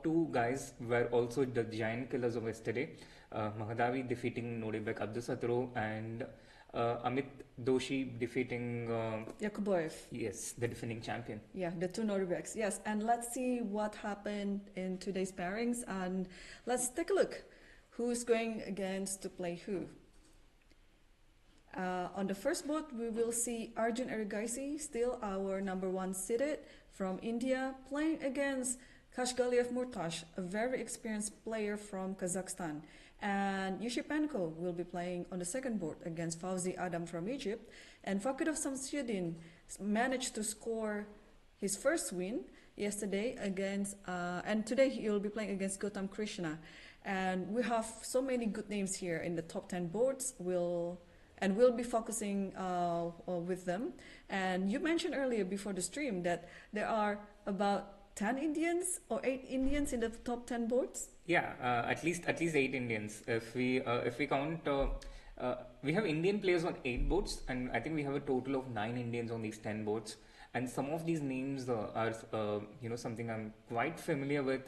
two guys were also the giant killers of yesterday. Mahadavi defeating Nodebek Abdusatro and Amit Doshi defeating Yakuboev. yes, the defending champion. Yeah, the two Norwegians. Yes, and let's see what happened in today's pairings, and let's take a look. Who's going against to play who? On the first board, we will see Arjun Erigaisi, still our number one seeded from India, playing against Kazhgaleyev Murtash, a very experienced player from Kazakhstan. And Yushipenko will be playing on the second board against Fauzi Adam from Egypt. And Fakidov Samsyudin managed to score his first win yesterday against, and today he will be playing against Gautam Krishna. And we have so many good names here in the top 10 boards. We'll be focusing with them. And you mentioned earlier before the stream that there are about 10 Indians or 8 Indians in the top 10 boards. Yeah, at least 8 Indians. If we count, we have Indian players on 8 boards, and I think we have a total of 9 Indians on these 10 boards. And some of these names are something I'm quite familiar with,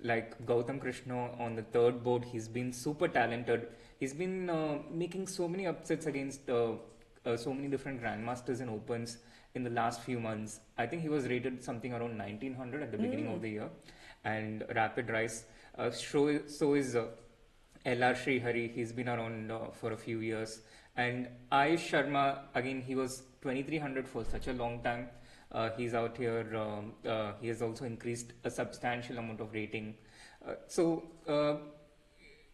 like Gautam Krishna on the third board. He's been super talented. He's been making so many upsets against so many different grandmasters and opens in the last few months. I think he was rated something around 1900 at the beginning of the year, and rapid rise. So is LR Srihari. He's been around for a few years, and Ayush Sharma, again, he was 2300 for such a long time. He's out here. He has also increased a substantial amount of rating.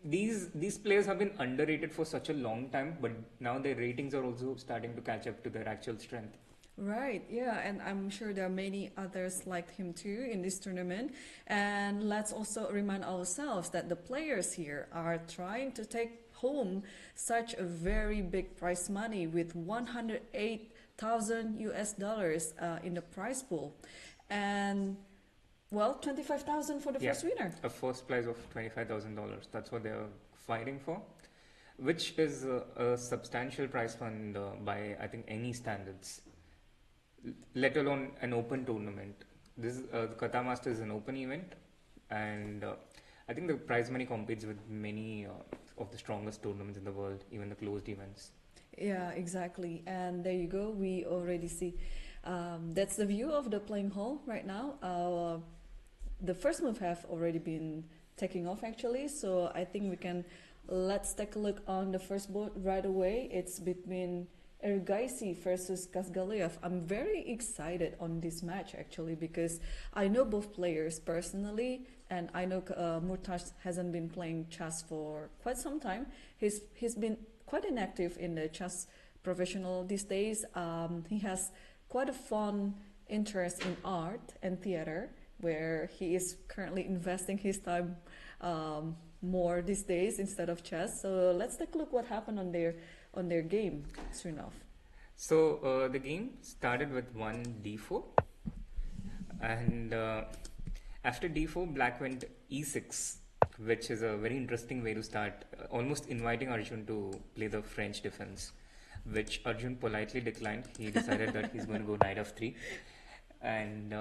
These players have been underrated for such a long time, but now their ratings are also starting to catch up to their actual strength. Right, yeah, and I'm sure there are many others like him too in this tournament. And let's also remind ourselves that the players here are trying to take home such a very big prize money with 108,000 US dollars in the prize pool. And well, 25,000 for the first winner. A first prize of $25,000. That's what they're fighting for, which is a substantial prize fund by, I think, any standards, let alone an open tournament. This the Qatar Masters is an open event, and I think the prize money competes with many of the strongest tournaments in the world, even the closed events. Yeah, exactly. And there you go. We already see that's the view of the playing hall right now. The first move have already been taking off actually, so I think let's take a look on the first board right away. It's between Erigaisi versus Kazhgaleyev. I'm very excited on this match actually because I know both players personally, and I know Murtash hasn't been playing chess for quite some time. He's been quite inactive in the chess professional these days. He has quite a fun interest in art and theater, where he is currently investing his time more these days instead of chess. So let's take a look what happened on their game, Srinath. So the game started with one d4, and after d4, black went e6, which is a very interesting way to start, almost inviting Arjun to play the French defense, which Arjun politely declined. He decided that he's going to go knight f3, and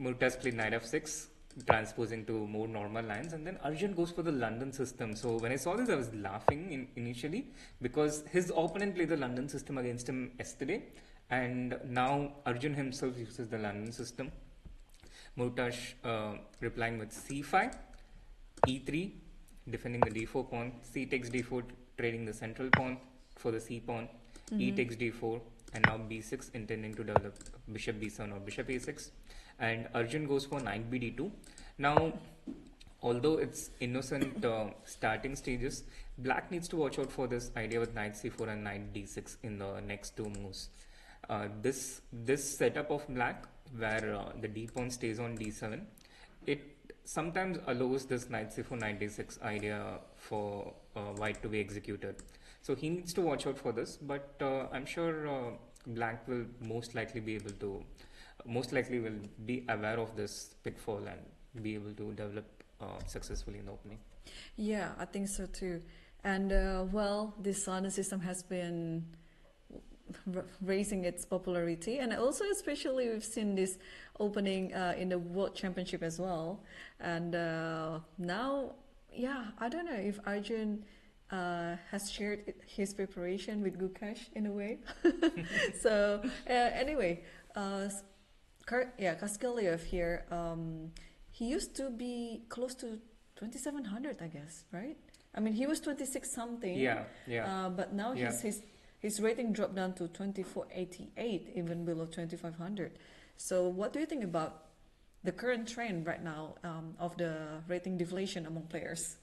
Murtash played knight f6, transposing to more normal lines, and then Arjun goes for the London system. So when I saw this, I was laughing initially because his opponent played the London system against him yesterday, and now Arjun himself uses the London system. Murtash replying with c5, e3, defending the d4 pawn, c takes d4, trading the central pawn for the c pawn, e takes d4, and now b6, intending to develop bishop b7 or bishop a6. And Arjun goes for knight bd2. Now, although it's innocent starting stages, black needs to watch out for this idea with knight c4 and knight d6 in the next two moves. This setup of black, where the d pawn stays on d7, it sometimes allows this knight c4 knight d6 idea for white to be executed. So he needs to watch out for this, but I'm sure black will most likely be aware of this pitfall and be able to develop successfully in the opening. Yeah, I think so too. And well, this London system has been raising its popularity, and also especially we've seen this opening in the World Championship as well, and now, yeah, I don't know if Arjun has shared his preparation with Gukesh in a way. So anyway, uh, Kazhgaleyev here. He used to be close to 2,700, I guess, right? I mean, he was 26 something. Yeah, yeah, But now yeah. his rating dropped down to 2488, even below 2,500. So what do you think about the current trend right now of the rating deflation among players?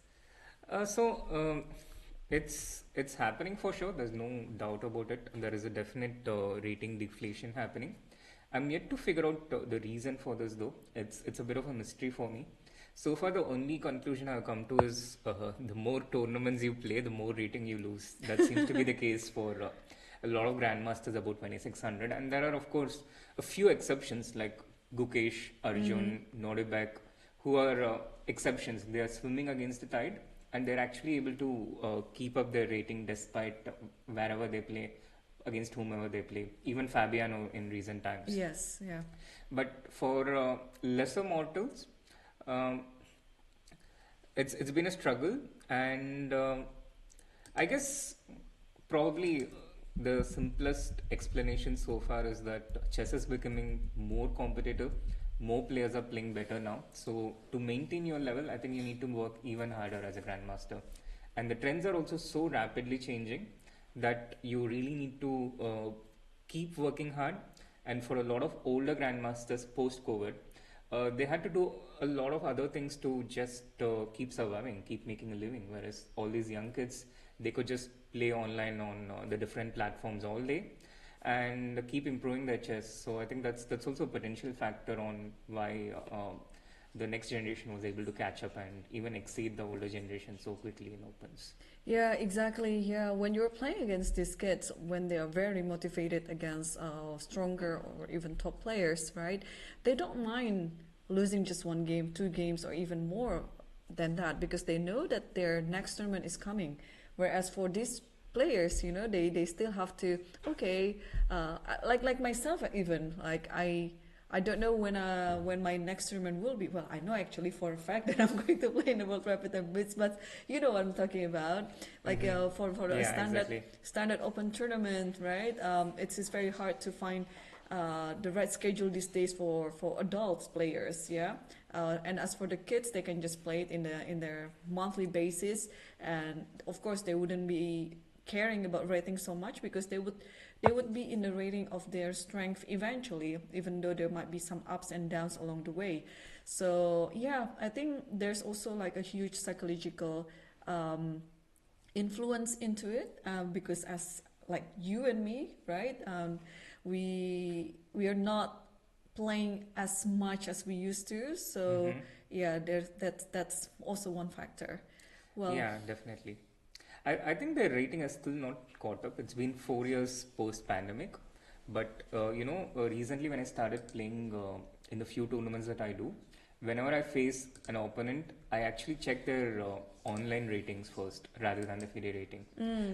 So it's happening for sure. There's no doubt about it. There is a definite rating deflation happening. I'm yet to figure out the reason for this though. It's a bit of a mystery for me. So far, the only conclusion I've come to is the more tournaments you play, the more rating you lose. That seems to be the case for a lot of grandmasters above 2600, and there are of course a few exceptions like Gukesh, Arjun, Nodebek, who are exceptions. They are swimming against the tide, and they're actually able to keep up their rating despite wherever they play, against whomever they play. Even Fabiano in recent times. Yes, yeah. But for lesser mortals, um, it's been a struggle, and I guess probably the simplest explanation so far is that chess is becoming more competitive. More players are playing better now. So to maintain your level, I think you need to work even harder as a grandmaster. And the trends are also so rapidly changing that you really need to keep working hard. And for a lot of older grandmasters post COVID, they had to do a lot of other things to just keep surviving, keep making a living. Whereas all these young kids, they could just play online on the different platforms all day and keep improving their chess. So I think that's also a potential factor on why the next generation was able to catch up and even exceed the older generation so quickly in opens. Yeah, exactly. Yeah, when you're playing against these kids, when they are very motivated against stronger or even top players, right? They don't mind losing just one game, two games, or even more than that because they know that their next tournament is coming. Whereas for these players, they still have to, okay, like myself even, like I don't know when my next tournament will be. Well, I know actually for a fact that I'm going to play in the World Rapid Blitz, but you know what I'm talking about. Like for a Yeah, exactly. standard open tournament, right? It's very hard to find the right schedule these days for adults players, yeah. And as for the kids, they can just play it in their monthly basis, and of course they wouldn't be caring about rating so much because they would be in the rating of their strength eventually, even though there might be some ups and downs along the way. So yeah, I think there's also like a huge psychological influence into it because as like you and me, right? We are not playing as much as we used to. So yeah, that's also one factor. Well, Yeah, definitely. I think the rating has still not caught up. It's been 4 years post pandemic, but recently when I started playing in the few tournaments that I do, whenever I face an opponent, I actually check their online ratings first rather than the FIDE rating.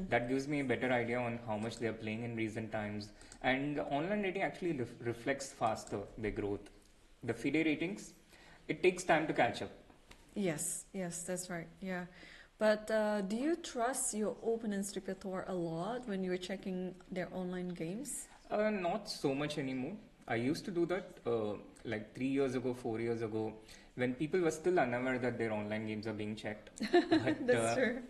That gives me a better idea on how much they are playing in recent times, and the online rating actually reflects faster their growth. The FIDE ratings, it takes time to catch up. yes, that's right. Yeah. But do you trust your opponent's repertoire a lot when you're checking their online games? Not so much anymore. I used to do that like 3 years ago, 4 years ago, when people were still unaware that their online games are being checked. But That's true.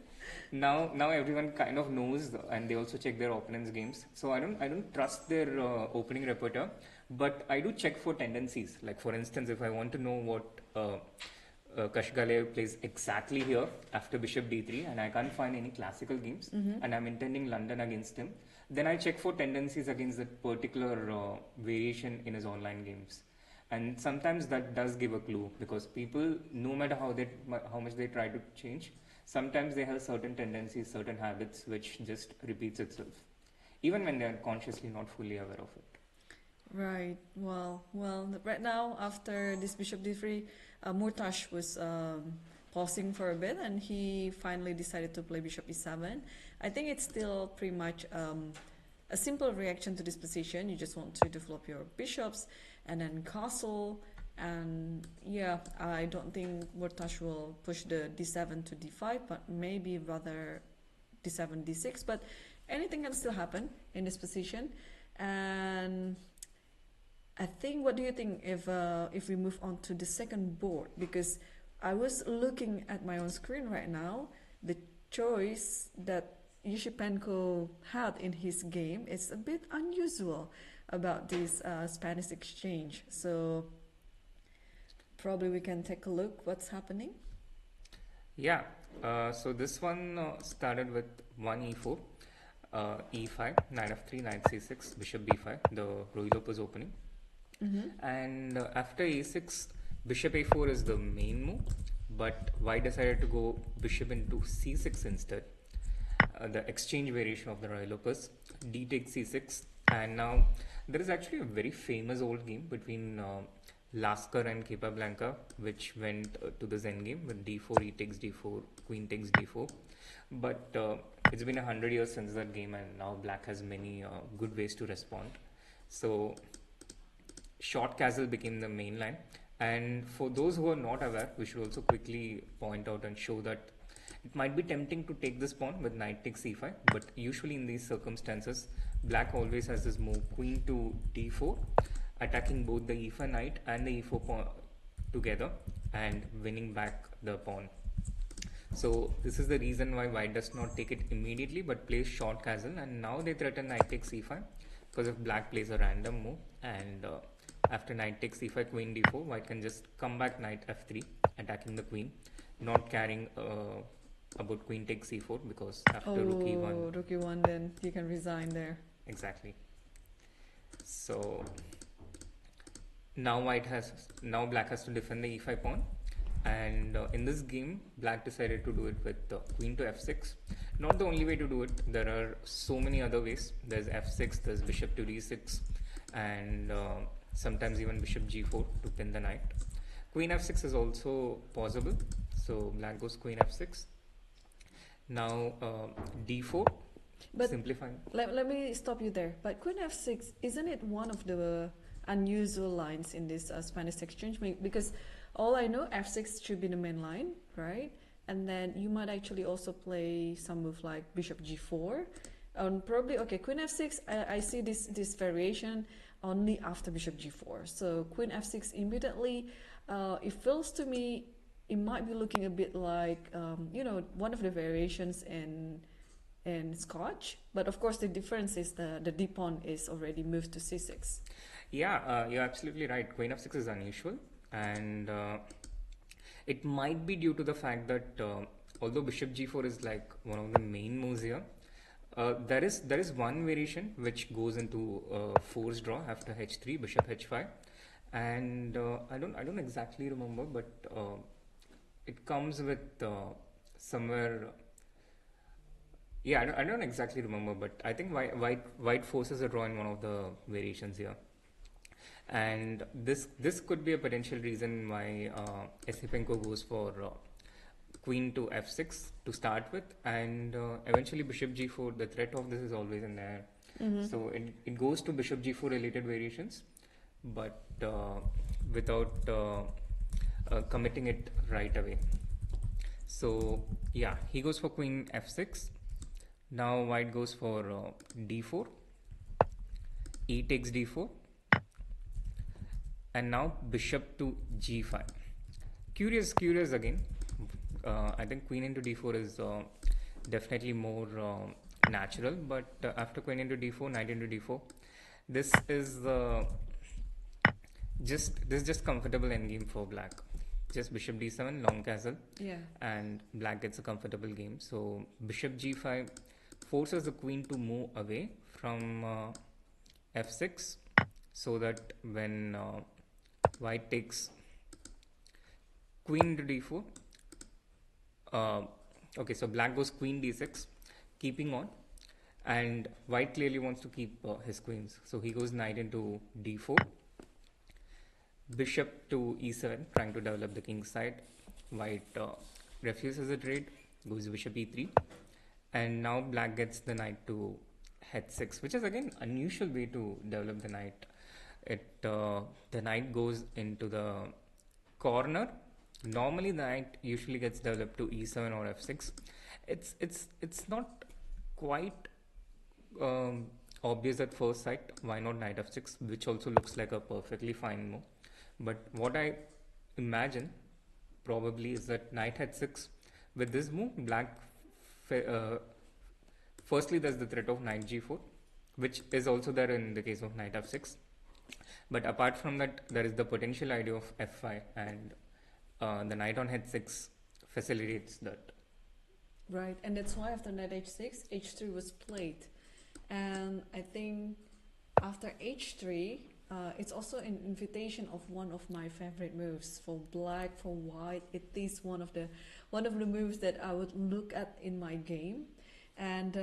now everyone kind of knows, and they also check their opponent's games. So I don't trust their opening repertoire, but I do check for tendencies. Like for instance, if I want to know what Kazhgaleyev plays exactly here after Bishop D3, and I can't find any classical games, and I'm intending London against him, then I check for tendencies against that particular variation in his online games. And sometimes that does give a clue because people, no matter how much they try to change, sometimes they have certain tendencies, certain habits which just repeats itself, even when they are consciously not fully aware of it. Right. Well. Right now, after this Bishop D3, Murtash was pausing for a bit, and he finally decided to play Bishop E7. I think it's still pretty much a simple reaction to this position. You just want to develop your bishops and then castle. And yeah, I don't think Murtash will push the d7 to d5, but maybe rather d7, d6. But anything can still happen in this position. And I think, what do you think if we move on to the second board? Because I was looking at my own screen right now. The choice that Yushipenko had in his game is a bit unusual about this Spanish exchange. So probably we can take a look what's happening. Yeah, so this one started with 1 e4, e5, knight f3, knight c6, bishop b5, the Ruy Lopez opening. And after a6, bishop a4 is the main move, but white decided to go bishop into c6 instead. The exchange variation of the Ruy Lopez, d takes c6, and now there is actually a very famous old game between Lasker and Capablanca, which went to this endgame with d4, e takes d4, queen takes d4. But it's been 100 years since that game, and now black has many good ways to respond. So short castle became the main line. And for those who are not aware, we should also quickly point out and show that it might be tempting to take this pawn with knight takes c5, but usually in these circumstances, black always has this move queen to d4, attacking both the e5 knight and the e4 pawn together and winning back the pawn. So this is the reason why white does not take it immediately but plays short castle, and now they threaten knight takes c5 because if black plays a random move, and after knight takes c5, queen d4, white can just come back knight f3, attacking the queen, not caring about queen takes c4, because after rook e1. Rook e1, then you can resign there. Exactly. So now black has to defend the e5 pawn, and in this game black decided to do it with queen to f6. Not the only way to do it, there are so many other ways. There's f6, there's bishop to d6, and sometimes even bishop g4 to pin the knight. Queen f6 is also possible, so black goes queen f6. Now d4, but simplifying. Let me stop you there. But queen f6, isn't it one of the unusual lines in this Spanish exchange? Because all I know, f6 should be the main line, right? And then you might actually also play some move like bishop g4. Probably, okay, queen f6, I see this variation only after bishop g4. So queen f6 immediately, it feels to me, it might be looking a bit like, one of the variations in Scotch. But of course, the difference is the d pawn is already moved to c6. Yeah, you're absolutely right. Queen f6 is unusual, and it might be due to the fact that although bishop g4 is like one of the main moves here, there is one variation which goes into forced draw after h3, bishop h5, and I don't exactly remember, but it comes with somewhere. Yeah, I don't exactly remember, but I think white forces a draw in one of the variations here. And this could be a potential reason why Yushipenko goes for queen to f6 to start with, and eventually bishop g4. The threat of this is always in there. So it goes to bishop g4 related variations, but without committing it right away. So yeah, he goes for queen f6. Now white goes for d4, e takes d4, and now bishop to g5. Curious again. I think queen into d4 is definitely more natural, but after queen into d4, knight into d4, this is just comfortable endgame for black. Just bishop d7, long castle, and black gets a comfortable game. So bishop g5 forces the queen to move away from f6, so that when white takes queen to d4, okay, so black goes queen d6, keeping on, and white clearly wants to keep his queens, so he goes knight into d4, bishop to e7, trying to develop the king side. White refuses the trade, goes bishop e3, and now black gets the knight to h6, which is again unusual way to develop the knight. The knight goes into the corner. Normally, the knight usually gets developed to e7 or f6. It's not quite obvious at first sight. Why not knight f6, which also looks like a perfectly fine move. But what I imagine probably is that knight h6 with this move, black. Firstly, there's the threat of knight g4, which is also there in the case of knight f6. But apart from that, there is the potential idea of f5, and the knight on h6 facilitates that. Right, and that's why after knight h6, h3 was played. And I think after h3, it's also an invitation of one of my favorite moves for black, for white. It is one of the moves that I would look at in my game. And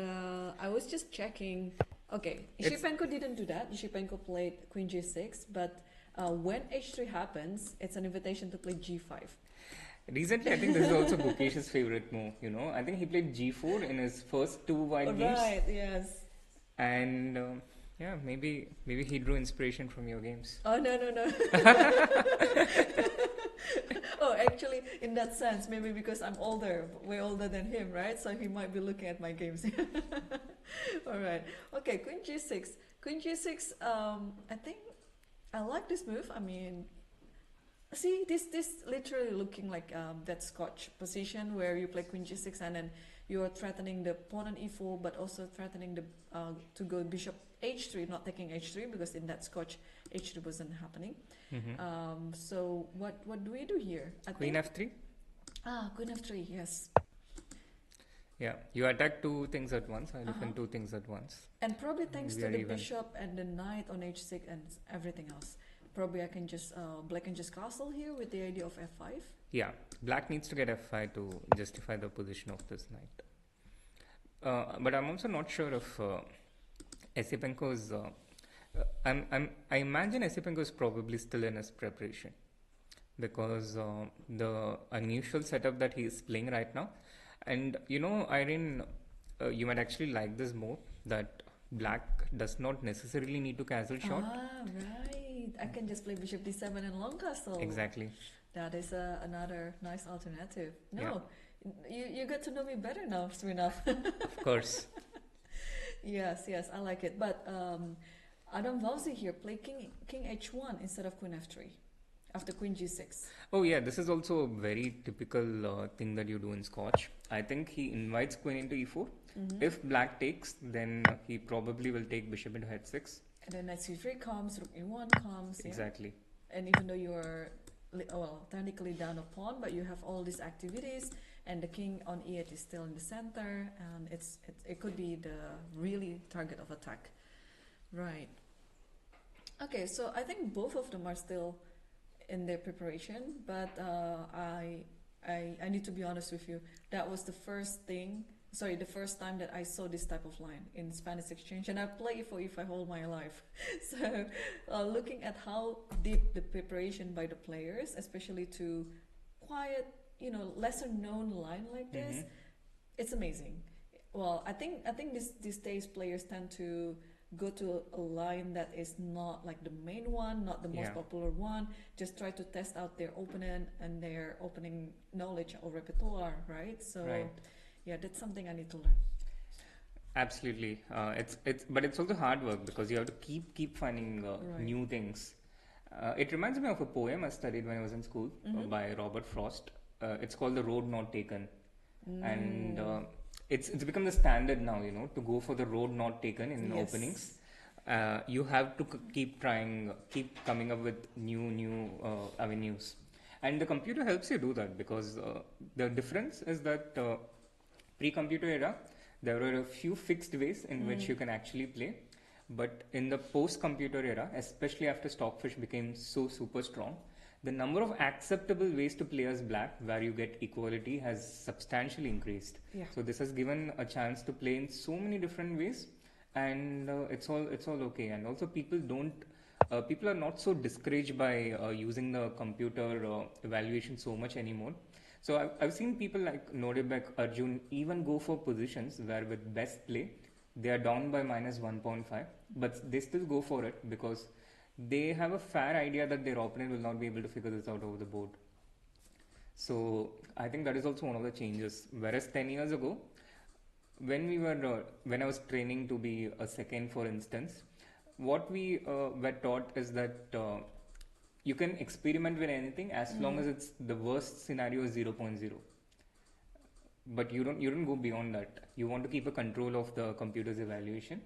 I was just checking. Okay, Shipenko didn't do that. Shipenko played queen g6, but when h3 happens, it's an invitation to play g5. Recently, I think this is also Gukesh's favorite move. I think he played g4 in his first two white games. Right, yes. And yeah, maybe he drew inspiration from your games. Oh, no. Oh, actually, in that sense, maybe because I'm older, way older than him, right? So he might be looking at my games. All right. Okay, queen g6. Queen g6, I think I like this move. I mean, see, this literally looking like that Scotch position where you play queen g6 and then you are threatening the pawn on e4, but also threatening the to go bishop h3, not taking h3 because in that Scotch h3 wasn't happening. So what do we do here? Queen f3. Queen f3. Yes. Yeah, you attack two things at once. I defend two things at once. And probably thanks to the bishop and the knight on h6 and everything else. Probably I can just black can just castle here with the idea of f5. Yeah, black needs to get f5 to justify the position of this knight. But I'm also not sure if Esipenko's. I imagine Esipenko is probably still in his preparation because the unusual setup that he is playing right now, and Irene, you might actually like this move that black does not necessarily need to castle short. Right. I can just play bishop d7 and long castle. Exactly. That is another nice alternative. No, you get to know me better now, Srinath. Of course. Yes, I like it. But Adam Vauzi here play king h1 instead of queen f3 after queen g6. Oh yeah, this is also a very typical thing that you do in Scotch. I think he invites queen into e4. If black takes, then he probably will take bishop into h6. And then knight c3 comes, rook e1 comes. Exactly. Yeah? And even though you are technically down a pawn, but you have all these activities, and the king on e8 is still in the center, and it could be the really target of attack. Right. Okay, so I think both of them are still in their preparation, but I need to be honest with you. That was the first time that I saw this type of line in Spanish exchange, and I play for if I hold my life. So looking at how deep the preparation by the players, especially to quiet, lesser known line like this, it's amazing. Well, I think these days players tend to go to a line that is not like the main one, not the most popular one. Just try to test out their opponent and their opening knowledge or repertoire, right? So yeah, that's something I need to learn. Absolutely. But it's also hard work because you have to keep finding new things. It reminds me of a poem I studied when I was in school by Robert Frost. It's called The Road Not Taken. And it's become the standard now, to go for the road not taken in openings. You have to keep trying, keep coming up with new avenues. And the computer helps you do that because the difference is that pre-computer era, there were a few fixed ways in which you can actually play. But in the post-computer era, especially after Stockfish became so super strong, the number of acceptable ways to play as black where you get equality has substantially increased. Yeah. So this has given a chance to play in so many different ways, and it's all okay. And also people are not so discouraged by using the computer evaluation so much anymore. So I've seen people like Nodebek, Arjun even go for positions where with best play They are down by minus 1.5, but they still go for it because they have a fair idea that their opponent will not be able to figure this out over the board. So I think that is also one of the changes. Whereas 10 years ago, when I was training to be a second, for instance, what we were taught is that you can experiment with anything as long as it's the worst scenario is 0.0. But you don't go beyond that. You want to keep a control of the computer's evaluation.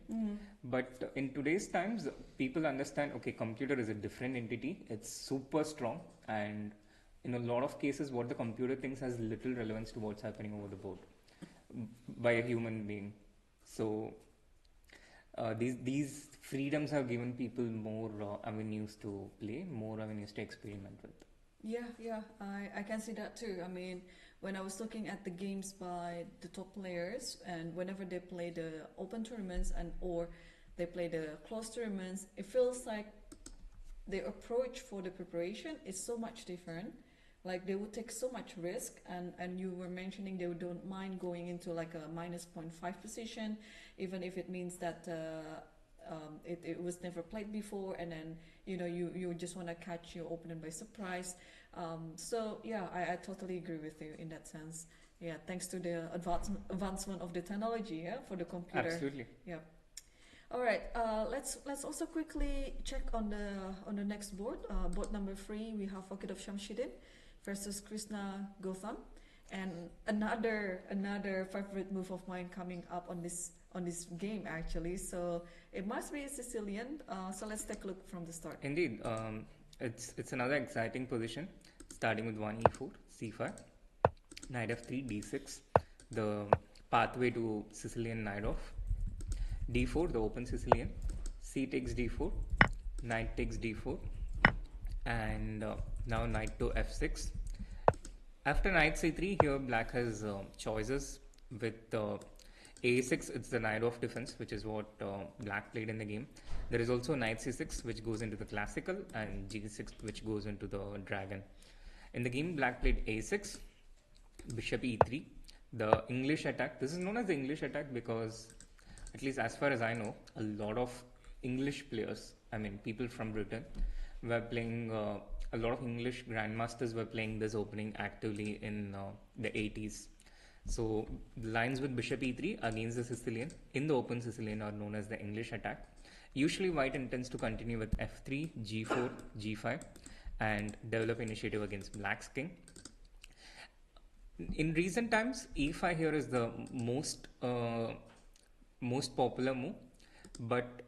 But in today's times, people understand, okay, computer is a different entity. It's super strong, and in a lot of cases, what the computer thinks has little relevance to what's happening over the board by a human being. So these freedoms have given people more avenues to play, more avenues to experiment with. Yeah, I can see that too. I mean, when I was looking at the games by the top players, and whenever they play the open tournaments or they play the closed tournaments, it feels like the approach for the preparation is so much different. Like they would take so much risk, and you were mentioning they don't mind going into like a minus 0.5 position, even if it means that it was never played before, and then you just want to catch your opponent by surprise. So yeah, I totally agree with you in that sense. Yeah, thanks to the advancement of the technology, yeah, for the computer. Absolutely. Yeah. All right. Let's also quickly check on the next board. Board number 3, we have Vakidov Shamshidin versus Krishna Gotham, and another favorite move of mine coming up on this game actually. So it must be Sicilian. So let's take a look from the start. Indeed, it's another exciting position, starting with 1e4, c5, knight f3, d6, the pathway to Sicilian knight off, d4, the open Sicilian, c takes d4, knight takes d4, and now knight to f6. After knight c3, here black has choices. With a6, it's the knight off defense, which is what black played in the game. There is also knight c6, which goes into the classical, and g6, which goes into the dragon. In the game, black played a6, bishop e3, the English attack. This is known as the English attack because, at least as far as I know, a lot of English players, I mean people from Britain, were playing, a lot of English grandmasters were playing this opening actively in the 80s. So the lines with bishop e3 against the Sicilian in the open Sicilian are known as the English attack. Usually white intends to continue with f3, g4, g5 and develop initiative against black's king. In recent times, e5 here is the most popular move, but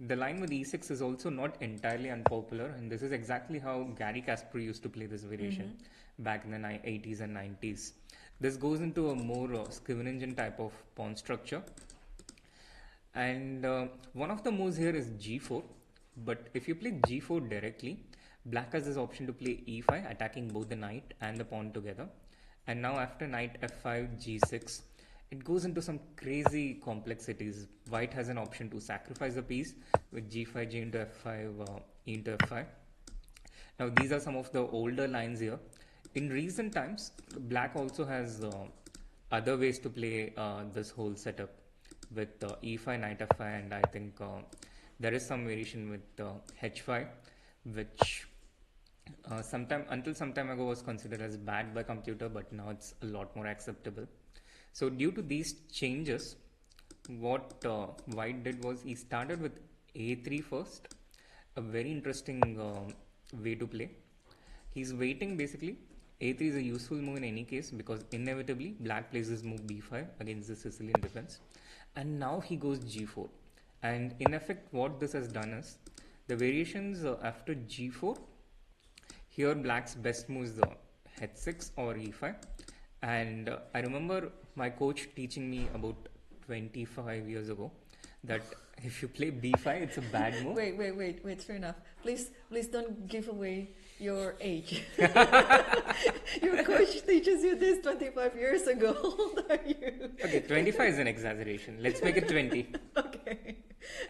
the line with e6 is also not entirely unpopular, and this is exactly how Gary Kasparov used to play this variation back in the 80s and 90s. This goes into a more Scriveningen type of pawn structure, and one of the moves here is g4, but if you play g4 directly, black has this option to play e5, attacking both the knight and the pawn together. And now after knight f5, g6, it goes into some crazy complexities. White has an option to sacrifice a piece with g5, g into f5, e into f5. Now these are some of the older lines here. In recent times, black also has other ways to play this whole setup with e5, knight f5, and I think there is some variation with h5, which until some time ago was considered as bad by computer, but now it's a lot more acceptable. So due to these changes, what white did was he started with a3 first, a very interesting way to play. He's waiting basically. a3 is a useful move in any case because inevitably black plays this move b5 against the Sicilian defense, and now he goes g4. And in effect what this has done is the variations after g4, here black's best move is h6 or e5. And I remember my coach teaching me about 25 years ago that if you play b5, it's a bad move. Wait, fair enough. Please don't give away your age. Your coach teaches you this 25 years ago. How old are you? Okay, 25 is an exaggeration. Let's make it 20.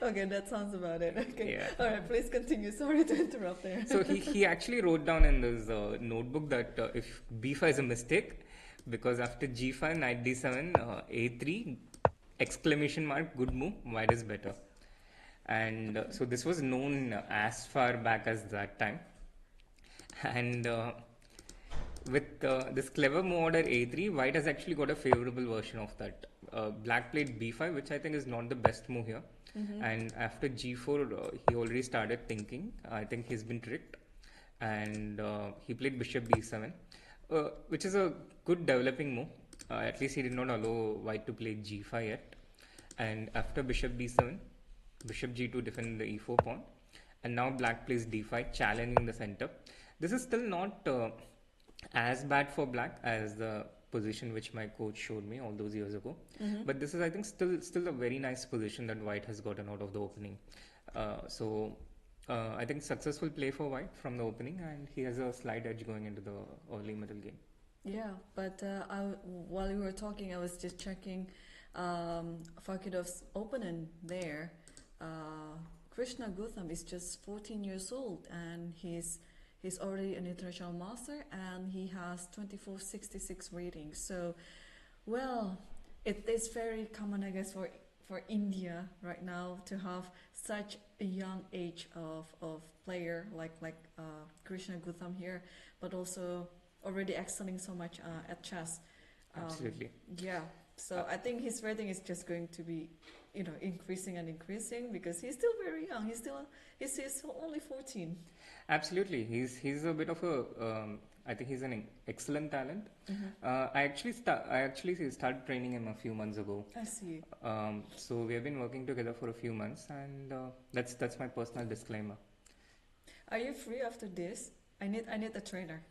Okay, that sounds about it. Okay. Yeah. All right, please continue. Sorry to interrupt there. So he actually wrote down in this notebook that if b5 is a mistake, because after g5, knight d7, a3, exclamation mark, good move, white is better. And so this was known as far back as that time. And with this clever move order a3, white has actually got a favorable version of that. Black played b5, which I think is not the best move here. And after g4, he already started thinking. I think he's been tricked. And he played bishop b7, which is a good developing move. At least he did not allow white to play g5 yet. And after bishop b7, bishop g2 defend the e4 pawn. And now black plays d5, challenging the center. This is still not as bad for black as the position which my coach showed me all those years ago. But this is, I think, still a very nice position that white has gotten out of the opening. I think successful play for white from the opening, and he has a slight edge going into the early middle game. Yeah, but while you were talking, I was just checking Fakidov's opponent there. Krishna Gutham is just 14 years old, and he's already an international master, and he has 2466 ratings. So, well, it is very common, I guess, for India right now to have such a young age of player like Krishna Gutham here, but also already excelling so much at chess. Absolutely. Yeah. So I think his rating is just going to be, increasing and increasing because he's still very young. He's only 14. Absolutely, he's a bit of a. I think he's an excellent talent. I actually started training him a few months ago. I see. So we have been working together for a few months, and that's my personal disclaimer. Are you free after this? I need a trainer.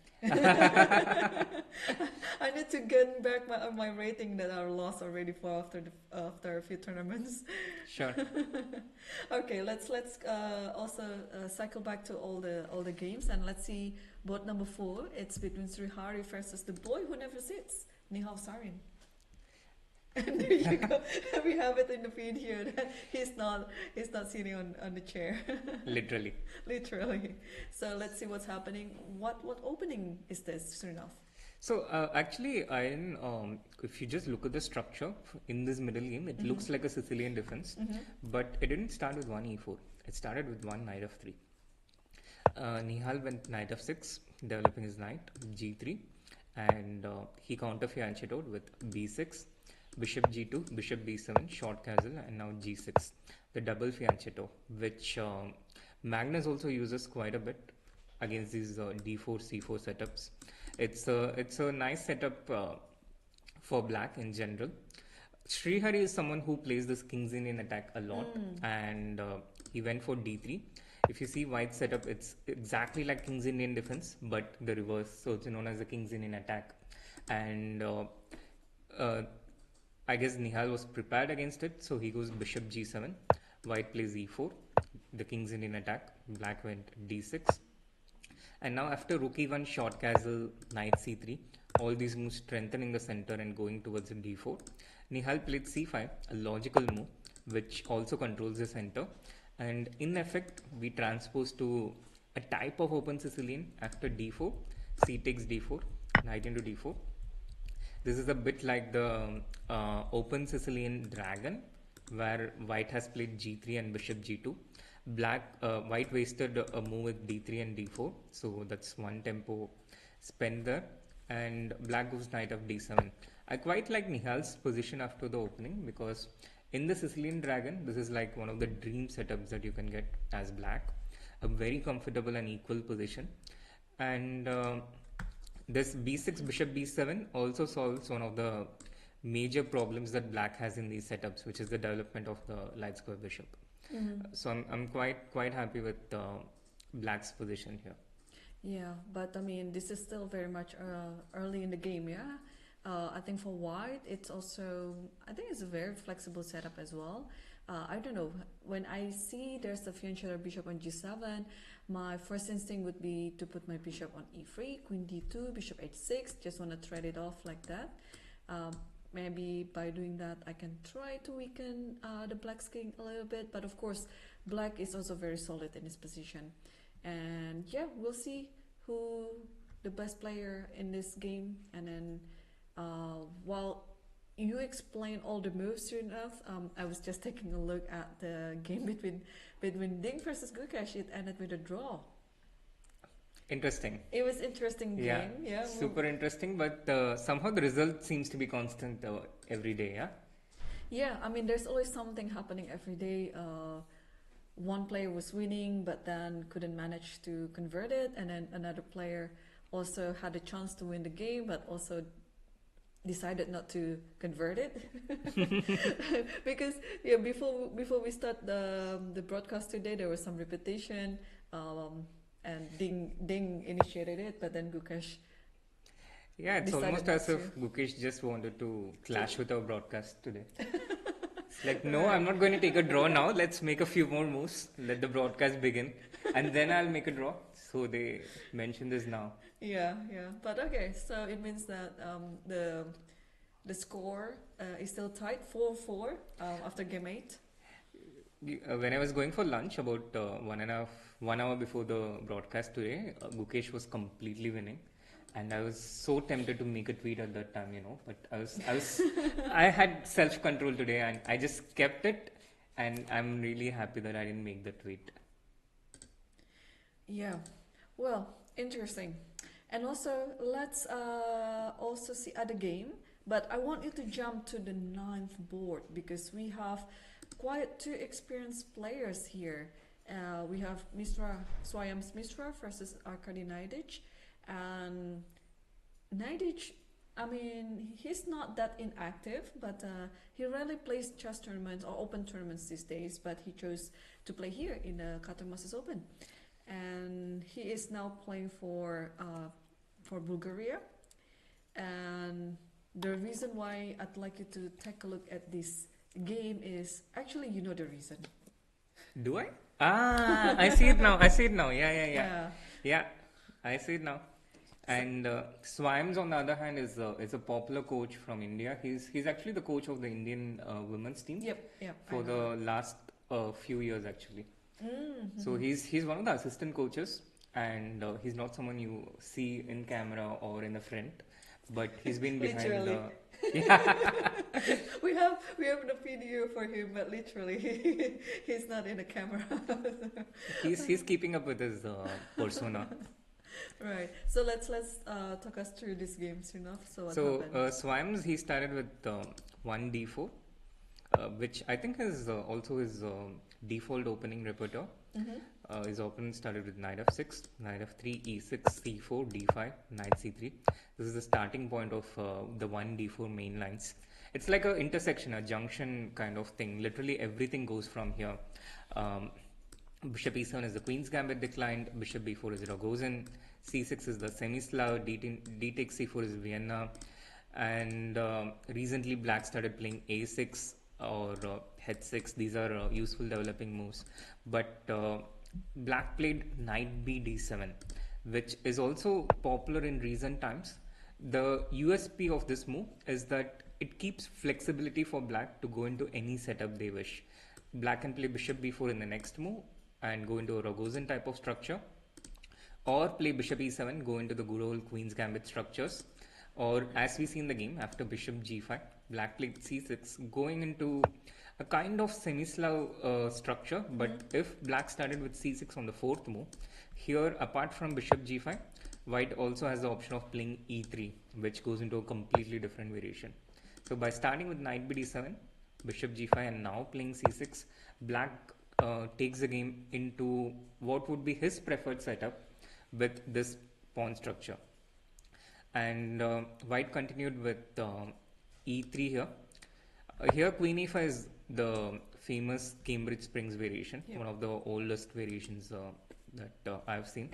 I need to get back my rating that I lost already for after a few tournaments. Sure. Okay, let's also cycle back to all the games, and let's see board number 4. It's between Srihari versus the boy who never sits, Nihal Sarin. And there you go. We have it in the feed here that he's not sitting on the chair. Literally. So let's see what's happening. What opening is this, Srinath? So actually, if you just look at the structure in this middle game, it looks like a Sicilian defense, but it didn't start with one e4. It started with one knight f3. Nihal went knight f6, developing his knight, g3, and he counter-fianchetted with b6, bishop g2, bishop b7, short castle, and now g6, the double fianchetto, which Magnus also uses quite a bit against these d4, c4 setups. It's a nice setup for black in general. Srihari is someone who plays this King's Indian attack a lot, and he went for d3. If you see white setup, it's exactly like King's Indian defense, but the reverse, so it's known as the King's Indian attack. And I guess Nihal was prepared against it, so he goes bishop g7, white plays e4, the King's Indian attack, black went d6. And now after rook e1, short castle, knight c3, all these moves strengthening the center and going towards d4. Nihal played c5, a logical move, which also controls the center. And in effect, we transpose to a type of open Sicilian after d4, c takes d4, knight into d4. This is a bit like the open Sicilian dragon, where white has played g3 and bishop g2. White wasted a move with d3 and d4, so that's one tempo spent there. And black goes knight of d7. I quite like Nihal's position after the opening because in the Sicilian dragon, this is like one of the dream setups that you can get as black. A very comfortable and equal position. And this b6, bishop b7 also solves one of the major problems that black has in these setups, which is the development of the light square bishop. So I'm quite happy with black's position here. Yeah, but I mean, this is still very much early in the game, yeah? I think for white, it's also, I think it's a very flexible setup as well. I don't know, when I see there's the fianchetto bishop on g7, my first instinct would be to put my bishop on e3, queen d2, bishop h6, just want to thread it off like that. Maybe by doing that, I can try to weaken the black's king a little bit, but of course, black is also very solid in his position. And yeah, we'll see who the best player in this game. And then while you explain all the moves, Srinath. I was just taking a look at the game between Ding versus Gukesh. It ended with a draw. Interesting. It was interesting Yeah, game. Yeah. super interesting, but somehow the result seems to be constant every day, yeah? Yeah. I mean, there's always something happening every day. One player was winning, but then couldn't manage to convert it, and then another player also had a chance to win the game, but also decided not to convert it because yeah, before we start the broadcast today, there was some repetition, and Ding initiated it, but then Gukesh Yeah, it's decided almost not as to. if Gukesh just wanted to clash with our broadcast today. It's like, no, I'm Right. not going to take a draw now. Let's make a few more moves. Let the broadcast begin. And then I'll make a draw. So they mention this now. Yeah, yeah. But okay, so it means that the score is still tight, 4-4 after game 8. When I was going for lunch about 1 hour before the broadcast today, Gukesh was completely winning. And I was so tempted to make a tweet at that time, but I had self-control today and I just kept it. And I'm really happy that I didn't make the tweet. Yeah, well, interesting. And also, let's also see other game. But I want you to jump to the ninth board because we have quite two experienced players here. We have Swayams Mishra versus Arkady Naidic. And Naidic, I mean, he's not that inactive, but he rarely plays chess tournaments or open tournaments these days. But he chose to play here in the Qatar Masters Open, and he is now playing for Bulgaria. And the reason why I'd like you to take a look at this game is actually you know the reason. Do I? Ah, I see it now. I see it now. Yeah. Yeah. Yeah, I see it now. And Swayams, on the other hand, is a popular coach from India. He's actually the coach of the Indian women's team Yep. for the last few years, actually. Mm-hmm. So he's one of the assistant coaches, and he's not someone you see in camera or in the front, but he's been behind Literally. the. Yeah, we have the video for him, but literally he's not in the camera. he's keeping up with his persona. Right. So let's talk us through this game, Srinath. So what So happened? Swayams, he started with 1d4, which I think is also his default opening repertoire. Mm-hmm. His opponent started with knight f6, knight f3, e6, c4, d5, knight c3. This is the starting point of the 1d4 main lines. It's like a intersection, a junction kind of thing. Literally everything goes from here. Bishop e7 is the queen's gambit declined, bishop b4 is Rogozin, c6 is the Semi-Slav, d takes c4 is Vienna, and recently black started playing a6 or h6. These are useful developing moves, but black played knight b d7, which is also popular in recent times. The USP of this move is that it keeps flexibility for black to go into any setup they wish. Black can play bishop b4 in the next move and go into a Rogozin type of structure, or play bishop e7, go into the good old queen's gambit structures, or as we see in the game, after bishop g5, black played c6, going into a kind of Semi-Slav structure. But if black started with c6 on the fourth move, here apart from bishop g5, white also has the option of playing e3, which goes into a completely different variation. So by starting with knight b d7, bishop g5, and now playing c6, black takes the game into what would be his preferred setup with this pawn structure. And white continued with e3 here. Here queen e5 is the famous Cambridge Springs variation, one of the oldest variations that I've seen.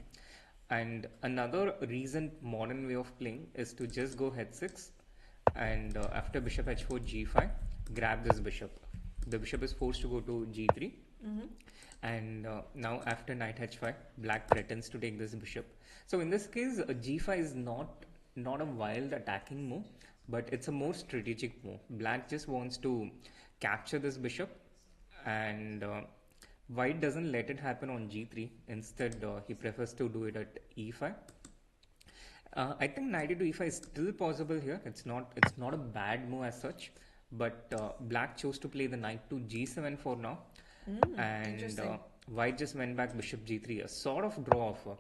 And another recent modern way of playing is to just go h6, and after bishop h4 g5, grab this bishop. The bishop is forced to go to g3. And now after knight h5, black threatens to take this bishop. So in this case, g5 is not a wild attacking move, but it's a more strategic move. Black just wants to capture this bishop, and white doesn't let it happen on g3. Instead, he prefers to do it at e5. I think knight to e5 is still possible here. It's not a bad move as such, but black chose to play the knight to g7 for now, and Interesting. white just went back bishop g3, a sort of draw offer.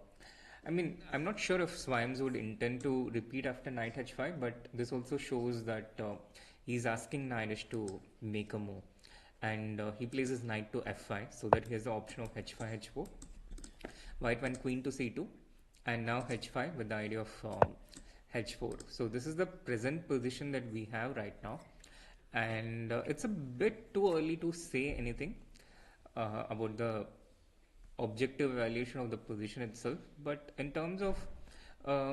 I mean, I'm not sure if Swimes would intend to repeat after knight h5, but this also shows that he's asking Nairish to make a move, and he plays his knight to f5 so that he has the option of h5 h4. White went queen to c2, and now h5 with the idea of h4. So this is the present position that we have right now, and it's a bit too early to say anything about the objective evaluation of the position itself. But in terms of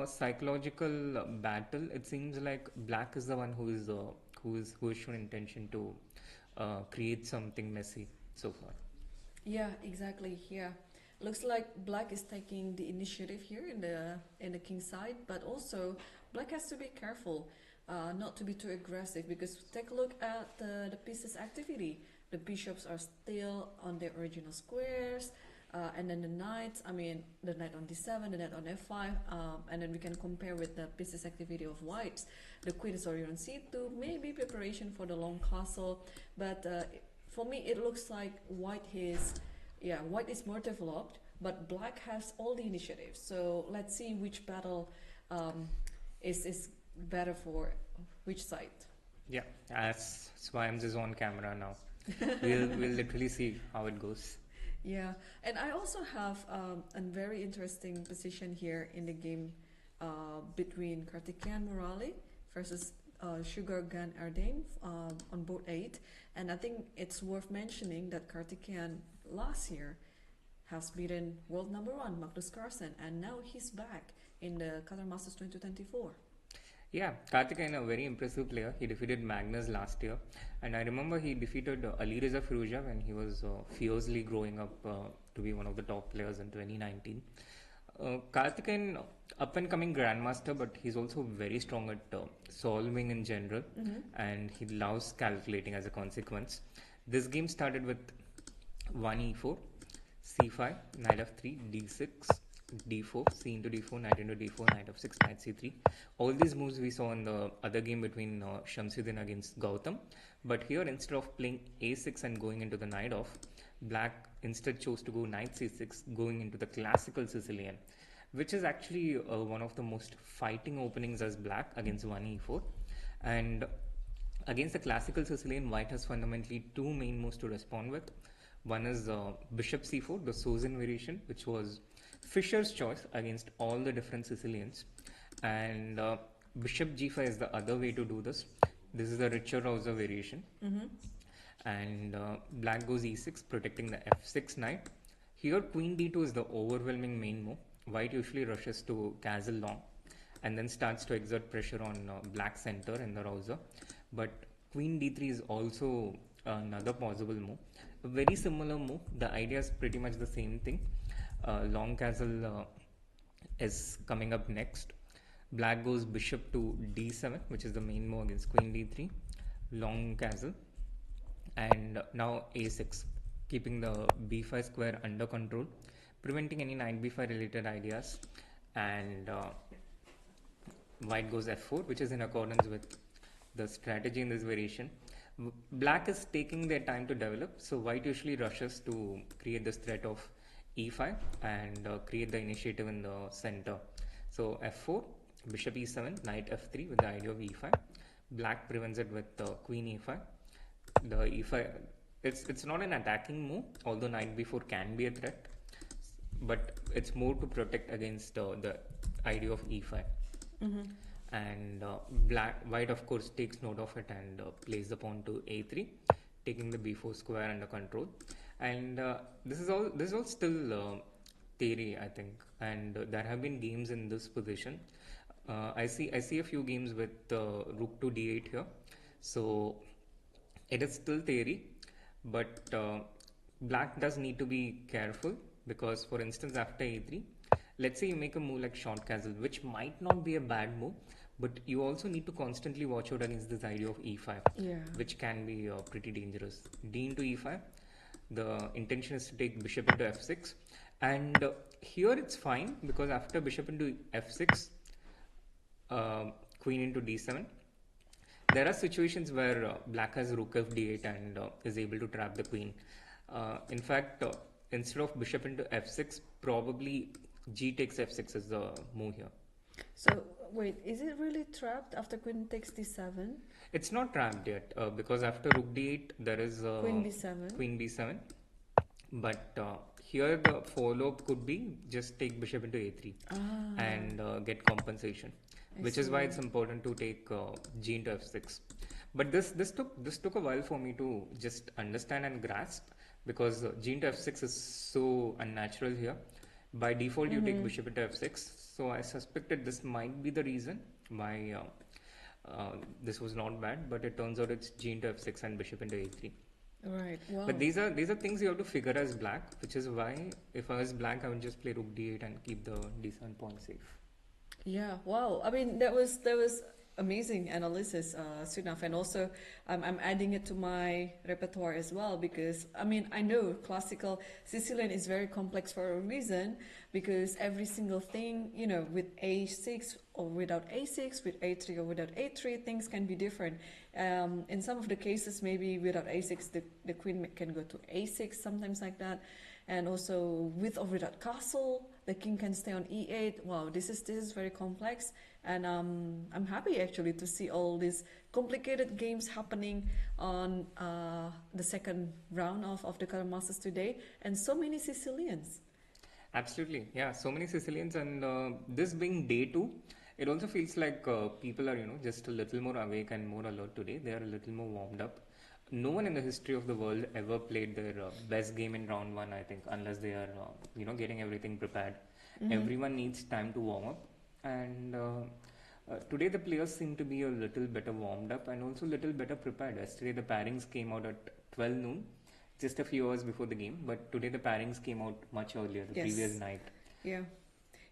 psychological battle, it seems like black is the one who has shown intention to create something messy so far. Yeah, exactly. Yeah, looks like black is taking the initiative here in the king side, but also black has to be careful not to be too aggressive because take a look at the pieces activity. The bishops are still on their original squares. And then the knights, I mean, the knight on d7, the knight on f5, and then we can compare with the pieces activity of whites. The queen is already on c2, maybe preparation for the long castle, but for me it looks like white is more developed, but black has all the initiative. So let's see which battle is better for which side. Yeah, as Swimes is on camera now, we'll literally see how it goes. Yeah, and I also have a very interesting position here in the game between Kartikeyan Murali versus Sugar Gun Ardane on board 8. And I think it's worth mentioning that Kartikeyan last year has beaten world number 1 Magnus Carlsen, and now he's back in the Qatar Masters 2024. Yeah, Karthikeyan, a very impressive player. He defeated Magnus last year, and I remember he defeated Ali Reza Firouzja when he was fiercely growing up to be one of the top players in 2019. Karthikeyan, up and coming grandmaster, but he's also very strong at solving in general, and he loves calculating as a consequence. This game started with 1 e4, c5, knight f3, d6, d4, c into d4, knight into d4, knight f6, knight c3. All these moves we saw in the other game between Shamsuddin against Gautam. But here, instead of playing a6 and going into the knight off, black instead chose to go knight c6, going into the classical Sicilian, which is actually one of the most fighting openings as black against 1 e4. And against the classical Sicilian, white has fundamentally two main moves to respond with. One is bishop c4, the Sozin variation, which was Fischer's choice against all the different Sicilians, and bishop g5 is the other way to do this. This is the Richard Rauser variation, and black goes e6, protecting the f6 knight. Here queen d2 is the overwhelming main move. White usually rushes to castle long and then starts to exert pressure on black center in the Rauser, but queen d3 is also another possible move, a very similar move. The idea is pretty much the same thing. Long castle is coming up next. Black goes bishop to d7, which is the main move against queen d3, long castle, and now a6, keeping the b5 square under control, preventing any knight b5 related ideas. And white goes f4, which is in accordance with the strategy in this variation. Black is taking their time to develop, so white usually rushes to create this threat of e5 and create the initiative in the center. So f4, bishop e7, knight f3 with the idea of e5. Black prevents it with queen e5. The e5, it's not an attacking move, although knight b4 can be a threat, but it's more to protect against the idea of e5. And white of course takes note of it and plays the pawn to a3, taking the b4 square under control. And this is all still theory, I think, and there have been games in this position. I see a few games with rook to d8 here, so it is still theory, but black does need to be careful, because for instance after a3, let's say you make a move like short castle, which might not be a bad move, but you also need to constantly watch out against this idea of e5, which can be pretty dangerous. D into e5, the intention is to take bishop into f6, and here it's fine, because after bishop into f6, queen into d7. There are situations where black has rook of d8 and is able to trap the queen. In fact, instead of bishop into f6, probably g takes f6 is the move here. So wait, is it really trapped after queen takes d7? It's not trapped yet because after rook d8 there is Queen b7. Queen b7. But here the follow could be just take bishop into a3 and get compensation, which is why it's important to take g into f6. But this took a while for me to just understand and grasp, because g into f6 is so unnatural here. By default, you take bishop into f6. So I suspected this might be the reason why this was not bad. But it turns out it's g into f6 and bishop into a3. Right. Wow. But these are things you have to figure as black, which is why if I was black, I would just play rook d8 and keep the d7 pawn safe. Yeah. Wow. I mean, that was amazing analysis, Srinath, and also I'm adding it to my repertoire as well, because I mean, I know classical Sicilian is very complex for a reason, because every single thing, you know, with a6 or without a6, with a3 or without a3, things can be different. In some of the cases, maybe without a6, the queen can go to a6, sometimes like that. And also with or without castle, the king can stay on e8. Wow, this is very complex, and I'm happy actually to see all these complicated games happening on the second round of the Qatar Masters today, and so many Sicilians. Absolutely, yeah, so many Sicilians, and this being day 2, it also feels like people are, you know, just a little more awake and more alert today. They are a little more warmed up. No one in the history of the world ever played their best game in round 1, I think, unless they are, you know, getting everything prepared. Everyone needs time to warm up, and today the players seem to be a little better warmed up and also a little better prepared. Yesterday the pairings came out at 12 noon, just a few hours before the game, but today the pairings came out much earlier, the previous night. Yeah.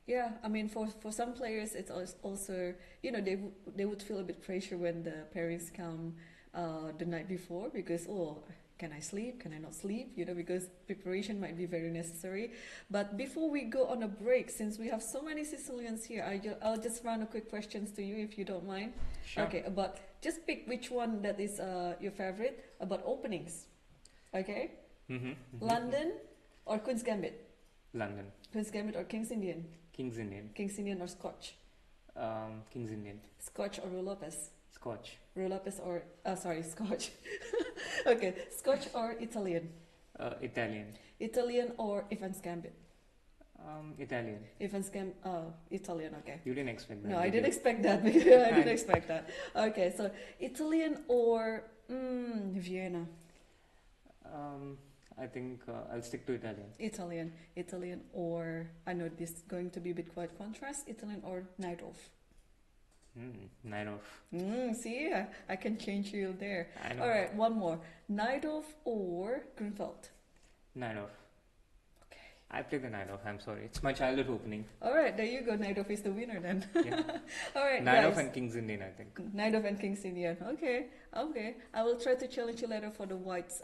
Yeah, I mean, for some players, it's also, you know, they would feel a bit pressure when the pairings come the night before, because, oh, can I sleep? Can I not sleep? You know, because preparation might be very necessary. But before we go on a break, since we have so many Sicilians here, I'll just run a quick questions to you if you don't mind. Sure. Okay, just pick which one that is your favorite about openings. Okay? London or Queen's Gambit? London. Queen's Gambit or King's Indian? King's Indian. King's Indian or Scotch? King's Indian. Scotch or Rue Lopez? Scotch. Rue Lopez or Scotch. Okay, Scotch or Italian? Italian. Italian or Evans Gambit? Italian. Evans Gambit. Italian. Okay. You didn't expect that. No, I didn't expect that. I didn't expect that. Okay, so Italian or Vienna? I think I'll stick to Italian. Italian or, I know this is going to be a bit quite contrast, Italian or night off? Night off. See, I can change you there. I know. All right, one more. Night off or Grunfeld? Night off. Okay. I play the night off, I'm sorry. It's my childhood opening. All right, there you go. Night off is the winner then. Yeah. All right, Night guys. off and King's Indian, I think. Night off and King's Indian. Okay. I will try to challenge you later for the White's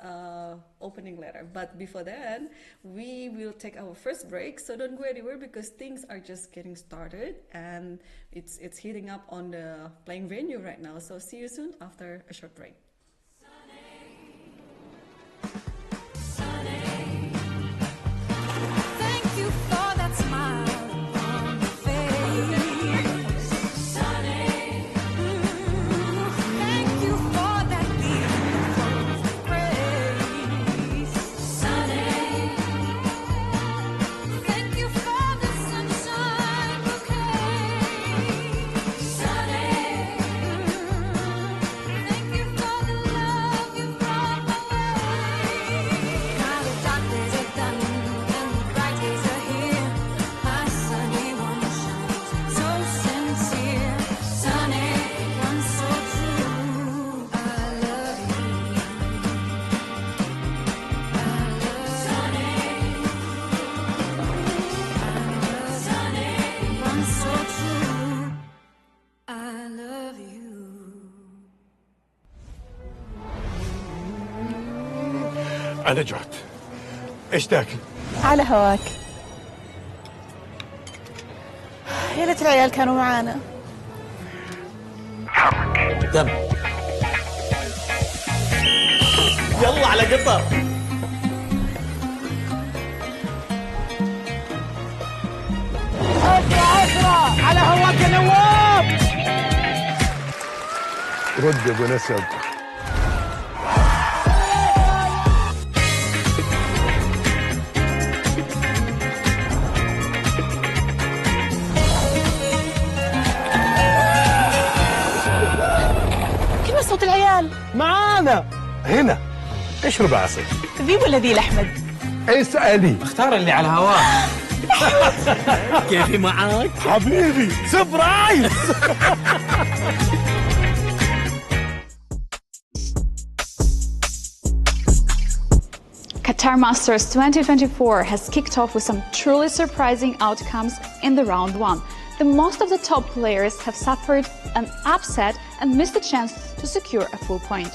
opening letter. But before that, we will take our first break. So don't go anywhere, because things are just getting started and it's heating up on the playing venue right now. So see you soon after a short break. أنا جعت. إيش تاكل؟ على هواك. يا ليت العيال كانوا معانا. تم. يلا على قطر. أسرع على هواك يا نواب. رد يا ابو نسب. كيف صوت العيال؟ معانا هنا. اشرب عسل. ذي ولا ذي لأحمد؟ اسألي. اختار اللي على هواك. كيفي معاك؟ حبيبي سبرايز. Qatar Masters 2024 has kicked off with some truly surprising outcomes in the round one. The most of the top players have suffered an upset and missed the chance to secure a full point.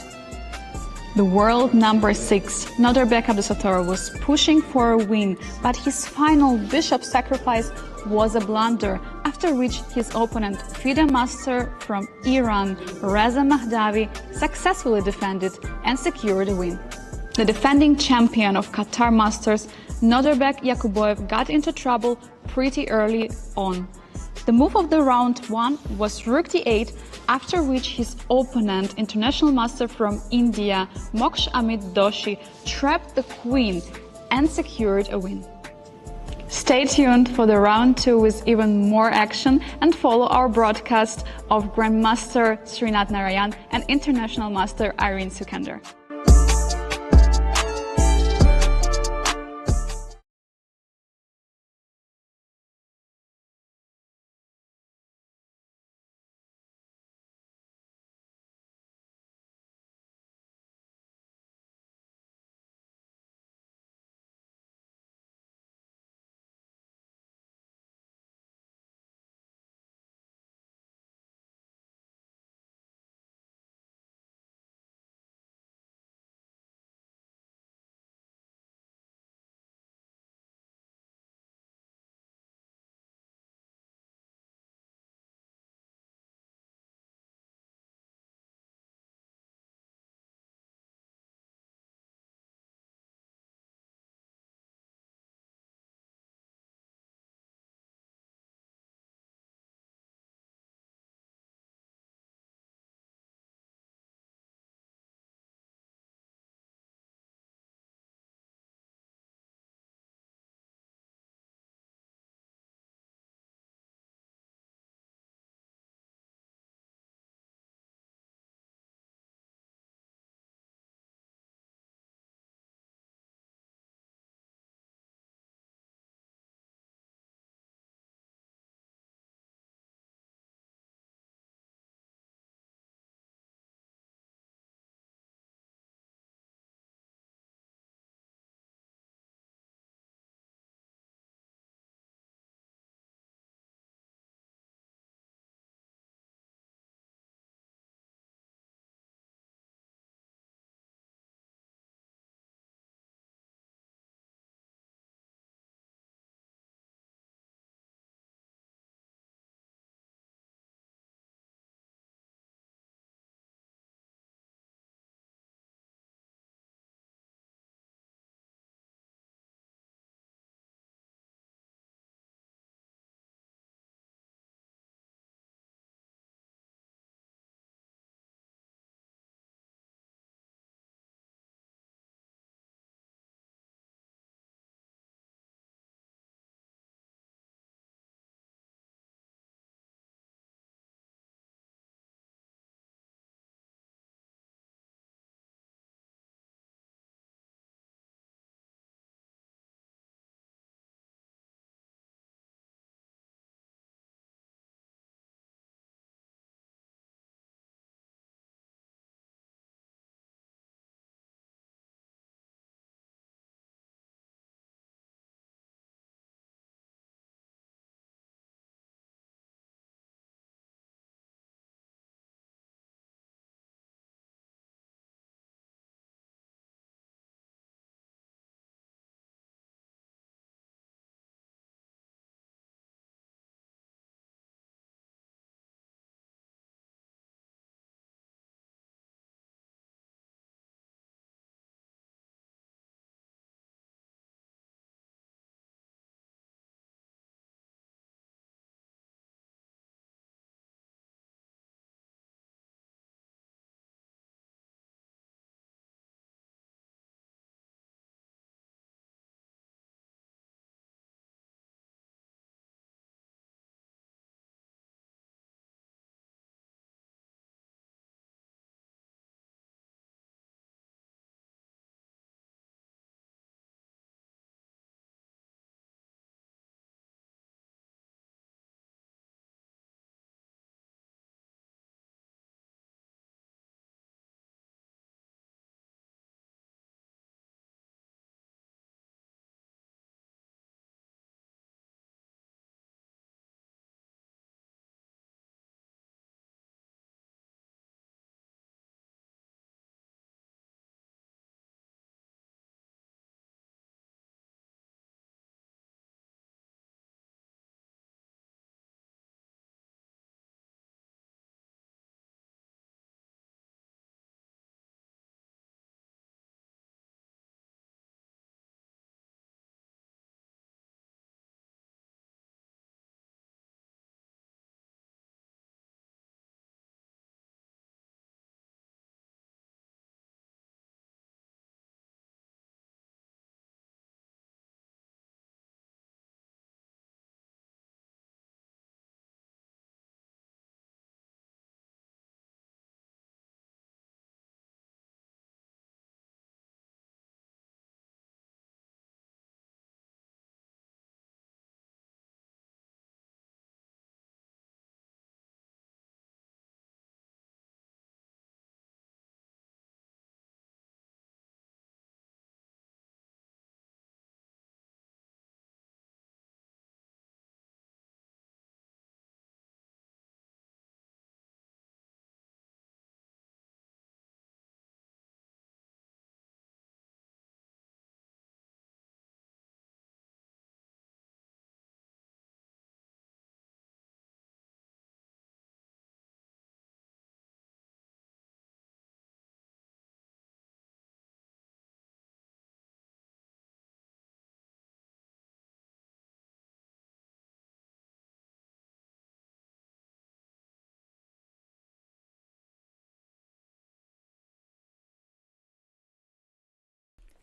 The world number 6, Nodirbek Abdusattor, was pushing for a win, but his final bishop sacrifice was a blunder, after which his opponent, FIDE master from Iran, Reza Mahdavi, successfully defended and secured a win. The defending champion of Qatar Masters, Nodirbek Yakuboev, got into trouble pretty early on. The move of the round one was Rook d8, after which his opponent, international master from India, Moksh Amit Doshi, trapped the queen and secured a win. Stay tuned for the round two with even more action and follow our broadcast of Grandmaster Srinath Narayanan and International Master Irene Sukandar.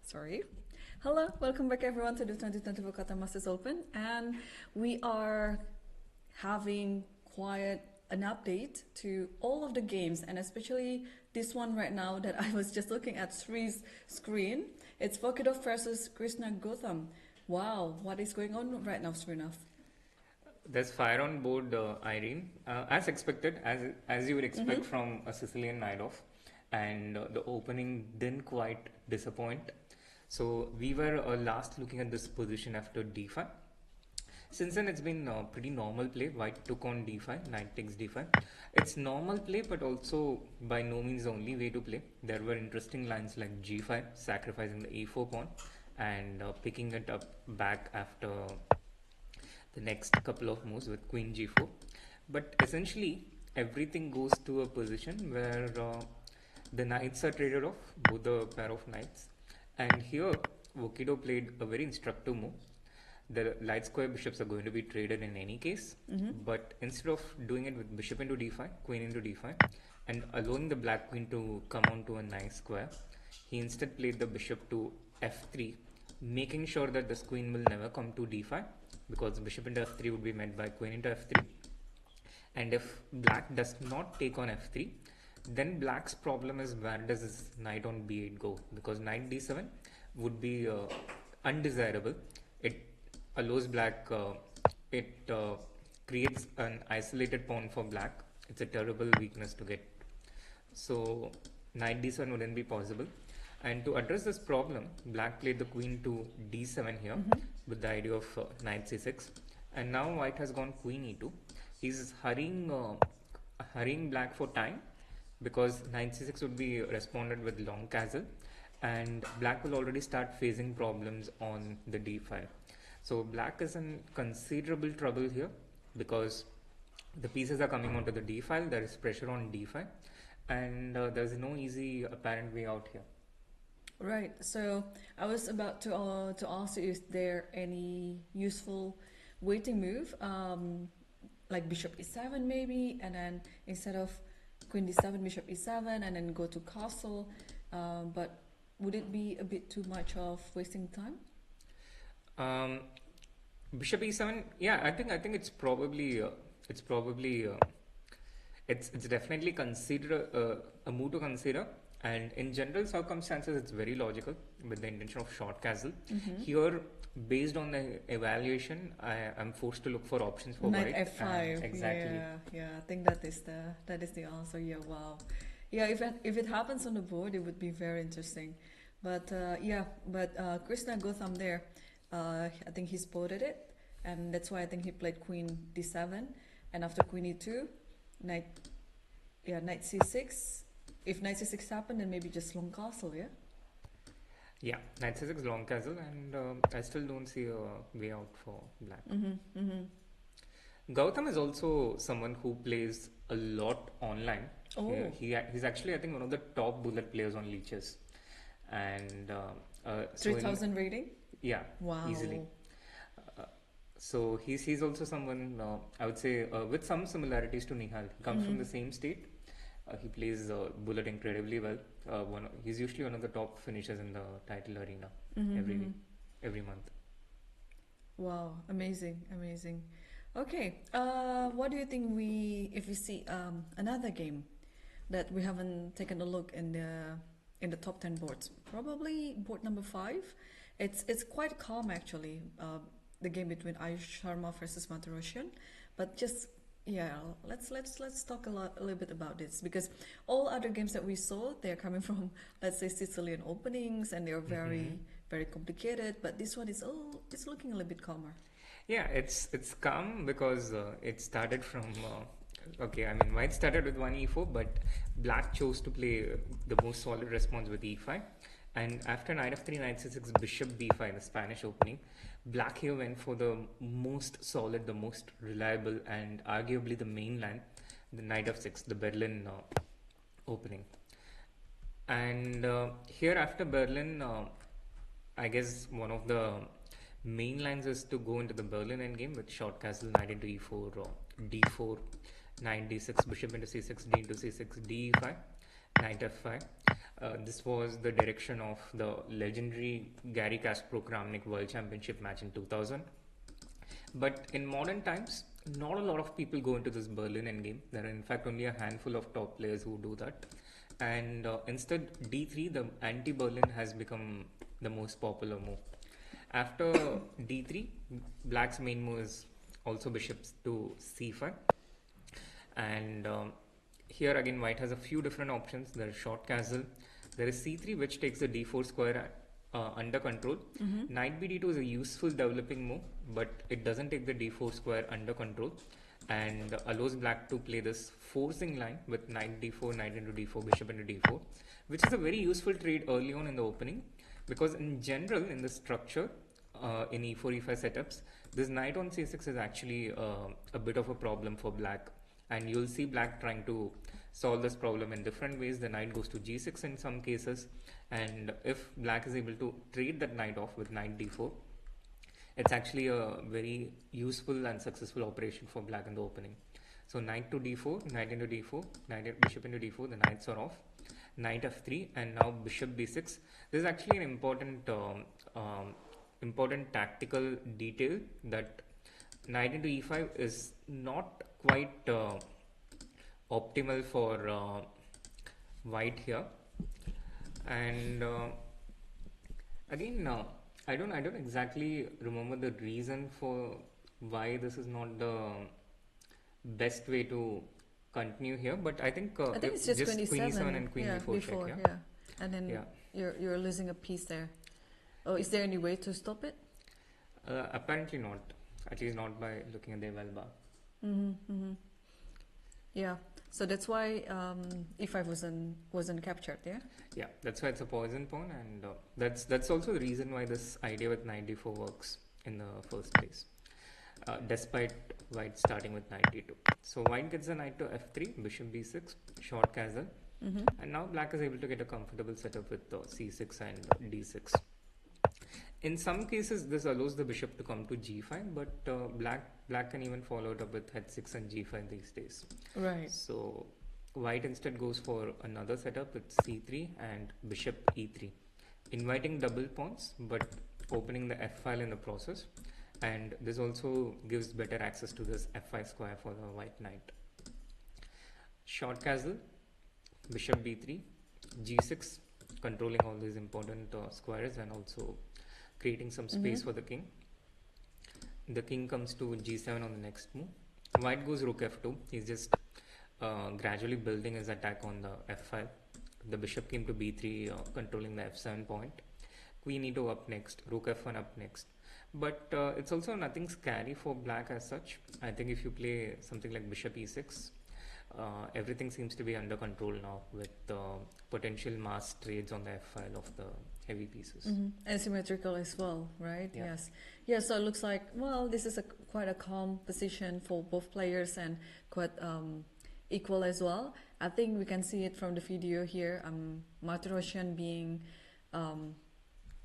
Sorry. Hello, welcome back everyone to the 2024 Qatar Masters Open, and we are having quite an update to all of the games, and especially this one right now that I was just looking at Sri's screen. It's Vokidov versus Krishna Gotham. Wow, what is going on right now, Srinath? There's fire on board, Irene, as expected, as you would expect from a Sicilian night off, and the opening didn't quite disappoint. So we were last looking at this position after d5. Since then, it's been pretty normal play. White took on d5, knight takes d5. It's normal play, but also by no means the only way to play. There were interesting lines like g5, sacrificing the e4 pawn, and picking it up back after the next couple of moves with queen g4. But essentially, everything goes to a position where the knights are traded off, both the pair of knights. And here, Vokido played a very instructive move. The light square bishops are going to be traded in any case, but instead of doing it with bishop into d5, queen into d5, and allowing the black queen to come onto a nice square, he instead played the bishop to f3, making sure that this queen will never come to d5, because bishop into f3 would be met by queen into f3. And if black does not take on f3, then black's problem is where does his knight on b8 go, because knight d7 would be undesirable. It allows black, it creates an isolated pawn for black. It's a terrible weakness to get. So knight d7 wouldn't be possible. And to address this problem, black played the queen to d7 here with the idea of knight c6. And now white has gone queen e2. He's hurrying black for time, because knight c6 would be responded with long castle, and black will already start facing problems on the d5. So black is in considerable trouble here, because the pieces are coming onto the d file, there is pressure on d5, and there's no easy apparent way out here. Right, so I was about to ask you, is there any useful waiting move, like bishop e7 maybe, and then instead of queen d7, bishop e7, and then go to castle, but would it be a bit too much of wasting time? Bishop e7, yeah, I think it's definitely a move to consider, and in general circumstances it's very logical with the intention of short castle. Here, based on the evaluation, I'm forced to look for options for Knight white. f5. Exactly. Yeah, I think that is the answer. Yeah, wow. Yeah, if it happens on the board, it would be very interesting. But Krishna Gotham there, I think he spotted it, and that's why I think he played queen d7, and after queen e2, knight c6. If knight c6 happened, then maybe just long castle. Yeah, knight c6 long castle, and I still don't see a way out for black. Gautam is also someone who plays a lot online. Oh. He's actually, I think, one of the top bullet players on Lichess. And 3,000 rating? Yeah, Wow. easily. So he's also someone, I would say, with some similarities to Nihal. He comes from the same state. He plays bullet incredibly well. He's usually one of the top finishers in the title arena every month. Wow, amazing. Okay, what do you think if we see another game that we haven't taken a look in the top 10 boards? Probably board number 5. It's quite calm actually. The game between Ayush Sharma versus Matarosyan, but just let's talk a little bit about this, because all other games that we saw, they're coming from, let's say, Sicilian openings, and they're very very complicated. But this one is it's looking a little bit calmer. Yeah, it's calm because it started from white started with 1 e4, but black chose to play the most solid response with e5, and after knight f3, knight c6, bishop b5, the Spanish opening, black here went for the most solid, the most reliable, and arguably the main line, the knight f6, the Berlin opening. And here after Berlin, I guess one of the main lines is to go into the Berlin endgame with short castle, knight into e4, d4, knight d6, bishop into c6, d into c6, d5, knight f5. This was the direction of the legendary Gary Kasparov-Kramnik World Championship match in 2000. But in modern times, not a lot of people go into this Berlin endgame. There are in fact only a handful of top players who do that. And instead, D3, the anti-Berlin, has become the most popular move. After D3, Black's main move is also bishops to C5. And here again, White has a few different options. There is short castle. There is C3, which takes the D4 square under control. Knight B D2 is a useful developing move, but it doesn't take the D4 square under control and allows Black to play this forcing line with Knight D4, Knight into D4, Bishop into D4, which is a very useful trade early on in the opening, because in general in the structure in E4, E5 setups, this Knight on C6 is actually a bit of a problem for Black, and you'll see Black trying to solve this problem in different ways. The Knight goes to G6 in some cases, and if Black is able to trade that Knight off with Knight D4, it's actually a very useful and successful operation for Black in the opening. So Knight to D4, Knight into D4, Bishop into D4, the Knights are off, Knight F3, and now Bishop B6. This is actually an important tactical detail, that Knight into E5 is not quite optimal for White here. And again, I don't exactly remember the reason for why this is not the best way to continue here, but I think it's just Queen 27 E7 and Queen B4 before, check, yeah. And then you're losing a piece there. Oh, is there any way to stop it? Apparently not, at least not by looking at the eval bar. Yeah, so that's why E5 wasn't captured, yeah? Yeah, that's why it's a poison pawn, and that's also the reason why this idea with Knight D4 works in the first place, despite White starting with Knight D2. So White gets the Knight to F3, Bishop B6, short castle, and now Black is able to get a comfortable setup with C6 and D6. In some cases, this allows the bishop to come to G5, but Black can even follow it up with H6 and G5 these days. Right. So White instead goes for another setup with C3 and Bishop E3, inviting double pawns but opening the F file in the process, and this also gives better access to this F5 square for the White Knight. Short castle, Bishop B3, G6, controlling all these important squares and also creating some space for the king. The king comes to G7 on the next move. White goes Rook F2. He's just gradually building his attack on the F file. The bishop came to B3, controlling the F7 point. Queen E2 up next, Rook F1 up next. But it's also nothing scary for Black as such. I think if you play something like Bishop E6, everything seems to be under control now with potential mass trades on the F file of the heavy pieces. And symmetrical as well, right? Yeah. Yes. Yeah, so it looks like, well, this is quite a calm position for both players and quite equal as well. I think we can see it from the video here. Martirosyan being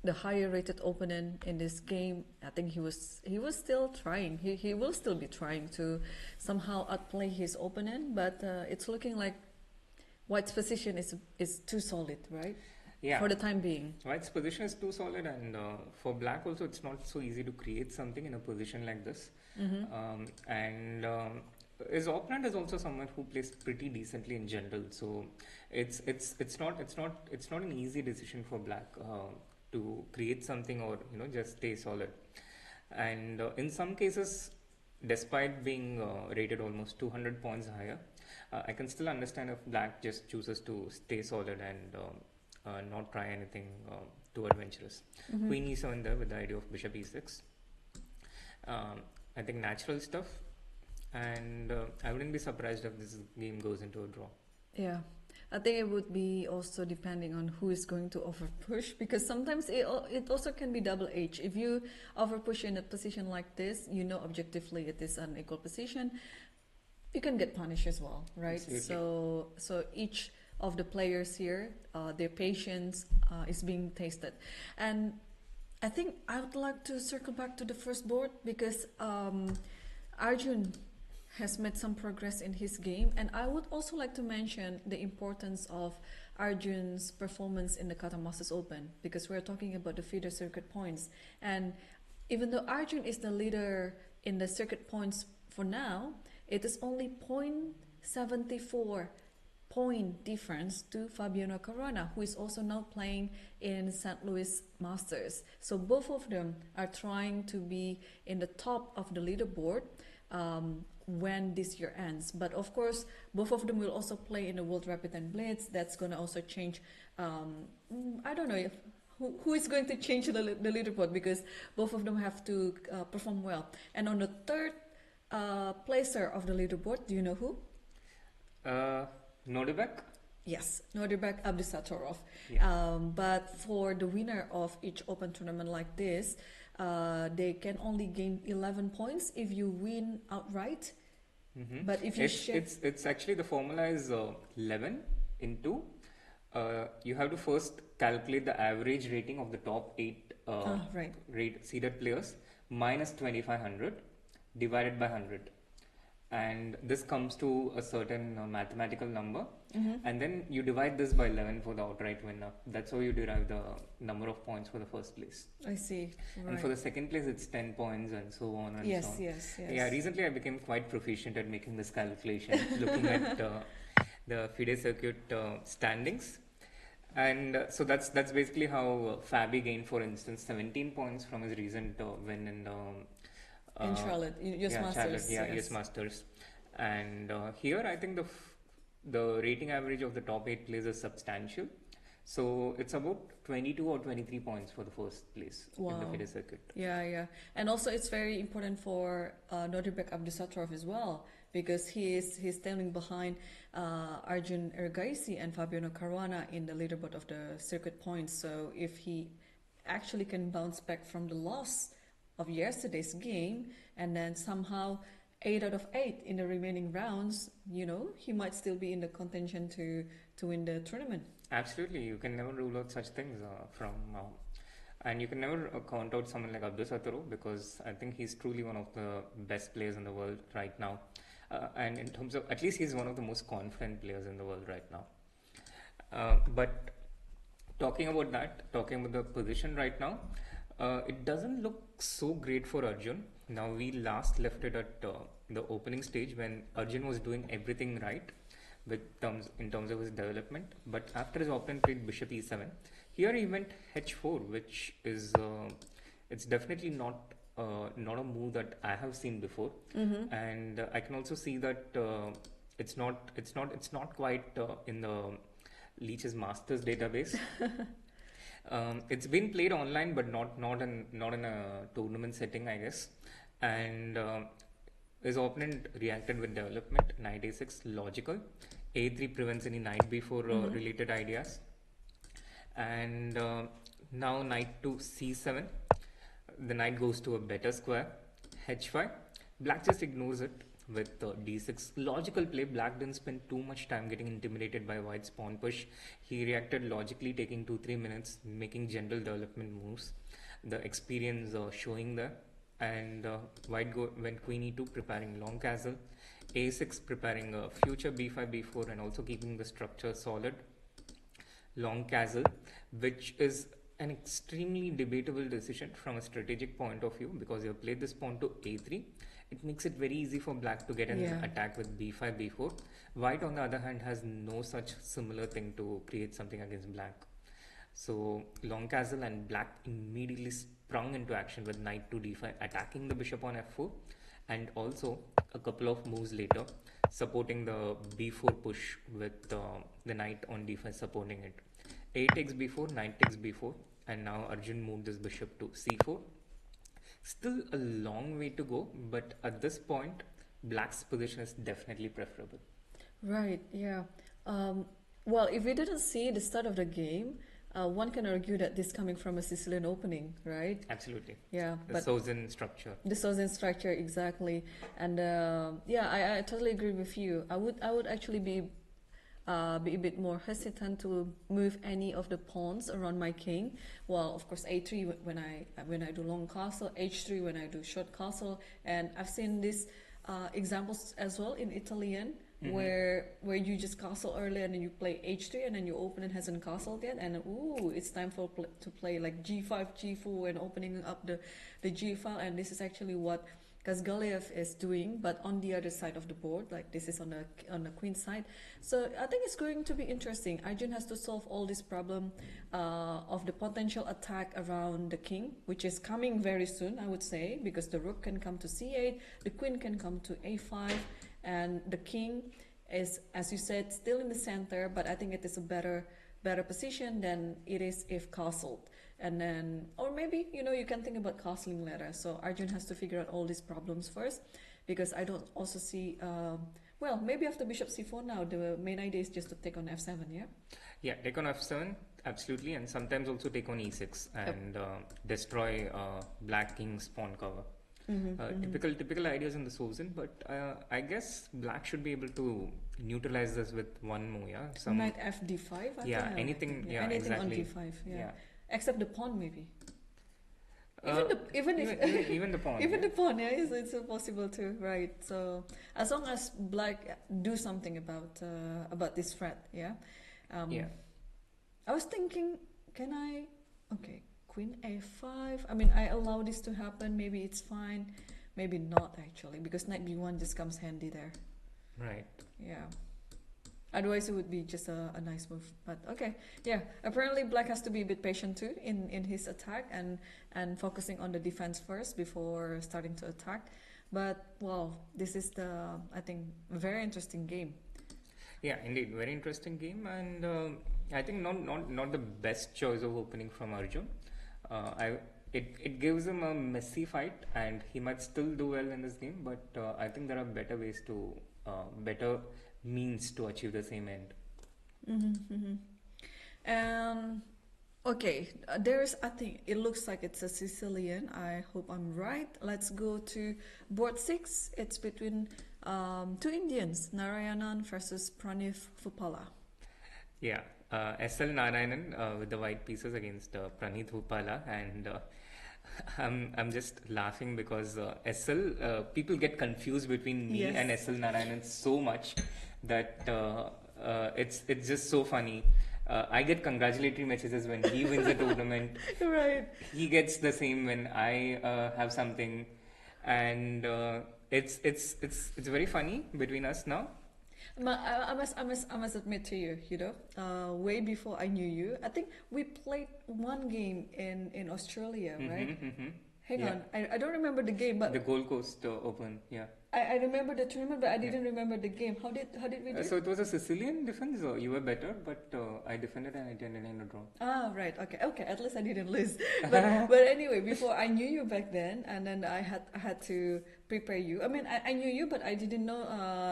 the higher rated opponent in this game. I think he was still trying. He will still be trying to somehow outplay his opponent, but it's looking like White's position is too solid, right? Yeah. For the time being. White's position is too solid, and for Black also it's not so easy to create something in a position like this. His opponent is also someone who plays pretty decently in general, so it's not an easy decision for Black to create something or just stay solid. And in some cases, despite being rated almost 200 points higher, I can still understand if Black just chooses to stay solid and not try anything too adventurous. Queen E7 there with the idea of Bishop E6. I think natural stuff, and I wouldn't be surprised if this game goes into a draw. Yeah, I think it would be also depending on who is going to overpush, because sometimes it also can be double-edged. If you overpush in a position like this, objectively it is an equal position, you can get punished as well, right? Absolutely. So each of the players here, their patience is being tested. And I think I would like to circle back to the first board, because Arjun has made some progress in his game, and I would also like to mention the importance of Arjun's performance in the Qatar Masters Open, because we're talking about the feeder circuit points, and even though Arjun is the leader in the circuit points for now, it is only 0.74 point difference to Fabiano Caruana, who is also now playing in St. Louis Masters. So both of them are trying to be in the top of the leaderboard when this year ends. But of course, both of them will also play in the World Rapid and Blitz. That's going to also change. I don't know if who is going to change the leaderboard, because both of them have to perform well. And on the third placer of the leaderboard, do you know who? Nordebek? Yes, Nordebek Abdusattorov. Yeah. But for the winner of each open tournament like this, they can only gain 11 points if you win outright. Mm-hmm. But if you it's actually, the formula is 11 into you have to first calculate the average rating of the top 8 seeded players minus 2500 divided by 100. And this comes to a certain mathematical number, and then you divide this by 11 for the outright winner. That's how you derive the number of points for the first place. I see. Right. And for the second place, it's 10 points and so on and so on. Yes. Yeah, recently I became quite proficient at making this calculation, looking at the FIDE circuit standings. And so that's basically how Fabi gained, for instance, 17 points from his recent win in Charlotte, US Masters. US Masters. And here I think the rating average of the top 8 players is substantial. So it's about 22 or 23 points for the first place in the FIDE circuit. Yeah. And also it's very important for Nordebek Abdusattorov as well, because he's standing behind Arjun Ergaisi and Fabiano Caruana in the leaderboard of the circuit points. So if he actually can bounce back from the loss of yesterday's game, and then somehow 8 out of 8 in the remaining rounds, he might still be in the contention to win the tournament. Absolutely, you can never rule out such things and you can never count out someone like Abdusattorov, because I think he's truly one of the best players in the world right now. And in terms of, at least he's one of the most confident players in the world right now. But talking about the position right now, it doesn't look so great for Arjun. Now, we last left it at the opening stage when Arjun was doing everything right in terms of his development. But after his opponent played Bishop E7, here he went H4, which is it's definitely not a move that I have seen before. And I can also see that it's not quite in the Lichess Masters database. It's been played online, but not in a tournament setting, I guess. And his opponent reacted with development. Knight A6, logical. A3 prevents any knight b4 related ideas. And now knight to C7. The knight goes to a better square. H5. Black just ignores it with D6. Logical play. Black didn't spend too much time getting intimidated by white's pawn push. He reacted logically, taking 2-3 minutes, making general development moves. The experience showing there. And white went queen e2, preparing long castle. A6 preparing future b5, b4, and also keeping the structure solid. Long castle, which is an extremely debatable decision from a strategic point of view, because you have played this pawn to a3. It makes it very easy for black to get an attack with b5, b4. White, on the other hand, has no such similar thing to create something against black. So long castle, and black immediately sprung into action with knight to d5, attacking the bishop on f4, and also a couple of moves later supporting the b4 push with the knight on d5 supporting it. A takes b4, knight takes b4, and now Arjun moved this bishop to c4. Still a long way to go, but at this point black's position is definitely preferable. Right, yeah. Well, if we didn't see the start of the game, one can argue that this coming from a Sicilian opening, right? Absolutely. Yeah. The Sozin structure. The Sozin structure, exactly. And I totally agree with you. I would actually be a bit more hesitant to move any of the pawns around my king. Well, of course, a3 when I do long castle, h3 when I do short castle, and I've seen this examples as well in Italian, where you just castle early and then you play h3 and then your opponent hasn't castled yet, and ooh, it's time to play like g5, g4 and opening up the g file, and this is actually what Kazhgaleyev is doing, but on the other side of the board, like this is on the queen side. So I think it's going to be interesting. Arjun has to solve all this problem of the potential attack around the king, which is coming very soon, I would say, because the rook can come to c8, the queen can come to a5, and the king is, as you said, still in the center, but I think it is a better position than it is if castled. And then, or maybe, you can think about castling later. So Arjun has to figure out all these problems first, because I don't also see, well, maybe after bishop c4 now, the main idea is just to take on f7, yeah? Yeah, take on f7, absolutely, and sometimes also take on e6 and destroy black king's pawn cover. Typical ideas in the Sozin, but I guess black should be able to neutralize this with one move, yeah? Knight fd5? Anything exactly. On d5, yeah. Except the pawn, maybe. Even the pawn. Even the pawn, yeah, it's possible too, right? So as long as black do something about this threat, yeah. I was thinking, queen a5. I mean, I allow this to happen. Maybe it's fine. Maybe not actually, because knight b1 just comes handy there. Right. Yeah. Otherwise, it would be just a nice move. But okay, yeah. Apparently, black has to be a bit patient too in his attack and focusing on the defense first before starting to attack. But wow, this is I think very interesting game. Yeah, indeed, very interesting game, and I think not the best choice of opening from Arjun. It gives him a messy fight, and he might still do well in this game. But I think there are better ways to better means to achieve the same end. Okay, I think it looks like it's a Sicilian. I hope I'm right. Let's go to board 6. It's between two Indians, Narayanan versus Pranith Phupala. Yeah, SL Narayanan with the white pieces against Pranith Phupala, and I'm just laughing because people get confused between me and SL Narayanan so much that it's just so funny. I get congratulatory messages when he wins a tournament. Right. He gets the same when I have something, and it's very funny between us now. I must admit to you, way before I knew you, I think we played one game in Australia, right? Hang on, I don't remember the game, but the Gold Coast Open, yeah. I remember the tournament, but I didn't remember the game. How did we do? So it was a Sicilian defense. You were better, but I defended and I ended in a draw. Ah, right. Okay. At least I didn't lose. But anyway, before I knew you back then, and then I had to prepare you. I mean, I knew you, but I didn't know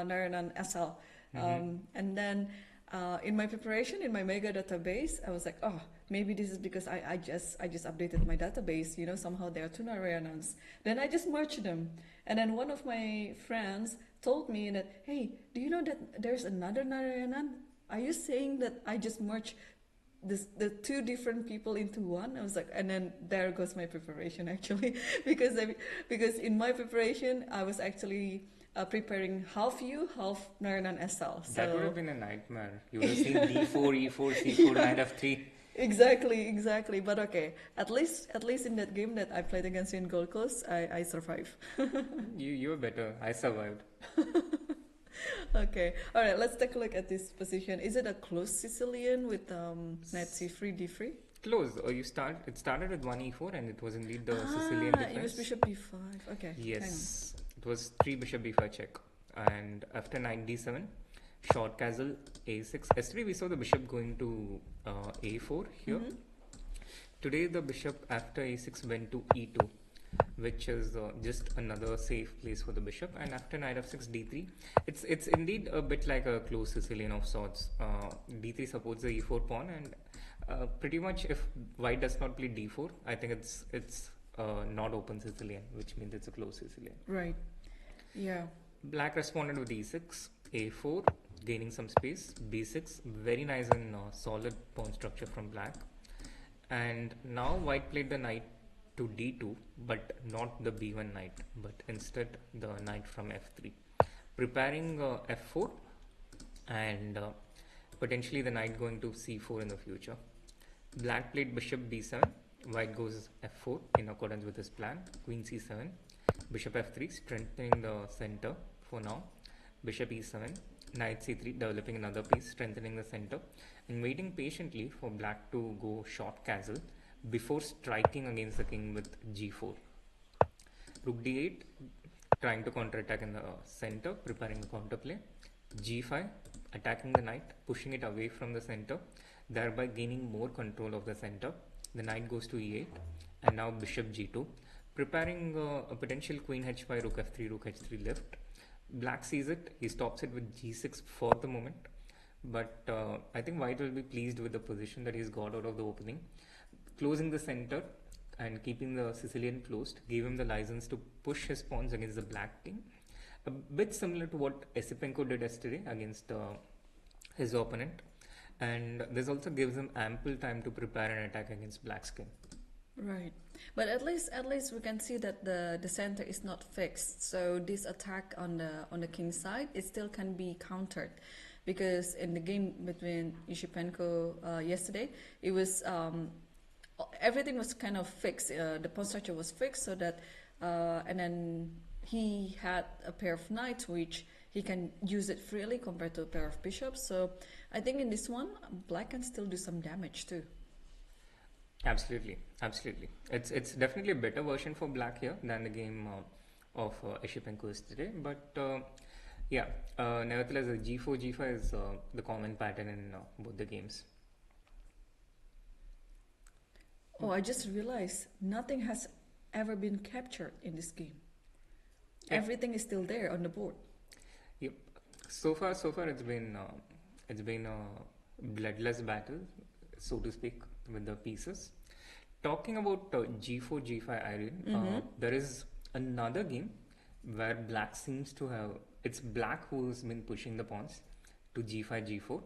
Narayanan SL. And then in my preparation, in my mega database, I was like, oh, maybe this is because I just updated my database. Somehow there are two Narayanans. Then I just merged them. And then one of my friends told me that, hey, do you know that there's another Narayanan? Are you saying that I just merged the two different people into one? I was like, and then there goes my preparation actually, because in my preparation I was actually preparing half you, half Narayanan SL. So that would have been a nightmare. You would have seen D4, E4, C4, knight f3. Exactly. But okay, at least in that game that I played against you in Gold Coast, I survived. You were better. I survived. Okay, all right. Let's take a look at this position. Is it a close Sicilian with knight c3, d3? Close. It started with 1e4, and it was indeed the Sicilian defense. It was bishop b5. Okay. Yes, it was 3 bishop b5 check, and after knight d7, short castle a6. Yesterday we saw the bishop going to a4 here. Today the bishop after a6 went to e2, which is just another safe place for the bishop. And after knight f6, d3, it's indeed a bit like a close Sicilian of sorts. D3 supports the e4 pawn, and pretty much if white does not play d4, I think it's not open Sicilian, which means it's a close Sicilian. Right. Yeah. Black responded with e6, a4, gaining some space, b6, very nice and solid pawn structure from black. And now white played the knight to d2, but not the b1 knight, but instead the knight from f3, preparing f4 and potentially the knight going to c4 in the future. Black played bishop b7, white goes f4 in accordance with his plan, queen c7, bishop f3, strengthening the center for now, bishop e7, knight c3, developing another piece, strengthening the center, and waiting patiently for black to go short castle before striking against the king with g4. Rook d8, trying to counterattack in the center, preparing the counterplay. g5, attacking the knight, pushing it away from the center, thereby gaining more control of the center. The knight goes to e8, and now bishop g2, preparing a potential queen h5, rook f3, rook h3 lift. Black sees it, he stops it with g6 for the moment, but I think white will be pleased with the position that he's got out of the opening. Closing the center and keeping the Sicilian closed gave him the license to push his pawns against the black king, a bit similar to what Esipenko did yesterday against his opponent, and this also gives him ample time to prepare an attack against black's king. Right, but at least we can see that the center is not fixed. So this attack on the king's side, it still can be countered, because in the game between Isipenko yesterday, it was everything was kind of fixed. The pawn structure was fixed, so that and then he had a pair of knights which he can use it freely compared to a pair of bishops. So I think in this one, black can still do some damage too. Absolutely. It's definitely a better version for black here than the game of Esipenko yesterday. But nevertheless, the g4, g5 is the common pattern in both the games. Oh, I just realized nothing has ever been captured in this game. Yeah. Everything is still there on the board. Yep. So far it's been a bloodless battle, so to speak, with the pieces. Talking about g4, g5, Irene, there is another game where black seems to have, it's black who's been pushing the pawns to g5, g4,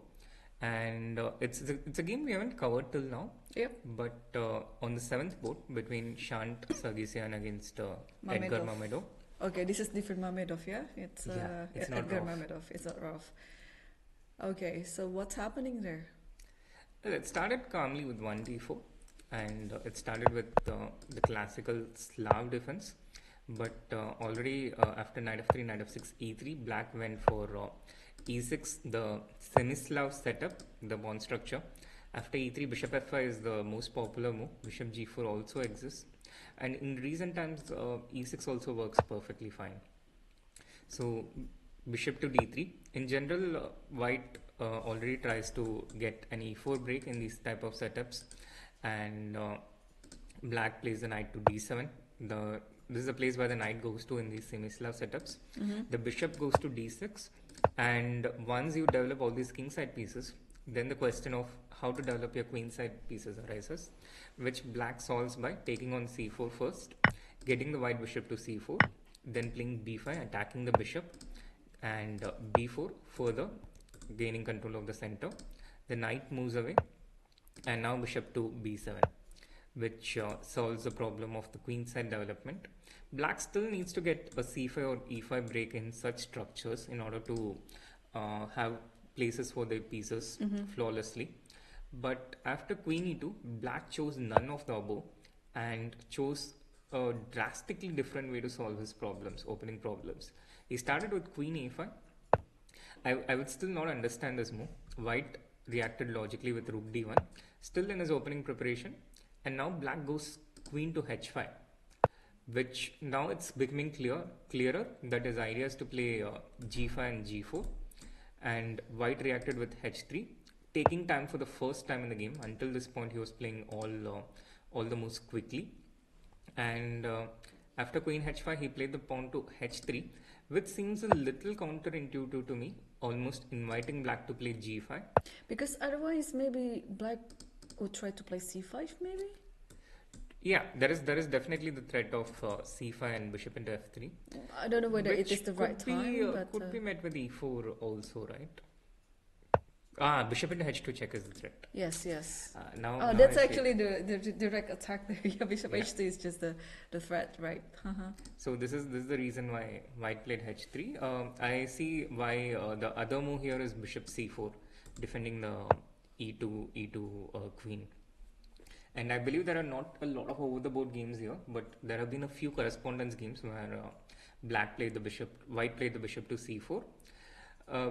and it's a game we haven't covered till now. Yep. But on the 7th board between Shant Sargsyan against Edgar Mamedov. Okay, this is different Mamedov, yeah? It's not Edgar rough. Mamedov. It's not rough. Okay, so what's happening there? Well, it started calmly with 1d4, and it started with the classical Slav defense, but already after knight f3, knight f6, e3, black went for e6, the Semi-Slav setup, the pawn structure. After e3, bishop f5 is the most popular move. Bishop g4 also exists, and in recent times e6 also works perfectly fine. So bishop to d3. In general, white already tries to get an e4 break in these type of setups, and black plays the knight to d7. This is the place where the knight goes to in these Semi-Slav setups. The bishop goes to d6, and once you develop all these king side pieces, then the question of how to develop your queen side pieces arises, which black solves by taking on c4 first, getting the white bishop to c4, then playing b5, attacking the bishop, and b4, further gaining control of the center. The knight moves away, and now bishop to b7, which solves the problem of the queen side development. Black still needs to get a c5 or e5 break in such structures in order to have places for their pieces flawlessly. But after queen e2, black chose none of the above and chose a drastically different way to solve his problems, opening problems. He started with queen a5. I would still not understand this move. White reacted logically with rook d1, still in his opening preparation, and now black goes queen to h5, which now it's becoming clearer that his idea is to play g5 and g4, and white reacted with h3, taking time for the first time in the game. Until this point he was playing all the moves quickly, and after queen h5 he played the pawn to h3, which seems a little counterintuitive to me, almost inviting black to play g5. Because otherwise maybe black would try to play c5 maybe? Yeah, there is definitely the threat of c5 and bishop into f3. I don't know whether it is the right time, but could be met with e4 also, right? Bishop into h2 check is the threat. Yes, yes. Now That's I see. actually the direct attack there. Yeah, bishop Yeah. h2 is just the threat, right? So this is the reason why white played h3. I see why the other move here is bishop c4, defending the e2 queen. And I believe there are not a lot of over the board games here, but there have been a few correspondence games where white played the bishop to c4,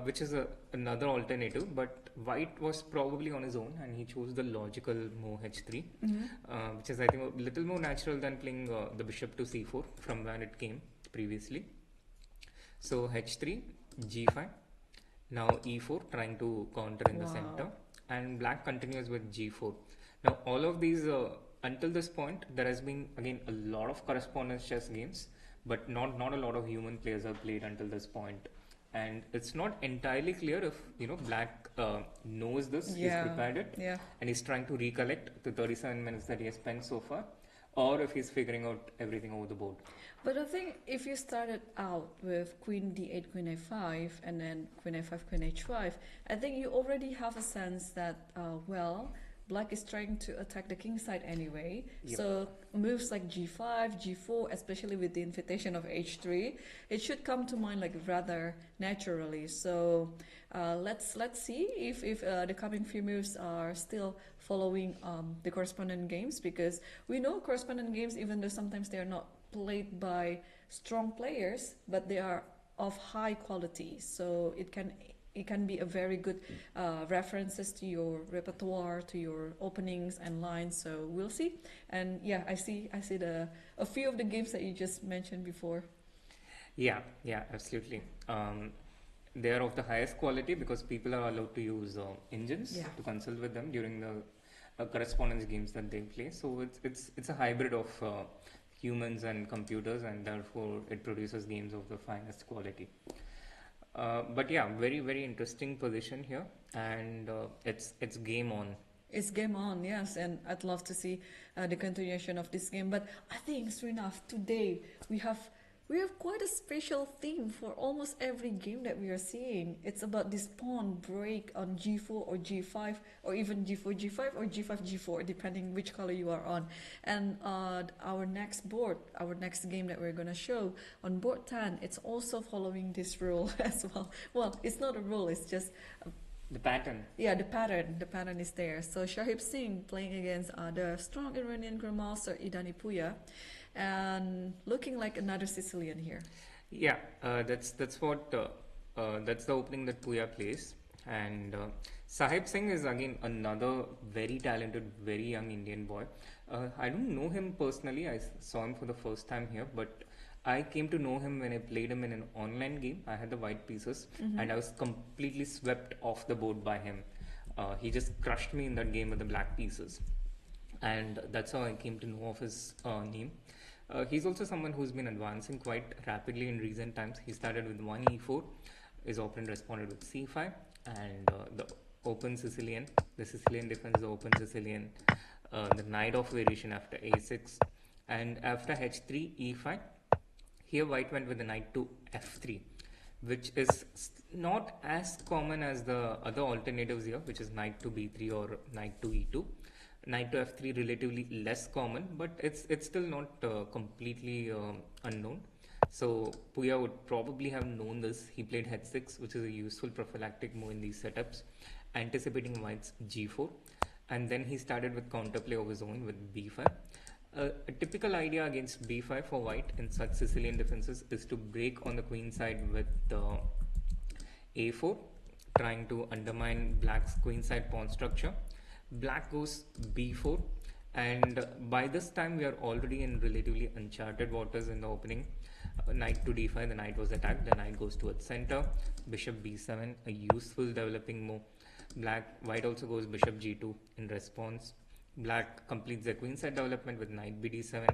which is another alternative. But white was probably on his own, and he chose the logical move h3, which is I think a little more natural than playing the bishop to c4 from where it came previously. So h3, g5, now e4, trying to counter in the center, and black continues with g4. Now all of these, until this point, there has been again a lot of correspondence chess games, but not a lot of human players have played until this point. And it's not entirely clear if black knows this, he's prepared it, and he's trying to recollect the 37 minutes that he has spent so far, or if he's figuring out everything over the board. But I think if you started out with queen d8, queen a5, and then queen a5, queen h5, I think you already have a sense that, black is trying to attack the king side anyway. Yep. So moves like g5, g4, especially with the invitation of h3, it should come to mind like rather naturally. So let's see if the coming few moves are still following the correspondent games, because we know correspondent games, even though sometimes they are not played by strong players, but they are of high quality. So it can be a very good references to your repertoire, to your openings and lines. So we'll see. And yeah, I see a few of the games that you just mentioned before. Yeah, absolutely. They are of the highest quality because people are allowed to use engines to consult with them during the correspondence games that they play. So it's a hybrid of humans and computers, and therefore it produces games of the finest quality. But yeah, very, very interesting position here, and it's game on. It's game on, yes, and I'd love to see the continuation of this game. But I think, Srinath, today we have quite a special theme for almost every game that we are seeing. It's about this pawn break on g4 or g5, or even g4, g5, or g5, g4, depending which color you are on. And our next game that we're going to show on board 10, it's also following this rule as well. Well, it's not a rule, it's just the pattern. Yeah, the pattern is there. So Shahib Singh playing against the strong Iranian grandmaster Idani Puya, and looking like another Sicilian here. Yeah, that's the opening that Puya plays, and Sahib Singh is again another very talented, very young Indian boy. I don't know him personally. I saw him for the first time here, but I came to know him when I played him in an online game. I had the white pieces, and I was completely swept off the board by him. He just crushed me in that game with the black pieces, and that's how I came to know of his name. He's also someone who's been advancing quite rapidly in recent times. He started with 1 e4, his opponent responded with c5, and the Sicilian Defense, the open Sicilian, the knight off variation after a6, and after h3, e5. Here white went with the knight to f3, which is not as common as the other alternatives here, which is knight to b3 or knight to e2. Knight to f3 relatively less common, but it's still not completely unknown. So Puya would probably have known this. He played h6, which is a useful prophylactic move in these setups, anticipating white's g4, and then he started with counterplay of his own with b5. A typical idea against b5 for white in such Sicilian defenses is to break on the queen side with a4, trying to undermine black's queen side pawn structure. Black goes b4, and by this time we are already in relatively uncharted waters in the opening. Knight to d5, the knight was attacked, the knight goes towards center. Bishop b7, a useful developing move. White also goes bishop g2 in response. Black completes the queenside development with knight bd7.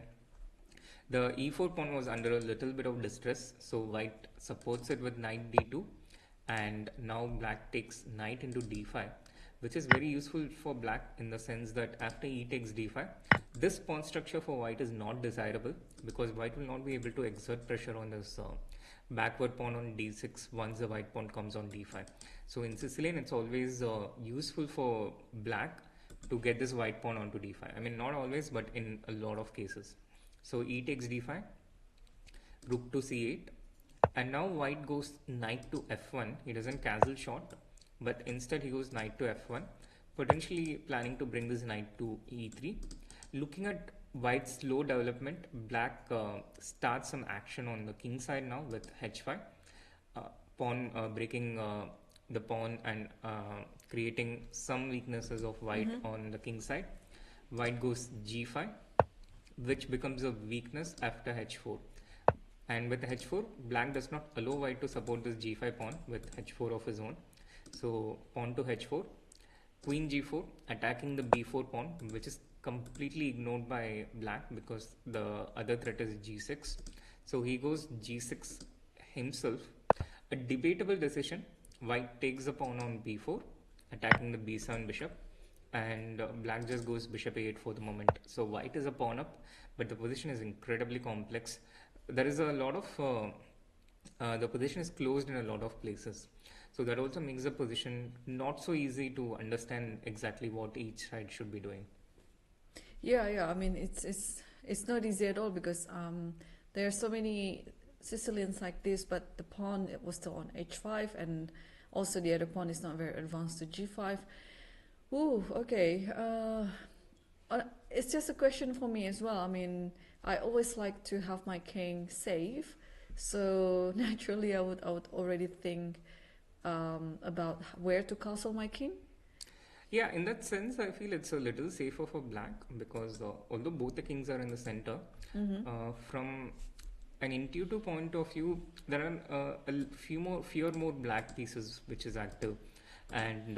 The e4 pawn was under a little bit of distress, so white supports it with knight d2, and now black takes knight into d5, which is very useful for black in the sense that after e takes d5, this pawn structure for white is not desirable because white will not be able to exert pressure on this backward pawn on d6 once the white pawn comes on d5. So in Sicilian, it's always useful for black to get this white pawn onto d5. I mean, not always, but in a lot of cases. So e takes d5, rook to c8, and now white goes knight to f1. He doesn't castle shot, but instead he goes knight to f1, potentially planning to bring this knight to e3. Looking at white's slow development, black starts some action on the king side now with h5, pawn breaking the pawn and creating some weaknesses of white on the king side. White goes g5, which becomes a weakness after h4. And with h4, black does not allow white to support this g5 pawn with h4 of his own. So pawn to h4, queen g4, attacking the b4 pawn, which is completely ignored by black because the other threat is g6. So he goes g6 himself. A debatable decision. White takes the pawn on b4, attacking the b7 bishop, and black just goes bishop a8 for the moment. So white is a pawn up, but the position is incredibly complex. There is a lot of the position is closed in a lot of places, so that also makes the position not so easy to understand exactly what each side should be doing. Yeah. I mean, it's not easy at all because there are so many Sicilians like this, but the pawn was still on h5, and also the other pawn is not very advanced to g5. Ooh, okay. It's just a question for me as well. I mean, I always like to have my king safe, so naturally I would already think about where to castle my king. Yeah, in that sense, I feel it's a little safer for black because although both the kings are in the center, from an intuitive point of view, there are a fewer more black pieces which is active, and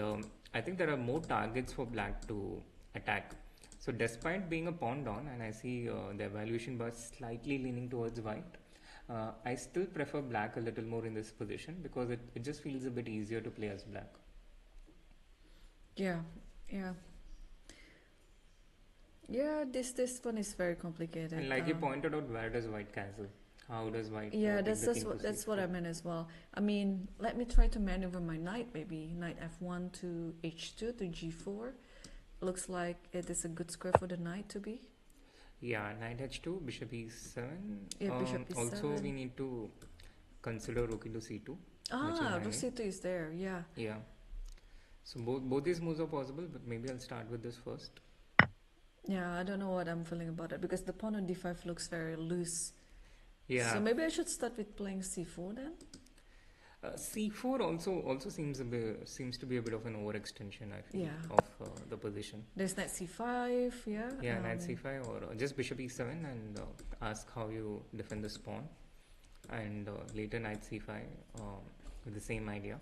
I think there are more targets for black to attack. So despite being a pawn down, and I see the evaluation bar slightly leaning towards white, I still prefer black a little more in this position because it just feels a bit easier to play as black. Yeah. This one is very complicated. And like you pointed out, where does white castle? How does white? Yeah, that's what I meant as well. I mean, let me try to maneuver my knight. Maybe knight f1 to h2 to g4. Looks like it is a good square for the knight to be. Yeah, knight h2, bishop e7. Yeah, bishop e7. Also, we need to consider rook into c2. Rook c2 is there. Yeah. Yeah. So both these moves are possible, but maybe I'll start with this first. Yeah, I don't know what I'm feeling about it because the pawn on d5 looks very loose. Yeah. So maybe I should start with playing c4 then. C4 also seems to be a bit of an overextension, I feel, Yeah. of the position. There's knight c5, yeah. Yeah, knight c5 or just bishop e7 and ask how you defend this pawn, and later knight c5 with the same idea.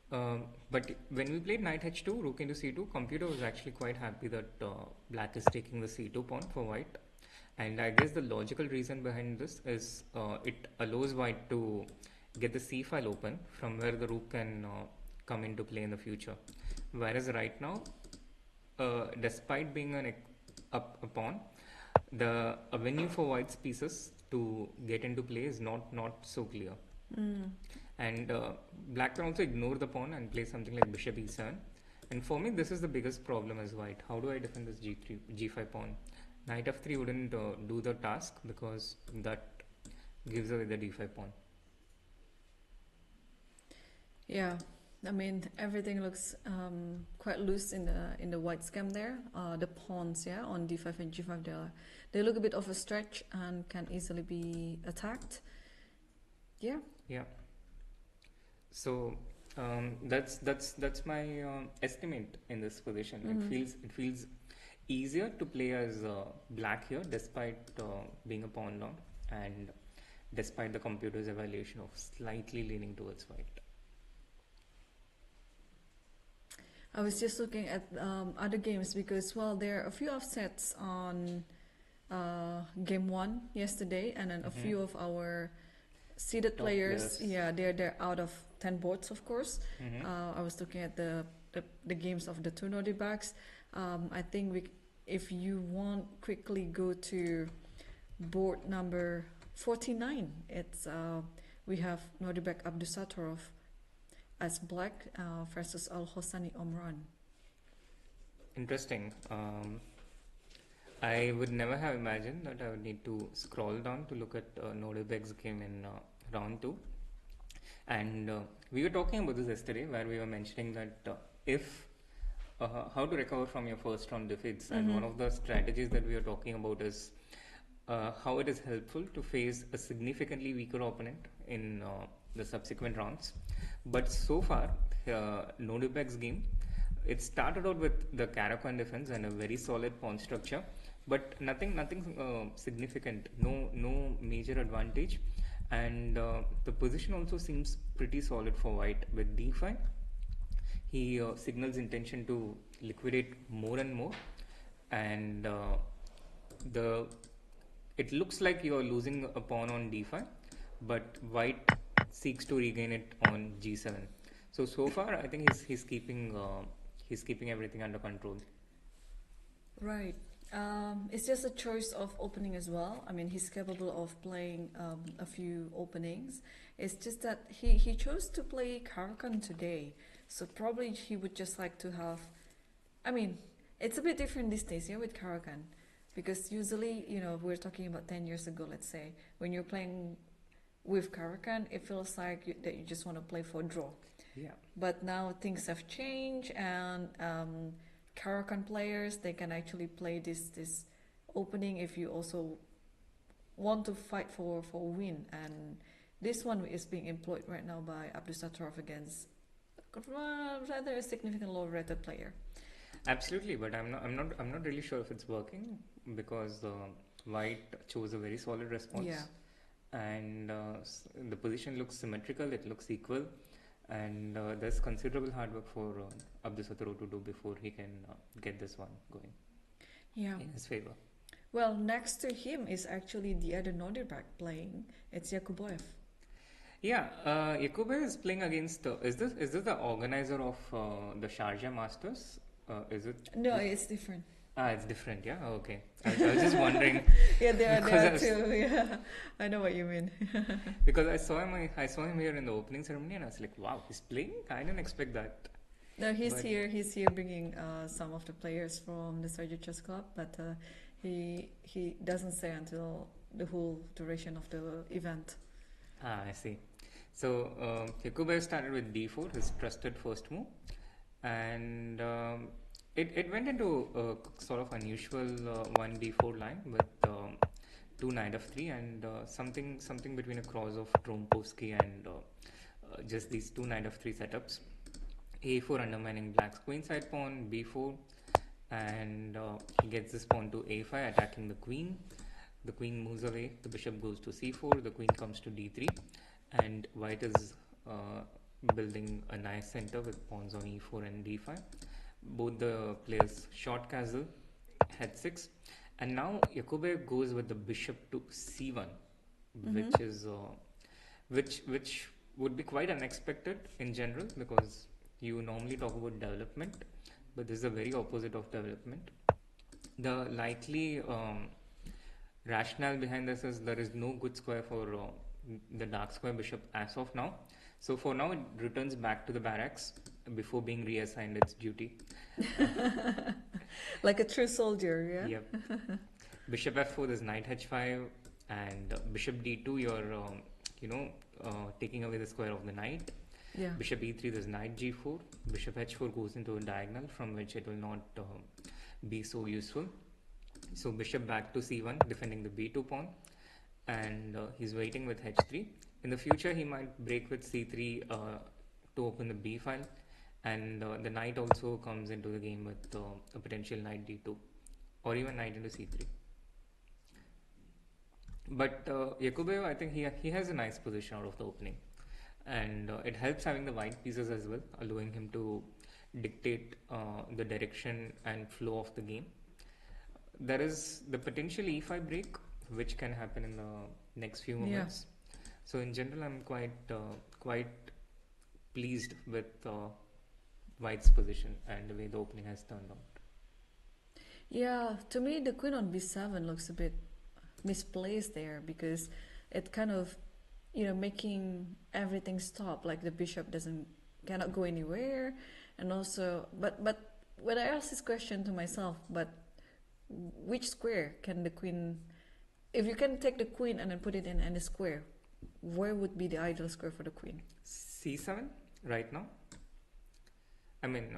But when we played knight h2, rook into c2, computer was actually quite happy that black is taking the c2 pawn for white. And I guess the logical reason behind this is it allows white to get the c file open from where the rook can come into play in the future. Whereas right now, despite being a pawn, the avenue for white's pieces to get into play is not so clear. And black can also ignore the pawn and play something like bishop e7. And for me, this is the biggest problem as white. How do I defend this g5 pawn? Knight f3 wouldn't do the task because that gives away the d5 pawn. Yeah, I mean everything looks quite loose in the white scam there. The pawns, yeah, on d5 and g5, they look a bit of a stretch and can easily be attacked. Yeah. Yeah. So that's my estimate in this position. It feels easier to play as black here, despite being a pawn down and despite the computer's evaluation of slightly leaning towards white. I was just looking at other games because, well, there are a few upsets on game 1 yesterday, and then a few of our seeded players, yeah, they're out of 10 boards, of course. I was looking at the games of the two Nordic backs. I think if you want quickly go to board number 49. It's we have Nordibek Abdusattorov as black versus Al Hossani Omran. Interesting. I would never have imagined that I would need to scroll down to look at Nordibek's game in round 2. And we were talking about this yesterday, where we were mentioning that if how to recover from your first round defeats, and one of the strategies that we are talking about is how it is helpful to face a significantly weaker opponent in the subsequent rounds. But so far, Nordibek's game, it started out with the Caracan defense and a very solid pawn structure, but nothing significant, no major advantage, and the position also seems pretty solid for white. With d5, he signals intention to liquidate more and more, and it looks like you are losing a pawn on d5, but white seeks to regain it on g7. So far, I think he's keeping everything under control. Right. It's just a choice of opening as well. I mean, he's capable of playing a few openings. It's just that he chose to play Caracan today. So probably he would just like to have... I mean, it's a bit different these days, yeah, with Caracan. Because usually, you know, we're talking about 10 years ago, let's say. When you're playing with Caracan, it feels like that you just want to play for a draw. Yeah. But now things have changed, and Caracan players, they can actually play this opening if you also want to fight for a win. And this one is being employed right now by Abdusattorov against rather a significant low-rated player. Absolutely, but I'm not really sure if it's working, because white chose a very solid response. Yeah. And the position looks symmetrical, it looks equal, and there's considerable hard work for Abdusattorov to do before he can get this one going in his favor. Well, next to him is actually the other Nordibek playing. It's Yakuboev. Yeah, Yakuboev is playing against. Is this the organizer of the Sharjah Masters? Is it? No, it's different. It's different. Yeah, okay. I was just wondering. Yeah, they are too. Yeah, I know what you mean. Because I saw him here in the opening ceremony, and I was like, wow, he's playing. I didn't expect that. No, he's here bringing some of the players from the Srinath Chess Club, but he doesn't stay until the whole duration of the event. I see. So Yakuboev started with d4, his trusted first move, and it went into a sort of unusual 1d4 line with 2 knight f3 and something between a cross of Trompovsky and just these 2 knight f3 setups. a4 undermining black's queenside pawn, b4, and he gets this pawn to a5, attacking the queen. The queen moves away, the bishop goes to c4, the queen comes to d3, and white is building a nice center with pawns on e4 and d5. Both the players short castle, h6, and now Yakuboev goes with the bishop to c1, which is which would be quite unexpected in general, because you normally talk about development, but this is the very opposite of development. The likely rationale behind this is there is no good square for the dark square bishop as of now. So for now, it returns back to the barracks before being reassigned its duty. Like a true soldier, yeah? Yep. Bishop f4, there's knight h5, and bishop d2, you're taking away the square of the knight. Yeah. Bishop e3, there's knight g4. Bishop h4 goes into a diagonal from which it will not be so useful. So bishop back to c1, defending the b2 pawn, and he's waiting with h3. In the future, he might break with c3 to open the b file, and the knight also comes into the game with a potential knight d2, or even knight into c3. But Yakuboev, I think he has a nice position out of the opening, and it helps having the white pieces as well, allowing him to dictate the direction and flow of the game. There is the potential e5 break, which can happen in the next few moments. So in general, I'm quite pleased with white's position and the way the opening has turned out. Yeah, to me the queen on b7 looks a bit misplaced there, because it kind of, making everything stop, like the bishop cannot go anywhere. And also, but when I ask this question to myself, but which square can the queen, if you can take the queen and then put it in any square, where would be the ideal square for the queen? C7 right now. I mean,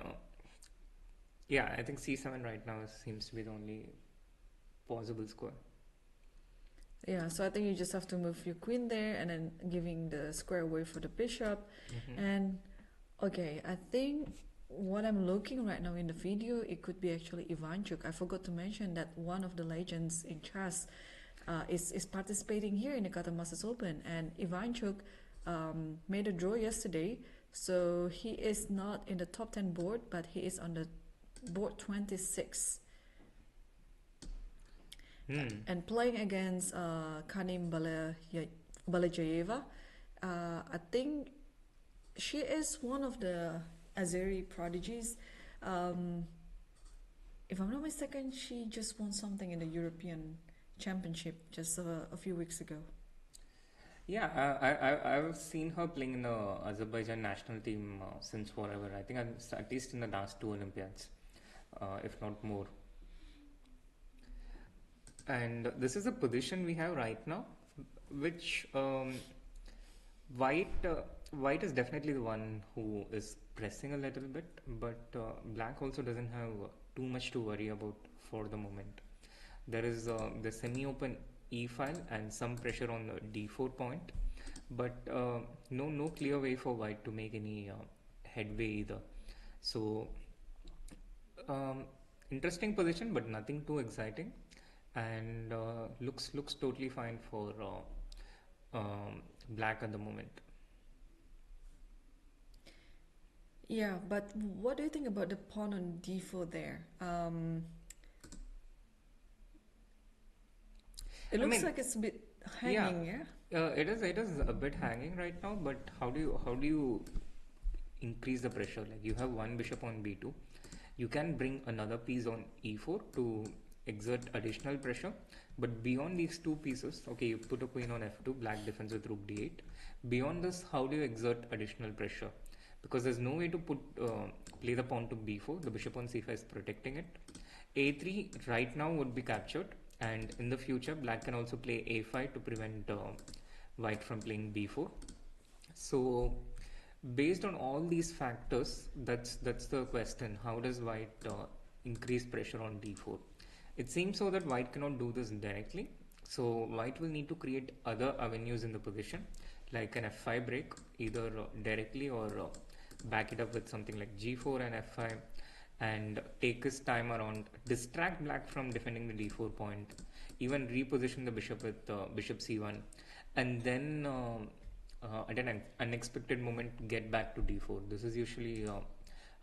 I think C7 right now seems to be the only possible square. Yeah, so I think you just have to move your queen there and then giving the square away for the bishop. And okay, I think what I'm looking right now in the video, it could be actually Ivanchuk. I forgot to mention that one of the legends in chess is participating here in the Qatar Masters Open, and Ivanchuk made a draw yesterday, so he is not in the top 10 board, but he is on the board 26. And playing against Kanim Balajayeva, I think she is one of the Azeri prodigies. If I'm not mistaken, she just won something in the European Championship just a few weeks ago. Yeah, I've seen her playing in the Azerbaijan national team since forever. I think at least in the last 2 Olympiads, if not more. And this is the position we have right now, which white is definitely the one who is pressing a little bit, but black also doesn't have too much to worry about for the moment. There is the semi-open E file and some pressure on the D4 point, but no clear way for white to make any headway either. So interesting position, but nothing too exciting, and looks totally fine for black at the moment. Yeah, but what do you think about the pawn on D4 there? It looks like it's a bit hanging, yeah? It is a bit hanging right now, but how do you increase the pressure? Like, you have one bishop on B2, you can bring another piece on E4 to exert additional pressure, but beyond these 2 pieces, okay, you put a queen on F2, black defends with rook D8. Beyond this, how do you exert additional pressure? Because there's no way to play the pawn to B4. The bishop on C5 is protecting it. A3 right now would be captured, and in the future black can also play A5 to prevent white from playing B4. So based on all these factors, that's the question: how does white increase pressure on D4? It seems so that white cannot do this directly, so white will need to create other avenues in the position, like an F5 break, either directly or back it up with something like G4 and F5, and take his time around, distract black from defending the D4 point, even reposition the bishop with bishop C1, and then at an unexpected moment get back to D4. This is usually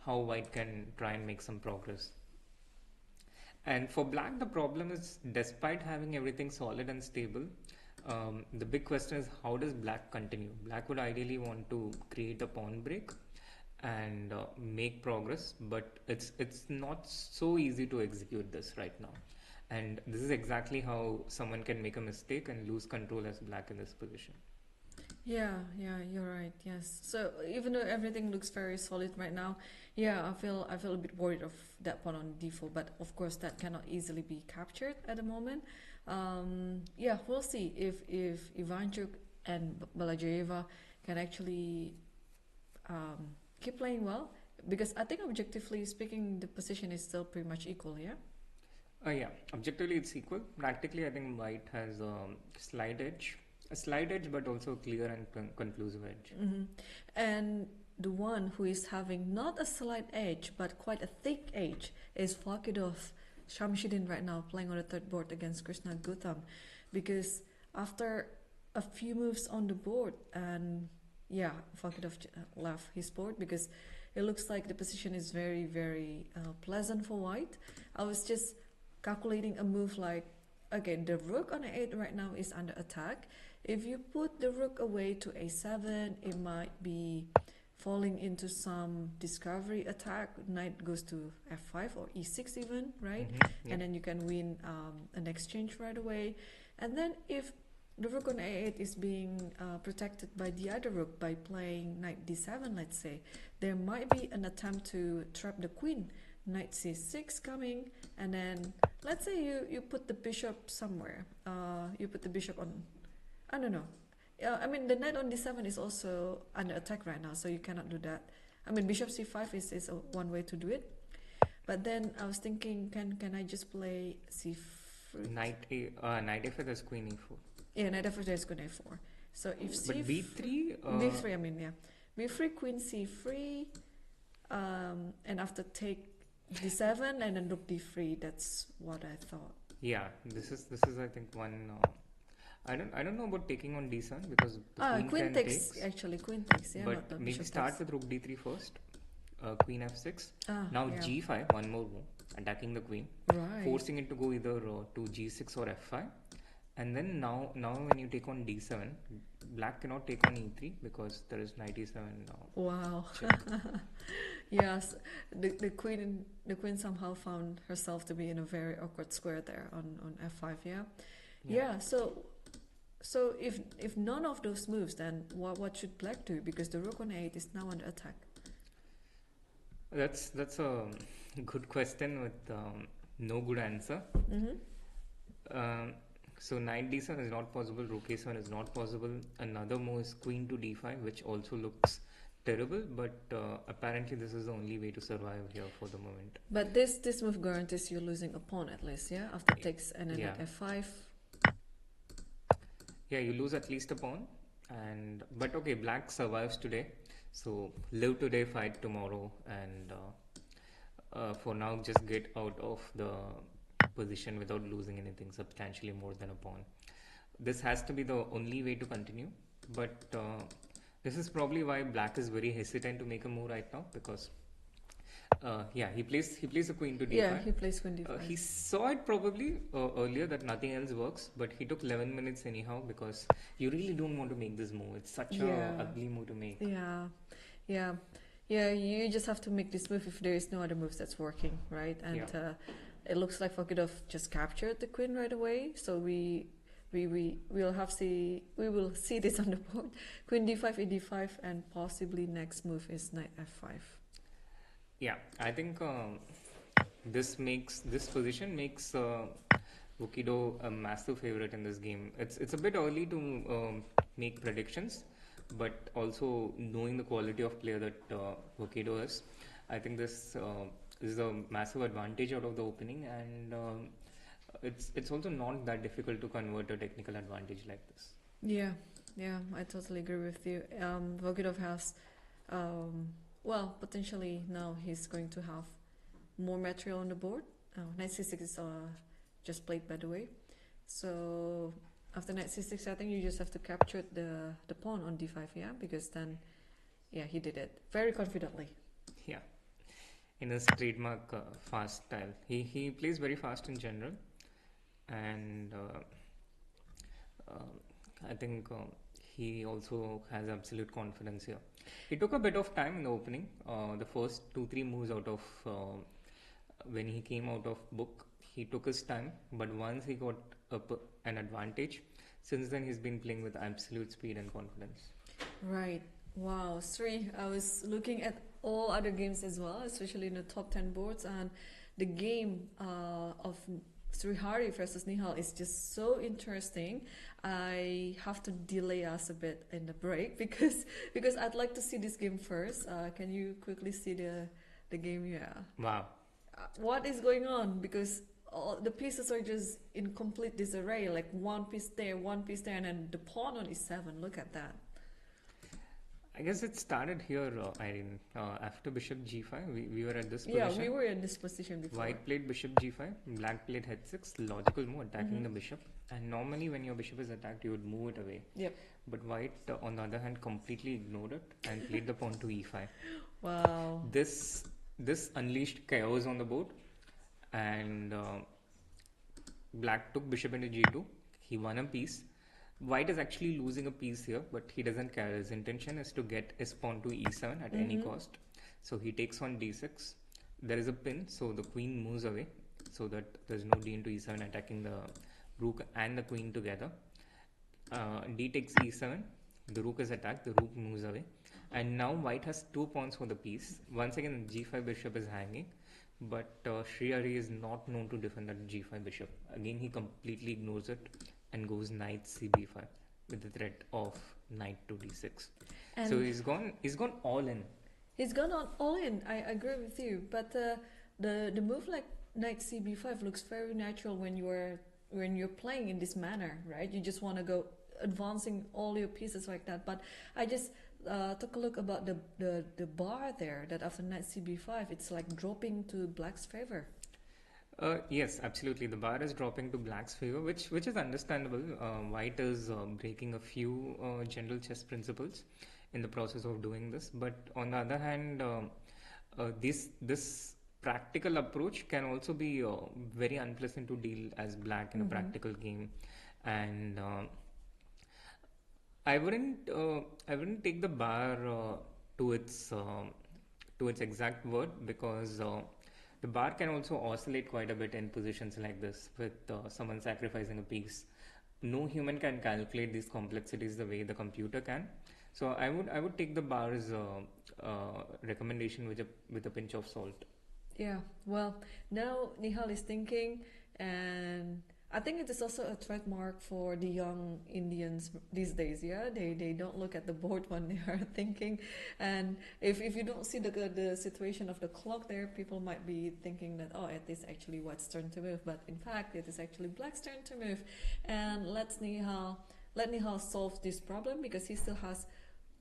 how white can try and make some progress. And for black, the problem is, despite having everything solid and stable, the big question is, how does black continue? Black would ideally want to create a pawn break and make progress, but it's not so easy to execute this right now. And this is exactly how someone can make a mistake and lose control as black in this position. Yeah, you're right. Yes. So even though everything looks very solid right now, yeah, I feel a bit worried of that pawn on D4, but of course that cannot easily be captured at the moment. Yeah, we'll see if Ivanchuk and Balajayeva can actually keep playing well, because I think objectively speaking, the position is still pretty much equal. Yeah. Yeah, objectively it's equal. Practically, I think white has a slight edge, but also clear and conclusive edge. And the one who is having not a slight edge but quite a thick edge is Fakidov Shamsuddin right now, playing on the 3rd board against Krishna Gautam, because after a few moves on the board, and yeah, Fakidov left his board because it looks like the position is very, very pleasant for white. I was just calculating a move like, okay, the rook on A8 right now is under attack. If you put the rook away to A7, it might be falling into some discovery attack. Knight goes to F5 or E6 even, right? Yeah. And then you can win an exchange right away. And then if the rook on a8 is being protected by the other rook by playing knight d7, let's say. There might be an attempt to trap the queen. Knight c6 coming, and then let's say you put the bishop somewhere. You put the bishop on, I don't know. I mean, the knight on d7 is also under attack right now, so you cannot do that. I mean, bishop c5 is one way to do it. But then I was thinking, can I just play c3? Knight f4, there's queen e4. Yeah, knight f4, there's queen a4. So if But b3? b3, I mean, yeah. b3, queen c3, and after take d7 and then rook d3. That's what I thought. Yeah, this is I think one. I don't know about taking on d7 because the queen takes actually, queen takes, yeah. But not maybe start with rook d3 first. Queen f6. Now yeah. g5, one more move, attacking the queen, Right. forcing it to go either to g6 or f5. And then now when you take on d7, black cannot take on e3 because there is knight e7 now. Wow. Yes, the queen somehow found herself to be in a very awkward square there on f5. Yeah. So if none of those moves, then what should black do? Because the rook on a8 is now under attack. That's a good question with no good answer. So knight d7 is not possible, rook a7 is not possible. Another move is queen to d5, which also looks terrible, but apparently this is the only way to survive here for the moment. But this move guarantees you losing a pawn at least, yeah? After takes and then at f5. Yeah, you lose at least a pawn, but okay, black survives today. So live today, fight tomorrow, and for now just get out of the position without losing anything substantially more than a pawn. This has to be the only way to continue, but this is probably why black is very hesitant to make a move right now, because he plays a queen to d5. Yeah, he plays queen d5. He saw it probably earlier that nothing else works, but he took 11 minutes anyhow because you really don't want to make this move. It's such a ugly move to make. Yeah. You just have to make this move if there is no other moves that's working, right? And it looks like Vokidov just captured the queen right away. So we will see this on the board. Queen d5, e d5, and possibly next move is knight f5. Yeah, I think this position makes Vokidov a massive favorite in this game. It's a bit early to make predictions, but also knowing the quality of player that Vokidov is, I think this is a massive advantage out of the opening, and it's also not that difficult to convert a technical advantage like this. Yeah, I totally agree with you. Vokidov has, potentially now he's going to have more material on the board. Knight c6 is just played, by the way. So after knight c6, I think you just have to capture the pawn on d5, because then, he did it very confidently. Yeah. In his trademark fast style. He plays very fast in general, and I think he also has absolute confidence here. He took a bit of time in the opening. The first 2-3 moves out of when he came out of book, he took his time, but once he got an advantage, since then he's been playing with absolute speed and confidence. Right. Wow, Sri, I was looking at all other games as well, especially in the top 10 boards, and the game of Srihari versus Nihal is just so interesting. I have to delay us a bit in the break because I'd like to see this game first. Can you quickly see the game? Yeah. Wow. What is going on? Because all the pieces are just in complete disarray, like one piece there, and then the pawn on e7. Look at that. I guess it started here, Irene. After bishop g5, we were at this position. Yeah, we were in this position before. White played bishop g5, black played h6, logical move, attacking the bishop. And normally when your bishop is attacked, you would move it away. Yep. But white, on the other hand, completely ignored it and played the pawn to e5. Wow. This unleashed chaos on the board, and black took bishop into g2. He won a piece. White is actually losing a piece here, but he doesn't care. His intention is to get his pawn to e7 at any cost. So he takes on d6. There is a pin, so the queen moves away, so that there's no d into e7 attacking the rook and the queen together. d takes e7. The rook is attacked. The rook moves away, and now white has 2 pawns for the piece. Once again, g5 bishop is hanging, but Sri Hari is not known to defend that g5 bishop. Again, he completely ignores it and goes knight cb5 with the threat of knight to d6. And so he's gone all in. he's gone on all in. I agree with you, but the move like knight cb5 looks very natural when you're playing in this manner, right? You just want to go advancing all your pieces like that. But I just took a look about the bar there, that after knight cb5 it's like dropping to black's favor. Yes, absolutely. The bar is dropping to black's favor, which is understandable. White is breaking a few general chess principles in the process of doing this. But on the other hand, this practical approach can also be very unpleasant to deal as black in a practical game, and I wouldn't take the bar to its exact word, because the bar can also oscillate quite a bit in positions like this, with someone sacrificing a piece. No human can calculate these complexities the way the computer can. So I would take the bar's recommendation with a pinch of salt. Yeah, well, now Nihal is thinking, and I think it is also a trademark for the young Indians these days. Yeah, they don't look at the board when they are thinking, and if you don't see the situation of the clock there, people might be thinking that, oh, it is actually white's turn to move, but in fact it is actually black's turn to move. And let Nihal solve this problem, because he still has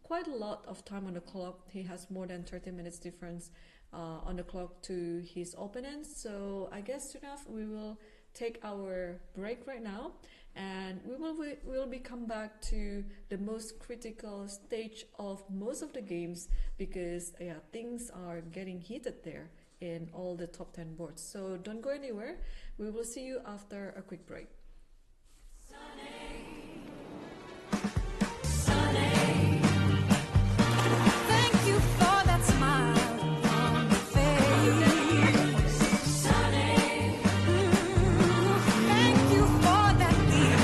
quite a lot of time on the clock. He has more than 30 minutes difference on the clock to his opponents. So I guess enough, we will take our break right now, and we'll be come back to the most critical stage of most of the games, because things are getting heated there in all the top 10 boards. So don't go anywhere. We will see you after a quick break. Thank you for that smile on your face. Thank you for that deep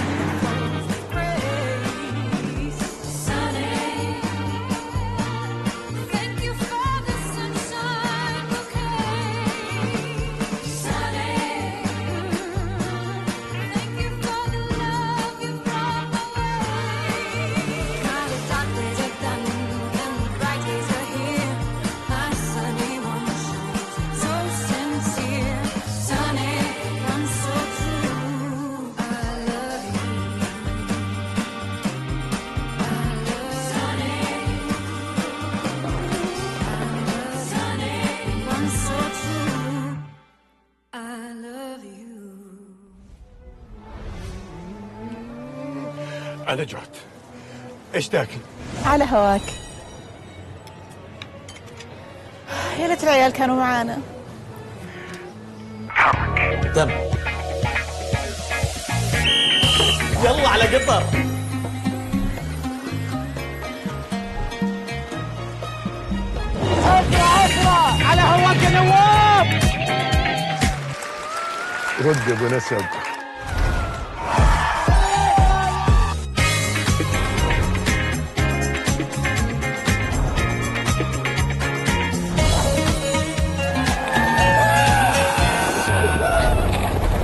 praise. Thank you for the sunshine bouquet. Thank you for the love you brought my way. Now the dark days are done and the bright days are here. My sunny one shines so sincere. Sunny, I'm so true. I love you. I love Sunny. I'm so true. I love you. أنا جعت. إيش تاكل؟ على هواك. يا ليت العيال كانوا معانا. تم. يلا على قطر. أسرع على هواك يا نواب. رد يا أبو نسب.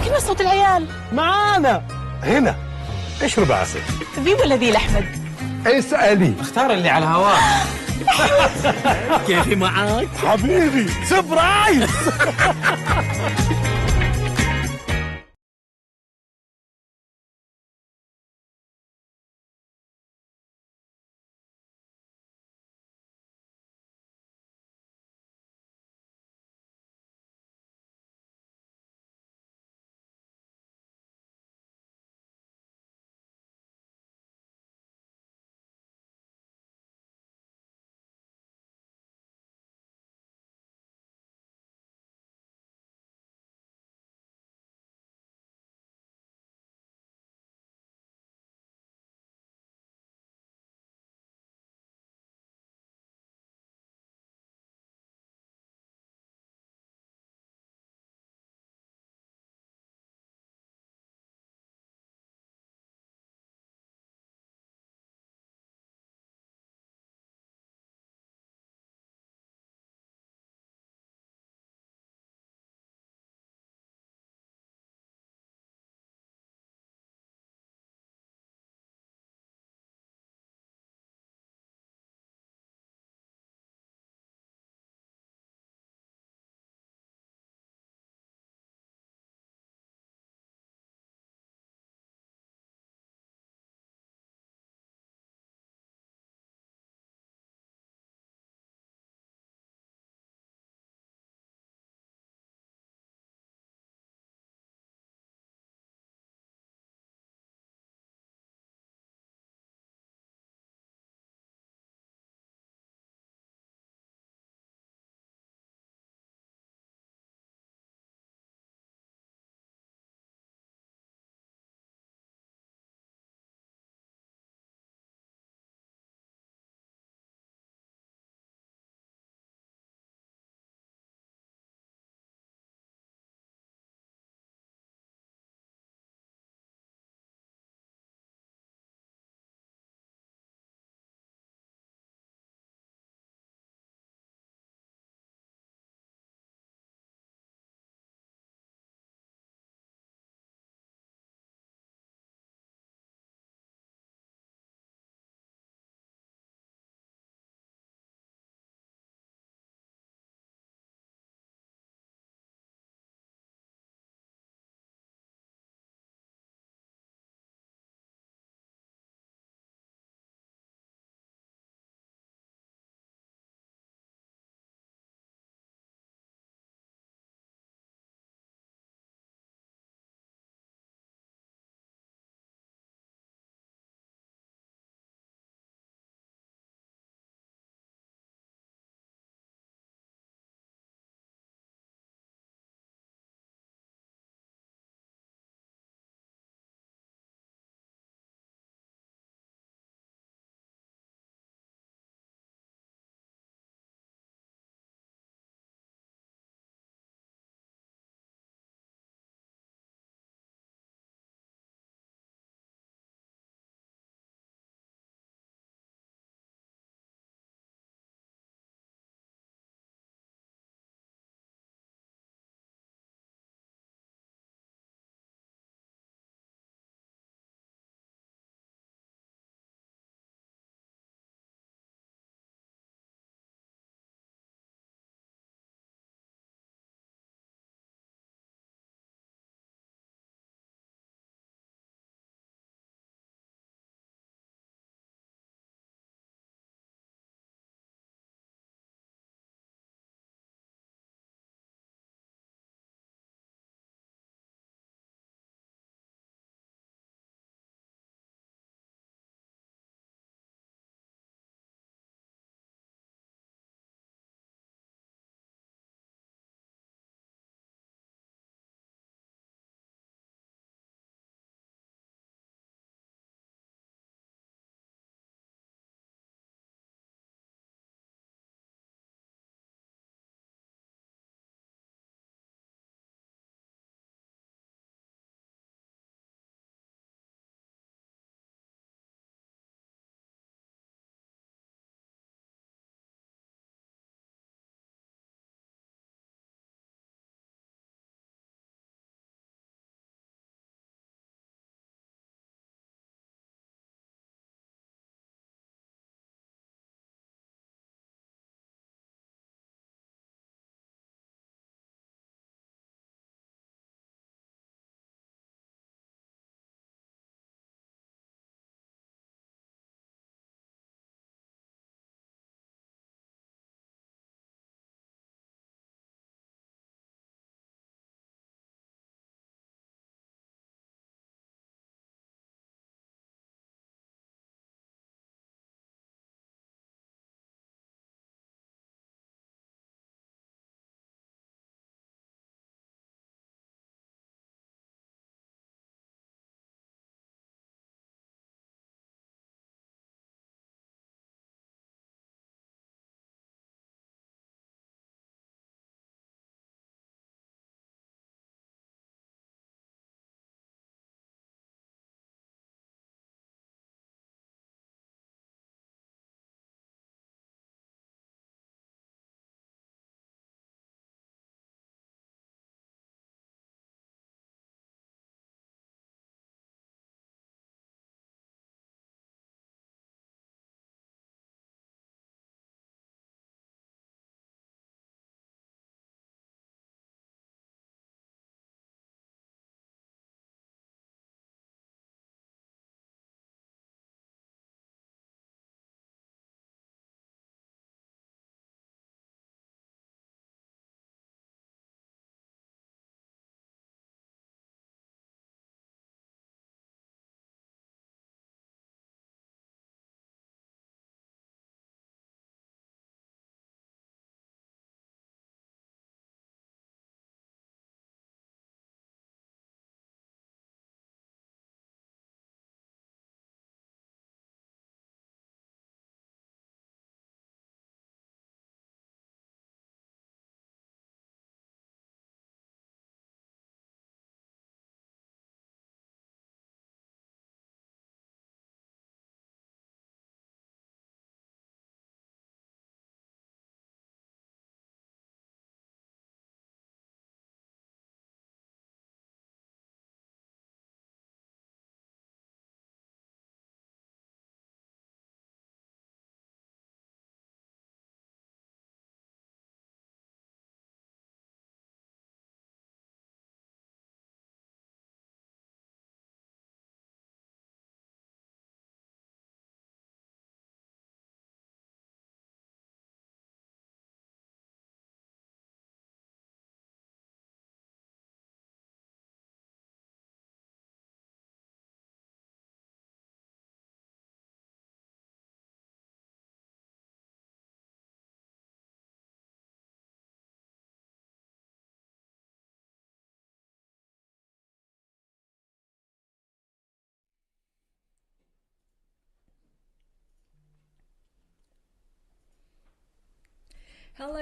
كيف صوت العيال؟ معانا هنا. اشرب عسل. ذي ولا ذي الأحمد؟ اسألي. اختار اللي على هواك. كيفي معاك؟ حبيبي سبرايز.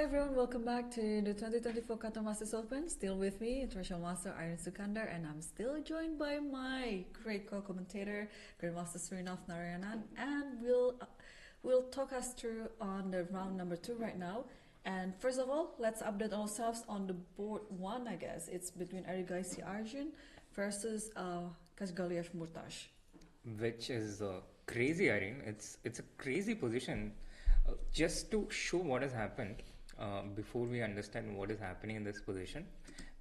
Hi everyone, welcome back to the 2024 Qatar Masters Open. Still with me, International Master Irene Sukandar, and I'm still joined by my great co-commentator, Grandmaster Srinath Narayanan, and we'll talk us through on the round number 2 right now. And first of all, let's update ourselves on the board 1, I guess. It's between Arjun versus Kazhgaleyev Murtash. Which is crazy, Irene. It's a crazy position. Just to show what has happened, before we understand what is happening in this position,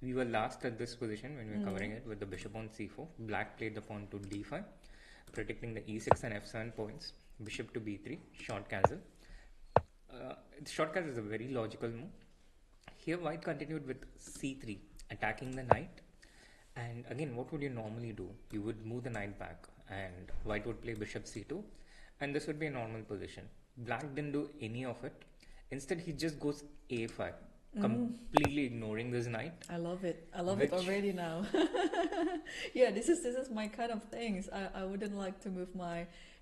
we were last at this position when we were covering it with the bishop on c4. Black played the pawn to d5, protecting the e6 and f7 points. Bishop to b3, short castle. Short castle is a very logical move. Here white continued with c3, attacking the knight. And again, what would you normally do? You would move the knight back, and white would play bishop c2, and this would be a normal position. Black didn't do any of it. Instead, he just goes a5, completely ignoring this knight. I love it. I love it already now. Yeah, this is my kind of things. I wouldn't like to move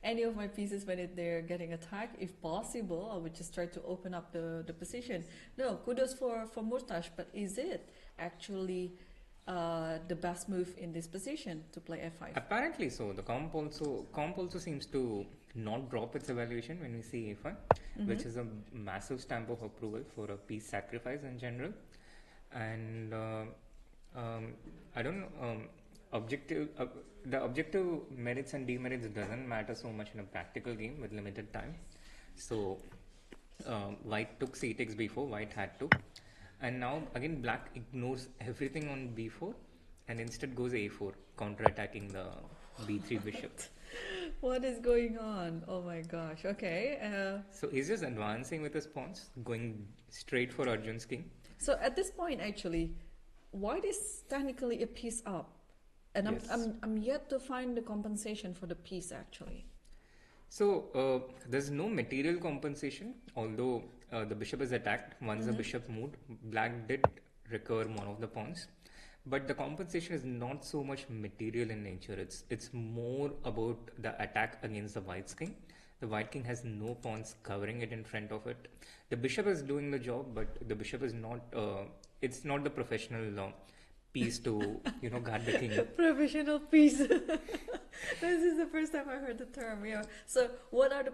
any of my pieces when they're getting attacked. If possible, I would just try to open up the position. No, kudos for Murtash, but is it actually the best move in this position to play f5? Apparently so. The comp also seems to not drop its evaluation when we see a5, which is a massive stamp of approval for a piece sacrifice in general. And I don't know, the objective merits and demerits doesn't matter so much in a practical game with limited time. So white took c takes b4, white had to. And now again black ignores everything on b4 and instead goes a4, counter-attacking the b3 bishop. What is going on? Oh my gosh. Okay. So he's just advancing with his pawns, going straight for Arjun's king. So at this point, actually, white is technically a piece up, and Yes. I'm yet to find the compensation for the piece actually. So there's no material compensation, although the bishop is attacked. Once the bishop moved, black did recover one of the pawns. But the compensation is not so much material in nature. It's more about the attack against the white's king. The white king has no pawns covering it in front of it. The bishop is doing the job, but the bishop is not. It's not the professional piece to guard the king. Professional piece. This is the first time I heard the term. Yeah. So what are the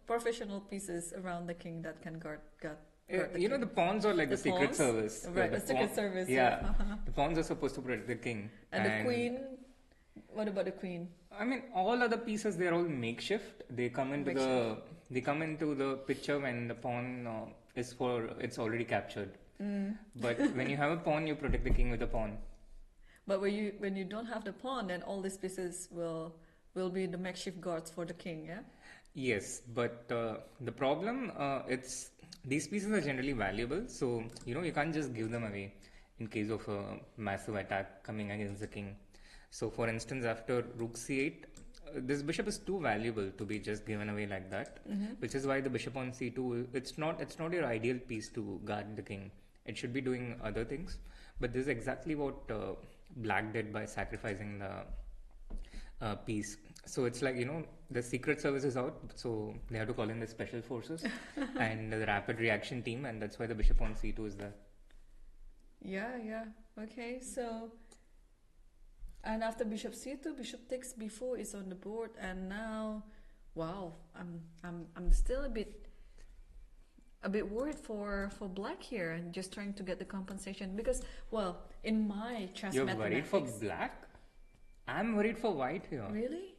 professional pieces around the king that can guard the king? The pawns are like the Secret pawns? Service. Right, the Secret Service. Yeah, the pawns are supposed to protect the king. And the queen. What about the queen? I mean, all other pieces, they're all makeshift. They come into the picture when the pawn it's already captured. But when you have a pawn, you protect the king with a pawn. But when you don't have the pawn, then all these pieces will be the makeshift guards for the king. Yeah. Yes, but the problem it's these pieces are generally valuable, so you can't just give them away in case of a massive attack coming against the king. So, for instance, after rook c8, this bishop is too valuable to be just given away like that, which is why the bishop on c2, it's not your ideal piece to guard the king. It should be doing other things, but this is exactly what black did by sacrificing the piece. So it's like, the Secret Service is out, so they have to call in the special forces and the rapid reaction team, and that's why the bishop on c2 is there. Yeah. Okay, so. And after bishop c2, bishop takes b4 is on the board, and now, wow, I'm still a bit worried for black here, and just trying to get the compensation because, well, in my chess You're mathematics. worried for black? I'm worried for white here. Really?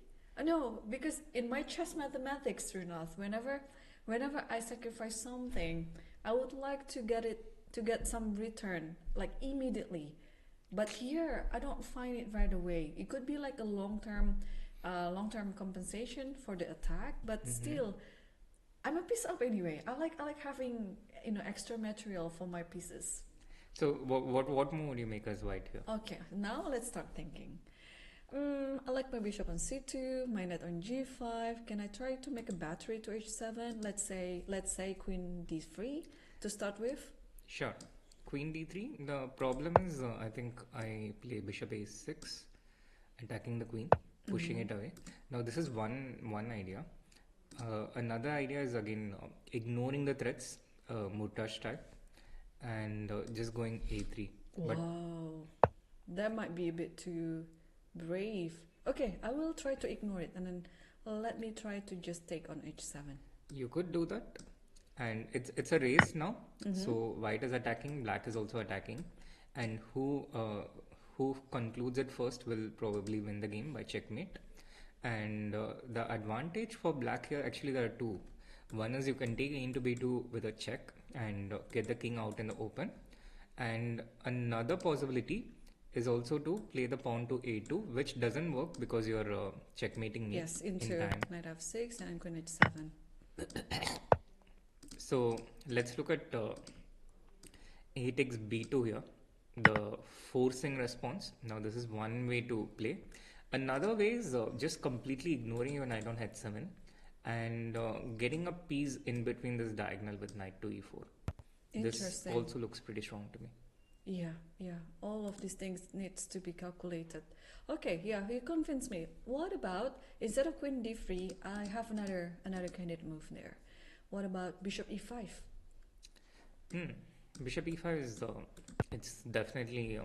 No, because in my chess mathematics, Srinath, whenever I sacrifice something, I would like to get some return, like immediately. But here, I don't find it right away. It could be like a long-term compensation for the attack, but still, I'm a piece up anyway. I like having extra material for my pieces. So what move would you make as white here? Okay, now let's start thinking. I like my bishop on c2, my knight on g5. Can I try to make a battery to h7? Let's say queen d3 to start with. Sure. Queen d3. The problem is, I think I play bishop a6, attacking the queen, pushing it away. Now this is one idea. Another idea is again ignoring the threats. Murtash type and just going a3. But Wow, that might be a bit too brave. Okay, I will try to ignore it and then let me try to just take on h7. you could do that, and it's a race now. So white is attacking, black is also attacking, and who concludes it first will probably win the game by checkmate. And the advantage for black here, actually there are two. One is you can take a into b2 with a check and get the king out in the open, and another possibility is also to play the pawn to a2, which doesn't work because you're checkmating me Yes, in into time. knight f6 and queen h7. So let's look at a takes b2 here, the forcing response. Now this is one way to play. Another way is just completely ignoring your knight on h7 and getting a piece in between this diagonal with knight to e4. This Interesting. also looks pretty strong to me. Yeah. All of these things needs to be calculated. Okay, yeah, you convinced me. What about instead of queen d3, I have another candidate move there. What about bishop e5? Bishop e5 is it's definitely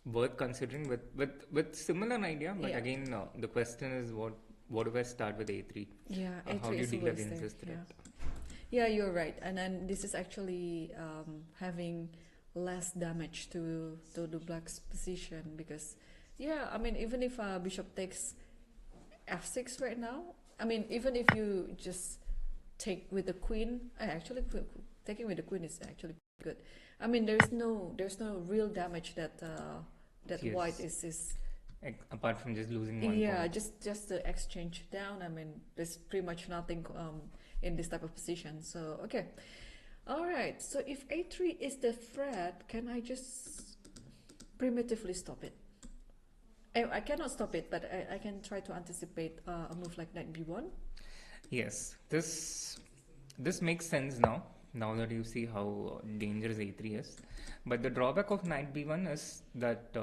worth considering with similar idea, but Yeah. again the question is what do I start with a3? Yeah, How a3 do you is deal always against there. this threat? Yeah, you're right. And then this is actually having less damage to the black's position because, yeah, I mean, even if bishop takes f6 right now, I mean, even if you just take with the queen, actually taking with the queen is actually good. I mean, there's no real damage that Yes. white is Apart from just losing one yeah, pawn. just the exchange down. I mean, there's pretty much nothing in this type of position. So okay, all right. So if a3 is the threat, can I just primitively stop it? I cannot stop it, but I can try to anticipate a move like knight b1. Yes, this makes sense now. Now that you see how dangerous a3 is, but the drawback of knight b1 is that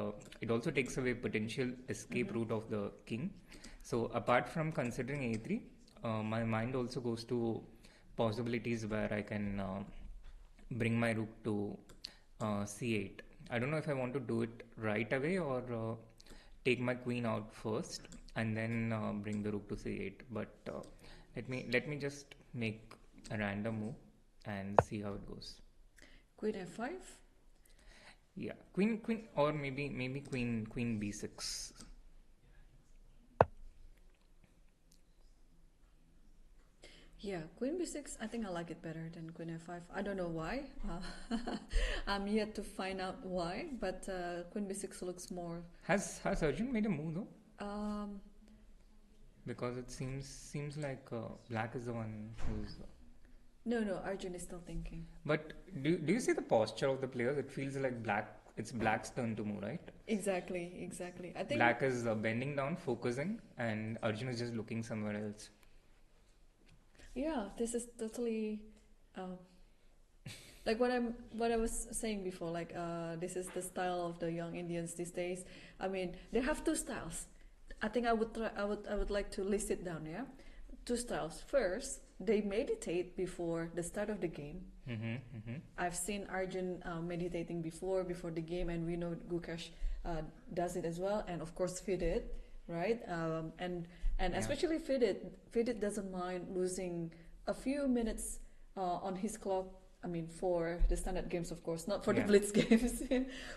it also takes away potential escape route of the king. So apart from considering a3, my mind also goes to possibilities where I can bring my rook to c8. I don't know if I want to do it right away or take my queen out first and then bring the rook to c8. But let me just make a random move and see how it goes. Queen f5. Yeah, queen, or maybe queen b6. Yeah, queen b6. I think I like it better than queen f5. I don't know why. I'm yet to find out why. But queen b6 looks more. Has Arjun made a move though? Um, Because it seems like black is the one who's. no, Arjun is still thinking. But do you see the posture of the players? It feels like it's black's turn to move, right? Exactly. I think Black is bending down, focusing, and Arjun is just looking somewhere else. yeah, this is totally like what I was saying before. Like this is the style of the young Indians these days. I mean, they have two styles. I think I would like to list it down. Yeah, two styles. First, they meditate before the start of the game. I've seen Arjun meditating before the game, and we know Gukesh does it as well, and of course Fidit, right? And especially Fidit doesn't mind losing a few minutes on his clock. I mean, for the standard games, of course, not for the blitz games.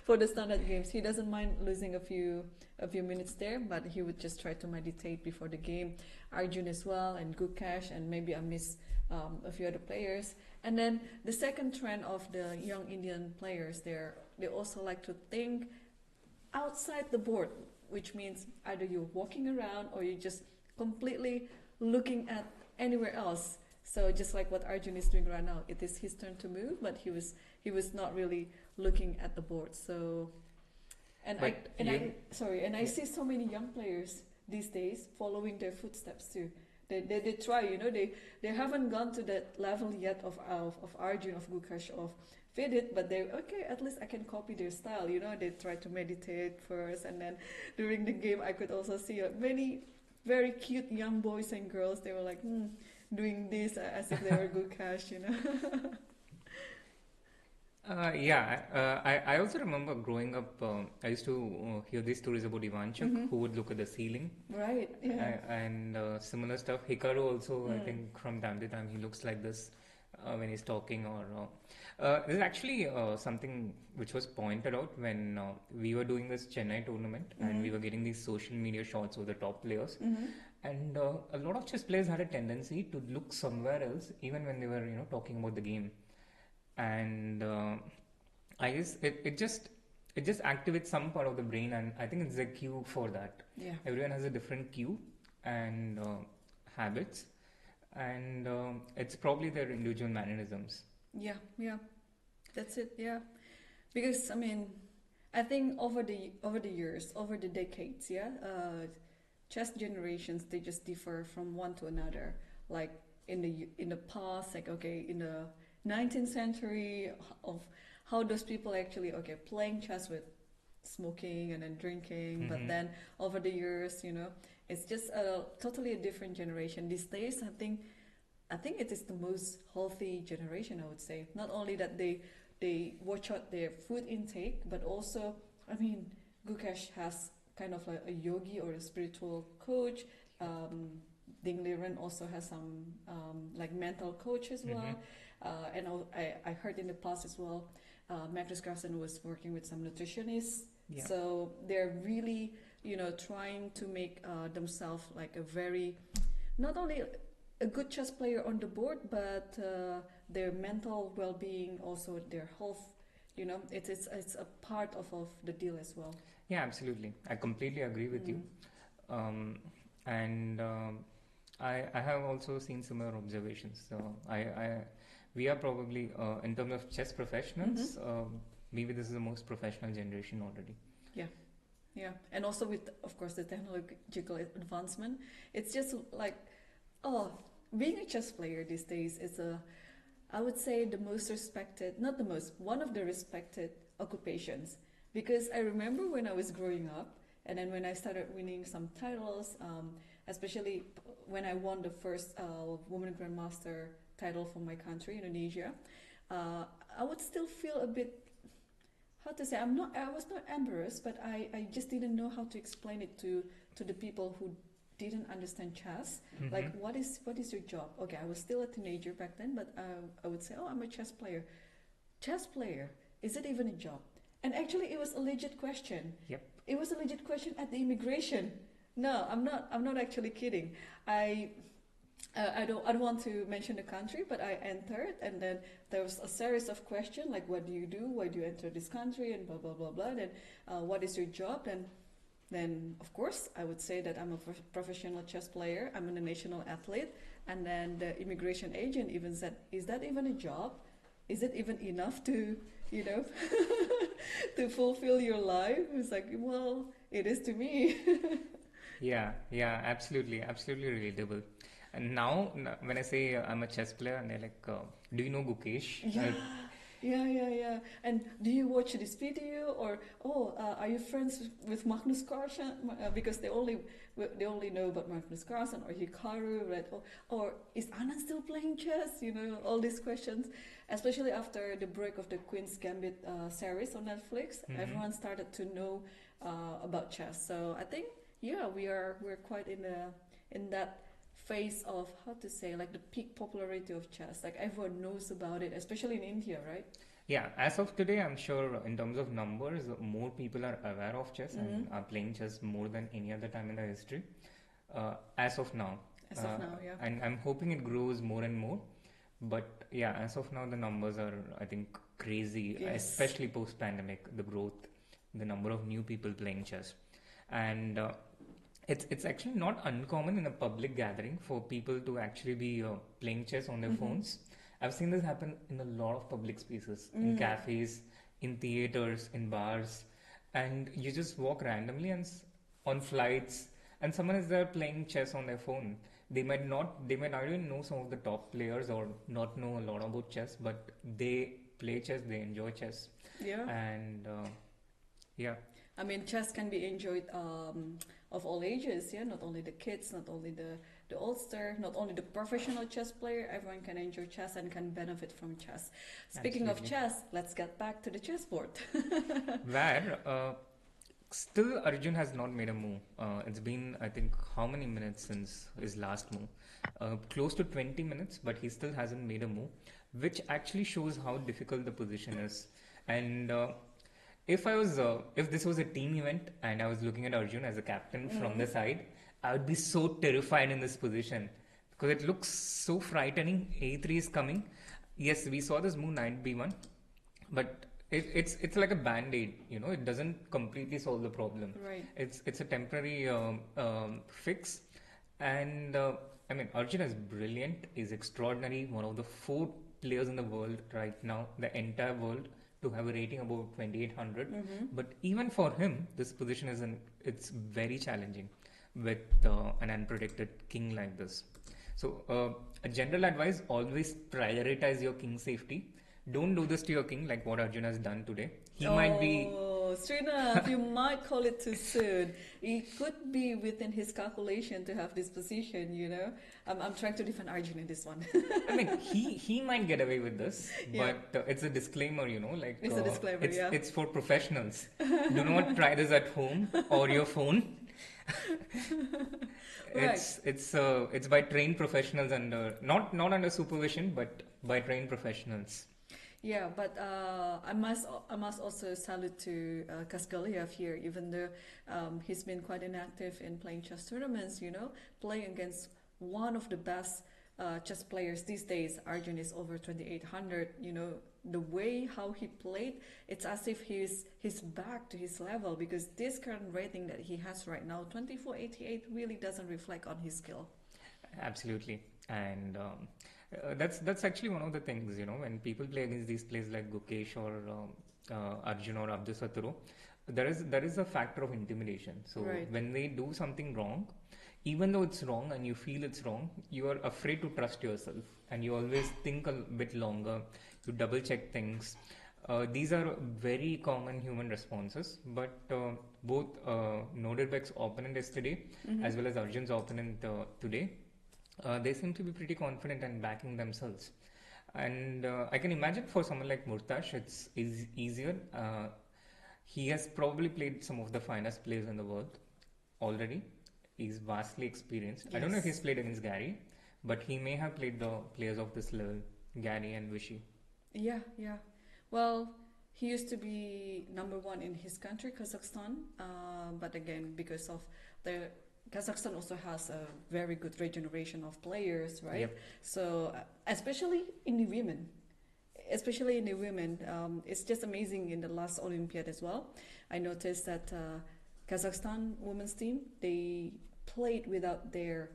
For the standard games, he doesn't mind losing a few minutes there, but he would just try to meditate before the game. Arjun as well, and Gukesh, and maybe I miss a few other players. And then the second trend of the young Indian players, they also like to think outside the board, which means either you're walking around or you're just completely looking at anywhere else. So just like what Arjun is doing right now, it is his turn to move, but he was not really looking at the board. So, and I see so many young players these days following their footsteps too. They try, they haven't gone to that level yet of Arjun, of Gukesh, of Fidit, but at least I can copy their style. They try to meditate first, and then during the game I could also see many very cute young boys and girls. They were like doing this as if they were Gukesh, I also remember growing up, I used to hear these stories about Ivanchuk, who would look at the ceiling, Right. Yeah. and similar stuff. Hikaru also, I think from time to time, he looks like this when he's talking. Or there's actually something which was pointed out when we were doing this Chennai tournament, and we were getting these social media shots of the top players. And a lot of chess players had a tendency to look somewhere else, even when they were, talking about the game. And I guess it just activates some part of the brain, and I think it's a cue for that. Yeah. Everyone has a different cue and habits, and it's probably their individual mannerisms. Yeah, yeah, that's it. Yeah, because I mean, I think over the years, over the decades, yeah, chess generations, they just differ from one to another. Like in the past, like okay, in the 19th century, of how those people actually playing chess with smoking and then drinking, but then over the years, it's just a totally a different generation these days. I think it is the most healthy generation, I would say. Not only that they watch out their food intake, but also, I mean, Gukesh has kind of like a yogi or a spiritual coach. Ding Liren also has some like mental coach as well. And I heard in the past as well, Magnus Carlsen was working with some nutritionists. Yeah. So they're really, trying to make themselves like a very, not only a good chess player on the board, but their mental well-being, also their health. It's a part of the deal as well. Yeah, absolutely. I completely agree with you. And I have also seen similar observations. So we are probably, in terms of chess professionals, maybe this is the most professional generation already. Yeah, yeah, and also with, of course, the technological advancement, it's just like, being a chess player these days is I would say the most respected, not the most, one of the respected occupations. Because I remember when I was growing up, and then when I started winning some titles, especially when I won the first woman grandmaster title for my country, Indonesia, I would still feel a bit, how to say, I was not embarrassed, but I just didn't know how to explain it to the people who didn't understand chess. Like, what is your job? Okay, I was still a teenager back then, but I would say, I'm a chess player. Chess player, is it even a job? And actually, it was a legit question. Yep. It was a legit question at the immigration. No, I'm not actually kidding. I don't want to mention the country, but I entered, and then there was a series of questions like, what do you do? Why do you enter this country? And blah blah blah blah. Then, what is your job? Then of course I would say that I'm a professional chess player. I'm a national athlete. And then the immigration agent even said, "Is that even a job? Is it even enough to to fulfill your life?" It's like, well, it is to me. Yeah, absolutely relatable. And now, when I say I'm a chess player, and they're like, "Do you know Gukesh?" Yeah. And do you watch this video, or are you friends with Magnus Carlsen? Because they only know about Magnus Carlsen or Hikaru, right? Or is Anand still playing chess? All these questions, especially after the break of the Queen's Gambit series on Netflix, everyone started to know about chess. So I think, we're quite in that phase of, how to say, like the peak popularity of chess. Like everyone knows about it, especially in India, right? Yeah, as of today, I'm sure in terms of numbers, more people are aware of chess and are playing chess more than any other time in the history. As of now. Yeah. And I'm hoping it grows more and more. But yeah, as of now, the numbers are, I think, crazy, Yes. especially post-pandemic, the growth, the number of new people playing chess. And it's actually not uncommon in a public gathering for people to actually be playing chess on their phones. I've seen this happen in a lot of public spaces, in cafes, in theaters, in bars, and you just walk randomly and on flights, and someone is there playing chess on their phone. They might not even know some of the top players or not know a lot about chess, but they play chess, they enjoy chess, Yeah. and yeah. I mean, chess can be enjoyed of all ages, yeah. Not only the kids, not only the the oldster, not only the professional chess player, everyone can enjoy chess and can benefit from chess. Speaking of Absolutely. chess, let's get back to the chessboard. Where still Arjun has not made a move. It's been, I think, how many minutes since his last move? Close to 20 minutes, but he still hasn't made a move, which actually shows how difficult the position is. And if this was a team event and I was looking at Arjun as a captain from the side, I would be so terrified in this position because it looks so frightening. A3 is coming. Yes, we saw this move knight b1, but it's like a band-aid, it doesn't completely solve the problem. Right. It's a temporary fix. And I mean, Arjun is brilliant, is extraordinary, one of the 4 players in the world right now, the entire world, to have a rating above 2800. But even for him, this position it's very challenging with an unprotected king like this. So a general advice, always prioritize your king safety. Don't do this to your king like what Arjun has done today. He might be... Oh, Srinath, you might call it too soon. It could be within his calculation to have this position, I'm trying to defend Arjun in this one. I mean, he might get away with this, Yeah. but it's a disclaimer, like It's a disclaimer, yeah. it's for professionals. Do not try this at home or your phone. Right. It's by trained professionals and not under supervision, but by trained professionals. Yeah, but I must also salute to Kazhgaleyev here, even though he's been quite inactive in playing chess tournaments, playing against one of the best chess players these days. Arjun is over 2800, the way how he played, it's as if he's back to his level, because this current rating that he has right now, 2488, really doesn't reflect on his skill. Absolutely. And that's actually one of the things, when people play against these players like Gukesh or Arjun or Abdusaturu, there is a factor of intimidation. So Right. when they do something wrong, even though it's wrong and you feel it's wrong, you are afraid to trust yourself and you always think a bit longer, you double check things. These are very common human responses, but both Noderbek's opponent yesterday as well as Arjun's opponent today, they seem to be pretty confident and backing themselves. And I can imagine for someone like Murtash, it's easier. He has probably played some of the finest players in the world already. He's vastly experienced. I don't know if he's played against Gary, but he may have played the players of this level, Gary and Vishy. Yeah. Well, he used to be number 1 in his country, Kazakhstan. But again, because of Kazakhstan also has a very good regeneration of players, right? Yep. So, especially in the women, it's just amazing in the last Olympiad as well. I noticed that Kazakhstan women's team, they played without their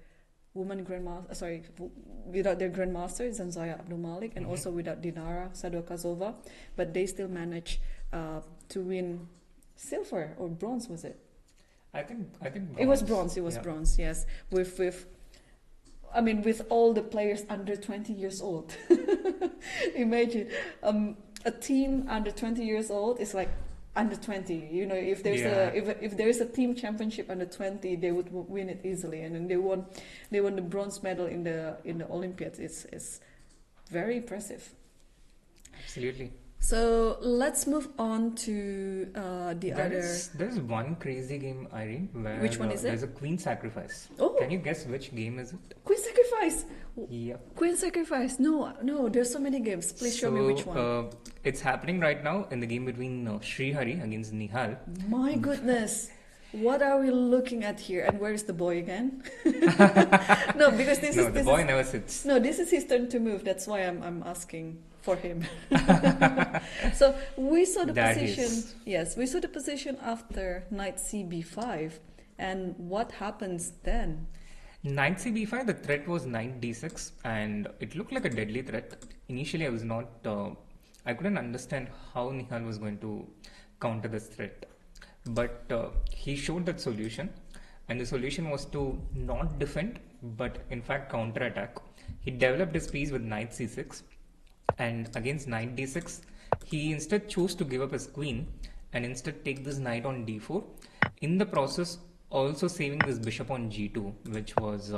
without their grandmaster Zanzaya Abdulmalik, and also without Dinara Sadokazova, but they still managed to win silver or bronze, was it? I think It was bronze. Yeah. Bronze. Yes, with all the players under 20 years old. Imagine a team under 20 years old is like under 20. If there's if there's a team championship under 20, they would win it easily, and then they won the bronze medal in the Olympiads. It's very impressive. Absolutely. So let's move on to the other. There's one crazy game, Irene, where Which one is it? there's a queen sacrifice. Oh. Can you guess which game is it? Queen sacrifice. Yeah. Queen sacrifice. No. There's so many games. Please show me which one. It's happening right now in the game between Srihari against Nihal. My goodness. What are we looking at here? And where is the boy again? No, because this The boy never sits. No, this is his turn to move. That's why I'm asking for him. So we saw the There he position. is. Yes, we saw the position after knight cb5. And what happens then? Knight cb5, the threat was knight d6, and it looked like a deadly threat. Initially, I couldn't understand how Nihal was going to counter this threat. But he showed that solution, and the solution was to not defend, but in fact counter-attack. He developed his piece with knight c6, and against knight d6, he instead chose to give up his queen and instead take this knight on d4. In the process, also saving this bishop on g2, which was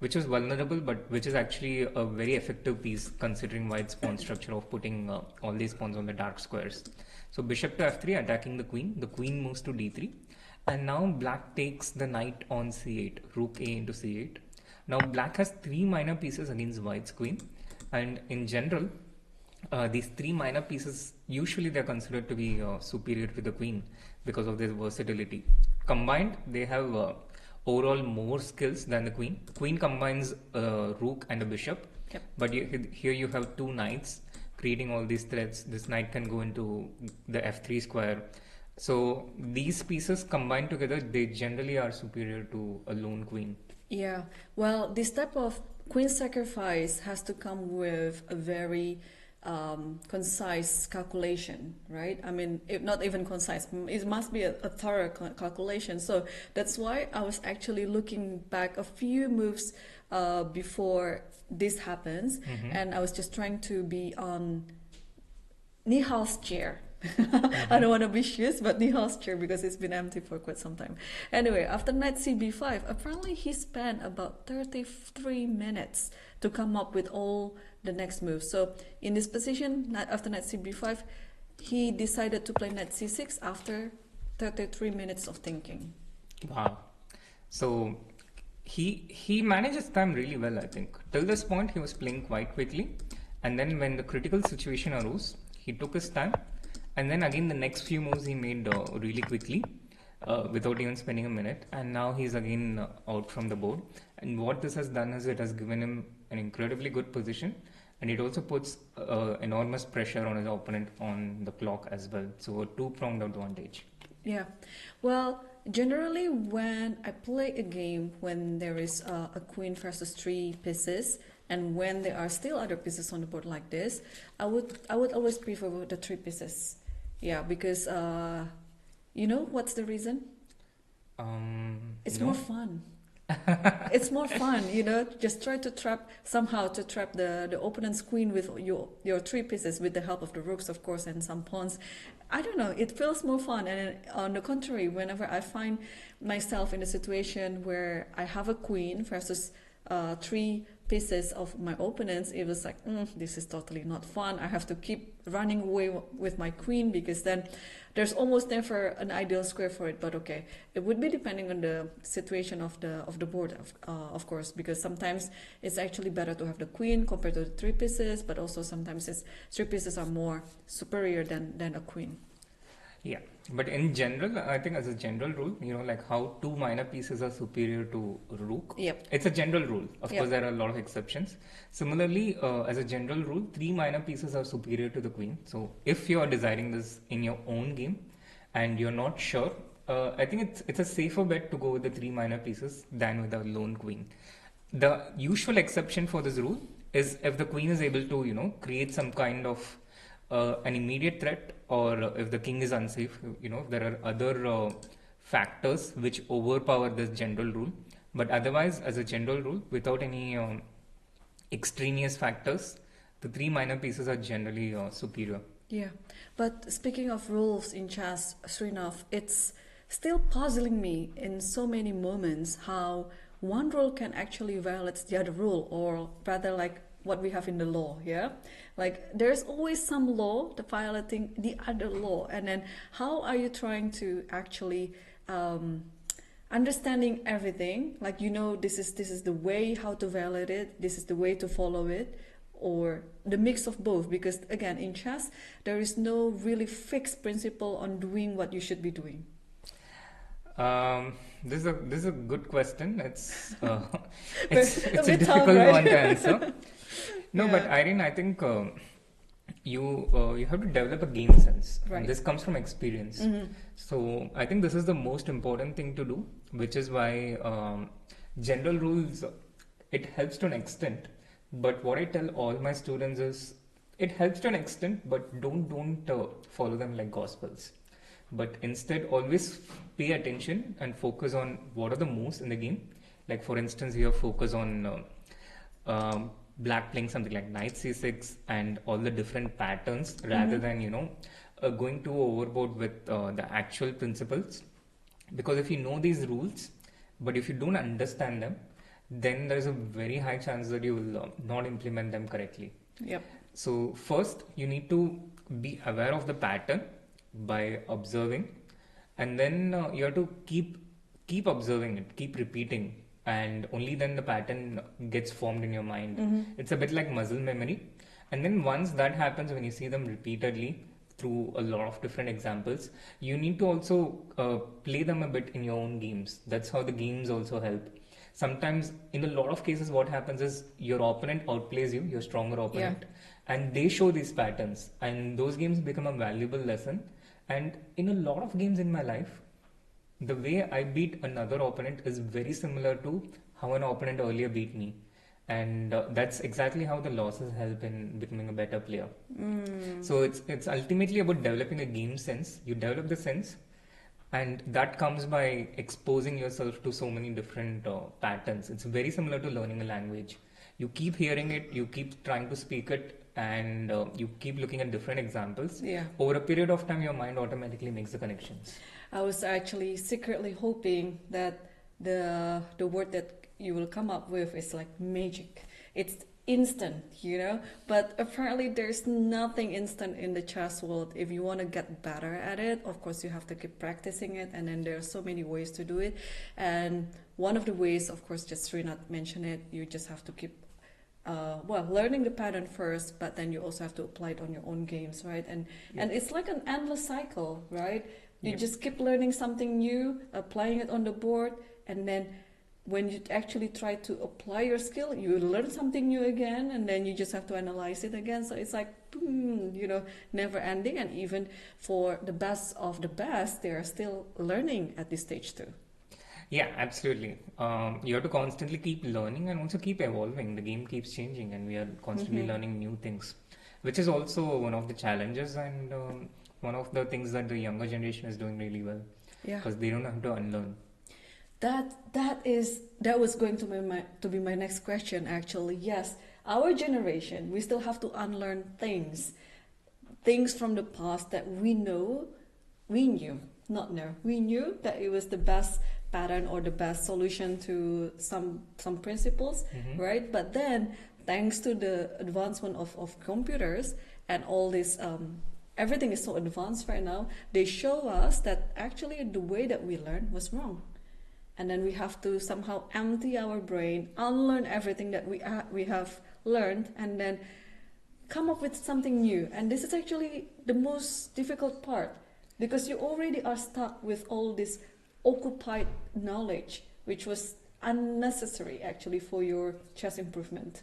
which was vulnerable, but which is actually a very effective piece considering white's pawn structure of putting all these pawns on the dark squares. So bishop to f3, attacking the queen. The queen moves to d3, and now black takes the knight on c8, rook a into c8. Now black has 3 minor pieces against white's queen, and in general, these 3 minor pieces, usually they're considered to be superior to the queen because of their versatility. Combined, they have overall more skills than the queen. Queen combines a rook and a bishop, but here you have 2 knights creating all these threats. This knight can go into the f3 square. So these pieces combined together, they generally are superior to a lone queen. Yeah, well, this type of queen sacrifice has to come with a very concise calculation, right? I mean, if not even concise, it must be a thorough calculation. So that's why I was actually looking back a few moves before this happens, and I was just trying to be on Nihal's chair. I don't want to be shoes, but Nihal's chair, because it's been empty for quite some time. Anyway, after knight cb5, apparently he spent about 33 minutes to come up with all the next moves. So in this position, after knight cb5, he decided to play knight c6 after 33 minutes of thinking. Wow. So he manages time really well, I think. Till this point, he was playing quite quickly. And then when the critical situation arose, he took his time. And then again, the next few moves he made really quickly, without even spending a minute. And now he's again out from the board. And what this has done is it has given him an incredibly good position. And it also puts enormous pressure on his opponent on the clock as well. So a two-pronged advantage. Yeah. Well, generally when I play a game when there is a queen versus 3 pieces, and when there are still other pieces on the board like this, I would always prefer the 3 pieces. Yeah, because you know what's the reason? It's no. more fun. It's more fun, you know. Just try to trap the opponent's queen with your 3 pieces with the help of the rooks, of course, and some pawns. I don't know. It feels more fun. And on the contrary, whenever I find myself in a situation where I have a queen versus 3 pieces of my opponents, it was like, this is totally not fun. I have to keep running away with my queen, because then there's almost never an ideal square for it. But okay, it would be depending on the situation of the board, of course, because sometimes it's actually better to have the queen compared to the 3 pieces, but also sometimes 3 pieces are more superior than a queen. Yeah, but in general, I think as a general rule, you know, like how 2 minor pieces are superior to rook. Yep. It's a general rule. Of Yep. course, there are a lot of exceptions. Similarly, as a general rule, 3 minor pieces are superior to the queen. So if you are deciding this in your own game and you're not sure, I think it's a safer bet to go with the 3 minor pieces than with a lone queen. The usual exception for this rule is if the queen is able to, you know, create some kind of an immediate threat, or if the king is unsafe, you know, there are other factors which overpower this general rule. But otherwise, as a general rule, without any extraneous factors, the 3 minor pieces are generally superior. Yeah, but speaking of rules in chess, Srinath, it's still puzzling me in so many moments how one rule can actually violate the other rule, or rather like what we have in the law. Yeah, like there's always some law that violating the other law, and then how are you trying to actually understanding everything, like, you know, this is the way how to violate it, this is the way to follow it, or the mix of both? Because again, in chess there is no really fixed principle on doing what you should be doing. This is a good question. It's It's a a bit difficult tough, right? one to answer. No, Yeah. but Irene, I think you have to develop a game sense. Right. And this comes from experience. Mm-hmm. So I think this is the most important thing to do, which is why general rules, it helps to an extent. But what I tell all my students is, it helps to an extent, but don't follow them like gospels. But instead, always pay attention and focus on what are the moves in the game. Like for instance, you have focus on black playing something like knight c6 and all the different patterns, rather than, you know, going too overboard with the actual principles. Because if you know these rules, but if you don't understand them, then there's a very high chance that you will not implement them correctly. Yep. So first, you need to be aware of the pattern by observing, and then you have to keep observing it, keep repeating, and only then the pattern gets formed in your mind. It's a bit like muscle memory, and then once that happens, when you see them repeatedly through a lot of different examples, you need to also play them a bit in your own games. That's how the games also help. Sometimes, in a lot of cases, what happens is your opponent outplays you, your stronger opponent, and they show these patterns, and those games become a valuable lesson. And in a lot of games in my life, the way I beat another opponent is very similar to how an opponent earlier beat me. And that's exactly how the losses help in becoming a better player. So it's ultimately about developing a game sense. You develop the sense, and that comes by exposing yourself to so many different patterns. It's very similar to learning a language. You keep hearing it, you keep trying to speak it, and you keep looking at different examples. Yeah. Over a period of time, your mind automatically makes the connections. I was actually secretly hoping that the word that you will come up with is like magic. It's instant, you know, but apparently there's nothing instant in the chess world. If you want to get better at it, of course you have to keep practicing it, and then there are so many ways to do it. And one of the ways, of course, just Srinath mentioned it, you just have to keep learning the pattern first, but then you also have to apply it on your own games, right? And it's like an endless cycle, right? You just keep learning something new, applying it on the board, and then when you actually try to apply your skill, you learn something new again, and then you just have to analyze it again. So it's like, boom, you know, never ending. And even for the best of the best, they are still learning at this stage too. Yeah, absolutely. You have to constantly keep learning and also keep evolving. The game keeps changing, and we are constantly learning new things, which is also one of the challenges and one of the things that the younger generation is doing really well. Yeah. Because they don't have to unlearn. That was going to be my next question, actually. Yes, our generation, we still have to unlearn things from the past that we knew that it was the best pattern or the best solution to some principles, right? But then, thanks to the advancement of computers and all this, everything is so advanced right now, they show us that actually the way that we learn was wrong. And then we have to somehow empty our brain, unlearn everything that we have learned, and then come up with something new. And this is actually the most difficult part, because you already are stuck with all this occupied knowledge, which was unnecessary actually for your chess improvement.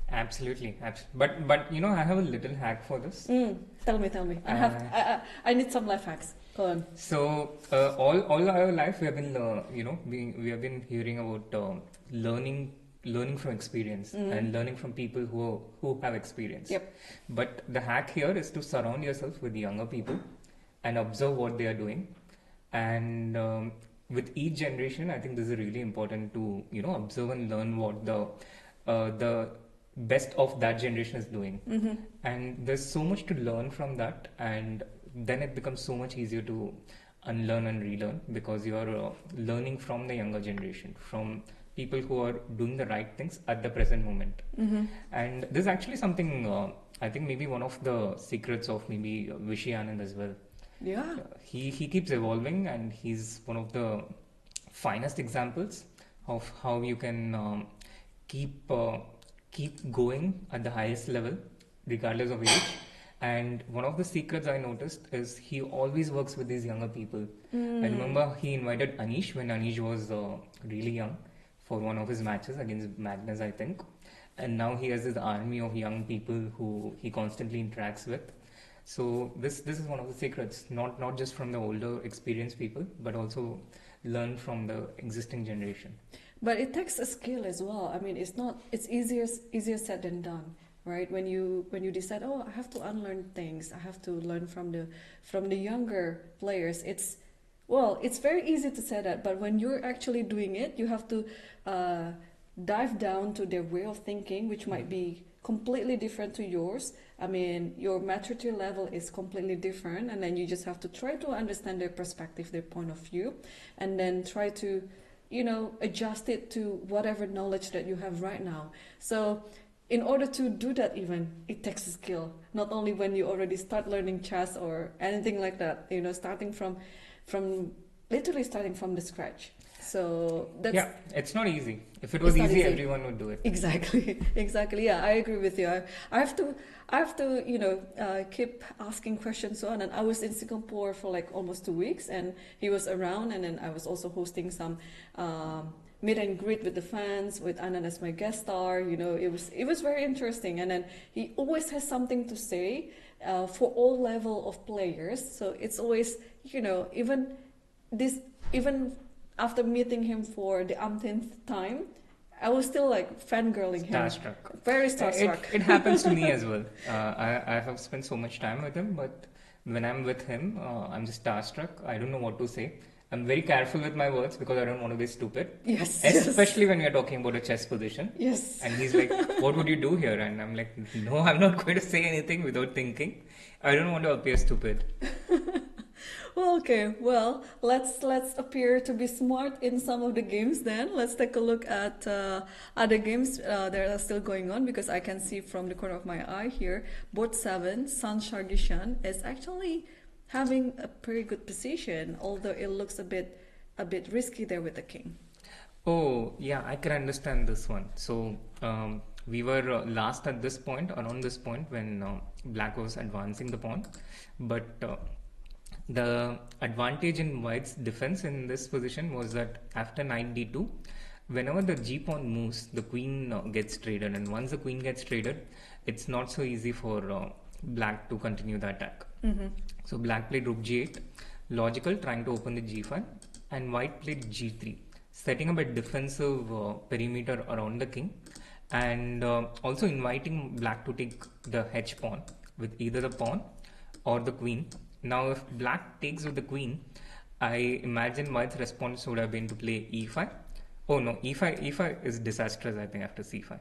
Absolutely. But you know, I have a little hack for this. Tell me. I need some life hacks. Go on. So all our life we have been we have been hearing about learning from experience and learning from people who have experience. Yep. But the hack here is to surround yourself with younger people and observe what they are doing. And with each generation, I think this is really important to observe and learn what the best of that generation is doing. And there's so much to learn from that, and then it becomes so much easier to unlearn and relearn, because you are learning from the younger generation, from people who are doing the right things at the present moment. And this is actually something I think maybe one of the secrets of maybe Vishy Anand as well. Yeah. He keeps evolving, and he's one of the finest examples of how you can keep going at the highest level regardless of age. And one of the secrets I noticed is he always works with these younger people. I remember he invited Anish when Anish was really young for one of his matches against Magnus, I think. And now he has this army of young people who he constantly interacts with. So this is one of the secrets, not just from the older experienced people, but also learn from the existing generation. But it takes a skill as well. I mean, it's easier said than done, right? When you decide, I have to unlearn things, I have to learn from the younger players. It's very easy to say that, but when you're actually doing it, you have to dive down to their way of thinking, which might be completely different to yours. I mean, your maturity level is completely different, and then you just have to try to understand their perspective, their point of view, and then try to adjust it to whatever knowledge that you have right now. So in order to do that, even it takes a skill. Not only when you already start learning chess or anything like that, starting from literally starting from the scratch. So that's it's not easy. If it was It's not easy, easy. everyone would do it. exactly. Yeah, I agree with you. I have to keep asking questions so on. And I was in Singapore for like almost 2 weeks, and he was around, and then I was also hosting some meet and greet with the fans, with Anand as my guest star. It was very interesting, and then he always has something to say for all level of players. So it's always even after meeting him for the umpteenth time, I was still like fangirling him. Starstruck. Very starstruck. It happens to me as well. I have spent so much time with him, but when I'm with him, I'm just starstruck. I don't know what to say. I'm very careful with my words because I don't want to be stupid. Yes. Especially when we are talking about a chess position. Yes. And he's like, what would you do here? And I'm like, no, I'm not going to say anything without thinking. I don't want to appear stupid. Well, okay. Well, let's appear to be smart in some of the games then. Let's take a look at other games that are still going on, because I can see from the corner of my eye here, board 7, San Shargishan is actually having a pretty good position, although it looks a bit risky there with the king. Oh, yeah, I can understand this one. So, we were last at this point, around this point, when black was advancing the pawn. But the advantage in white's defense in this position was that after knight d2, whenever the g pawn moves, the queen gets traded. And once the queen gets traded, it's not so easy for black to continue the attack. So black played rook g8, logical, trying to open the g file, and white played g3, setting up a defensive perimeter around the king, and also inviting black to take the h pawn with either the pawn or the queen. Now if black takes with the queen, I imagine white's response would have been to play e5. Oh no, e5 is disastrous, I think, after c5.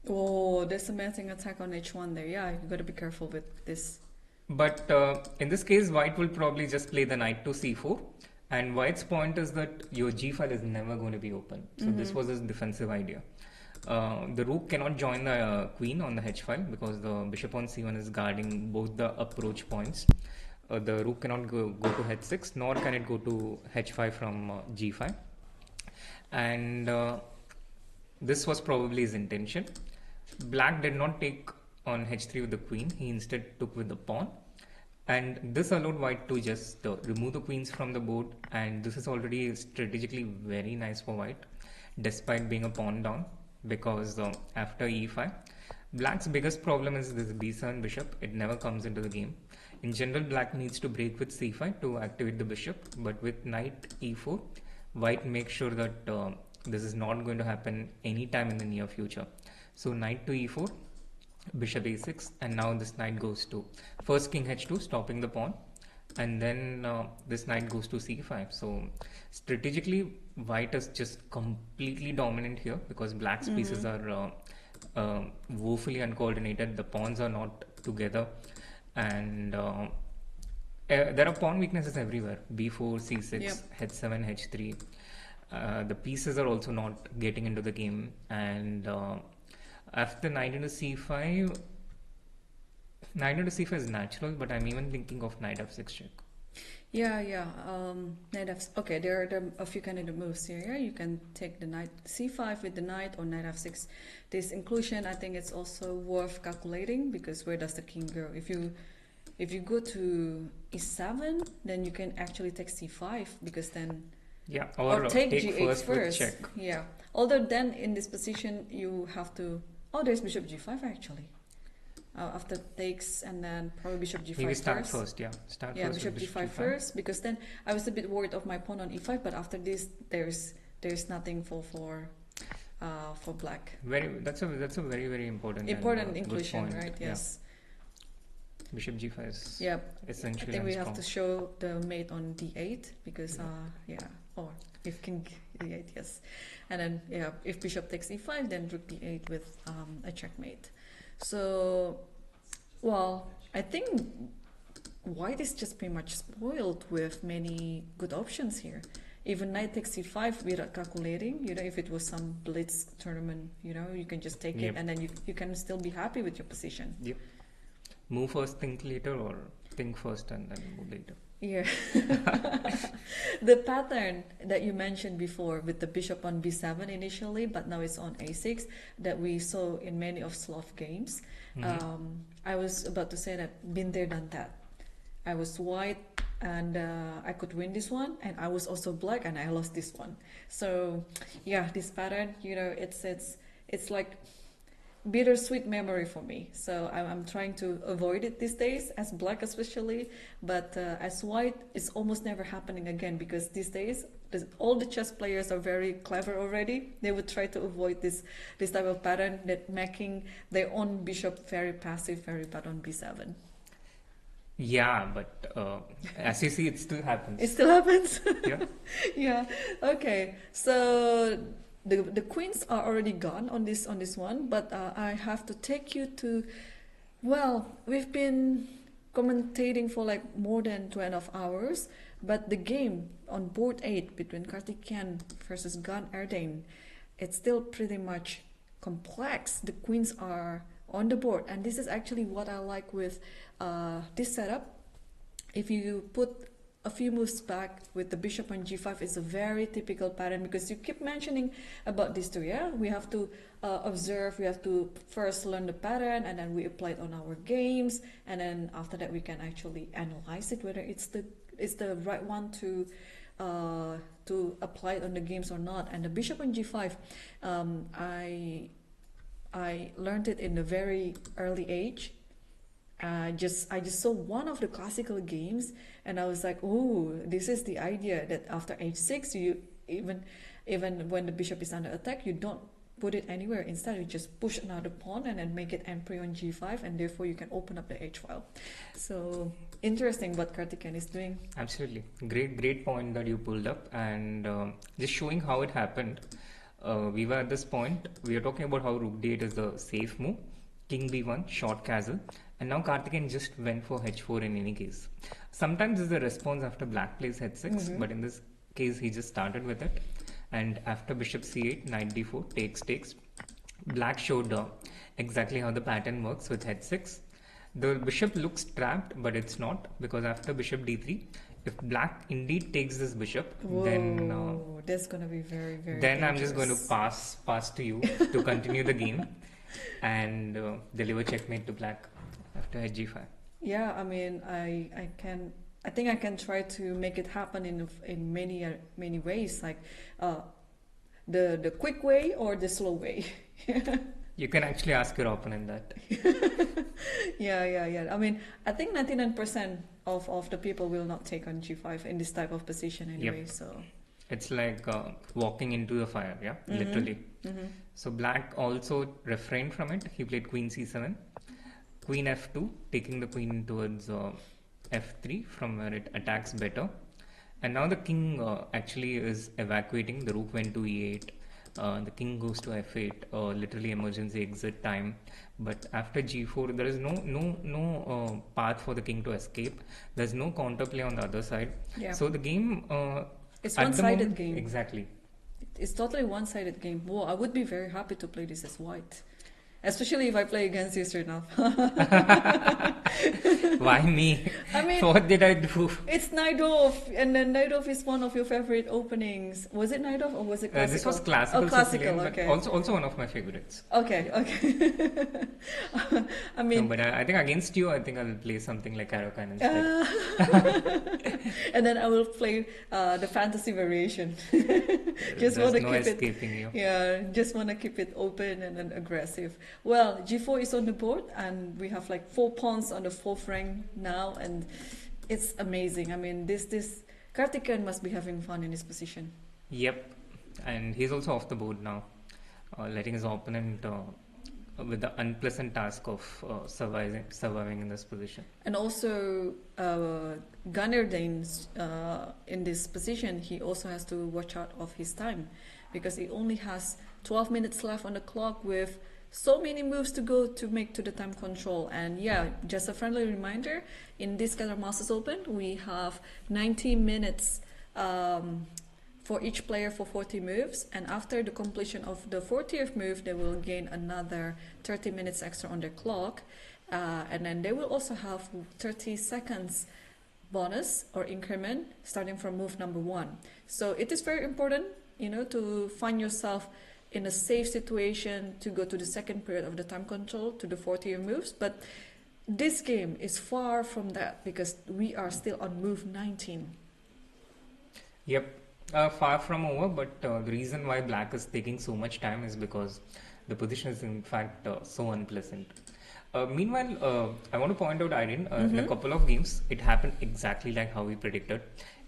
Oh, there's a amazing attack on h1 there. Yeah, you got to be careful with this. But in this case, white will probably just play the knight to c4, and white's point is that your g file is never going to be open. So this was his defensive idea. The rook cannot join the queen on the h file because the bishop on c1 is guarding both the approach points. The rook cannot go to h6, nor can it go to h5 from g5. And this was probably his intention. Black did not take on h3 with the queen. He instead took with the pawn. And this allowed white to just remove the queens from the board. And this is already strategically very nice for white, despite being a pawn down. Because after e5, black's biggest problem is this b7 bishop. It never comes into the game. In general, black needs to break with c5 to activate the bishop, but with knight e4, white makes sure that this is not going to happen anytime in the near future. So knight to e4, bishop a6, and now this knight goes to first king h2, stopping the pawn, and then this knight goes to c5. So strategically, white is just completely dominant here because black's pieces are woefully uncoordinated. The pawns are not together, and there are pawn weaknesses everywhere. b4, c6, Yep. h7, h3. The pieces are also not getting into the game, and after knight into c5, knight into c5 is natural, but I'm even thinking of knight f6 check. Yeah. Knight f. Okay, there are a few candidate moves here. Yeah, you can take the knight c5 with the knight or knight f6. This inclusion, I think, it's also worth calculating because where does the king go? If you go to e7, then you can actually take c5 because then. Yeah, Or take g8 first with check. Yeah. Although then in this position you have to. Oh, there's bishop g5 actually. After takes and then probably bishop g5 Maybe start first. first, yeah. Start Yeah, first bishop with g5 first, because then I was a bit worried of my pawn on e5, but after this there's nothing for black. That's a very, very important and, inclusion, good point. right? Yeah. Yes. Bishop g5 is Yeah. essentially I think we have strong. to show the mate on d8 because or if king d8, yes, and then if bishop takes e5, then rook d8 with a checkmate. So, well, I think white is just pretty much spoiled with many good options here. even knight takes c5 without calculating. If it was some blitz tournament, you can just take Yep. it, and then you can still be happy with your position. Yep. Move first, think later, or think first and then move later. Yeah. The pattern that you mentioned before with the bishop on b7 initially, but now it's on a6, that we saw in many of Slav games. I was about to say that been there, done that. I was white and I could win this one, and I was also black and I lost this one. So yeah, this pattern, it's like bittersweet memory for me. So I'm trying to avoid it these days, as black especially, but as white, it's almost never happening again, because these days all the chess players are very clever already. They would try to avoid this type of pattern, that making their own bishop very passive, very bad on b7. Yeah, but as you see, it still happens. It still happens. Yeah. Yeah. Okay. So the queens are already gone on this one, but I have to take you to. Well, we've been commentating for like more than 2.5 hours, but the game on board 8 between Karthikeyan versus Gan Erdene, it's still pretty much complex. The queens are on the board, and this is actually what I like with this setup. If you put a few moves back with the bishop on g5, it's a very typical pattern, because you keep mentioning about this too. Yeah, we have to observe, we have to first learn the pattern, and then we apply it on our games, and then after that we can actually analyze it, whether it's the right one to apply it on the games or not. And the bishop on g5, I learned it in a very early age. I just saw one of the classical games, and I was like, oh, this is the idea, that after h6, you even when the bishop is under attack, you don't put it anywhere. Instead, you just push another pawn and then make it emperor on g5, and therefore you can open up the h file. So interesting what Karthikeyan is doing. Absolutely. Great point that you pulled up, and just showing how it happened. We were at this point, we are talking about how rook d8 is the safe move, king b1, short castle, and now Karthikeyan just went for h4 in any case. Sometimes there's a response after black plays h6, but in this case he just started with it. And after bishop c8, knight d4, takes. Black showed exactly how the pattern works with h6. The bishop looks trapped, but it's not, because after bishop d3, if black indeed takes this bishop, then that's gonna be very, very then dangerous. I'm just going to pass to you to continue the game and deliver checkmate to black after h5. Yeah, I mean, I think I can try to make it happen in many ways, like the quick way or the slow way. You can actually ask your opponent that. Yeah. I mean, I think 99% of the people will not take on g5 in this type of position anyway. Yep. So It's like walking into the fire, yeah, literally. So black also refrained from it. He played queen c7, queen f2, taking the queen towards f3, from where it attacks better. And now the king actually is evacuating. The rook went to e8. The king goes to f8, literally emergency exit time. But after g4, there is no path for the king to escape. There's no counterplay on the other side. Yeah. So the game, it's at the one-sided moment- game. Exactly. It's totally one-sided game. Whoa, I would be very happy to play this as white, especially if I play against you, Srinath. Why me? I mean, What did I do? it's Naidov, and then Naidov is one of your favorite openings. Was it Naidov or was it classical? This was classical. Oh, classical. Sicilian, but Okay. also one of my favorites. Okay. I mean, No, but I think against you, I think I'll play something like Caro-Kann instead. and then I will play the fantasy variation. Just There's want to no keep it. escaping you. Yeah, just want to keep it open and then aggressive. Well, g4 is on the board, and we have like 4 pawns on the 4th rank now, and it's amazing. I mean, this Karthikeyan must be having fun in his position. Yep, and he's also off the board now, letting his opponent with the unpleasant task of surviving in this position. And also, Gan Erdene's in this position, he also has to watch out of his time, because he only has 12 minutes left on the clock with so many moves to go to make to the time control. And yeah, just a friendly reminder, in this Qatar Masters Open, we have 90 minutes for each player for 40 moves, and after the completion of the 40th move, they will gain another 30 minutes extra on their clock, and then they will also have 30 seconds bonus or increment starting from move number 1. So it is very important, to find yourself in a safe situation to go to the second period of the time control to the 40 moves. But this game is far from that because we are still on move 19. Yep. Far from over, but the reason why black is taking so much time is because the position is in fact so unpleasant. Meanwhile, I want to point out, Irene, in a couple of games, it happened exactly like how we predicted.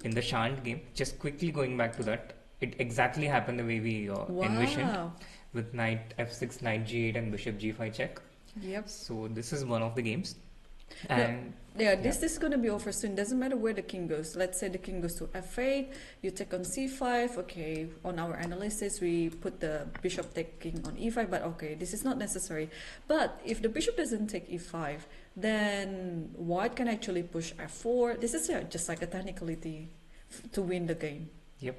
In the Shant game, just quickly going back to that, it exactly happened the way we envisioned, with knight f6, knight g8 and bishop g5 check. Yep. So this is one of the games. No, And this is going to be over soon. Doesn't matter where the king goes. Let's say the king goes to f8, you take on c5. Okay, on our analysis, we put the bishop taking on e5, but okay, this is not necessary. But if the bishop doesn't take e5, then white can actually push f4. This is just like a technicality to win the game. Yep.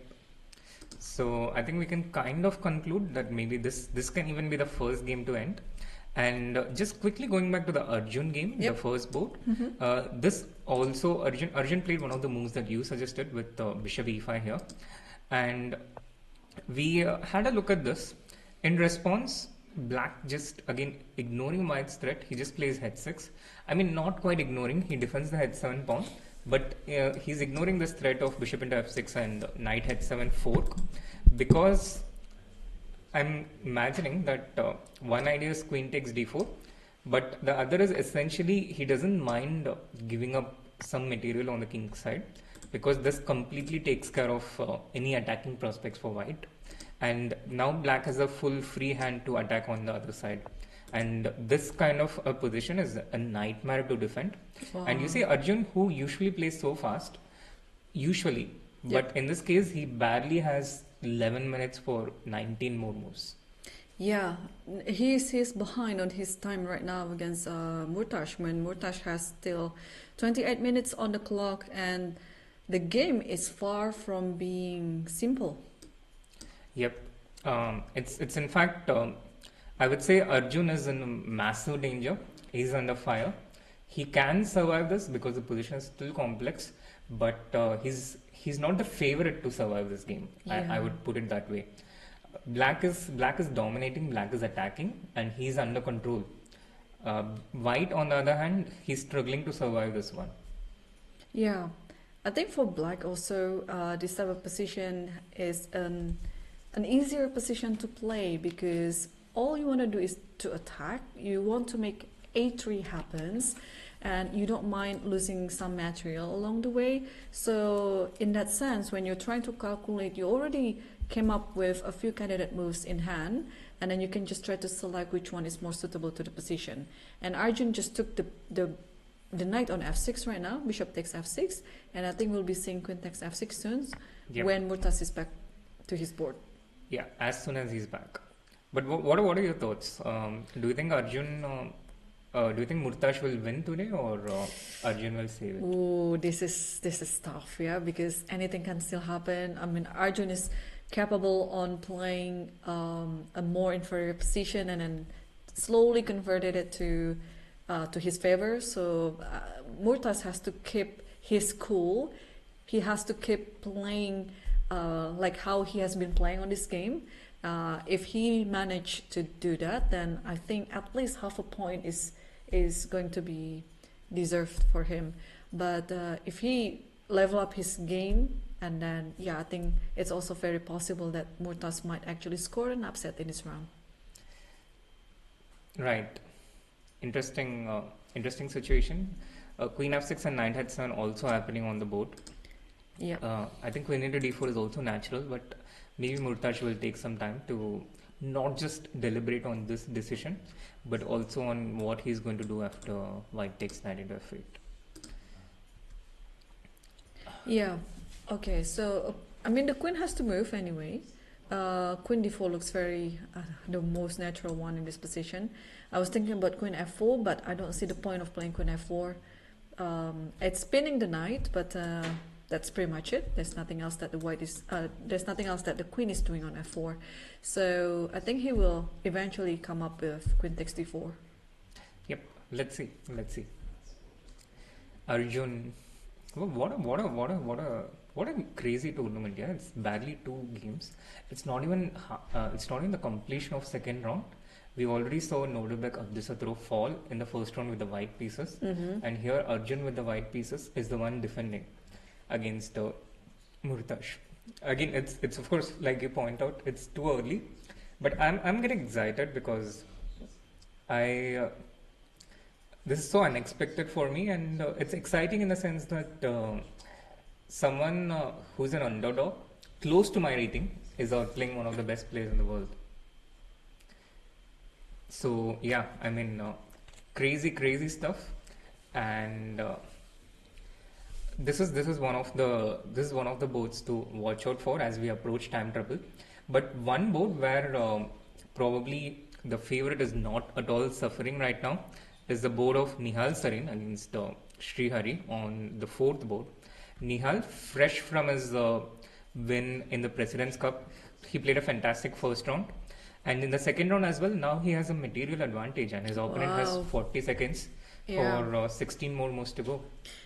So I think we can kind of conclude that maybe this can even be the first game to end. And just quickly going back to the Arjun game, the first board, this also Arjun played one of the moves that you suggested with bishop e5 here, and we had a look at this. In response, black just again ignoring white's threat, he just plays h6. I mean, not quite ignoring, he defends the h7 pawn, but he's ignoring this threat of bishop into f6 and knight h7 fork, because I'm imagining that one idea is queen takes d4, but the other is essentially he doesn't mind giving up some material on the king side, because this completely takes care of any attacking prospects for white. And now black has a full free hand to attack on the other side. And this kind of a position is a nightmare to defend. Wow. And you see Arjun, who usually plays so fast, but in this case he barely has 11 minutes for 19 more moves. Yeah, he's behind on his time right now against Murtash, when Murtash has still 28 minutes on the clock, and the game is far from being simple. Yep. It's in fact, I would say Arjun is in massive danger. He's under fire. He can survive this because the position is still complex, but he's not the favorite to survive this game. I would put it that way. Black is dominating, black is attacking, and he's under control. White, on the other hand, he's struggling to survive this one. Yeah, I think for black also, this type of position is an easier position to play, because all you want to do is to attack. You want to make a3 happens, and you don't mind losing some material along the way. So in that sense, when you're trying to calculate, you already came up with a few candidate moves in hand, and then you can just try to select which one is more suitable to the position. And Arjun just took the knight on f6 right now, bishop takes f6, and I think we'll be seeing queen takes f6 soon, when Murtash is back to his board. Yeah, as soon as he's back. But what are your thoughts? Do you think Arjun? Do you think Murtash will win today, or Arjun will save it? Oh, this is tough, yeah, because anything can still happen. I mean, Arjun is capable on playing a more inferior position and then slowly converted it to his favor. So Murtash has to keep his cool. He has to keep playing like how he has been playing on this game. If he managed to do that, then I think at least half a point is going to be deserved for him. But if he level up his game, and then I think it's also very possible that Murtash might actually score an upset in this round. Right. Interesting situation. Queen f6 and knight h7 also happening on the board. Yeah. I think queen into d4 is also natural, but maybe Murtash will take some time to not just deliberate on this decision, but also on what he's going to do after white takes knight into f8. Yeah. Okay. So I mean, the queen has to move anyway. Queen d4 looks very the most natural one in this position. I was thinking about queen f4, but I don't see the point of playing queen f4. It's spinning the knight, but that's pretty much it. There's nothing else that there's nothing else that the queen is doing on f4. So I think he will eventually come up with queen takes d4. Yep. Let's see. Let's see. Arjun. What a crazy tournament! Yeah, it's barely 2 games. It's not even the completion of second round. We already saw Nordebek Abdusatro fall in the first round with the white pieces, and here Arjun with the white pieces is the one defending against Murtash. Again, it's of course, like you point out, it's too early, but I'm getting excited because this is so unexpected for me, and it's exciting in the sense that someone who's an underdog, close to my rating, is outplaying one of the best players in the world. So yeah, I mean, crazy stuff, and this is one of the boards to watch out for as we approach time trouble. But one board where probably the favorite is not at all suffering right now is the board of Nihal Sarin against Srihari on the 4th board. Nihal, fresh from his win in the President's Cup, he played a fantastic first round. And in the second round as well, now he has a material advantage, and his opponent has 40 seconds for 16 more moves to go.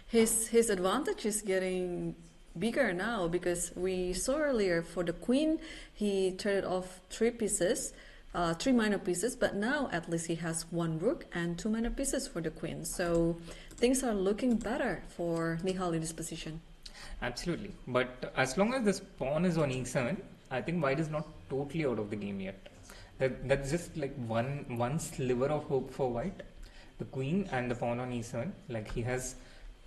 His advantage is getting bigger now, because we saw earlier for the queen, he traded off 3 pieces, 3 minor pieces, but now at least he has 1 rook and 2 minor pieces for the queen. So things are looking better for Nihal in this position. Absolutely. But as long as this pawn is on e7, I think white is not totally out of the game yet. That's just like one sliver of hope for white. The queen and the pawn on e7. Like, he has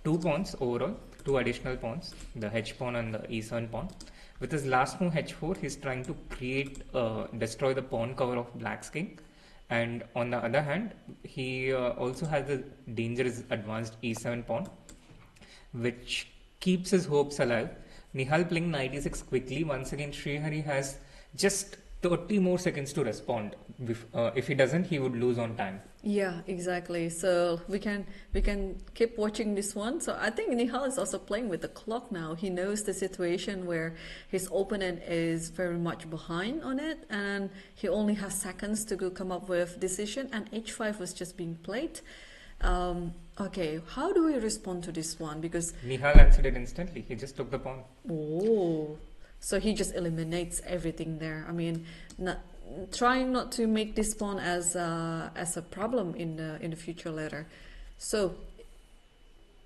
2 pawns overall, 2 additional pawns, the h pawn and the e7 pawn. With his last move h4, he's trying to destroy the pawn cover of black's king. And on the other hand, he also has the dangerous advanced e7 pawn, which keeps his hopes alive. Nihal playing knight e6 quickly. Once again, Srihari has just 30 more seconds to respond. If he doesn't, he would lose on time. Yeah, exactly. So we can keep watching this one. So I think Nihal is also playing with the clock now. He knows the situation where his opponent is very much behind on it, and he only has seconds to come up with decision. And h5 was just being played. Okay, how do we respond to this one? Because Nihal answered it instantly. He just took the pawn. Oh, so he just eliminates everything there. I mean, trying not to make this pawn as a problem in the future later. So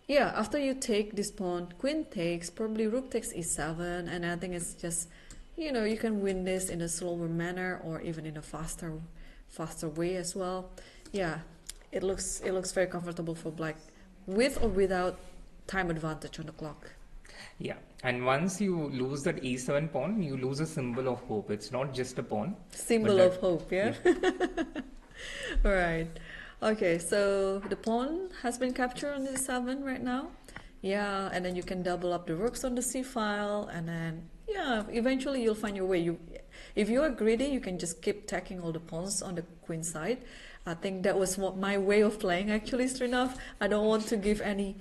yeah, after you take this pawn, queen takes, probably rook takes e7, and I think it's just, you can win this in a slower manner or even in a faster way as well. Yeah, it looks very comfortable for black, with or without time advantage on the clock. Yeah, and once you lose that e7 pawn, you lose a symbol of hope. It's not just a pawn. Symbol of hope, yeah? All right. Okay, so the pawn has been captured on the 7 right now. Yeah, and then you can double up the rooks on the c file, and then, yeah, eventually you'll find your way. If you are greedy, you can just keep tacking all the pawns on the queen side. I think that was my way of playing, actually, Srinath. I don't want to give any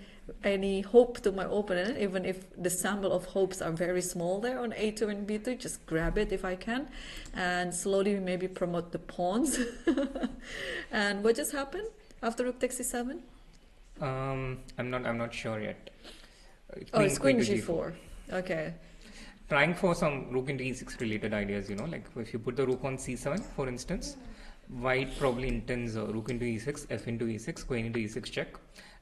hope to my opponent, even if the sample of hopes are very small there on a2 and b2. Just grab it if I can, and slowly maybe promote the pawns. And what just happened after rook takes e7? I'm not sure yet. It's queen g4. Okay. Trying for some rook into e6 related ideas, like if you put the rook on c7, for instance, white probably intends rook into e6, f into e6, queen into e6 check,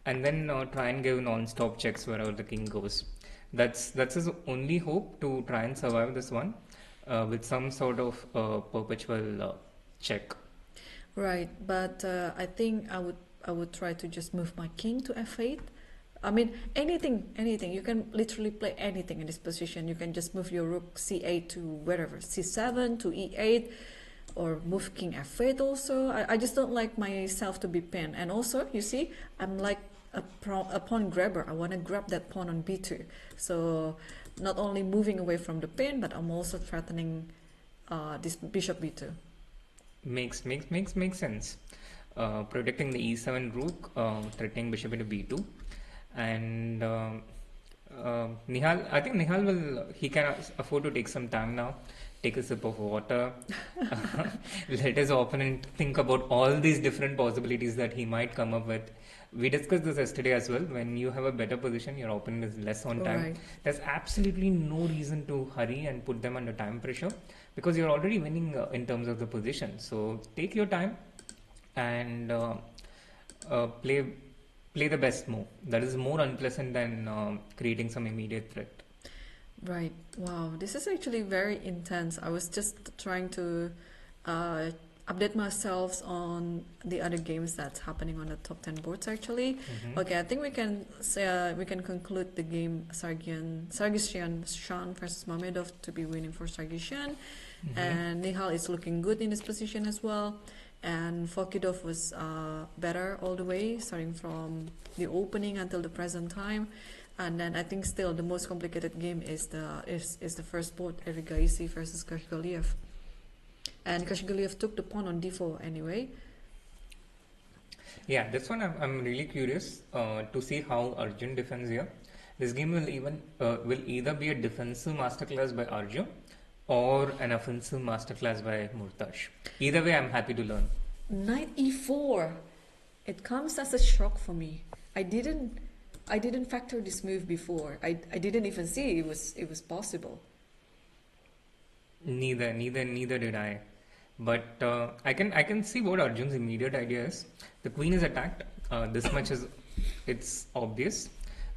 and then try and give non-stop checks wherever the king goes. That's his only hope, to try and survive this one with some sort of perpetual check. Right, but I think I would try to just move my king to f8. I mean, anything. You can literally play anything in this position. You can just move your rook c8 to wherever, c7 to e8, or move king f8 also. I just don't like myself to be pinned. And also, you see, I'm like a pawn grabber. I want to grab that pawn on b2. So not only moving away from the pin, but I'm also threatening this bishop b2. Makes sense. Protecting the e7 rook, threatening bishop into b2, and Nihal, I think Nihal he can afford to take some time now, take a sip of water, let his opponent think about all these different possibilities that he might come up with. We discussed this yesterday as well. When you have a better position, your opponent is less on time. Right. There's absolutely no reason to hurry and put them under time pressure because you're already winning in terms of the position. So take your time and play the best move. That is more unpleasant than creating some immediate threat. Right. Wow. This is actually very intense. I was just trying to update myself on the other games that's happening on the top 10 boards actually. Okay, I think we can say we can conclude the game Sargsyan Shan versus Mamedov to be winning for Sargsyan. And Nihal is looking good in this position as well. And Fokidov was better all the way, starting from the opening until the present time. And then I think still the most complicated game is the first board, Erigaisi versus Kazhgaleyev. And Kazhgaleyev took the pawn on d4 anyway. Yeah, this one I'm really curious to see how Arjun defends here. This game will either be a defensive masterclass by Arjun or an offensive masterclass by Murtash. Either way, I'm happy to learn. Knight e4. It comes as a shock for me. I didn't factor this move before. I didn't even see it was possible. Neither did I. But I can see what Arjun's immediate idea is. The queen is attacked. This much it's obvious.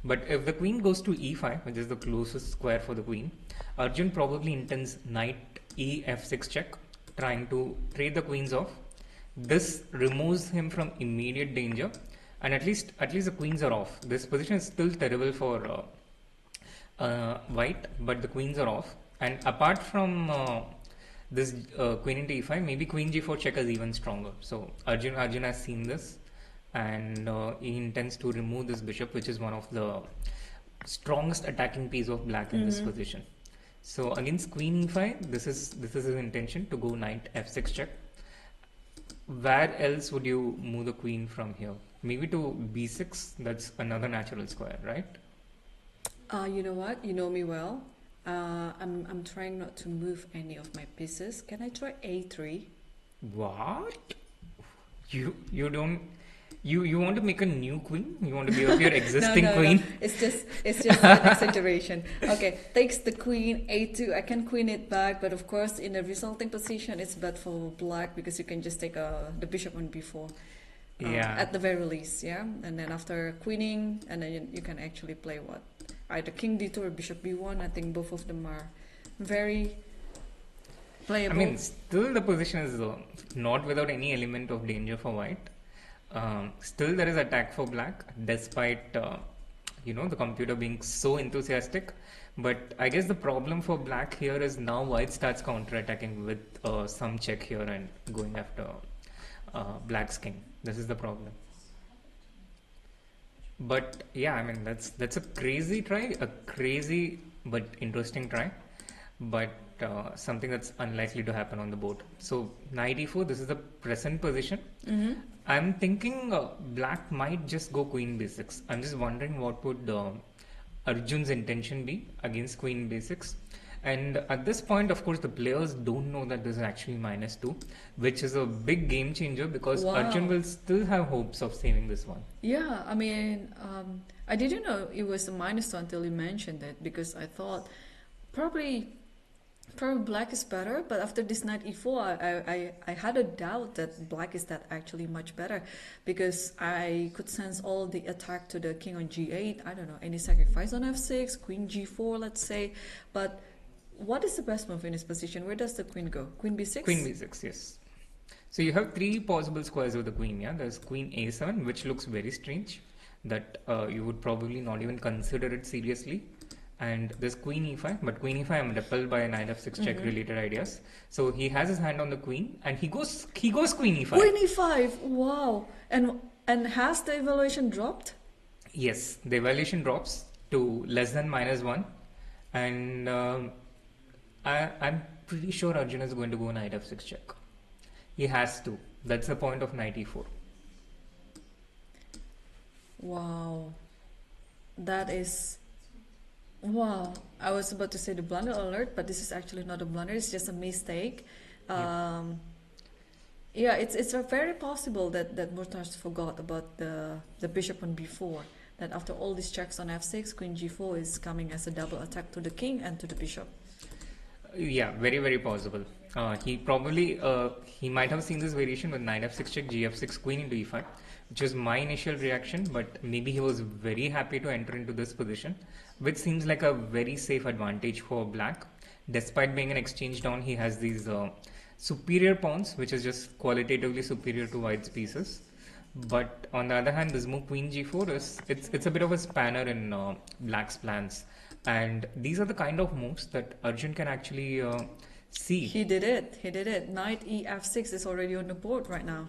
But if the queen goes to e5, which is the closest square for the queen, Arjun probably intends knight e f6 check, trying to trade the queens off. This removes him from immediate danger, and at least the queens are off. This position is still terrible for white, but the queens are off. And apart from this queen into e5, maybe queen g4 check is even stronger. So Arjun has seen this, and he intends to remove this bishop, which is one of the strongest attacking piece of black in this position. So against queen e5, this is his intention to go knight f6 check. Where else would you move the queen from here? Maybe to b6. That's another natural square, right? You know what? You know me well. I'm trying not to move any of my pieces. Can I try a3? What? You don't. You want to make a new queen? You want to give up your existing queen? No. It's just an exaggeration. Okay, takes the queen, a2. I can queen it back, but of course in the resulting position it's bad for black because you can just take the bishop on b4. Yeah. At the very least, yeah. And then after queening, and then you can actually play what? Either king d2 or bishop b1. I think both of them are very playable. I mean, still the position is not without any element of danger for white. Still there is attack for black, despite the computer being so enthusiastic. But I guess the problem for black here is now white starts counter-attacking with some check here and going after black's king. This is the problem. But yeah, I mean that's a crazy try, a crazy but interesting try, but something that's unlikely to happen on the board. So knight e4, this is the present position. I'm thinking black might just go queen b6. I'm just wondering what would Arjun's intention be against queen b6. And at this point, of course, the players don't know that this is actually -2, which is a big game changer because Arjun will still have hopes of saving this one. Yeah, I mean, I didn't know it was a -2 until you mentioned it because I thought probably black is better, but after this knight e4, I had a doubt that black is that actually much better because I could sense all the attack to the king on g8. I don't know, any sacrifice on f6, queen g4, let's say, but what is the best move in this position? Where does the queen go? Queen b6? Queen b6, yes. So you have three possible squares of the queen, yeah? There's queen a7, which looks very strange, that you would probably not even consider it seriously. And there's queen e5, but queen e5 I'm repelled by knight f6 check related ideas. So he has his hand on the queen, and he goes queen e5. Queen e5, wow. And has the evaluation dropped? Yes, the evaluation drops to less than -1, and I'm pretty sure Arjun is going to go knight f6 check. He has to. That's the point of knight e4. Wow. That is Wow, I was about to say the blunder alert, but this is actually not a blunder, it's just a mistake. Yeah, it's very possible that Murtash forgot about the bishop on b4. That after all these checks on f6, queen g4 is coming as a double attack to the king and to the bishop. Yeah, very, very possible. He probably, he might have seen this variation with knight f6 check, gf6, queen into e5, which was my initial reaction, but maybe he was very happy to enter into this position, which seems like a very safe advantage for black. Despite being an exchange down, he has these superior pawns, which is just qualitatively superior to white's pieces. But on the other hand, this move queen g4 it's a bit of a spanner in black's plans. And these are the kind of moves that Arjun can actually see. He did it. Knight ef6 is already on the board right now.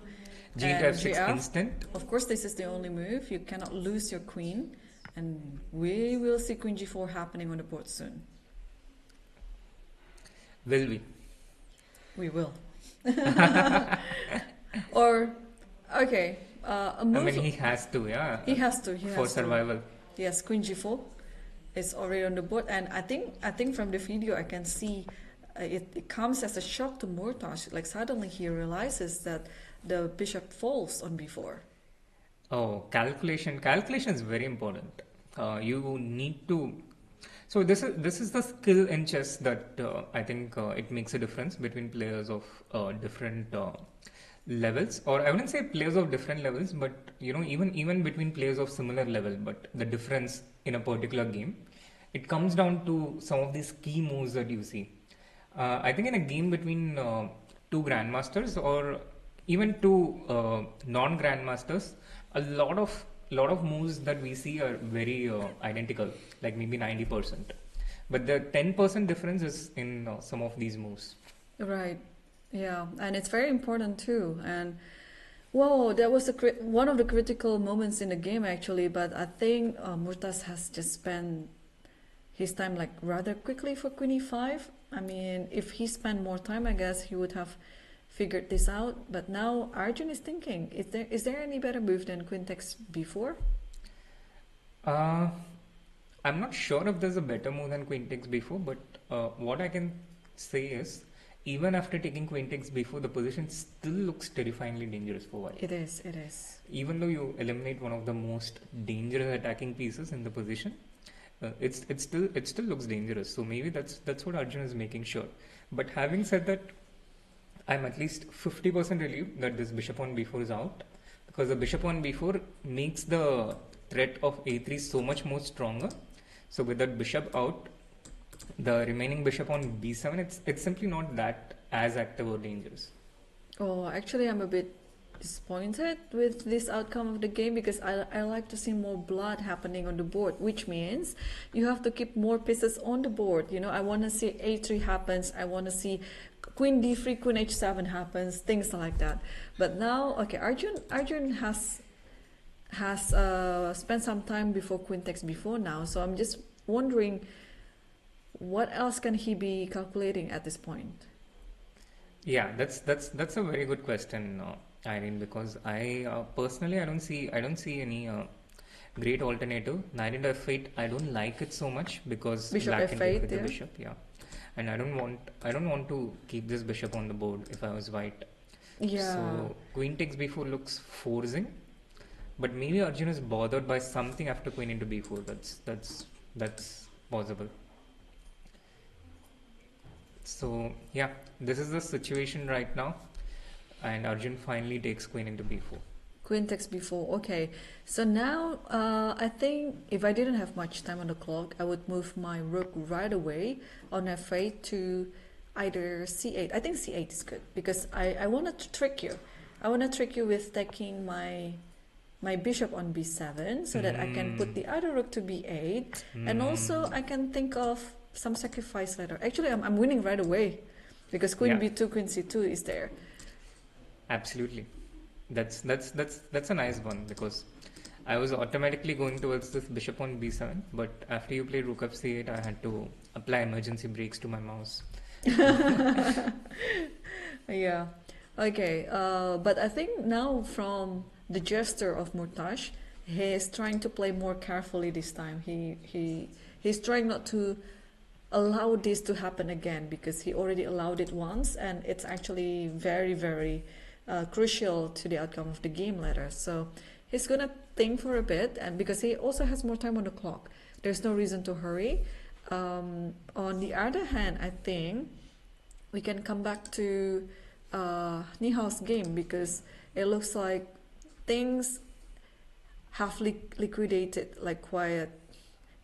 G to And f6 GF, instant. of course, this is the only move. You cannot lose your queen. And we will see queen g4 happening on the board soon. Will we? We will. Or, okay, a move. I mean, he has to, yeah. He has to. For survival. Yes, queen g4 is already on the board, and I think from the video I can see it comes as a shock to Murtash. Like suddenly he realizes that the bishop falls on b4. Oh, calculation is very important. You need to. So this is the skill in chess that I think it makes a difference between players of different levels, or I wouldn't say players of different levels, but you know, even between players of similar level, but the difference in a particular game, it comes down to some of these key moves that you see. I think in a game between two grandmasters or even two non-grandmasters, a lot of moves that we see are very identical, like maybe 90%. But the 10% difference is in some of these moves. Right. Yeah, and it's very important too. And whoa, that was one of the critical moments in the game actually. But I think Murtash has just spent his time like rather quickly for queen e5. I mean, if he spent more time, I guess he would have figured this out. But now Arjun is thinking: is there any better move than queen takes b4? I'm not sure if there's a better move than queen takes b4, but what I can say is, even after taking queen takes b4, the position still looks terrifyingly dangerous for white. It is. It is. Even though you eliminate one of the most dangerous attacking pieces in the position, it still looks dangerous. So maybe that's what Arjun is making sure. But having said that, I'm at least 50% relieved that this bishop on b4 is out, because the bishop on b4 makes the threat of a3 so much more stronger. So with that bishop out, the remaining bishop on b7, it's simply not that as active or dangerous. Oh, actually, I'm a bit disappointed with this outcome of the game, because I like to see more blood happening on the board, which means you have to keep more pieces on the board. You know, I want to see a3 happens. I want to see queen d3, queen h7 happens, things like that. But now, okay, Arjun has spent some time before queen takes b4 now. So I'm just wondering, what else can he be calculating at this point? Yeah, that's a very good question, Irene, because I personally I don't see any great alternative. Knight into f8, I don't like it so much because Bishop black can f8, take with the yeah. bishop, yeah. And I don't want to keep this bishop on the board if I was white. Yeah. So queen takes b4 looks forcing, but maybe Arjun is bothered by something after queen into b4. That's possible. So yeah, this is the situation right now, and Arjun finally takes queen into b4. Queen takes b4. Okay, so now I think if I didn't have much time on the clock, I would move my rook right away on f8 to either c8. I think c8 is good, because I want to trick you. I want to trick you with taking my bishop on b7, so that I can put the other rook to b8, and also I can think of some sacrifice later. Actually, I'm winning right away, because queen b2, queen c2 is there. Absolutely. That's a nice one, because I was automatically going towards this bishop on b7, but after you played rook f8, I had to apply emergency brakes to my mouse. Yeah. Okay. But I think now from the gesture of Murtash, he is trying to play more carefully this time. He he's trying not to allow this to happen again, because he already allowed it once, and it's actually very, very crucial to the outcome of the game later. So he's gonna think for a bit, and because he also has more time on the clock, there's no reason to hurry. On the other hand, I think we can come back to Nihao's game, because it looks like things have liquidated like quite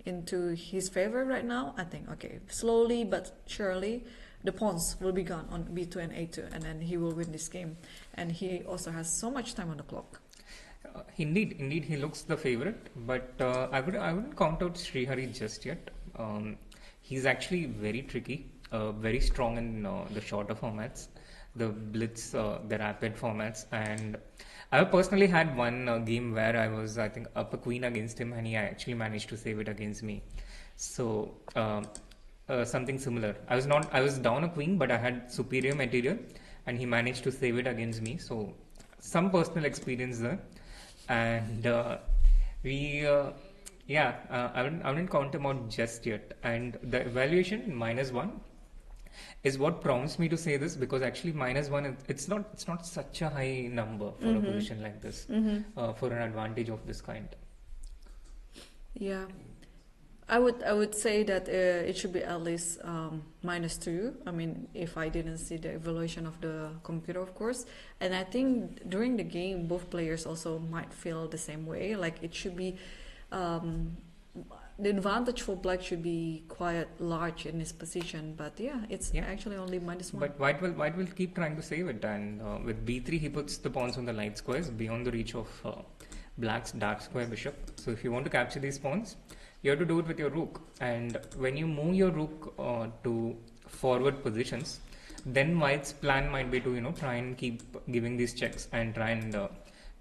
into his favor right now. I think, okay, slowly but surely the pawns will be gone on b2 and a2, and then he will win this game, and he also has so much time on the clock. Indeed, he looks the favorite, but I wouldn't count out Srihari just yet. He's actually very tricky, very strong in the shorter formats, the blitz, the rapid formats, and I personally had one game where I was, I think, up a queen against him, and he actually managed to save it against me. So something similar. I was down a queen, but I had superior material, and he managed to save it against me. So some personal experience there, and I wouldn't count him out just yet. And the evaluation -1 is what prompts me to say this, because actually -1 it's not such a high number for a position like this, for an advantage of this kind. Yeah, I would say that it should be at least -2. I mean, if I didn't see the evaluation of the computer, of course. And I think during the game, both players also might feel the same way. Like it should be, the advantage for black should be quite large in this position. But yeah, it's actually only -1. But white will keep trying to save it, and with b3 he puts the pawns on the light squares beyond the reach of black's dark square bishop. So if you want to capture these pawns, you have to do it with your rook, and when you move your rook to forward positions, then white's plan might be to try and keep giving these checks and try and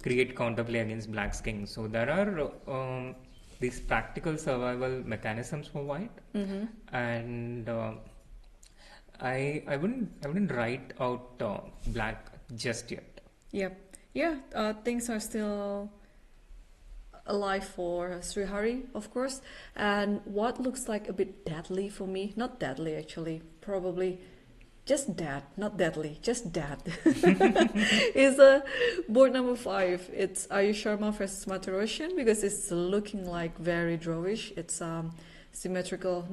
create counterplay against black's king. So there are these practical survival mechanisms for white, and I wouldn't write out black just yet. Things are still alive for Srihari, of course, and what looks like a bit deadly for me, not deadly actually, probably just dead, not deadly, just dead, is board number 5. It's Ayush Sharma versus Matarosyan, because it's looking like very drawish. It's not symmetrical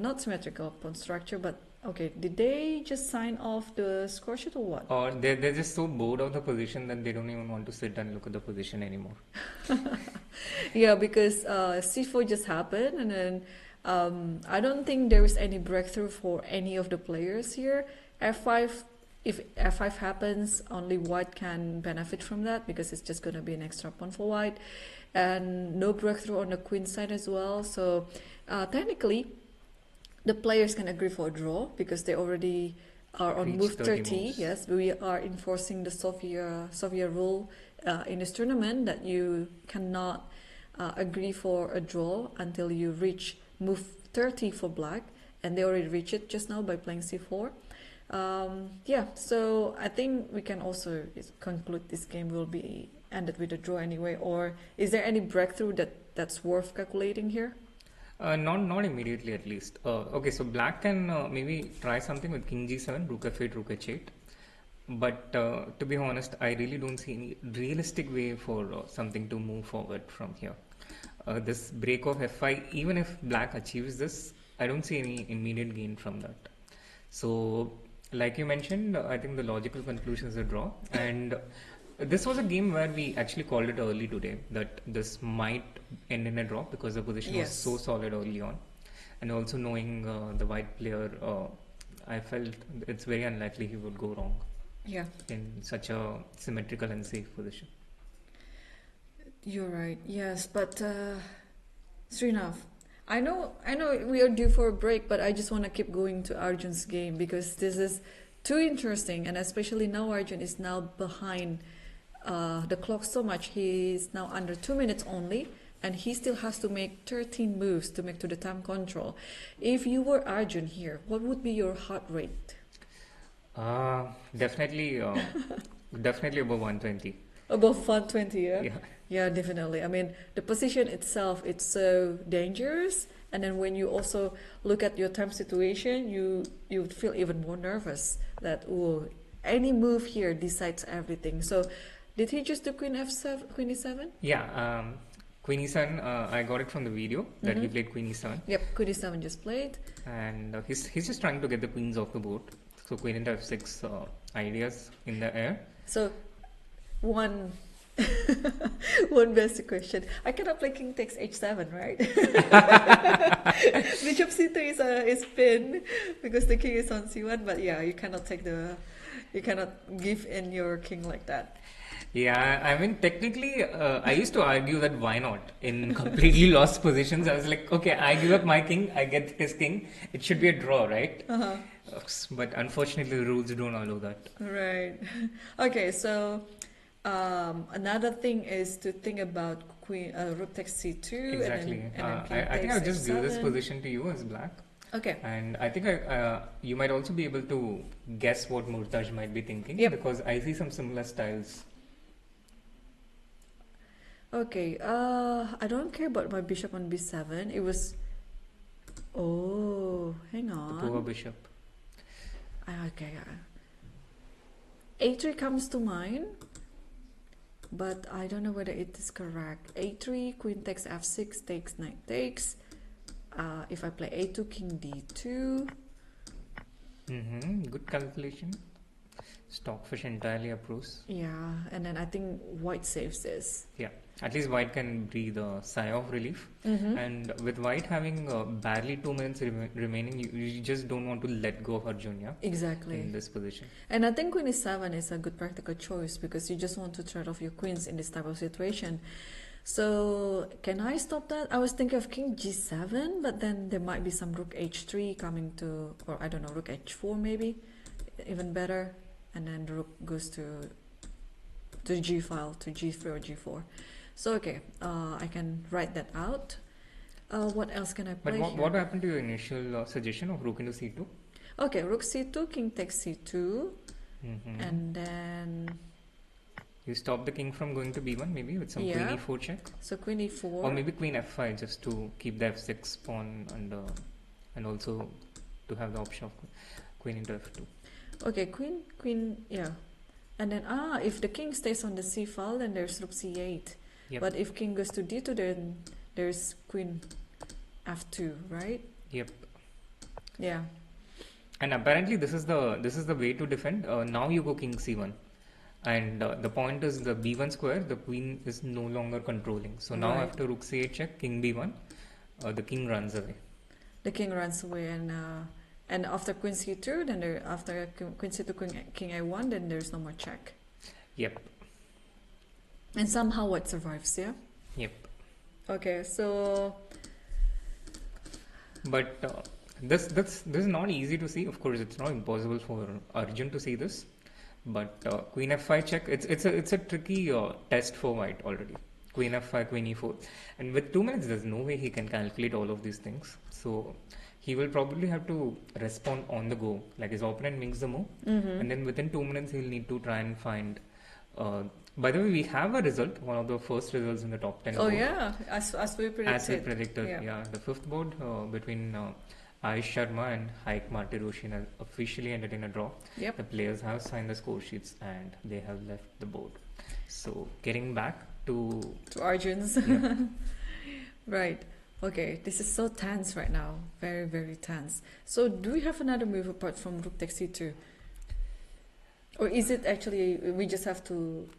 pawn structure, but okay, did they just sign off the score sheet or what? Or they're just so bored of the position that they don't even want to sit and look at the position anymore. Yeah, because c4 just happened, and then I don't think there is any breakthrough for any of the players here. f5, if f5 happens, only white can benefit from that, because it's just going to be an extra pawn for white, and no breakthrough on the queen side as well. So technically the players can agree for a draw, because they already are on move 30. Yes, we are enforcing the Soviet rule in this tournament, that you cannot agree for a draw until you reach move 30 for black, and they already reached it just now by playing c4. So I think we can also conclude this game will be ended with a draw anyway. Or is there any breakthrough that's worth calculating here? Not immediately, at least. Okay, so black can maybe try something with king g7, rook f8, rook h8. But to be honest, I really don't see any realistic way for something to move forward from here. This break of f5, even if black achieves this, I don't see any immediate gain from that. So, like you mentioned, I think the logical conclusion is a draw. And this was a game where we actually called it early today, that this might end in a draw, because the position was so solid early on. And also knowing the white player, I felt it's very unlikely he would go wrong in such a symmetrical and safe position. You're right, yes, but Srinath, I know we are due for a break, but I just want to keep going to Arjun's game, because this is too interesting, and especially now Arjun is now behind the clock so much. He's now under 2 minutes only, and he still has to make 13 moves to make to the time control. If you were Arjun here, what would be your heart rate? Definitely above 120. Above 120, yeah? Yeah. Yeah, definitely. I mean, the position itself, it's so dangerous, And then when you also look at your time situation, you would feel even more nervous that, oh, any move here decides everything. So did he just do queen f7, queen e7? Yeah, queen e7, I got it from the video that he played queen e7. Yep, queen e7 just played. And he's just trying to get the queens off the board. So queen into f6 ideas in the air. So one one basic question. I cannot play king takes h7, right? Bishop c3 is pinned because the king is on c1, but yeah, you cannot give in your king like that. Yeah, I mean, technically, I used to argue that why not in completely lost positions. I was like, okay, I give up my king, I get his king. It should be a draw, right? But unfortunately, the rules don't allow that. Right. Okay, so another thing is to think about rook takes c2. Exactly. And then I think I'll just give this h7. position to you as black. Okay. And I think you might also be able to guess what Murtaj might be thinking, Yep. because I see some similar styles. Okay, I don't care about my bishop on b7. It was... Oh, hang The on. poor bishop. Okay, a3 comes to mind, but I don't know whether it is correct. a3, queen takes f6, takes, knight takes. If I play a2, king d2. Good calculation. Stockfish entirely approves. Yeah, and then I think white saves this. Yeah, at least white can breathe a sigh of relief. And with white having barely 2 minutes remaining, you just don't want to let go of Arjun, yeah? Exactly. In this position. And I think queen e7 is a good practical choice because you just want to trade off your queens in this type of situation. So can I stop that? I was thinking of king g7, but then there might be some rook h3 coming to, or I don't know, rook h4 maybe, even better. And then the rook goes to g file, to g3 or g4. So okay, I can write that out. What else can I play But here? what happened to your initial suggestion of rook into c2? Okay, rook c2, king takes c2, and then You stop the king from going to b1 maybe with some Yeah. queen e4 check, so queen e4. or maybe queen f5 just to keep the f6 pawn and also to have the option of queen into f2. Okay, queen, yeah. And then, if the king stays on the c file, then there's rook c8. Yep. But if king goes to d2, then there's queen f2, right? Yep. Yeah. And apparently this is the way to defend. Now you go king c1, and the point is the b1 square, the queen is no longer controlling. So now Right. after rook c8 check, king b1, the king runs away. The king runs away, and after queen c2, then after queen c2, king a1, then there's no more check. Yep. And somehow white survives, yeah? Yep. Okay, so... But this is not easy to see. Of course, it's not impossible for Arjun to see this. But queen f5 check, it's a tricky test for white already. Queen f5, queen e4, and with 2 minutes, there's no way he can calculate all of these things. So he will probably have to respond on the go. Like his opponent makes the move, and then within 2 minutes, he'll need to try and find. By the way, we have a result, one of the first results in the top 10. Oh board. yeah, as we predicted. As we predicted, yeah. The fifth board between Ayush Sharma and Haik Martiroshin has officially ended in a draw. Yep. The players have signed the score sheets and they have left the board. So getting back to Arjun's. Yeah. Right. Okay, this is so tense right now. Very, very tense. So do we have another move apart from rook takes c2? Or is it actually we just have to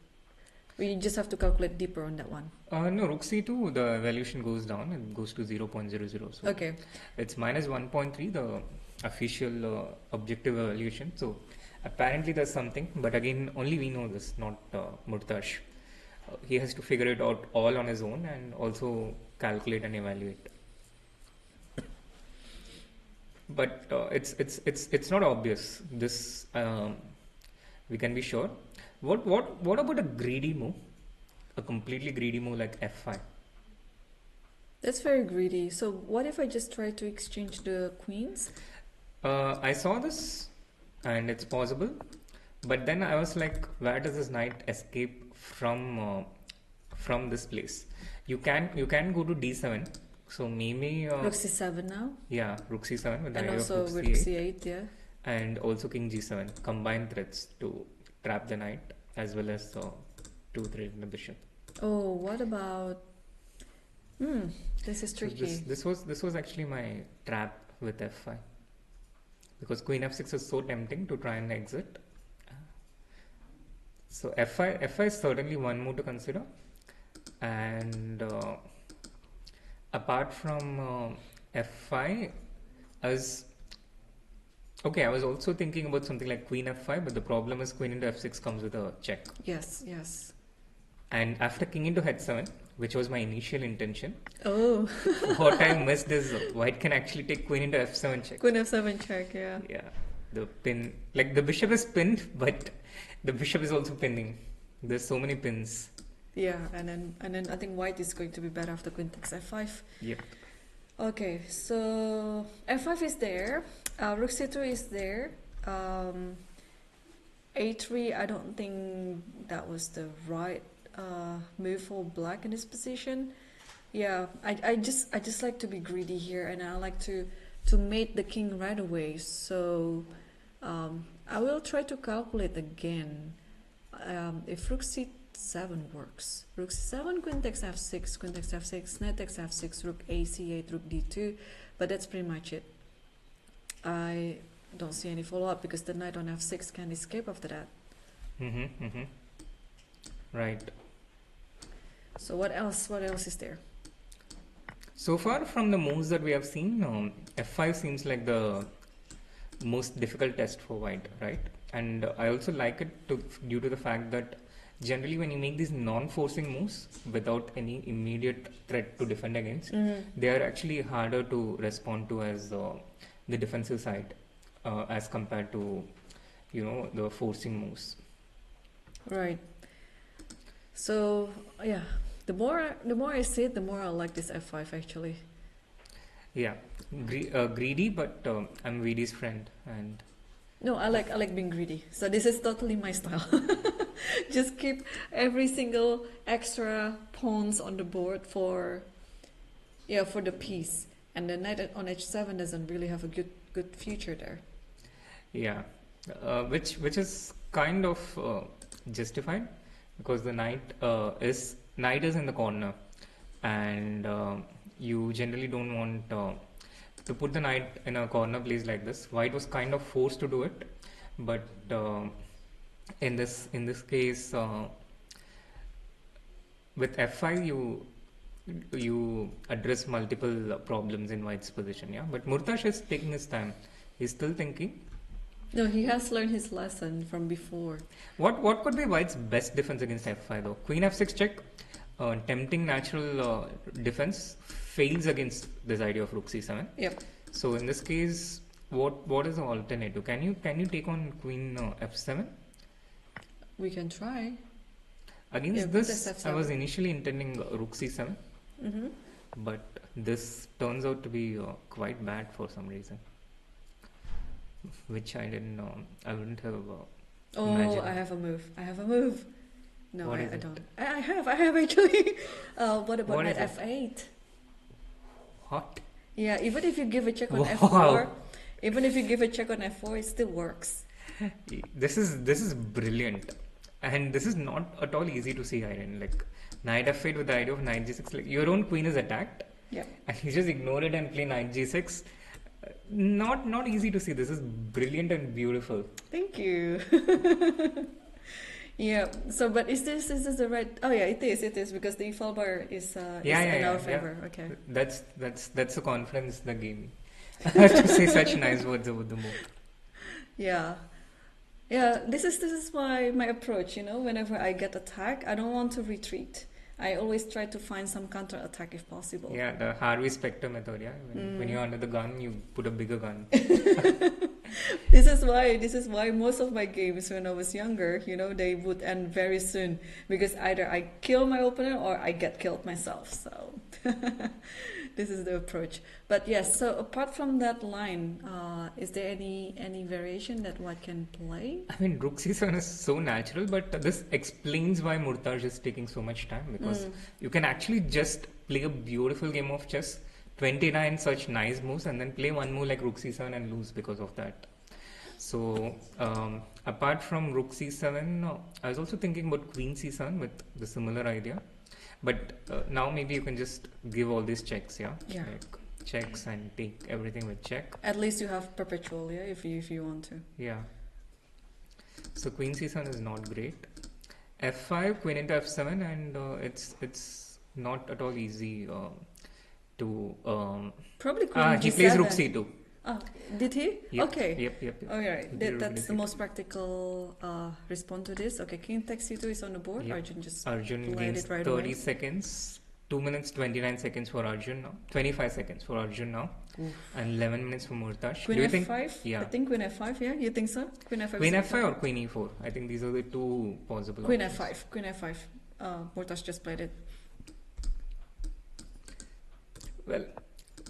calculate deeper on that one? no, rook c2, the evaluation goes down and goes to 0.00. So Okay. it's minus 1.3, the official objective evaluation. So apparently there's something, but again, only we know this, not Murtash. He has to figure it out all on his own and also calculate and evaluate. But it's not obvious. This we can be sure. What about a greedy move? A completely greedy move like f5. That's very greedy. So what if I just try to exchange the queens? I saw this, and it's possible, but then I was like, where does this knight escape from this place? You can go to d7, So maybe Rook c7 now, yeah, rook c7 with the and idea of also rook with c8, c8. Yeah. and also king g7. Combine threats to trap the knight as well as to threaten the bishop. Oh, what about? This is So tricky. this was actually my trap with f5, because queen f6 is so tempting to try and exit. So f5 is certainly one move to consider, and apart from f5, I was also thinking about something like queen f5, but the problem is queen into f6 comes with a check. Yes, yes. And after king into h7, which was my initial intention, Oh, what I missed is white can actually take queen into f7 check. queen f7 check. Yeah. Yeah, the pin, like the bishop is pinned, but the bishop is also pinning. There's so many pins. Yeah, and then I think white is going to be better after queen takes f5. Yep. Okay, so f5 is there, rook c2 is there, a3. I don't think that was the right move for black in this position. Yeah, I just like to be greedy here, and I like to mate the king right away. So I will try to calculate again. If rook c7 works, rook c7, queen takes f6, queen takes f6, knight takes f6, rook a c8, rook d2, but that's pretty much it. I don't see any follow-up because the knight on f6 can escape after that. Right. So what else? What else is there? So far from the moves that we have seen, f5 seems like the most difficult test for white, right? And I also like it due to the fact that generally when you make these non-forcing moves without any immediate threat to defend against, they are actually harder to respond to as the defensive side as compared to, you know, the forcing moves. Right. So yeah, the more I see it, the more I like this f5 actually. Yeah, greedy, but I'm Vedi's friend, and No, I like being greedy. So this is totally my style. Just keep every single extra pawns on the board for the piece. And the knight on h7 doesn't really have a good future there. yeah, which is kind of justified, because the knight is in the corner, and you generally don't want to put the knight in a corner place like this. White was kind of forced to do it, but in this case, with f5 you address multiple problems in white's position. Yeah, but Murtash is taking his time. He's still thinking. No, he has learned his lesson from before. What could be white's best defense against f5 though? Queen f6 check, tempting natural defense, fails against this idea of rook c7. Yep. So in this case, what is the alternative? Can you take on queen f7? We can try. Against this this, f7. I was initially intending rook c7, but this turns out to be quite bad for some reason, which I didn't know. I wouldn't have imagined. I have a move. No, What I is it? don't. I have actually. What about What knight is it? f8? Hot. Yeah, even if you give a check on Wow. f4, it still works. This is brilliant, and this is not at all easy to see, Irene. Like knight f8 with the idea of knight g6. Like your own queen is attacked, Yeah. and you just ignore it and play knight g6. Not easy to see. This is brilliant and beautiful. Thank you. Yeah. So, but is this the right? Oh yeah, it is because the eval bar is in our favor. Okay. That's the confidence that gave me to say such nice words about the move. Yeah. Yeah, this is my approach, you know, whenever I get attacked, I don't want to retreat. I always try to find some counter attack if possible. Yeah, the Harvey Specter method. Yeah, when you're under the gun, you put a bigger gun. This is why most of my games when I was younger, you know, they would end very soon because either I kill my opponent or I get killed myself. So this is the approach. But yes, so apart from that line, is there any variation that white can play? I mean, rook c7 is so natural, but this explains why Murtash is taking so much time, because you can actually just play a beautiful game of chess 29 such nice moves and then play one move like rook c7 and lose because of that. So apart from rook c7, I was also thinking about queen c7 with the similar idea. But now maybe you can just give all these checks, yeah? Yeah. Like checks and take everything with check. At least you have perpetual, yeah, if you want to. Yeah. So queen c7 is not great. f5, queen into f7, and it's not at all easy to. Probably queen He g7. plays rook c2. Oh, did he? Yep, Okay. Yep. All right. He played rook That's the c2. most practical response to this. Okay, king takes c2 is on the board. Yep. Arjun just Arjun played gains it right 30 away. seconds. 2 minutes 29 seconds for Arjun now. 25 seconds for Arjun now. And 11 minutes for Murtash. Queen Do you f5? think? Yeah. I think queen f5, yeah? You think so? Queen f5 Queen is f5 or queen e4? I think these are the two possible Queen options. f5. Queen f5. Murtash just played it. Well,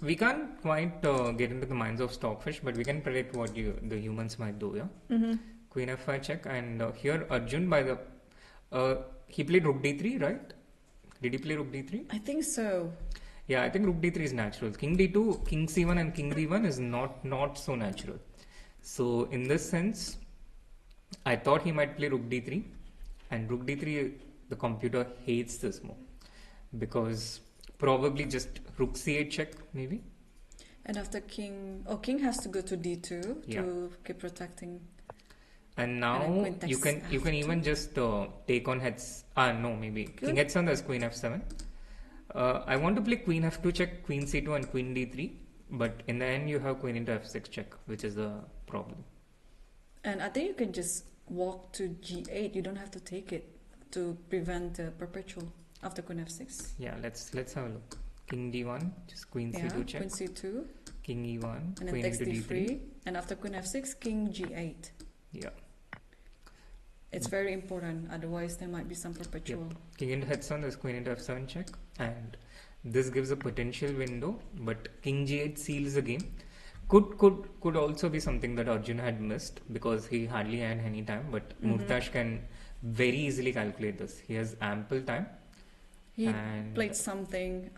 we can't quite get into the minds of Stockfish, but we can predict what the humans might do, yeah? Mm-hmm. Queen f5 check, and here Arjun he played rook d3, right? Did he play rook d3? I think so. Yeah, I think rook d3 is natural. King d2, king c1 and king d1 is not so natural. So in this sense, I thought he might play rook d3, and rook d3, the computer hates this move because probably just rook c8 check maybe. And after king has to go to d2 Yeah. to keep protecting. And then now queen you takes can even just take on heads. No, maybe king h7, there's queen f7. I want to play queen f2 check, queen c2 and queen d3, but in the end you have queen into f6 check, which is the problem. And I think you can just walk to g8. You don't have to take it to prevent the perpetual after queen f6. Yeah, let's have a look. King d1, just queen Yeah, c2 check, queen c2, king e1, and then queen takes into d3. d3, and after queen f6, king g8. Yeah, It's very important, otherwise there might be some perpetual. king into h7, there's queen into f7 check, and this gives a potential window, but king g8 seals the game. Could also be something that Arjun had missed because he hardly had any time, but Murtash can very easily calculate this. He has ample time. He And- played something.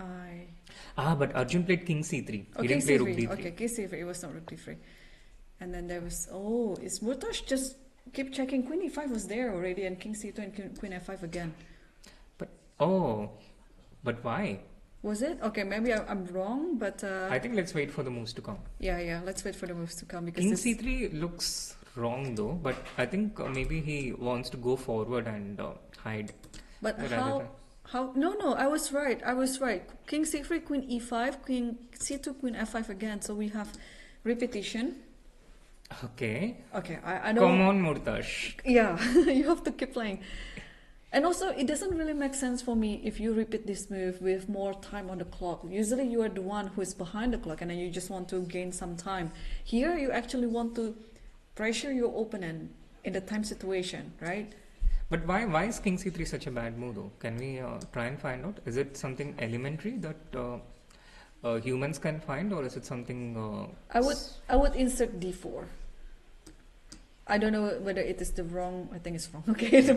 But Arjun played king c3. Oh, He king didn't play rook c3. d3. Okay, king c3. It was not rook d3. And then there was is Murtash just keep checking? Queen e5 was there already, and king c2 and queen f5 again. But why? Was it? Okay, maybe I'm wrong, but I think let's wait for the moves to come. yeah. Let's wait for the moves to come because King this, c3 looks wrong though, but I think maybe he wants to go forward and hide. But rather how? than- How? No, I was right. King c3, queen e5, queen c2, queen f5 again. So we have repetition. Okay. Okay, I don't. Come on, Murtash. Yeah, you have to keep playing. And also, it doesn't really make sense for me if you repeat this move with more time on the clock. Usually, you are the one who is behind the clock, and then you just want to gain some time. Here, you actually want to pressure your opponent in the time situation, right? But why is king c3 such a bad move though? Can we try and find out? Is it something elementary that humans can find, or is it something? I would insert d4. I don't know whether it is the wrong. I think it's wrong. Okay, the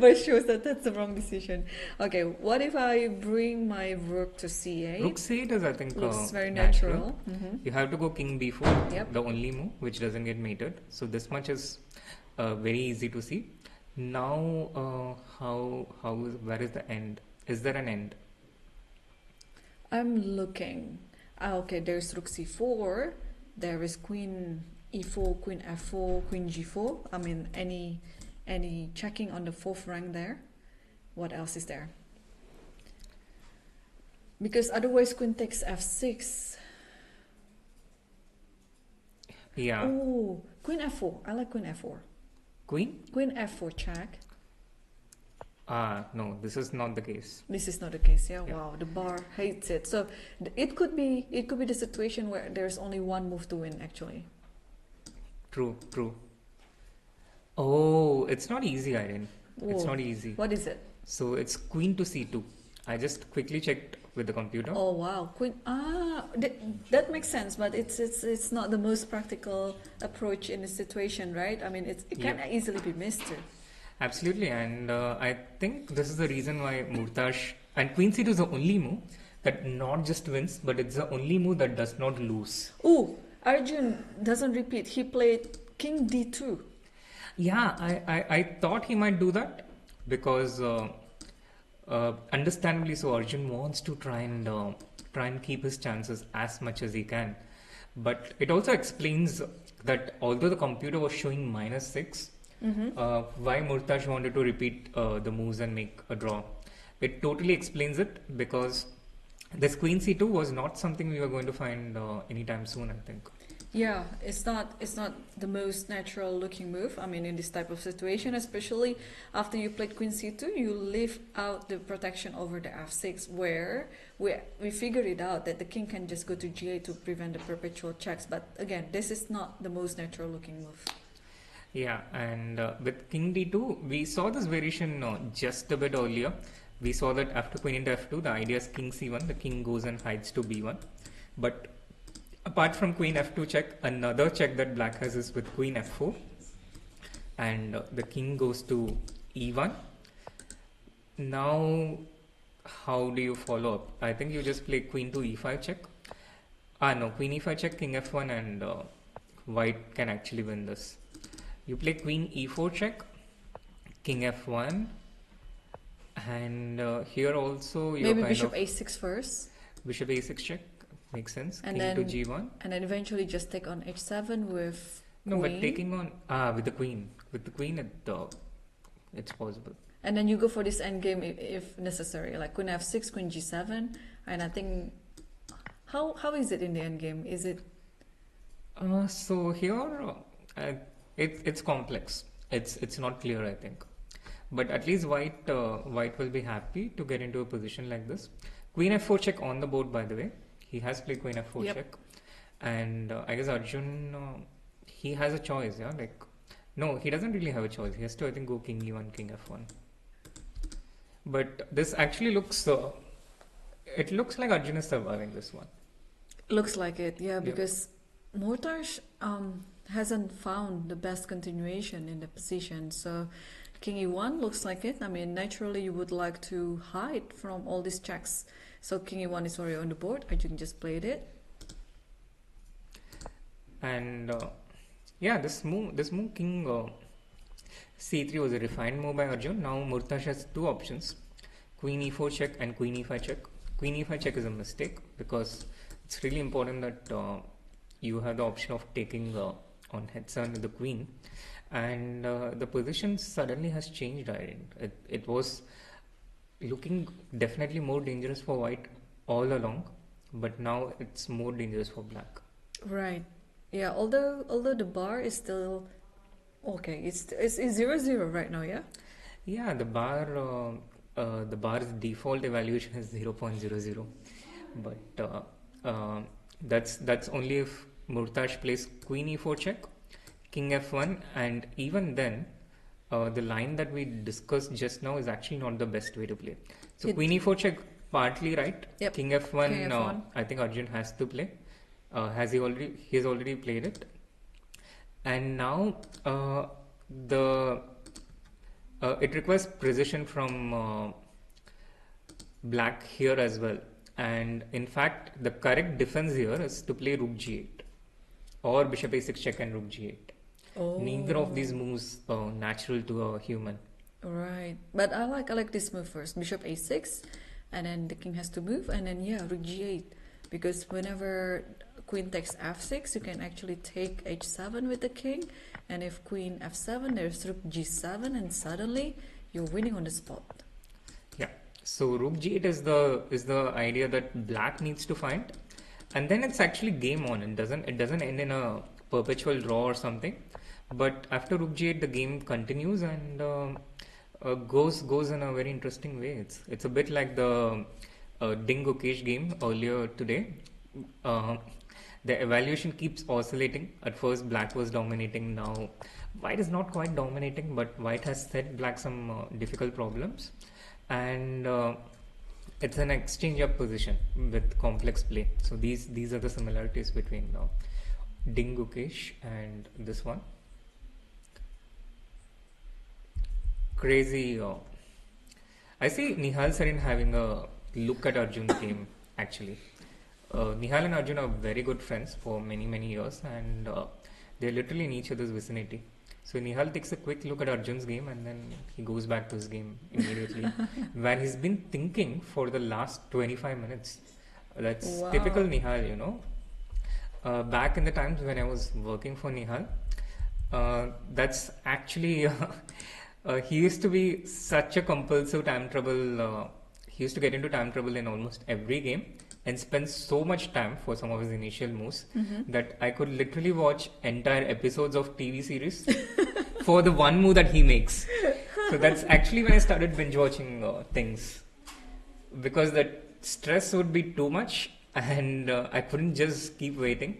bar shows that that's the wrong decision. Okay, what if I bring my rook to c8? Rook c8 is, I think, Looks very natural. Mhm. You have to go king b4, Yep. the only move which doesn't get mated. So this much is very easy to see. Now, where is the end? Is there an end? I'm looking. Okay, there's rook c4. There is queen e4, queen f4, queen g4. I mean, any checking on the fourth rank there. What else is there? Because otherwise, queen takes f6. Yeah. Oh, queen f4. I like queen f4. Queen? Queen f4 check. No, this is not the case. This is not the case. Yeah. Yeah. Wow, the bar hates it. So it could be the situation where there's only one move to win actually. True. Oh, it's not easy, Irene. It's Whoa. not easy. What is it? So it's queen to c2. I just quickly checked with the computer. Oh wow, queen. That makes sense, but it's not the most practical approach in this situation, right? I mean, it can Yeah. easily be missed. Absolutely, and I think this is the reason why Murtash and queen c2 is the only move that not just wins, but it's the only move that does not lose. Oh, Arjun doesn't repeat. He played King D2. Yeah, I thought he might do that because understandably so Arjun wants to try and keep his chances as much as he can. But it also explains that although the computer was showing -6, why Murtash wanted to repeat the moves and make a draw. It totally explains it because this Queen C2 was not something we were going to find anytime soon, I think. Yeah, it's not the most natural looking move. I mean, in this type of situation, especially after you played Queen C2, you leave out the protection over the F6, where we figured it out that the king can just go to G8 to prevent the perpetual checks. But again, this is not the most natural looking move. Yeah, and with King D2, we saw this variation just a bit earlier. We saw that after Queen into F2, the idea is King C1, the king goes and hides to B1. But apart from Queen F2 check, another check that black has is with Queen F4. And the king goes to E1. Now, how do you follow up? I think you just play Queen to E5 check. No, Queen E5 check, King F1, and white can actually win this. You play Queen E4 check, King F1, and here also you're Maybe kind Bishop of A6 first, Bishop A6 check, makes sense. and King then to G1. and then eventually just take on H7 with No, Queen. but taking on with the Queen, it's possible. And then you go for this endgame if necessary, like Queen F6, Queen G7, and I think how is it in the endgame? Is it So here it's complex. It's not clear, I think. But at least white will be happy to get into a position like this. Queen F4 check on the board, by the way. He has played Queen F4 Yep. check, and I guess Arjun he has a choice. Yeah, like no, he doesn't really have a choice. He has to, I think, go King E1, King F1. But this actually looks. It looks like Arjun is surviving this one. looks like it? Yeah, Yep. because Murtash hasn't found the best continuation in the position. So King E1 looks like it. I mean, naturally you would like to hide from all these checks. So King E1 is already on the board. Arjun just played it. And yeah, this move King C3 was a refined move by Arjun. Now Murtash has two options: Queen E4 check and Queen E5 check. Queen E5 check is a mistake because it's really important that you have the option of taking on head7 with the queen, and the position suddenly has changed. It was looking definitely more dangerous for white all along, but now it's more dangerous for black. Right. Yeah. Although the bar is still okay. It's 0-0 right now. Yeah. Yeah, the bar's default evaluation is 0.00, but that's only if Murtash plays Queen E4 check, King F1, and even then, the line that we discussed just now is actually not the best way to play. So Queen E4 check, partly right. Yep. King F1, King F1. I think Arjun has to play. He has already played it, and now it requires precision from black here as well. And in fact, the correct defense here is to play Rook G8 or Bishop A6 check and Rook G8. Oh. Neither of these moves are natural to a human. Right. But I like this move first. Bishop A6, and then the king has to move, and then yeah, Rook G8. Because whenever Queen takes F6, you can actually take H7 with the king, and if Queen F7, there's Rook G7, and suddenly you're winning on the spot. Yeah. So Rook G8 is the idea that black needs to find, and then it's actually game on. It doesn't end in a perpetual draw or something. But after Rook G8, the game continues and goes in a very interesting way. It's a bit like the Ding Gukesh game earlier today. The evaluation keeps oscillating. At first, black was dominating. Now, white is not quite dominating, but white has set black some difficult problems. And it's an exchange up position with complex play. So these are the similarities between Ding Gukesh and this one. Crazy. I see Nihal Sarin having a look at Arjun's game. actually. Nihal and Arjun are very good friends for many, many years, and they're literally in each other's vicinity. So Nihal takes a quick look at Arjun's game and then he goes back to his game immediately, where he's been thinking for the last 25 minutes. That's Wow. typical Nihal, you know. Back in the times when I was working for Nihal, that's actually he used to be such a compulsive time trouble. He used to get into time trouble in almost every game and spend so much time for some of his initial moves that I could literally watch entire episodes of TV series for the one move that he makes. So that's actually when I started binge watching things, because that stress would be too much and I couldn't just keep waiting.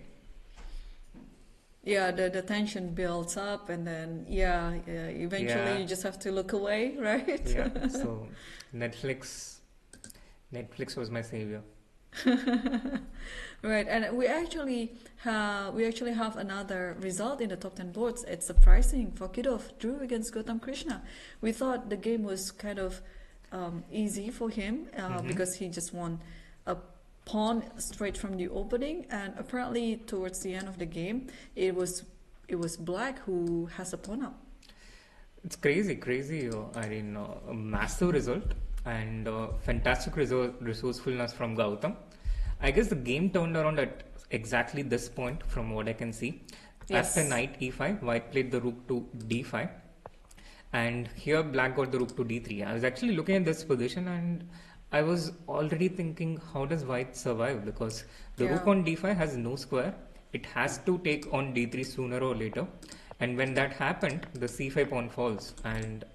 Yeah, the tension builds up, and then eventually Yeah. you just have to look away, right? Yeah, so Netflix was my savior. Right, and we actually have another result in the top 10 boards. It's surprising. Fokidov drew against Gautam Krishna. We thought the game was kind of easy for him because he just won a pawn straight from the opening, and apparently towards the end of the game, it was Black who has a pawn up. It's crazy, Irene. A massive result and fantastic resourcefulness from Gautam. I guess the game turned around at exactly this point from what I can see. Yes. After knight e5, white played the rook to d5. And here black got the rook to d3. I was actually looking at this position and I was already thinking, how does white survive? Because the rook Yeah. on d5 has no square. It has to take on d3 sooner or later. And when that happened, the c5 pawn falls. And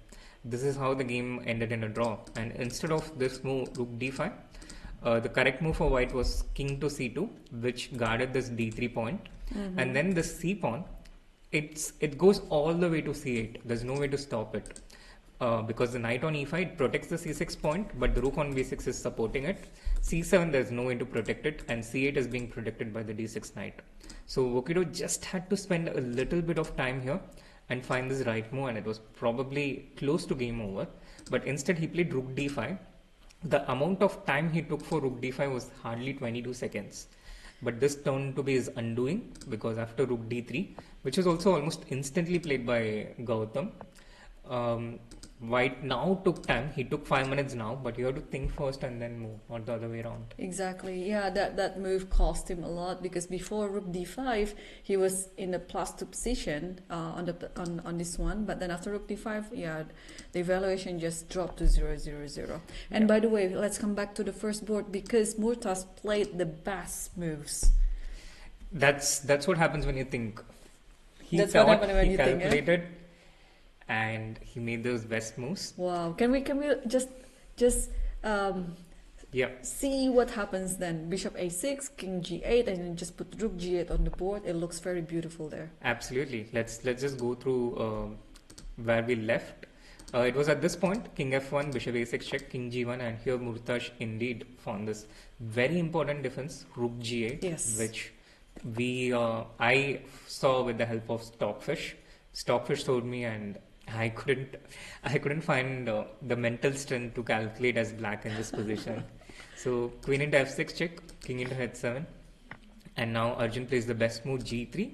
this is how the game ended in a draw. And instead of this move, rook d5, the correct move for white was king to c2, which guarded this d3 point. And then the c pawn, it goes all the way to c8. There's no way to stop it. Because the knight on e5 it protects the c6 point, but the rook on b6 is supporting it. c7 there's no way to protect it, and c8 is being protected by the d6 knight. So Wokido just had to spend a little bit of time here and find this right move, and it was probably close to game over. But instead he played rook d5. The amount of time he took for rook d5 was hardly 22 seconds. But this turned to be his undoing, because after rook d3, which was also almost instantly played by Gautam, white now took time. He took 5 minutes now, but you have to think first and then move, not the other way around. Exactly. Yeah, that move cost him a lot, because before rook d5 he was in a +2 position on this one, but then after rook d5, yeah, the evaluation just dropped to 0-0-0. And by the way, let's come back to the first board, because Murtaaz played the best moves. That's what happens when you think. He That's what thought, happened when he you think, calculated, and he made those best moves. Wow. Can we just Yeah. see what happens then? Bishop a6, king g8, and then just put rook g8 on the board. It looks very beautiful there. Absolutely. Let's just go through where we left. It was at this point, king f1, bishop a6 check, king g1, and here Murtaaz indeed found this very important defense, rook g8, Yes. which I saw with the help of Stockfish. Stockfish told me, and I couldn't find the mental strength to calculate as black in this position. So queen into f6 check, king into h7, and now Arjun plays the best move g3,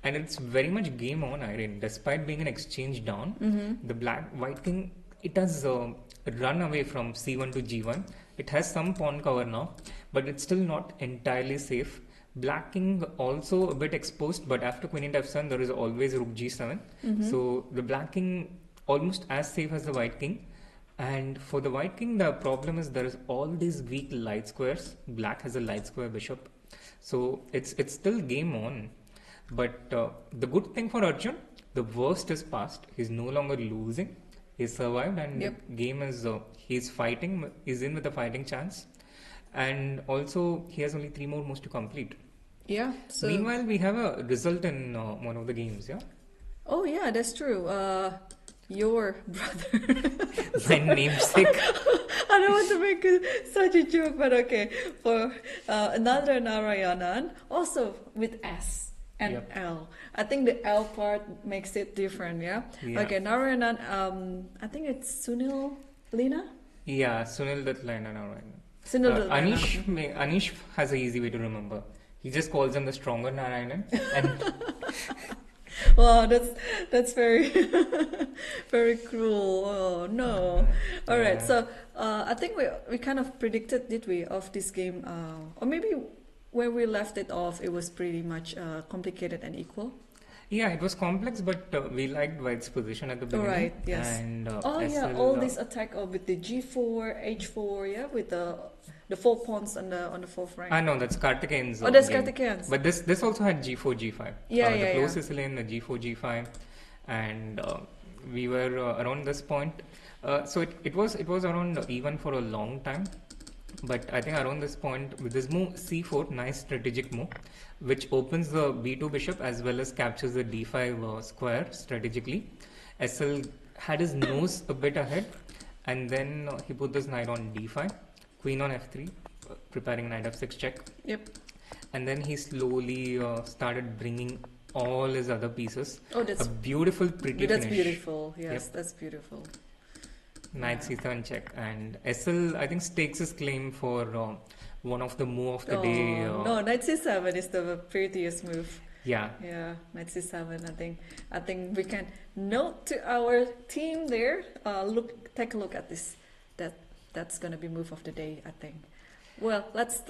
and it's very much game on, Irene. Despite being an exchange down, the white king, it has run away from c1 to g1. It has some pawn cover now, but it's still not entirely safe. Black king also a bit exposed, but after queen into f7 there is always rook g7. So the black king almost as safe as the white king. And for the white king, the problem is there is all these weak light squares. Black has a light square bishop, so it's still game on. But the good thing for Arjun, the worst is past. He's no longer losing. He survived, and Yep. the game is he's fighting. He's in with a fighting chance, and also he has only 3 more moves to complete. Yeah. So Meanwhile, we have a result in one of the games. Yeah, oh yeah, that's true. Your brother. my namesake. I don't want to make such a joke, but okay. For another Narayanan, also with S and Yep. L. I think the L part makes it different, yeah? Yeah. Okay, Narayanan, I think it's Sunil Lina? Yeah, Sunil Dutt Narayanan. Srinath Narayanan. Anish has an easy way to remember. He just calls him the stronger Narayanan. And Wow, that's very very cruel. Oh no! All right, Yeah. so I think we kind of predicted, did we, of this game, or maybe where we left it off, it was pretty much complicated and equal. yeah, it was complex, but we liked White's position at the beginning. Right, yes. And Oh yeah, SL, all this attack with the G4, H4, yeah, with the 4 pawns on the fourth rank. no, that's Kartikeyan's Oh, that's game. Kartikeyan's. But this also had G4, G5. Yeah, The yeah, close yeah. Sicilian, the G4, G5, and we were around this point. So it was around even for a long time. But I think around this point, with this move C4, nice strategic move, which opens the B2 bishop as well as captures the D5 square strategically. SL had his nose a bit ahead, and then he put this knight on D5, queen on F3, preparing knight F6 check, Yep. and then he slowly started bringing all his other pieces. Oh, that's A beautiful, pretty that's finish. beautiful. Yes, Yep. that's beautiful. Knight C7 check, and SL I think stakes his claim for one of the move of the day. No, Knight C7 is the prettiest move. Yeah, Yeah, Knight C7. I think we can note to our team there. Take a look at this. That's gonna be move of the day, I think. Well, let's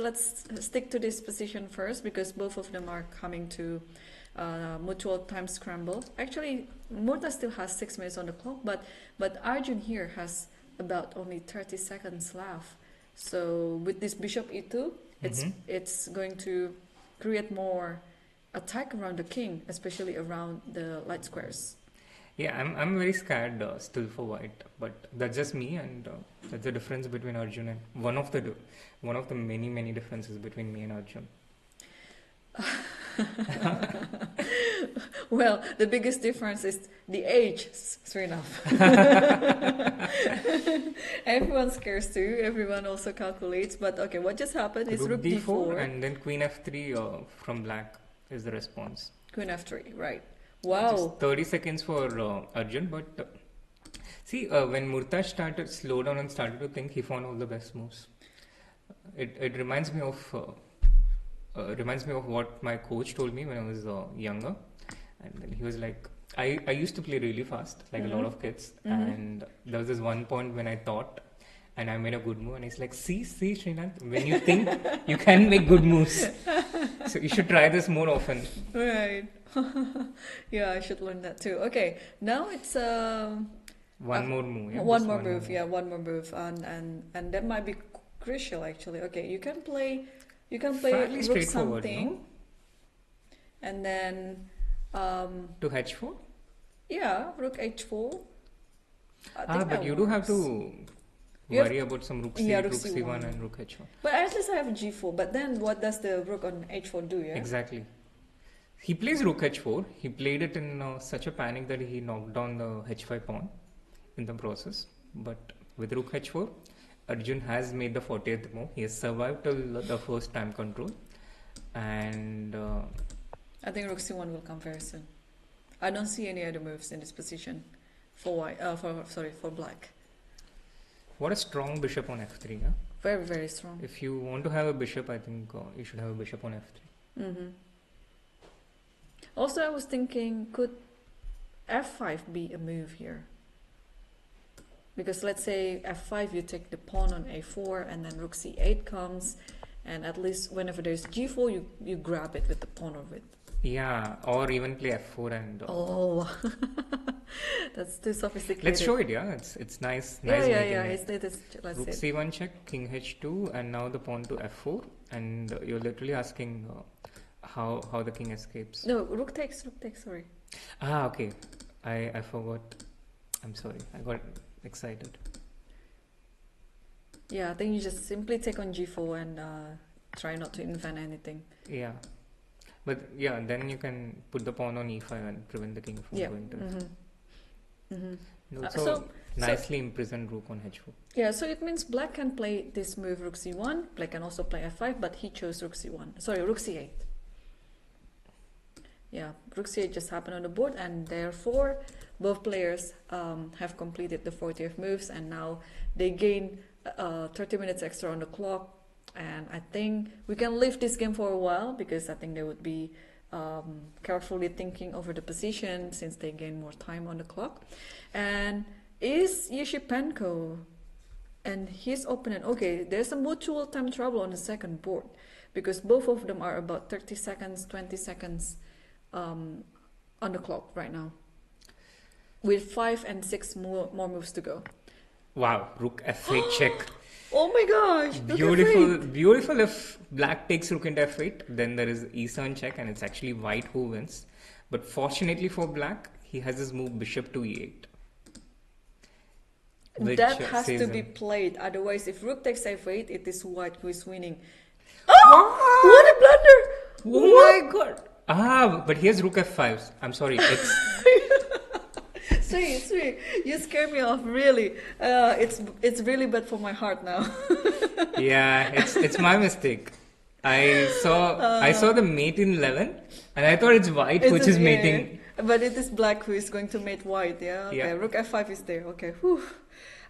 stick to this position first, because both of them are coming to mutual time scramble. Actually, Murta still has 6 minutes on the clock, but Arjun here has about only 30 seconds left. So with this bishop e2, it's going to create more attack around the king, especially around the light squares. yeah. I'm very scared still for White, but that's just me, and that's the difference between Arjun and one of the many differences between me and Arjun. Well, the biggest difference is the age, Srinath. Everyone scares too. Everyone also calculates. But okay, what just happened is rook d4, and then queen f3 from black is the response. queen f3. Right. Wow. Just 30 seconds for Arjun, but see, when Murtash started slow down and started to think, he found all the best moves. It reminds me of what my coach told me when I was younger, and then he was like, I used to play really fast, like a lot of kids, and there was this one point when I thought, and I made a good move, and he's like, see, Srinath, when you think, you can make good moves. So you should try this more often. Right. Yeah, I should learn that too. Okay, now it's One more move. Yeah, one just more move. Yeah, one more move, and that might be crucial actually. Okay, you can play Fairly rook straightforward, something, no? and then To h4? yeah, rook h4. I think But that you do have works. to You have- worry about some rook c, Yeah, rook rook c1 c1. and rook h1. But at least I have g4. But then what does the rook on h4 do? Yeah. Exactly. He plays rook h4. He played it in such a panic that he knocked down the h5 pawn in the process. But with rook h4, Arjun has made the 40th move. He has survived till the first time control. And I think rook c1 will come very soon. I don't see any other moves in this position for white. For black. what a strong bishop on f3. Huh? Very, very strong. If you want to have a bishop, I think you should have a bishop on f3. Mm-hmm. Also, I was thinking, could f5 be a move here? Because let's say f5, you take the pawn on a4, and then rook c8 comes, and at least whenever there's g4, you grab it with the pawn of it. Yeah, or even play f4 and... Oh, that's too sophisticated. let's show it, yeah. It's nice. Yeah, nice yeah, making yeah. it. Let's Rook see. c1 check, king h2, and now the pawn to f4, and you're literally asking how the king escapes. No, rook takes. Sorry. Okay. I forgot. I'm sorry. I got excited. Yeah, I think you just simply take on g4 and try not to invent anything. Yeah. But yeah, then you can put the pawn on e5 and prevent the king from Yeah. going to Mm-hmm. f4. Mm-hmm. And also, nicely imprisoned rook on h4. Yeah, so it means black can play this move rook c1. Black can also play f5, but he chose rook c1. Sorry, rook c8. Yeah, rook c8 just happened on the board, and therefore both players have completed the 40th moves, and now they gain 30 minutes extra on the clock, and I think we can leave this game for a while because I think they would be carefully thinking over the position since they gain more time on the clock. And is Yeshipenko and his opponent, okay, there's a mutual time trouble on the second board because both of them are about 30 seconds, 20 seconds on the clock right now, with 5 and 6 more moves to go. Wow, rook f8 check. Oh my gosh! look at Beautiful, fate. beautiful. If black takes rook into f8, then there is e7 check, and it's actually white who wins. But fortunately for black, he has his move bishop to e8. Which, That has saves to be him. played. Otherwise, if rook takes f8, it is white who is winning. Oh! What a blunder! Oh my god! Ah, but here's rook f5. I'm sorry, it's Sweet. You scare me off, really. It's really bad for my heart now. yeah, it's my mistake. I saw the mate in 11, and I thought it's white which is mating. But it is black who is going to mate white, yeah? Okay, Yeah. rook f5 is there, okay. Whew.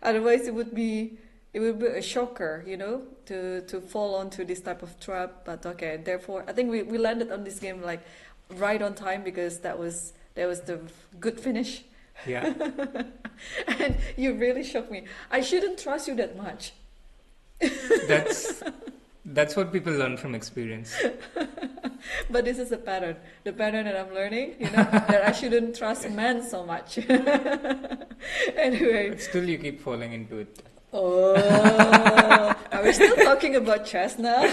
Otherwise, it would be a shocker, to fall onto this type of trap. But okay, therefore, I think we landed on this game like right on time because that was the good finish. Yeah. And you really shocked me. I shouldn't trust you that much. That's what people learn from experience. But this is a pattern. The pattern that I'm learning, that I shouldn't trust men so much. Anyway. But still you keep falling into it. Oh, are we still talking about chess now?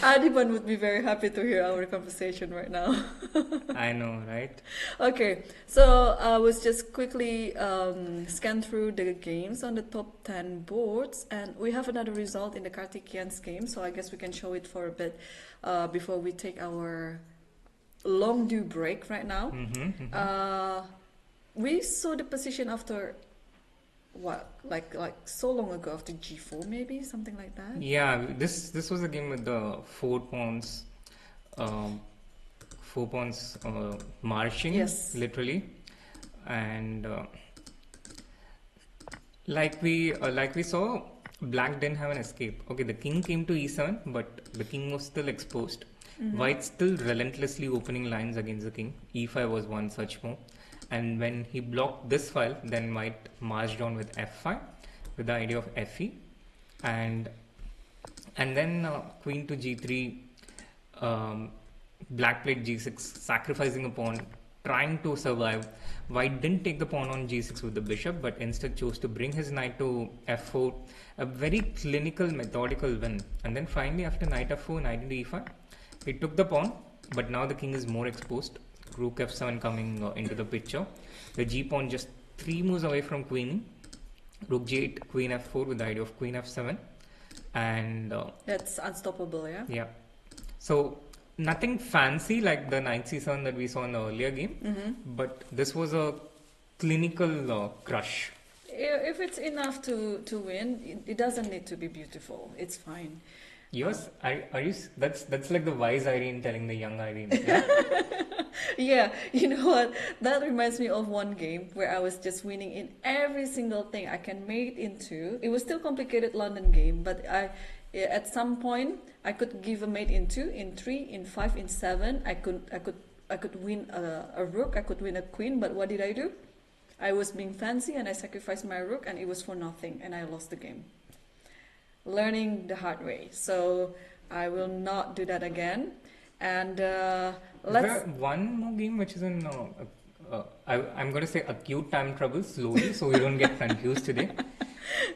Adiban would be very happy to hear our conversation right now. I know, right? Okay, so I was just quickly scan through the games on the top 10 boards, and we have another result in the Karthikeyan's game, so I guess we can show it for a bit before we take our long due break right now. We saw the position after what, like so long ago, after g4 maybe, something like that. Yeah, this was a game with the four pawns marching, Yes. literally, and like we saw, black didn't have an escape. Okay, the king came to e7, but the king was still exposed. White still relentlessly opening lines against the king. e5 was one such move. And when he blocked this file, then white marched on with f5 with the idea of fe, and then queen to g3, black played g6, sacrificing a pawn, trying to survive. White didn't take the pawn on g6 with the bishop, but instead chose to bring his knight to f4, a very clinical, methodical win. And then finally, after knight f4, knight into e5, he took the pawn, but now the king is more exposed. Rook f7 coming into the picture. The g pawn just 3 moves away from queening. Rook g8, queen f4 with the idea of queen f7, and That's unstoppable, yeah? yeah. So nothing fancy like the knight c7 that we saw in the earlier game, but this was a clinical crush. If it's enough to win, it doesn't need to be beautiful. It's fine. Yours, are you? That's like the wise Irene telling the young Irene. Yeah? Yeah, you know what? That reminds me of one game where I was just winning in every single thing I can mate into. It was still complicated London game, but at some point I could give a mate in 2, in 3, in 5, in 7. I could win a rook. I could win a queen. But what did I do? I was being fancy and I sacrificed my rook, and it was for nothing, and I lost the game. Learning the hard way. So I will not do that again. And Is there one more game which is in I'm going to say acute time trouble slowly, so we don't get confused today.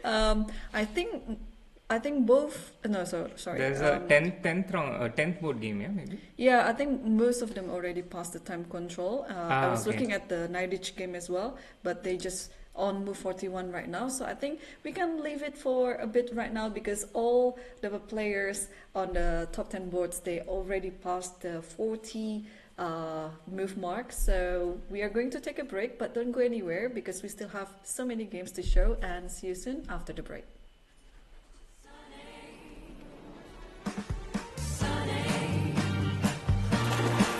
I think both. No, sorry. There's a 10th board game, yeah, maybe. Yeah, I think most of them already passed the time control. I was okay. looking at the Nidich game as well, but they just on move 41 right now. So I think we can leave it for a bit right now because all the players on the top 10 boards, they already passed the 40 move mark. So we are going to take a break, but don't go anywhere because we still have so many games to show, and see you soon after the break.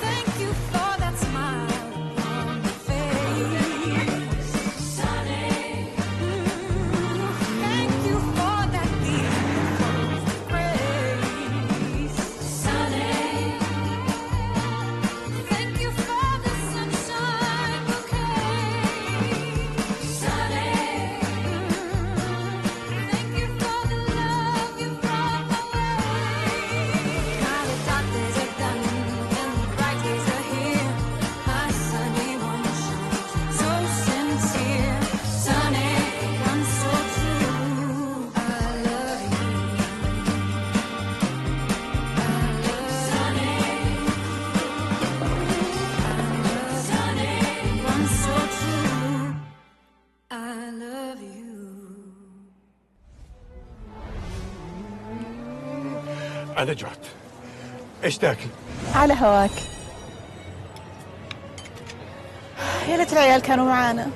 Thank you for that smile on your face. Sunny. انا جعت. ايش تاكل؟ على هواك. يا ليت العيال كانوا معانا.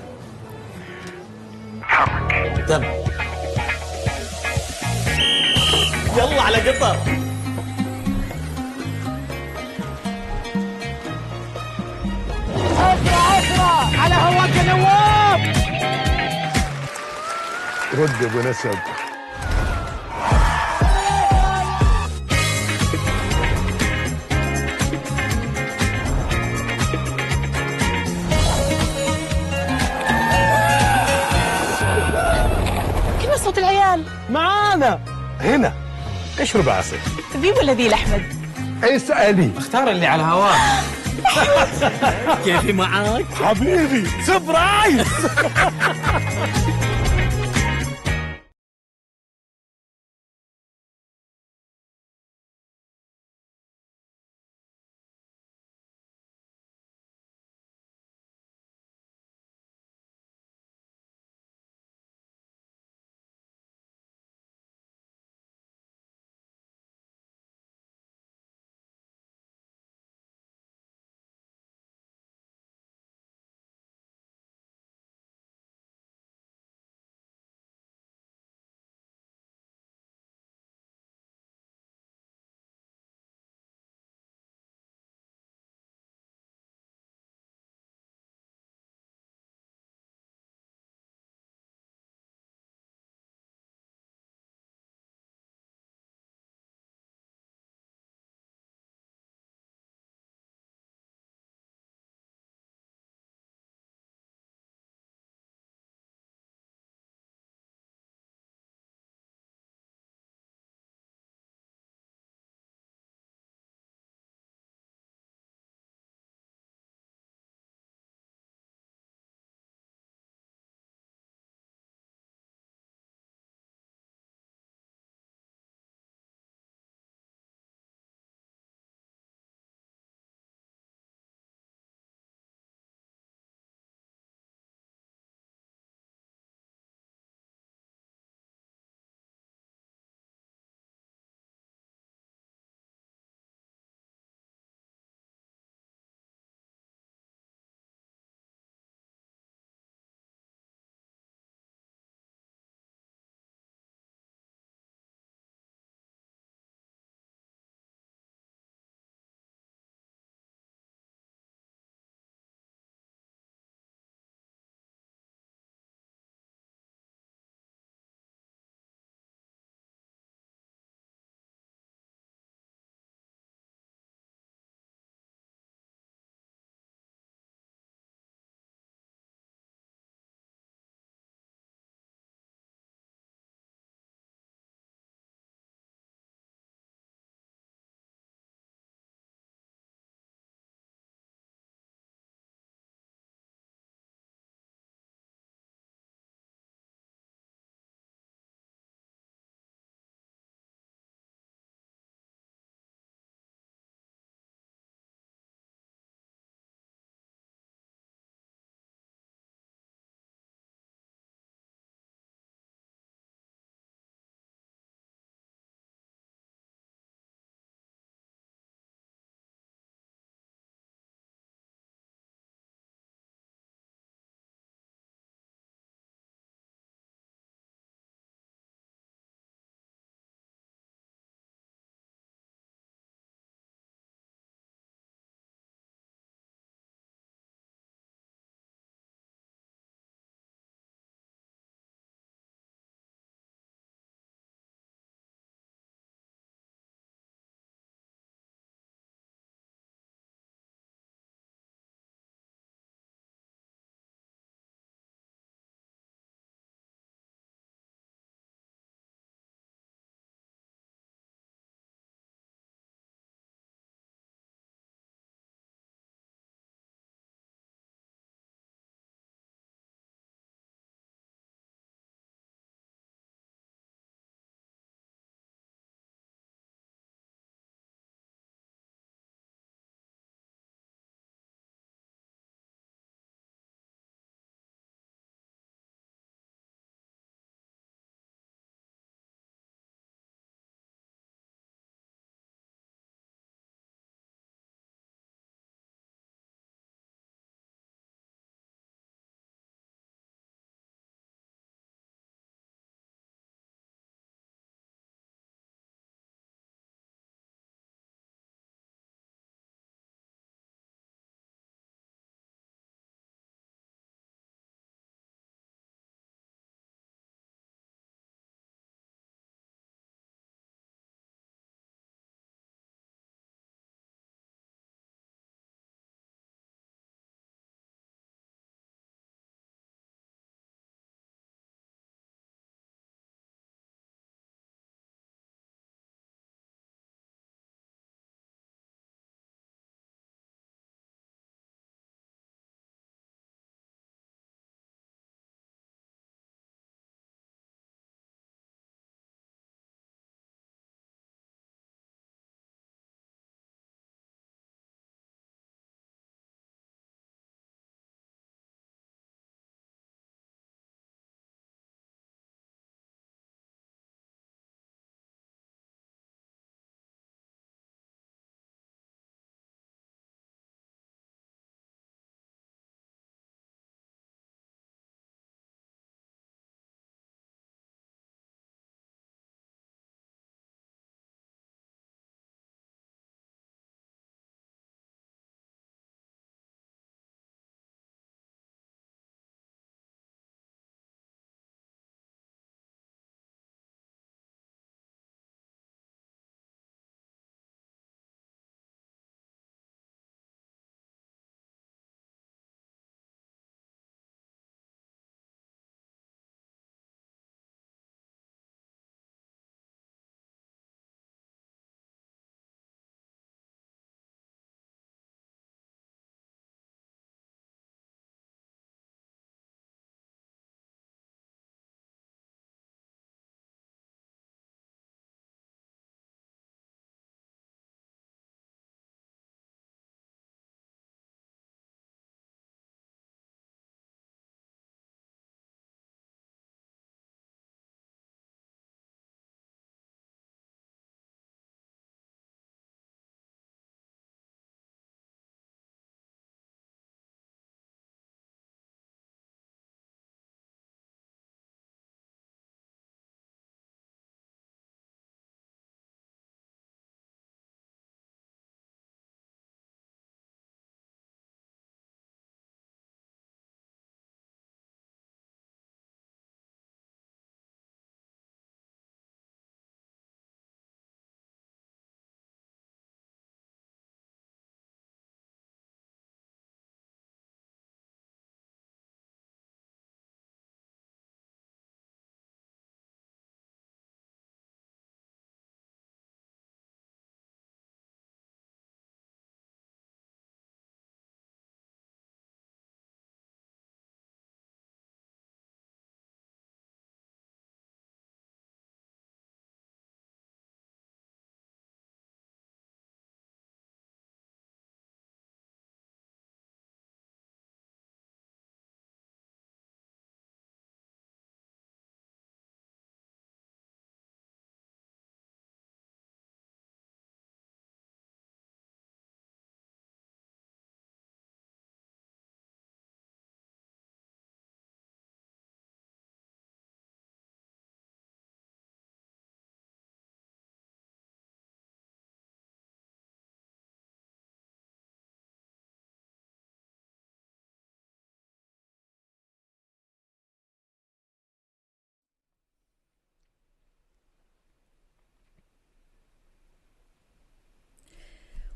تم. يلا على قطر. على هواك يا نواف. رد يا ابو نسب. كيف صوت العيال؟ معانا هنا. اشرب عسل. ذي ولا ذي الأحمد؟ اسألي. اختار اللي على هواك. كيفي معاك؟ حبيبي سبرايز.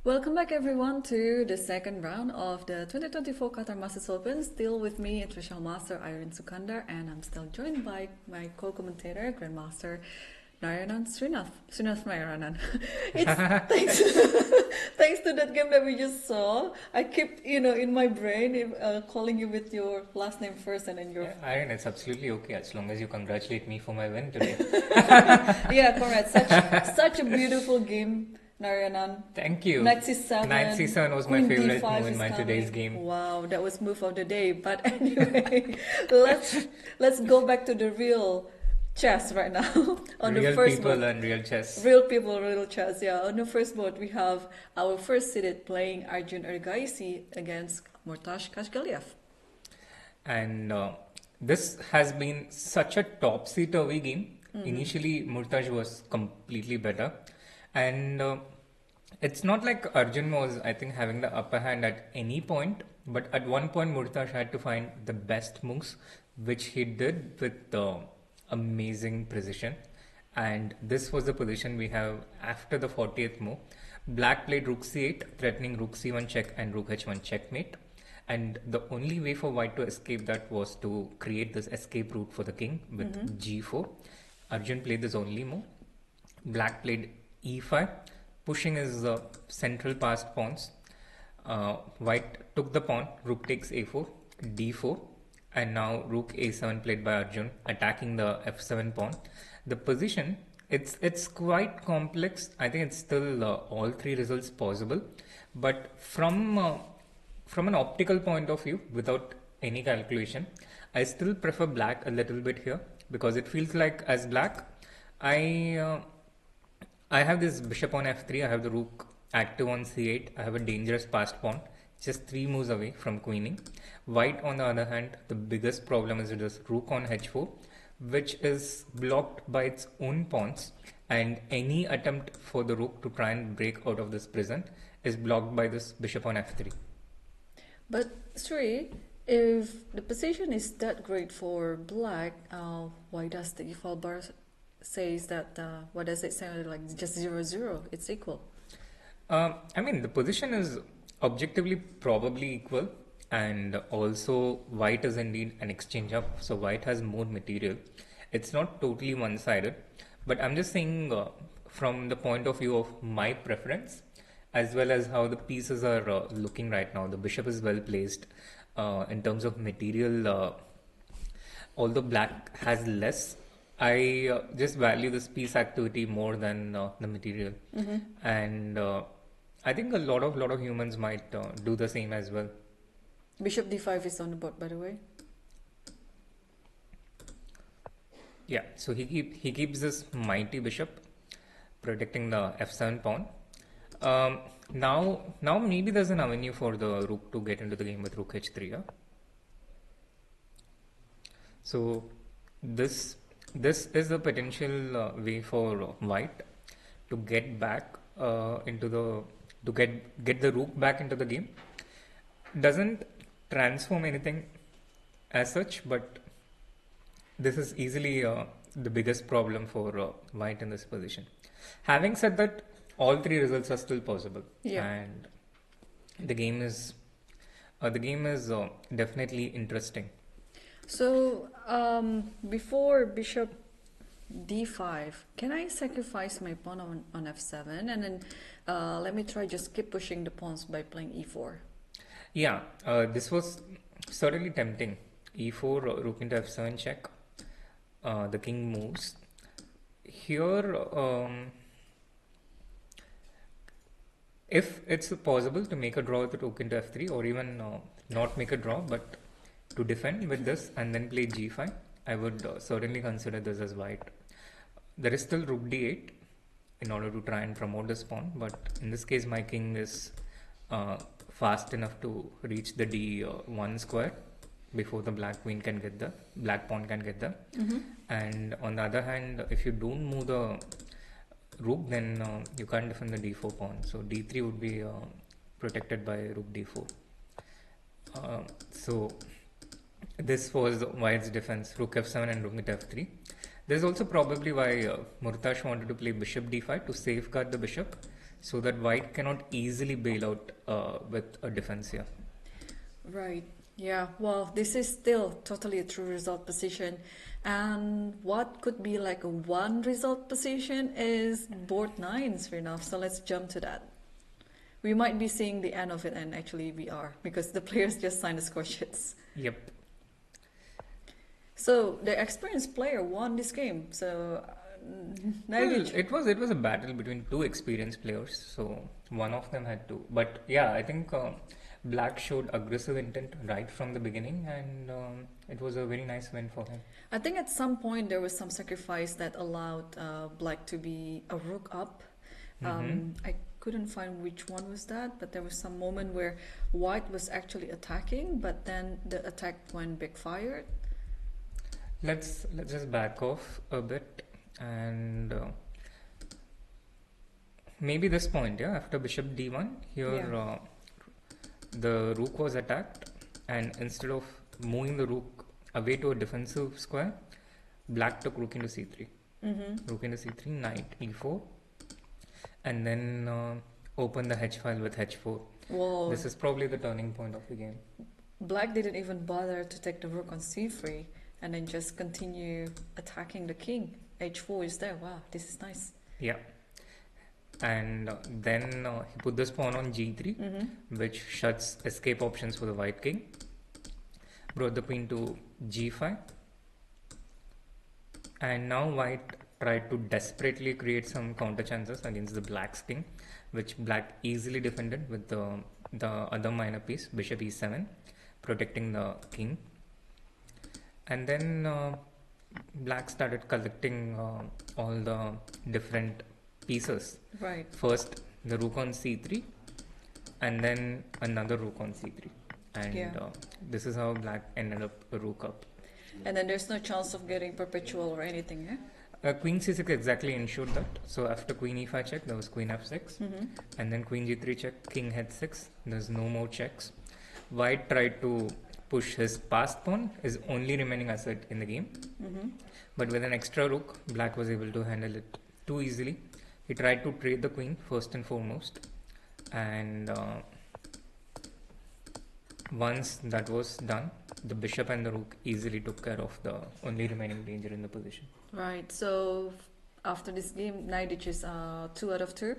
Welcome back everyone to the second round of the 2024 Qatar Masters Open. Still with me, International Master Irene Sukandar, and I'm still joined by my co-commentator, Grandmaster Narayanan Srinath Narayanan. It's thanks to that game that we just saw. I kept, in my brain, calling you with your last name first and then your... Irene, it's absolutely okay as long as you congratulate me for my win today. Yeah, correct. Such a beautiful game, Narayanan. Thank you. Knight C7. Knight C7 was my Queen favorite D5 move in is my coming. today's game. Wow, that was move of the day. But anyway, let's go back to the real chess right now. On Real the first people board. and real chess. Real people, real chess. Yeah. On the first board, we have our first seeded playing Arjun against Murtash Kazhgaleyev. And this has been such a topsy-turvy game. Initially, Murtash was completely better. And it's not like Arjun was, I think, having the upper hand at any point. But at one point, Murtash had to find the best moves, which he did with amazing precision. And this was the position we have after the 40th move. Black played rook c8, threatening rook c1 check and rook h1 checkmate. And the only way for white to escape that was to create this escape route for the king with g4. Arjun played this only move. Black played e5, pushing his central passed pawns. White took the pawn, rook takes a4, d4, and now rook a7 played by Arjun, attacking the f7 pawn. The position, it's quite complex. I think it's still all three results possible, but from an optical point of view, without any calculation, I still prefer black a little bit here because it feels like as black, I have this bishop on f3, I have the rook active on c8, I have a dangerous passed pawn, just 3 moves away from queening. White, on the other hand, the biggest problem is this rook on h4, which is blocked by its own pawns, and any attempt for the rook to try and break out of this prison is blocked by this bishop on f3. But Sri, if the position is that great for black, why does the e-file bar says that, what does it say, like just 0-0, it's equal? I mean, the position is objectively probably equal, and also white is indeed an exchange up, so white has more material. It's not totally one-sided, but I'm just saying from the point of view of my preference, as well as how the pieces are looking right now. The bishop is well placed in terms of material. Although black has less, I just value this piece activity more than the material, and I think a lot of humans might do the same as well. Bishop d5 is on the board, by the way. Yeah, so he keeps this mighty bishop protecting the f7 pawn. Now maybe there's an avenue for the rook to get into the game with rook h3. Yeah? So this is a potential way for white to get back get the rook back into the game. Doesn't transform anything as such, but this is easily the biggest problem for white in this position. Having said that, all three results are still possible, and the game is definitely interesting. So before bishop d5, can I sacrifice my pawn on f7 and then let me try just keep pushing the pawns by playing e4? Yeah, this was certainly tempting. e4, rook into f7 check. The king moves. Here, if it's possible to make a draw with rook into f3, or even not make a draw, but to defend with this and then play g5, I would certainly consider this as white. There is still rook d8 in order to try and promote this pawn, but in this case my king is fast enough to reach the d1 square before the black pawn can get there. And on the other hand, if you don't move the rook, then you can't defend the d4 pawn, so d3 would be protected by rook d4. So this was white's defense, rook f7 and rook into f3. This is also probably why Murtash wanted to play bishop d5 to safeguard the bishop, so that white cannot easily bail out with a defense here. Right. Yeah. Well, this is still totally a true result position. And what could be like a one result position is board 9, Srinath. So let's jump to that. We might be seeing the end of it, and actually we are, because the players just signed the score sheets. Yep. So the experienced player won this game. So now Well, it was a battle between two experienced players, so one of them had to. But yeah, I think Black showed aggressive intent right from the beginning, and it was a very nice win for him. I think at some point there was some sacrifice that allowed Black to be a rook up. I couldn't find which one was that, but there was some moment where White was actually attacking, but then the attack went backfired. Let's just back off a bit and maybe this point, yeah, after bishop d1 here, Yeah. the rook was attacked, and instead of moving the rook away to a defensive square, Black took rook into c3. Rook into c3, knight e4, and then open the h file with h4. Whoa. This is probably the turning point of the game. Black didn't even bother to take the rook on c3 and then just continue attacking the king. h4 is there. Wow, this is nice. Yeah. And then he put this pawn on g3, which shuts escape options for the white king. Brought the queen to g5. And now white tried to desperately create some counter chances against the black's king, which black easily defended with the other minor piece, bishop e7, protecting the king. And then black started collecting all the different pieces. Right. First the rook on c3, and then another rook on c3, and Yeah. this is how black ended up a rook up. And then there's no chance of getting perpetual or anything, eh? Queen c6 exactly ensured that. So after queen e5 check, there was queen f6, and then queen g3 check, king h6. There's no more checks. White tried to push his passed pawn, his only remaining asset in the game, but with an extra rook, black was able to handle it too easily. He tried to trade the queen first and foremost, and once that was done, the bishop and the rook easily took care of the only remaining danger in the position. Right. So after this game, Naidich is 2 out of 2,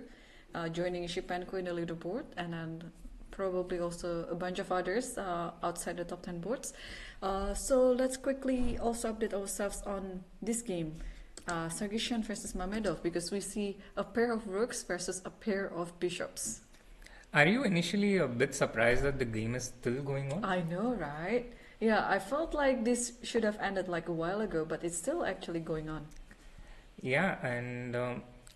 joining Shipenko in the leaderboard, and then probably also a bunch of others outside the top 10 boards. So let's quickly also update ourselves on this game, Sargsyan versus Mamedov, because we see a pair of rooks versus a pair of bishops. Are you initially a bit surprised that the game is still going on? I know, right? Yeah, I felt like this should have ended like a while ago, but it's still actually going on. Yeah, and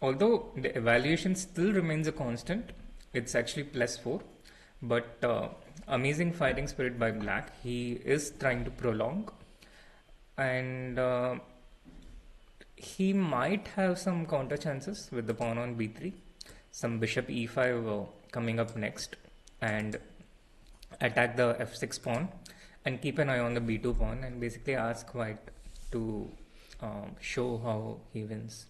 although the evaluation still remains a constant, it's actually +4. But amazing fighting spirit by black. He is trying to prolong, and he might have some counter chances with the pawn on b3, some bishop e5 coming up next, and attack the f6 pawn and keep an eye on the b2 pawn and basically ask white to show how he wins.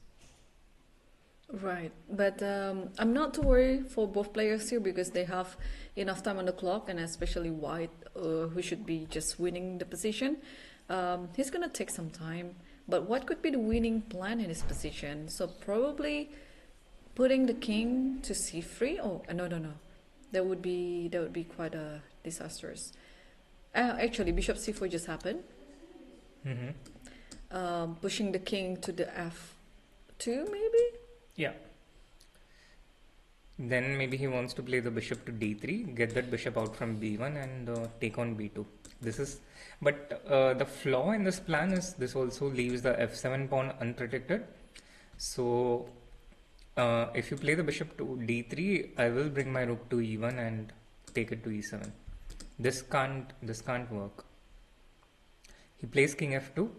Right, but I'm not too worried for both players here because they have enough time on the clock, and especially White, who should be just winning the position. He's gonna take some time, but what could be the winning plan in this position? So probably putting the king to c3. Oh no, that would be quite a disastrous. Actually, bishop c4 just happened. Pushing the king to the f2 maybe. Yeah. Then maybe he wants to play the bishop to d3, get that bishop out from b1 and take on b2. This is, but the flaw in this plan is this also leaves the f7 pawn unprotected. So if you play the bishop to d3, I will bring my rook to e1 and take it to e7. This can't work. He plays king f2.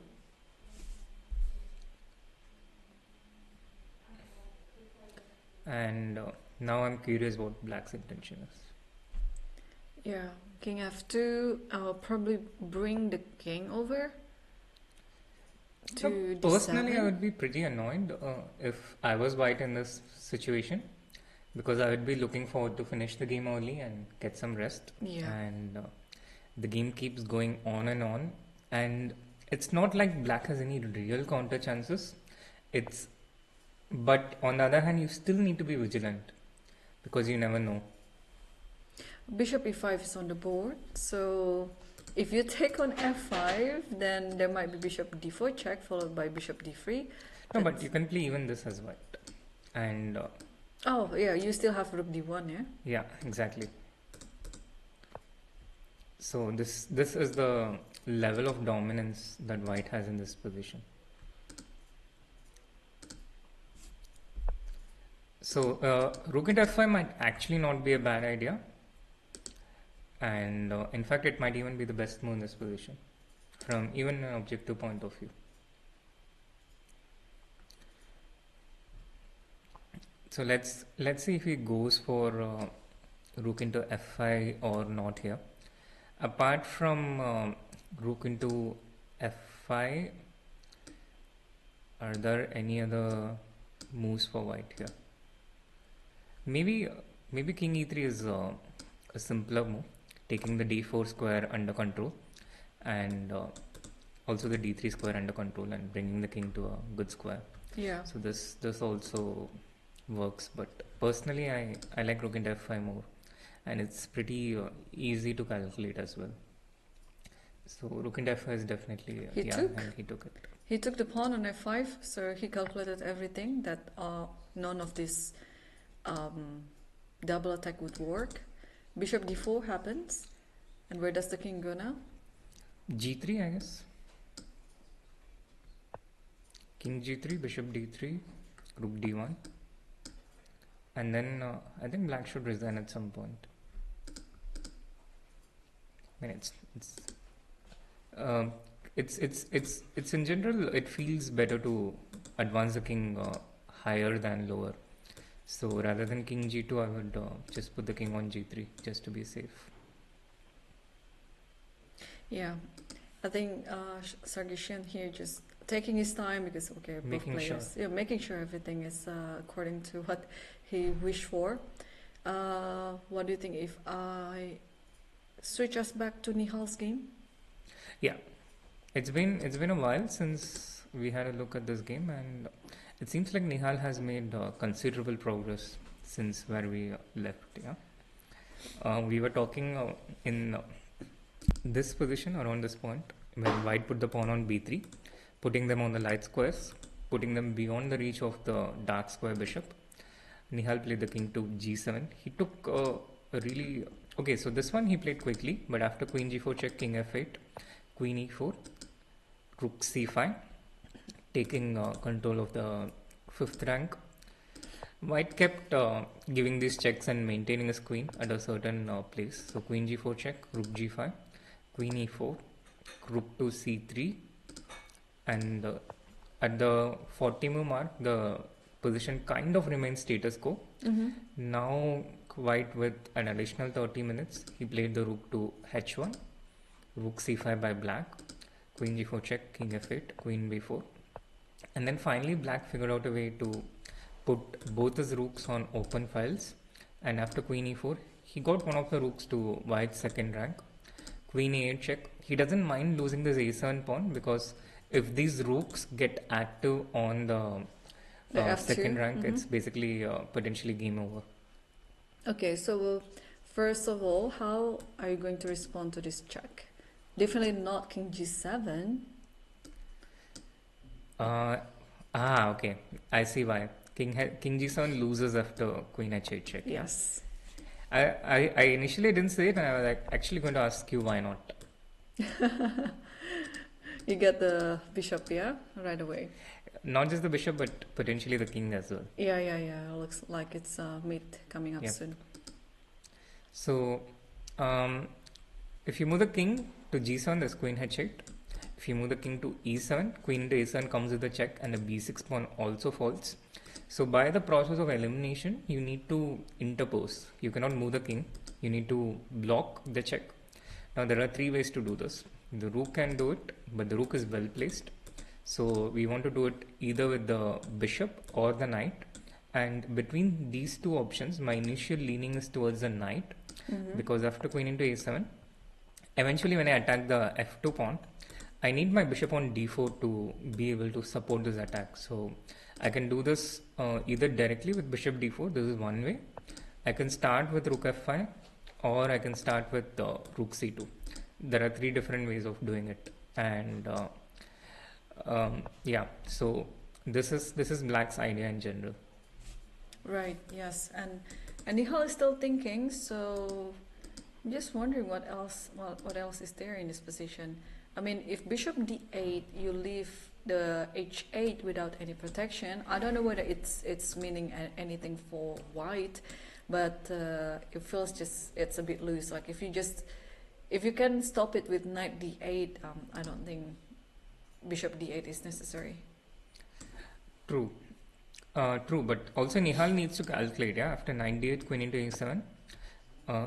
And now I'm curious what black's intention is. Yeah, king f2. I'll probably bring the king over to Personally, I d7. would be pretty annoyed if I was white in this situation. because I would be looking forward to finish the game early and get some rest. Yeah. And the game keeps going on, and it's not like black has any real counter chances. But on the other hand, you still need to be vigilant because you never know. Bishop e5 is on the board, so if you take on f5, then there might be bishop d4 check followed by bishop d3. No, but you can play even this as white. And Oh, yeah, you still have rook d1, yeah? yeah, exactly. So this is the level of dominance that white has in this position. So rook into f5 might actually not be a bad idea, and in fact it might even be the best move in this position from even an objective point of view. So let's see if he goes for rook into f5 or not here. Apart from rook into f5, are there any other moves for white here? Maybe king e3 is a simpler move, taking the d4 square under control, and also the d3 square under control, and bringing the king to a good square. Yeah. So this also works, but personally I like rook into f5 more, and it's pretty easy to calculate as well. So rook into f5 is definitely He and he took it. He took the pawn on f5, so he calculated everything that none of this double attack would work. Bishop d4 happens, and where does the king go now? g3, I guess. King g3, bishop d3, rook d1, and then I think black should resign at some point. I mean, it's in general, it feels better to advance the king higher than lower. So rather than king g2, I would just put the king on g3 just to be safe. Yeah, I think Sargsyan here just taking his time because both Making players, making sure everything is according to what he wished for. What do you think if I switch us back to Nihal's game? Yeah, it's been a while since we had a look at this game, and it seems like Nihal has made considerable progress since where we left. Yeah, we were talking in this position around this point when white put the pawn on b3, putting them on the light squares, putting them beyond the reach of the dark square bishop. Nihal played the king to g7. He took a really okay. So this one he played quickly, but after queen g4 check, king f8, queen e4, rook c5, taking control of the 5th rank. White kept giving these checks and maintaining his queen at a certain place. So queen g4 check, rook g5, queen e4, rook to c3, and at the 40 move mark the position kind of remains status quo. Now white, with an additional 30 minutes, he played the rook to h1, rook c5 by black, queen g4 check, king f8, queen b4, and then finally black figured out a way to put both his rooks on open files, and after queen e4 he got one of the rooks to white's 2nd rank. Queen a8 check. He doesn't mind losing this a7 pawn because if these rooks get active on the F2. 2nd rank, it's basically potentially game over. Okay, so first of all, how are you going to respond to this check? Definitely not king g7. Okay, I see why. King g7 loses after queen h8 check. Yes. I initially didn't say it, and I was actually going to ask you why not. You get the bishop, yeah, right away. Not just the bishop, but potentially the king as well. Yeah. Looks like it's mate coming up Yep. soon. So, if you move the king to g7, there's queen h8. If you move the king to e7, queen to a7 comes with a check, and the b6 pawn also falls. So by the process of elimination, you need to interpose. You cannot move the king. You need to block the check. Now there are 3 ways to do this. The rook can do it, but the rook is well placed. So we want to do it either with the bishop or the knight, And between these two options, my initial leaning is towards the knight, because after queen into a7, eventually when I attack the f2 pawn, I need my bishop on d4 to be able to support this attack. So I can do this either directly with bishop d4, this is one way. I can start with rook f5, or I can start with rook c2. There are three different ways of doing it. And yeah, so this is black's idea in general. Right, yes. And Nihal is still thinking, so I'm just wondering what else is there in this position. I mean, if bishop d8, you leave the h8 without any protection. I don't know whether it's meaning anything for white, but it feels it's a bit loose. Like if you can stop it with knight d8, I don't think bishop d8 is necessary. True. True, but also Nihal needs to calculate, yeah, after knight d8, queen into a7,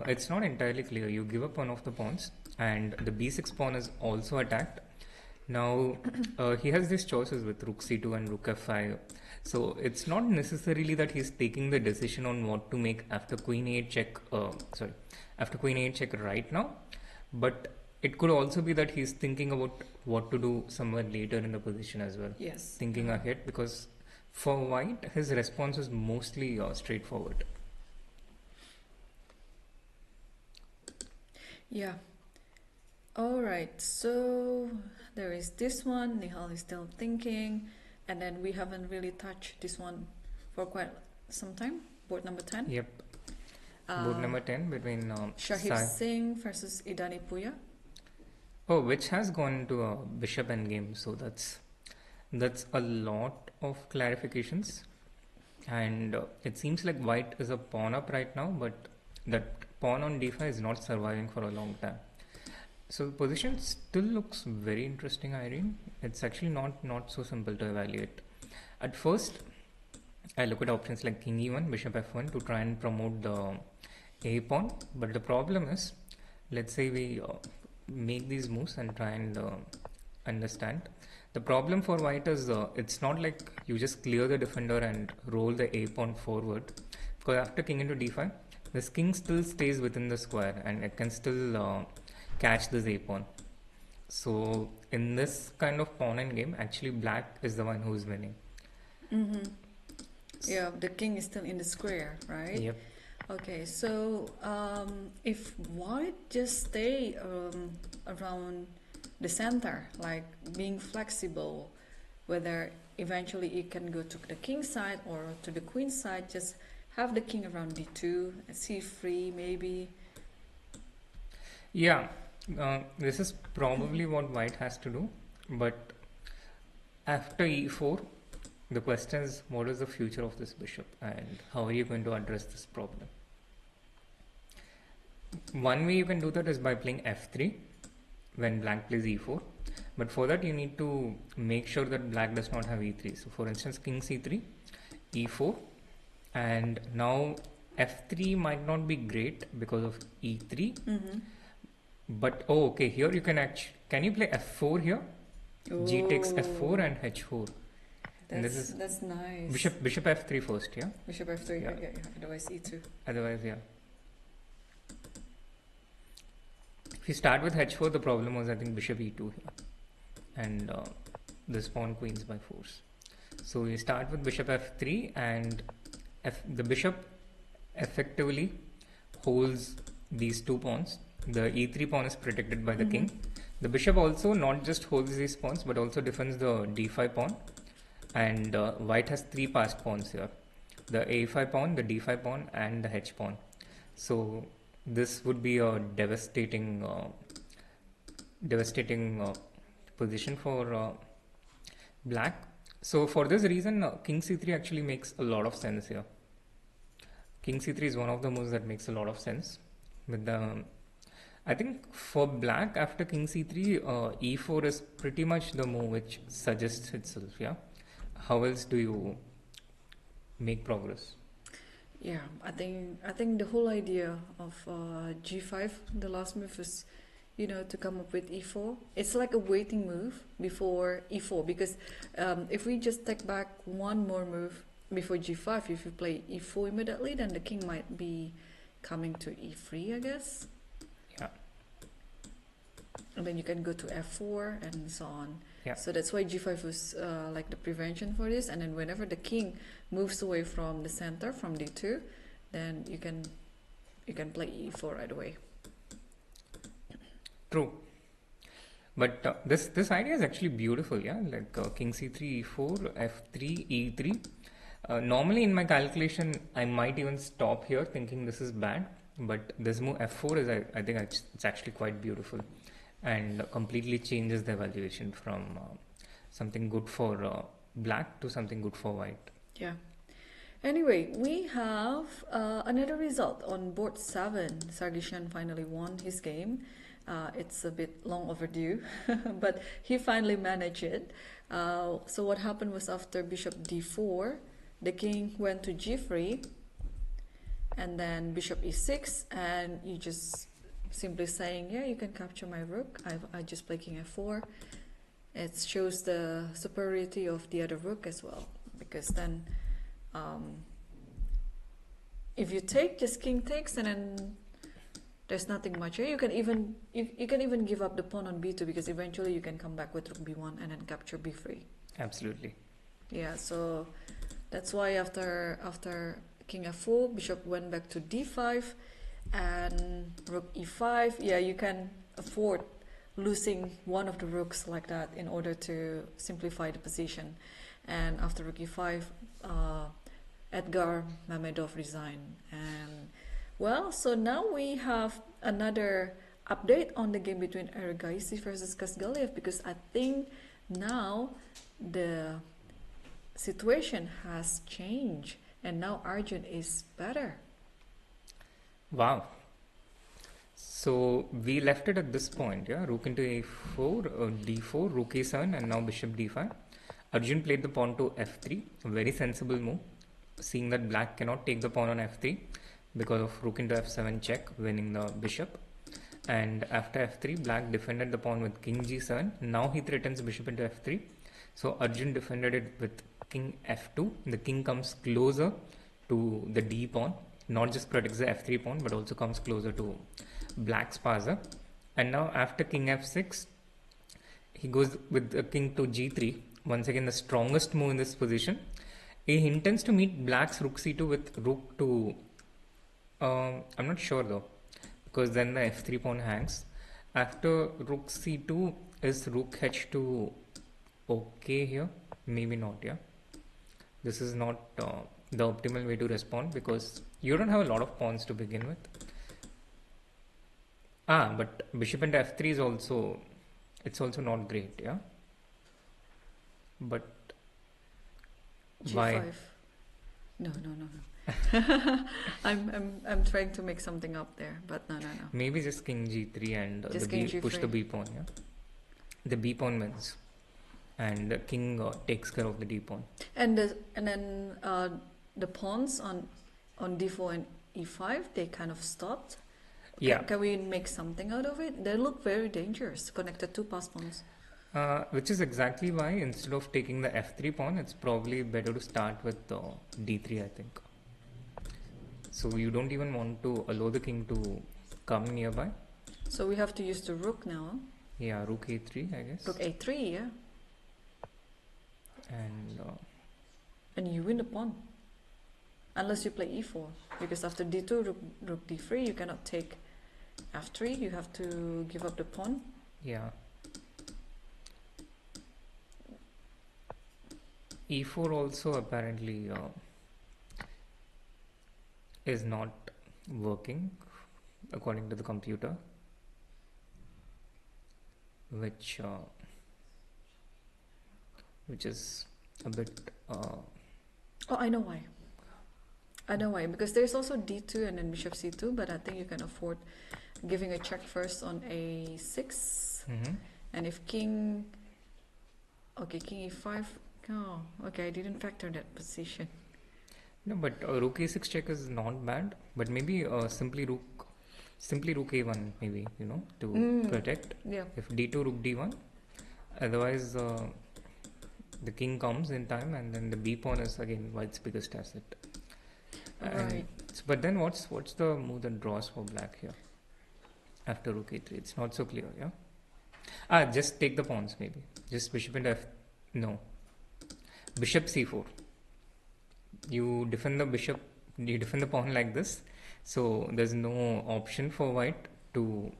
it's not entirely clear. You give up one of the pawns, and the b6 pawn is also attacked. Now, he has these choices with rook c2 and rook f5. So, it's not necessarily that he's taking the decision on what to make after queen a8 check, after queen a8 check right now, but it could also be that he's thinking about what to do somewhere later in the position as well. Yes. Thinking ahead, because for white, his response is mostly straightforward. Yeah. All right. So there is this one. Nihal is still thinking, and then we haven't really touched this one for quite some time. Board number 10. Yep. Board number 10 between Shahid Singh versus Idani Puya. Oh, which has gone to a bishop endgame. So that's a lot of clarifications, and it seems like white is a pawn up right now, but that pawn on d5 is not surviving for a long time. So the position still looks very interesting, Irene. It's actually not so simple to evaluate. At first, I look at options like king e1, bishop f1 to try and promote the a pawn, but the problem is, let's say we make these moves and try and understand. The problem for white is it's not like you just clear the defender and roll the a pawn forward, because after king into d5, this king still stays within the square and it can still catch this a pawn. So in this kind of pawn endgame, actually black is the one who is winning. Mm-hmm. Yeah, the king is still in the square, right? Yep. Okay, so if white just stay around the center, like being flexible, whether eventually it can go to the king side or to the queen side, just have the king around d2, c3 maybe. Yeah, this is probably what white has to do, but after e4, the question is, what is the future of this bishop and how are you going to address this problem? One way you can do that is by playing f3 when black plays e4, but for that you need to make sure that black does not have e3. So for instance, king c3, e4, and now f3 might not be great because of e3, but okay, here you can can you play f4 here? G takes f4 and h4. That's nice. Bishop f3 first, yeah? Bishop f3, Yeah. yeah. Otherwise e2. Otherwise, yeah. If you start with h4, the problem was, I think, bishop e2 here. And this pawn queens by force. So you start with bishop f3, and the bishop effectively holds these two pawns. The e3 pawn is protected by the king. The bishop also not just holds these pawns, but also defends the d5 pawn. And white has three passed pawns here: the a5 pawn, the d5 pawn, and the h pawn. So this would be a devastating position for black. So for this reason, king c3 actually makes a lot of sense here. King c3 is one of the moves that makes a lot of sense. With the, I think for black, after king c3, e4 is pretty much the move which suggests itself. Yeah. How else do you make progress? Yeah, I think the whole idea of g5, the last move, is, to come up with e4. It's like a waiting move before e4, because if we just take back one more move, before g5. If you play e4 immediately, then the king might be coming to e3, I guess. Yeah. And then you can go to f4 and so on. Yeah. So that's why g5 was like the prevention for this. And then whenever the king moves away from the center, from d2, then you can play e4 right away. True. But this idea is actually beautiful, yeah. Like king c3, e4, f3, e3. Normally in my calculation, I might even stop here thinking this is bad. But this move f4 is, I think it's actually quite beautiful, and completely changes the evaluation from something good for black to something good for white. Yeah. Anyway, we have another result on board 7. Sargsyan finally won his game. It's a bit long overdue, but he finally managed it. So what happened was, after bishop d4, the king went to g3, and then bishop e6, and you just simply saying, yeah, you can capture my rook. I just play king f4. It shows the superiority of the other rook as well, because then if you take, just king takes, and then there's nothing much. You can even give up the pawn on b2, because eventually you can come back with rook b1 and then capture b3. Absolutely. Yeah, so that's why after king f4, bishop went back to d5, and rook e5. Yeah, you can afford losing one of the rooks like that in order to simplify the position. And after rook e5, Edgar Mamedov resigned. And well, so now we have another update on the game between Erigaisi versus Kazhgaleyev, because I think now the situation has changed, and now Arjun is better. Wow. So we left it at this point, yeah. Rook into a4, d4, rook a7, and now bishop d5. Arjun played the pawn to f3, a very sensible move, seeing that black cannot take the pawn on f3 because of rook into f7 check, winning the bishop. And after f3, black defended the pawn with king g7. Now he threatens bishop into f3. So Arjun defended it with king f2. The king comes closer to the d pawn, not just protects the f3 pawn, but also comes closer to black's parser. And now after king f6, he goes with the king to g3. Once again, the strongest move in this position. He intends to meet black's rook c2 with rook to, I'm not sure though, because then the f3 pawn hangs. After rook c2 is rook h2 okay here? Maybe not, yeah. This is not the optimal way to respond, because you don't have a lot of pawns to begin with. But bishop into f3 is also, it's also not great, yeah. But G5. why? No. I'm trying to make something up there, but no. Maybe just king g3 and Just the king b, push G3. the b pawn, yeah. The b pawn wins, and the king takes care of the d pawn. And then the pawns on d4 and e5, they kind of stopped. Yeah. Can we make something out of it? They look very dangerous, connected to pass pawns. Which is exactly why, instead of taking the f3 pawn, it's probably better to start with d3, I think. So you don't even want to allow the king to come nearby. So we have to use the rook now. Yeah, rook a3, I guess. Rook a3, yeah. And you win the pawn. Unless you play e4. Because after d2, rook d3, you cannot take f3. You have to give up the pawn. Yeah. e4 also apparently is not working according to the computer, which is a bit Oh, I know why. Because there's also d2 and then bishop c2, but I think you can afford giving a check first on a6. And if king e5. Oh, okay, I didn't factor that position. no, but rook a6 check is not bad, but maybe simply rook a1, maybe, to protect. Yeah. If d2, rook d1, otherwise the king comes in time, and then the b pawn is again white's biggest asset. Right. But then what's the move that draws for black here after rook a3? It's not so clear. Yeah. Just take the pawns maybe. Just bishop into f. No. Bishop c4. You defend the bishop. You defend the pawn like this. So there's no option for white to,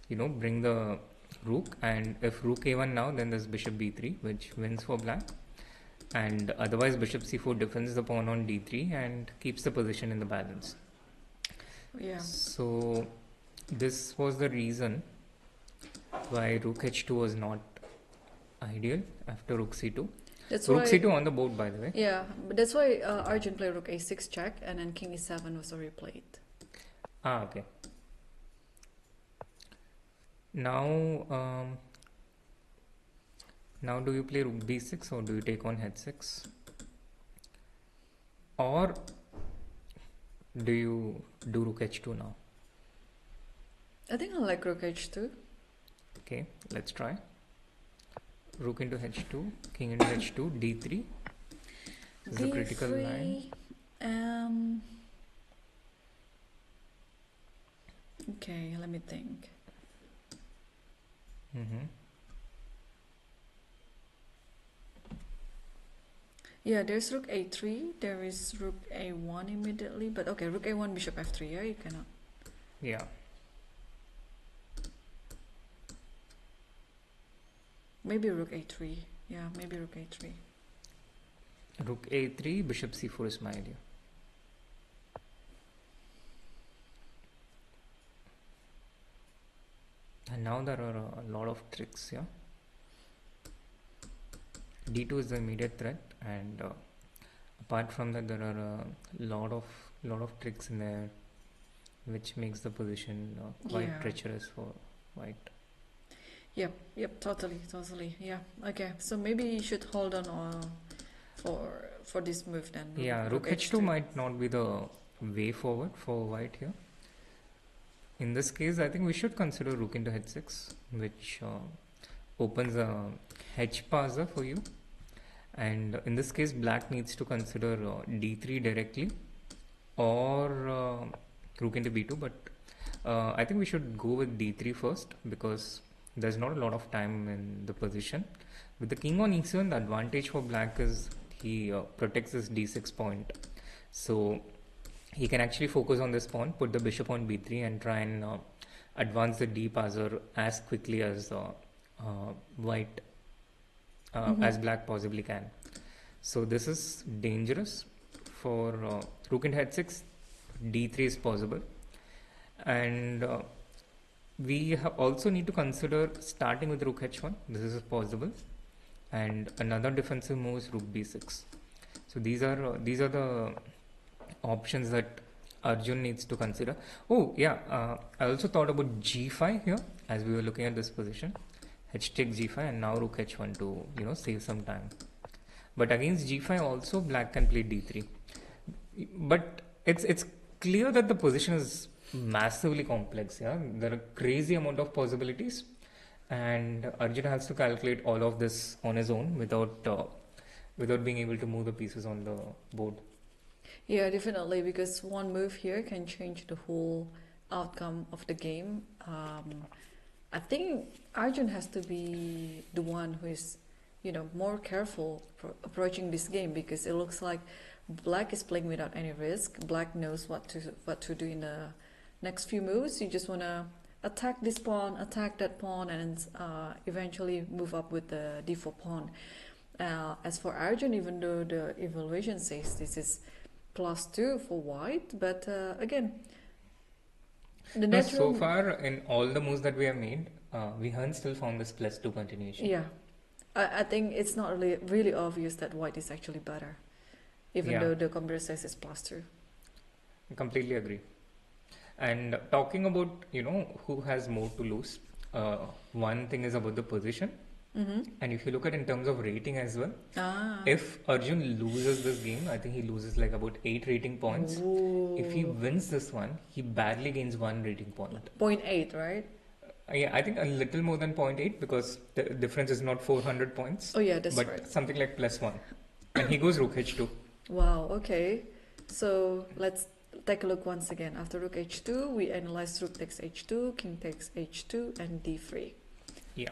bring the rook. And if rook a1 now, then there's bishop b3, which wins for black. And otherwise bishop c4 defends the pawn on d3 and keeps the position in the balance. Yeah. So this was the reason why rook h2 was not ideal after rook c2. That's Rook why. c2 on the board, by the way. Yeah, but that's why Arjun played rook a6 check, and then king e7 was already played. Okay. Now, now do you play rook b6 or do you take on h6? Or do you do rook h2 now? I think I like rook h2. Okay, let's try. Rook into h2, king into h2, d3. This is a critical line. Okay, let me think. Yeah, there's rook a3, there is rook a1 immediately, but okay, rook a1, bishop f3, yeah, you cannot. Yeah. Maybe rook a3, yeah, maybe rook a3. Rook a3, bishop c4 is my idea. And now there are a lot of tricks, yeah. d2 is the immediate threat, and apart from that, there are a lot of tricks in there, which makes the position quite Yeah. treacherous for white. Yep, totally, yeah. Okay, so maybe you should hold on for this move then. Yeah, rook h2 might not be the way forward for white here. In this case, I think we should consider rook into h6, which opens a hedge passer for you. And in this case, black needs to consider d3 directly or rook into b2. But I think we should go with d3 first because there's not a lot of time in the position. With the king on e7, the advantage for black is he protects his d6 point. So he can actually focus on this pawn, put the bishop on b3 and try and advance the d passer as quickly as white, as black possibly can. So this is dangerous for rook into h6. d3 is possible, and we also need to consider starting with rook h1. This is possible, and another defensive move is rook b6. So these are the options that Arjun needs to consider. Oh yeah, I also thought about g5 here as we were looking at this position. H takes g5 and now rook h1 to save some time. But against g5 also black can play d3. But it's clear that the position is massively complex. Yeah, there are crazy amount of possibilities, and Arjun has to calculate all of this on his own without being able to move the pieces on the board. Yeah, definitely, because one move here can change the whole outcome of the game. I think Arjun has to be the one who is, more careful approaching this game, because it looks like black is playing without any risk. Black knows what to do in the next few moves. You just want to attack this pawn, attack that pawn, and eventually move up with the d4 pawn. As for Arjun, even though the evaluation says this is +2 for white, but again, the natural... So far, in all the moves that we have made, we haven't still found this +2 continuation. Yeah, I think it's not really obvious that white is actually better, even though the computer says it's +2. I completely agree. And talking about, who has more to lose, one thing is about the position. And if you look at in terms of rating as well, if Arjun loses this game, I think he loses like about 8 rating points. Ooh. If he wins this one, he barely gains 1 rating point. 0.8, right? Yeah, I think a little more than 0.8 because the difference is not 400 points. Oh yeah, that's but right. something like +1. And he goes rook h2. Wow, okay. So let's take a look once again. After rook h2, we analyze rook takes h2, king takes h2, and d3. Yeah.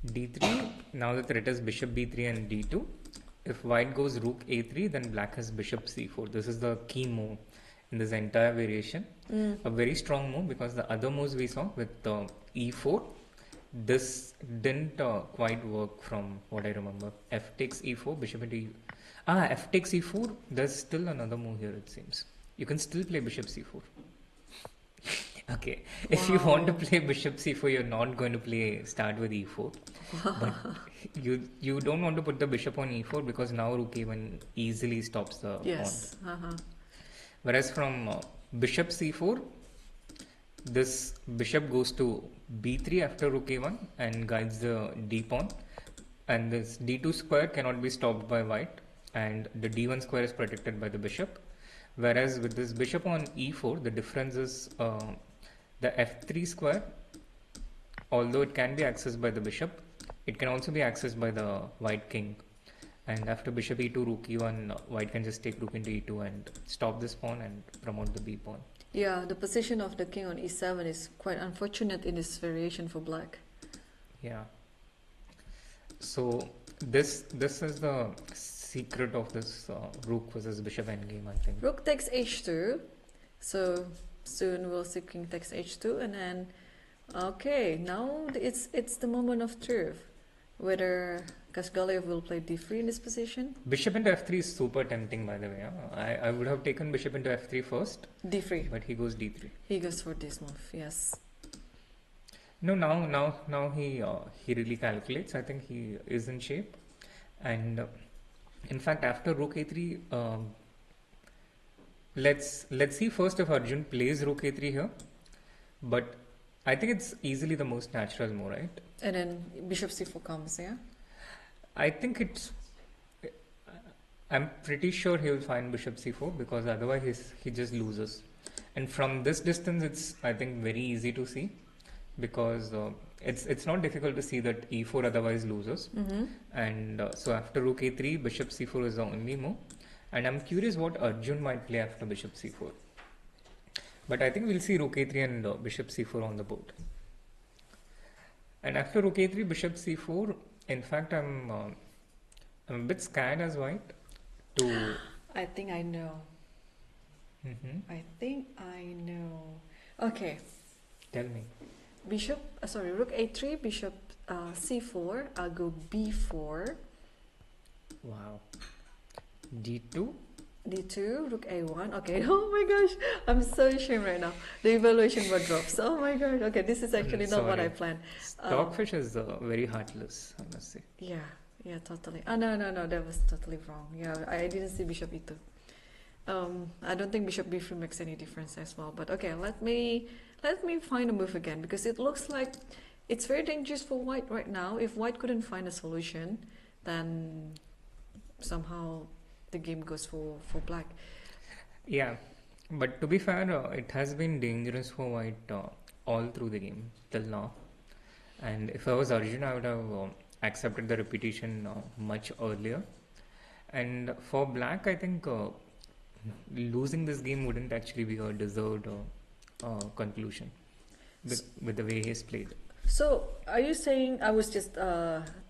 d3, now the threat is bishop b3 and d2. If white goes rook a3, then black has bishop c4. This is the key move in this entire variation. A very strong move because the other moves we saw with e4, this didn't quite work from what I remember. F takes e4, bishop into f takes e4. There's still another move here, it seems. You can still play bishop c4. Okay, if you want to play bishop c4, you're not going to start with e4. But you don't want to put the bishop on e4 because now rook a1 easily stops the pawn. Whereas from bishop c4, this bishop goes to b3 after rook a1 and guides the d pawn, and this d2 square cannot be stopped by white, and the d1 square is protected by the bishop. Whereas with this bishop on e4, the difference is the f3 square, although it can be accessed by the bishop, it can also be accessed by the white king. And after bishop e2, rook e1, white can just take rook into e2 and stop this pawn and promote the b pawn. Yeah, the position of the king on e7 is quite unfortunate in this variation for black. Yeah. So this is the secret of this rook versus bishop endgame, I think. Rook takes h2. So soon we'll see king takes h2, and then okay, now it's the moment of truth. Whether Kazhgaleyev will play d3 in this position. Bishop into f3 is super tempting, by the way. I would have taken bishop into f3 first. d3. But he goes d3. He goes for this move, yes. No, now he really calculates. I think he is in shape. And in fact, after rook a3, let's see first if Arjun plays rook a3 here. But I think it's easily the most natural move, right? And then bishop c4 comes, yeah? I think I'm pretty sure he will find bishop c4 because otherwise he just loses. And from this distance, it's, I think, very easy to see because it's not difficult to see that e4 otherwise loses. And so after rook a3, bishop c4 is the only move. And I'm curious what Arjun might play after bishop c4. But I think we'll see rook a3 and bishop c4 on the board. And after rook a3, bishop c4, in fact, I'm a bit scared as white to... I think I know. I think I know. Okay. Tell me. Rook a3, bishop c4. I'll go b4. Wow. d2. d2, rook a1. Okay, oh my gosh, I'm so ashamed right now. The evaluation word drops. Oh my god. Okay, this is actually not what I planned. Stockfish is very heartless, I must say. Yeah, totally. Oh no, that was totally wrong. Yeah, I didn't see bishop e2. I don't think bishop b3 makes any difference as well. But okay, let me find a move again because it looks like it's very dangerous for white right now. If white couldn't find a solution, then somehow the game goes for black. Yeah, but to be fair, it has been dangerous for white all through the game till now. And if I was Arjun, I would have accepted the repetition much earlier. And for black, I think losing this game wouldn't actually be a deserved conclusion with the way he's played. So, are you saying, I was just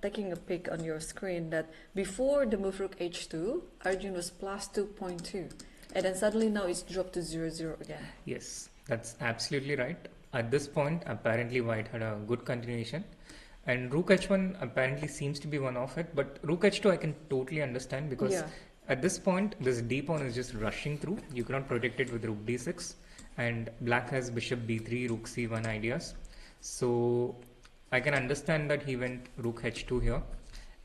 taking a pic on your screen, that before the move rook h2, Arjun was plus 2.2, and then suddenly now it's dropped to 0-0 again? Yes, that's absolutely right. At this point, apparently white had a good continuation, and rook h1 apparently seems to be one of it, but rook h2 I can totally understand because at this point, this d pawn is just rushing through. You cannot protect it with rook d6, and black has bishop b3, rook c1 ideas. So I can understand that he went rook h2 here,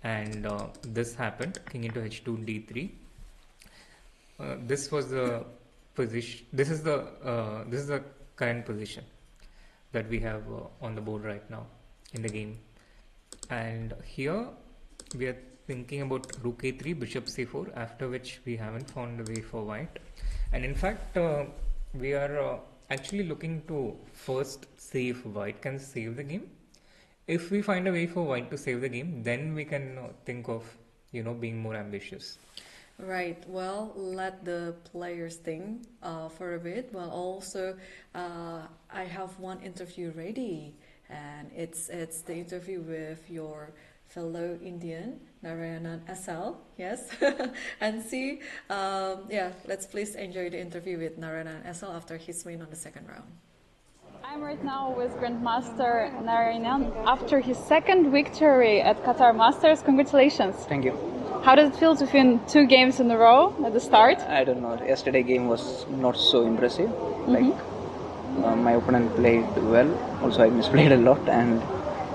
and this happened, king into h2 d3. This was the position. This is the current position that we have on the board right now in the game. And here we are thinking about rook a3, bishop c4, after which we haven't found a way for white. And in fact, we are actually looking to first see if white can save the game. If we find a way for white to save the game, then we can think of, being more ambitious. Right. Well, let the players think for a bit. Well, also, I have one interview ready, and it's the interview with your fellow Indian Narayanan SL. Yes, and see, yeah. Let's please enjoy the interview with Narayanan SL after his win on the second round. I'm right now with Grandmaster Narayanan after his second victory at Qatar Masters. Congratulations. Thank you. How does it feel to win 2 games in a row at the start? I don't know. Yesterday game was not so impressive. Like my opponent played well. Also, I misplayed a lot, and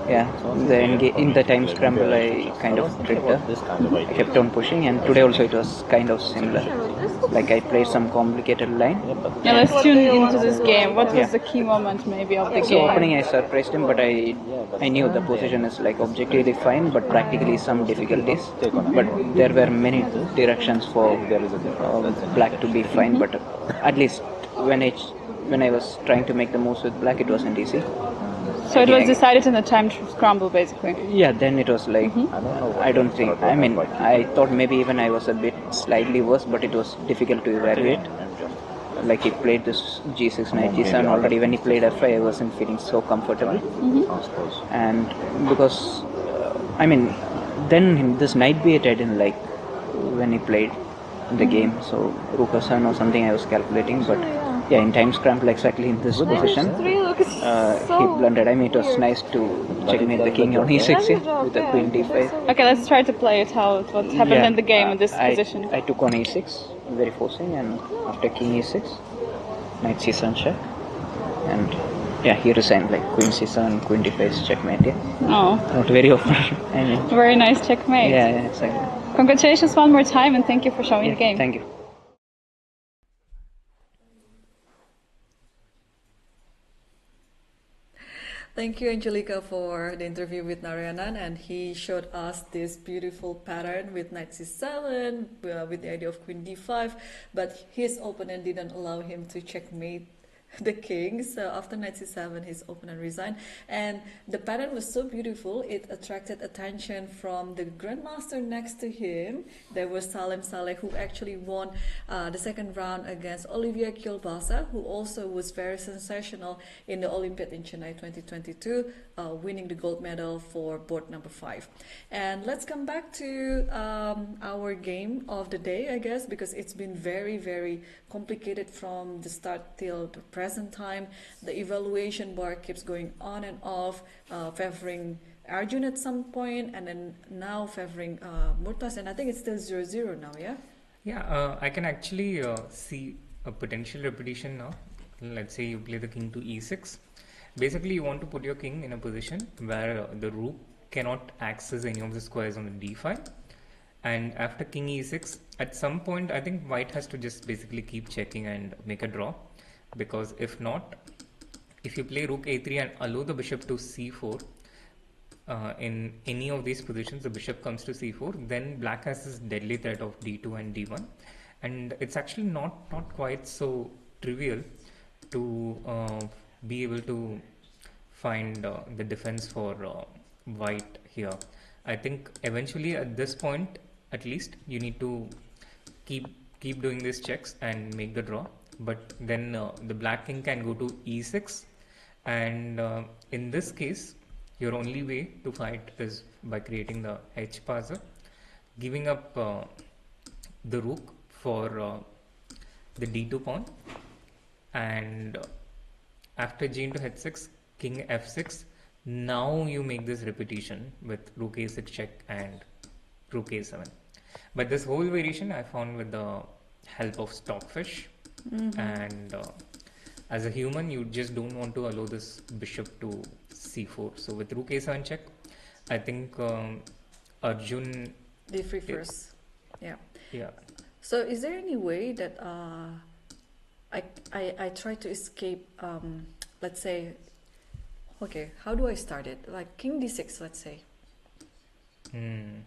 yeah, in the time scramble, I kind of tricked her. I kept on pushing, and today also it was kind of similar. Like I played some complicated line. Now let's tune into this game. What was the key moment maybe of the So game? opening I surprised him, but I knew the position is like objectively fine, but practically some difficulties. But there were many directions for black to be fine. But at least when I was trying to make the moves with black, it wasn't easy. So it was decided in the time scramble basically. Yeah, then it was like, I don't think, I mean, I thought maybe even I was a bit slightly worse, but it was difficult to evaluate. Like he played this G6, Knight G7 already. When he played F5, I wasn't feeling so comfortable. And because, I mean, then this Knight B8 I didn't like when he played in the game. So Rook H7 or something I was calculating, but yeah, in time scramble exactly in this position, he blundered. I mean, it was nice to checkmate the king on E6 with the queen D5. Okay, let's try to play it how what happened in the game in this position. I took on E6, very forcing, and after king E6, Knight C7 check, and yeah, he resigned like queen C7, queen D5 checkmate. Yeah, Oh, not very often. I mean, very nice checkmate. yeah, exactly. Congratulations one more time and thank you for showing Yeah, the game. thank you. Thank you, Angelica, for the interview with Narayanan, and he showed us this beautiful pattern with Knight C7, with the idea of Queen D5, but his opponent didn't allow him to checkmate the king. So after Knight C7, his opponent resigned, and the pattern was so beautiful, it attracted attention from the grandmaster next to him. There was Salem Saleh, who actually won the second round against Olivia Kielbasa, who also was very sensational in the Olympiad in Chennai 2022, winning the gold medal for board number 5. And let's come back to our game of the day, I guess, because it's been very, very complicated from the start till the present time. The evaluation bar keeps going on and off, favoring Arjun at some point, and then now favoring Murtas, and I think it's still 0-0 now, yeah? Yeah, I can actually see a potential repetition now. Let's say you play the king to e6. Basically, you want to put your king in a position where the rook cannot access any of the squares on the d5. And after king e6, at some point, I think white has to just basically keep checking and make a draw. Because if not, if you play rook a3 and allow the bishop to c4, in any of these positions, the bishop comes to c4, then black has this deadly threat of d2 and d1. And it's actually not quite so trivial to be able to find the defense for white here. I think eventually at this point, at least, you need to keep doing these checks and make the draw. But then the black king can go to e6, and in this case, your only way to fight is by creating the H passer, giving up the rook for the d2 pawn, and after g into h6, king f6. Now you make this repetition with rook a6 check and rook a7. But this whole variation I found with the help of Stockfish. And as a human, you just don't want to allow this bishop to c4. So with rook a7 check, I think Arjun D3 first. Yeah. Yeah. So is there any way that I try to escape, let's say, okay, how do I start it? Like king d6, let's say. And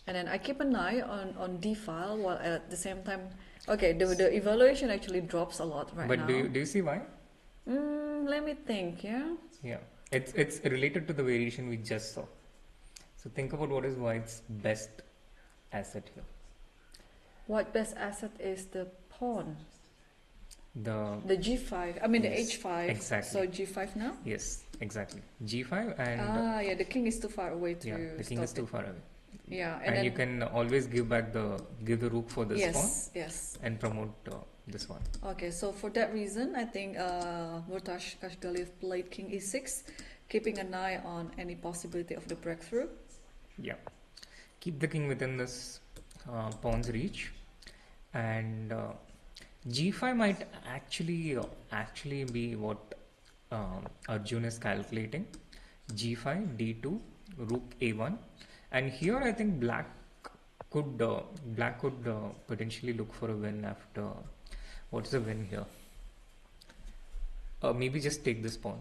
then I keep an eye on d file while at the same time, okay, the evaluation actually drops a lot right But now. do you see why? Let me think. Yeah. Yeah, it's related to the variation we just saw. So think about what is white's best asset here. What best asset is the pawn? The The g5. I mean Yes, the h5. exactly. So g5 now. Yes, exactly. G5 and Yeah. The king is too far away to yeah, the king stop is too it. far away. Yeah, And then you can always give the rook for this pawn yes. and promote this one. Okay, so for that reason, I think Murtash Kazhgaleyev played king e6, keeping an eye on any possibility of the breakthrough. Yeah, keep the king within this pawn's reach, and G5 might actually be what Arjun is calculating. G5, D2, Rook A1, and here I think black could potentially look for a win after. What's the win here? Maybe just take this pawn.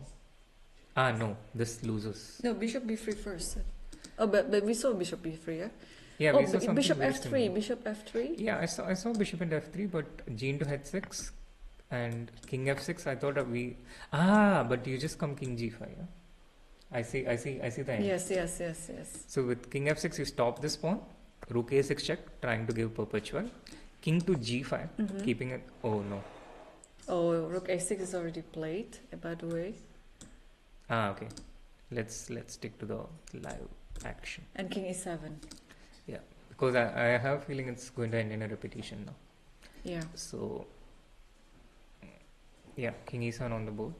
No, this loses. No, bishop b3 first. Oh, but we saw bishop b3, yeah? Yeah, Oh, we saw something bishop very f3, similar. bishop f3. Yeah, I saw bishop into f3, but g into h6 and king f6. I thought but you just come king g5. Yeah? I see the end. Yes. So with king f6, you stop this pawn. Rook a6 check, trying to give perpetual. King to g5, keeping it. Oh no. Oh, rook a6 is already played, by the way. Okay. Let's stick to the live action. And king e7. Yeah, because I have a feeling it's going to end in a repetition now. Yeah. So yeah, king e7 on the board,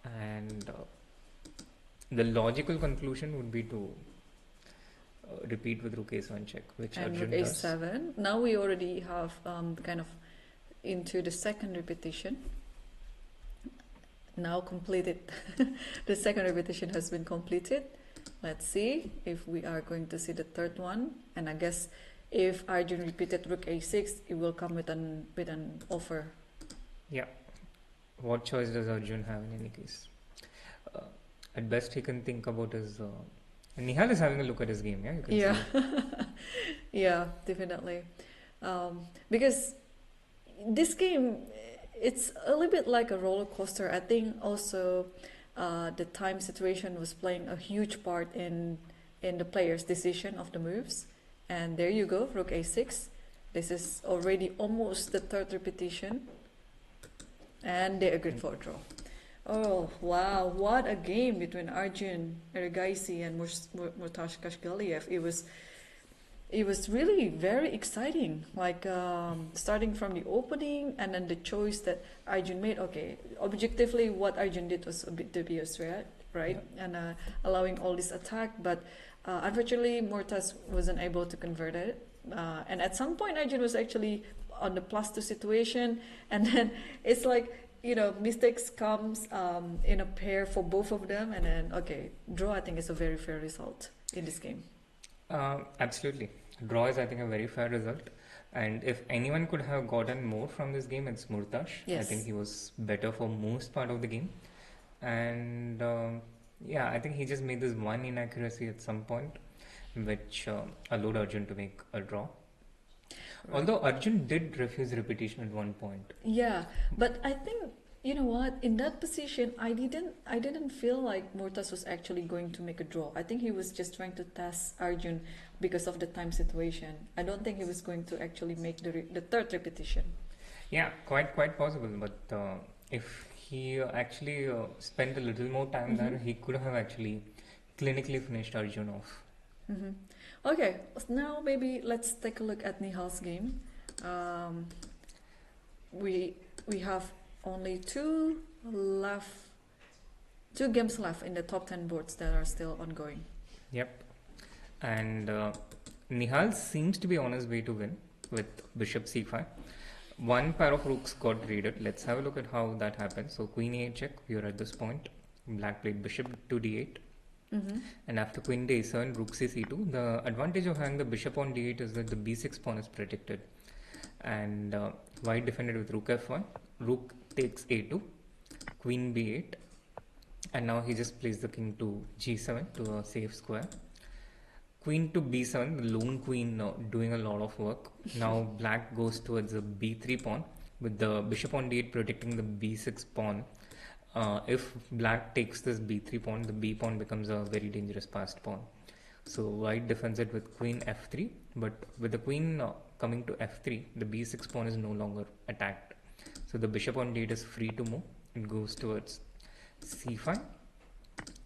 and the logical conclusion would be to repeat with rook a7 check, which And Arjun rook does. a7. Now we already have kind of into the second repetition. Now completed. The second repetition has been completed. Let's see if we are going to see the third one. And I guess if Arjun repeated rook a6, it will come with an offer. Yeah. What choice does Arjun have in any case? At best, he can think about his. Nihal is having a look at his game. Yeah, you can Yeah. see. Yeah, definitely. Because this game, it's a little bit like a roller coaster. I think also the time situation was playing a huge part in the player's decision of the moves. And there you go, rook a6. This is already almost the third repetition. And they agreed for a draw. Oh, wow. What a game between Arjun Erigaisi and Murtash Kazhgaleyev. It was really very exciting. Like starting from the opening and then the choice that Arjun made. Okay, objectively, what Arjun did was a bit dubious, right? Yeah. And allowing all this attack, but unfortunately, Murtash wasn't able to convert it. And at some point, Arjun was actually on the +2 situation, and then it's like, mistakes comes in a pair for both of them, and then draw. I think is a very fair result in this game. Absolutely. Draw is, I think, a very fair result. And if anyone could have gotten more from this game, it's Murtash. I Yes. think he was better for most part of the game. And I think he just made this one inaccuracy at some point, which allowed Arjun to make a draw. Although Arjun did refuse repetition at one point. Yeah, but I think in that position, I didn't feel like Murtash was actually going to make a draw. I think he was just trying to test Arjun because of the time situation. I don't think he was going to actually make the third repetition. Yeah, quite possible. But if he actually spent a little more time there, he could have actually clinically finished Arjun off. Mm-hmm. Okay, now maybe let's take a look at Nihal's game. We have only two games left in the top 10 boards that are still ongoing. Yep. And Nihal seems to be on his way to win with bishop c5. One pair of rooks got raided. Let's have a look at how that happens. So queen a8 check. We are at this point. Black played bishop to d8. And after queen to a7, rook c2. The advantage of having the bishop on d8 is that the b6 pawn is protected. And white defended with rook f1. Rook takes a2. Queen b8. And now he just plays the king to g7 to a safe square. Queen to b7, the lone queen doing a lot of work. Now black goes towards the b3 pawn. with the bishop on d8 protecting the b6 pawn. If black takes this b3 pawn, the b pawn becomes a very dangerous passed pawn. So white defends it with queen f3, but with the queen coming to f3, the b6 pawn is no longer attacked. So the bishop on d8 is free to move. It goes towards c5,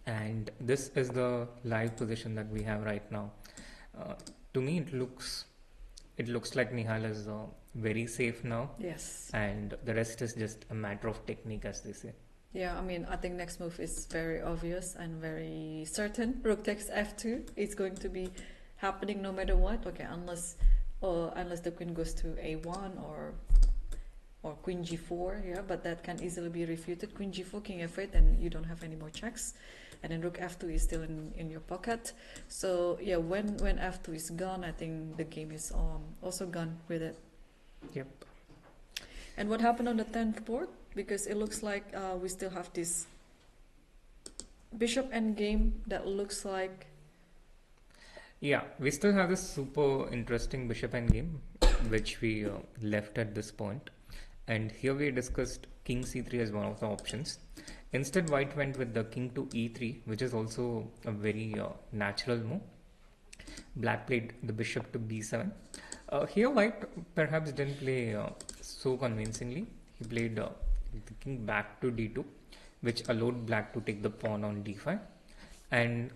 and this is the live position that we have right now. To me, it looks like Nihal is very safe now, Yes. and the rest is just a matter of technique, as they say. Yeah, I mean, I think next move is very obvious and very certain. Rook takes f2. It's going to be happening no matter what. Okay, unless the queen goes to a1 or queen g4. Yeah, but that can easily be refuted. Queen g4, king f8, and you don't have any more checks. And then rook f2 is still in your pocket. So yeah, when f2 is gone, I think the game is also gone with it. Yep. And what happened on the 10th board? Because it looks like we still have this bishop endgame that looks like... Yeah, we still have this super interesting bishop endgame, which we left at this point. And here we discussed king c3 as one of the options. Instead, white went with the king to e3, which is also a very natural move. Black played the bishop to b7. Here, white perhaps didn't play so convincingly. He played the king back to d2, which allowed black to take the pawn on d5. And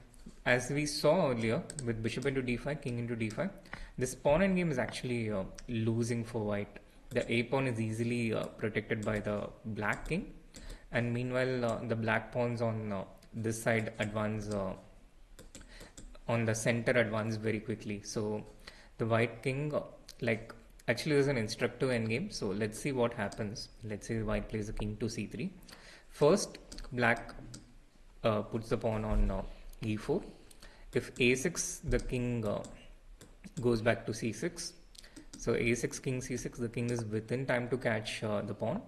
as we saw earlier, with bishop into d5, king into d5, this pawn endgame is actually losing for white. The a pawn is easily protected by the black king, and meanwhile the black pawns on this side advance, on the center advance very quickly. So the white king, actually there's an instructive endgame, so let's see what happens. Let's say white plays the king to c3. First, black puts the pawn on e4. If a6, the king goes back to c6. So a6, king c6, the king is within time to catch the pawn.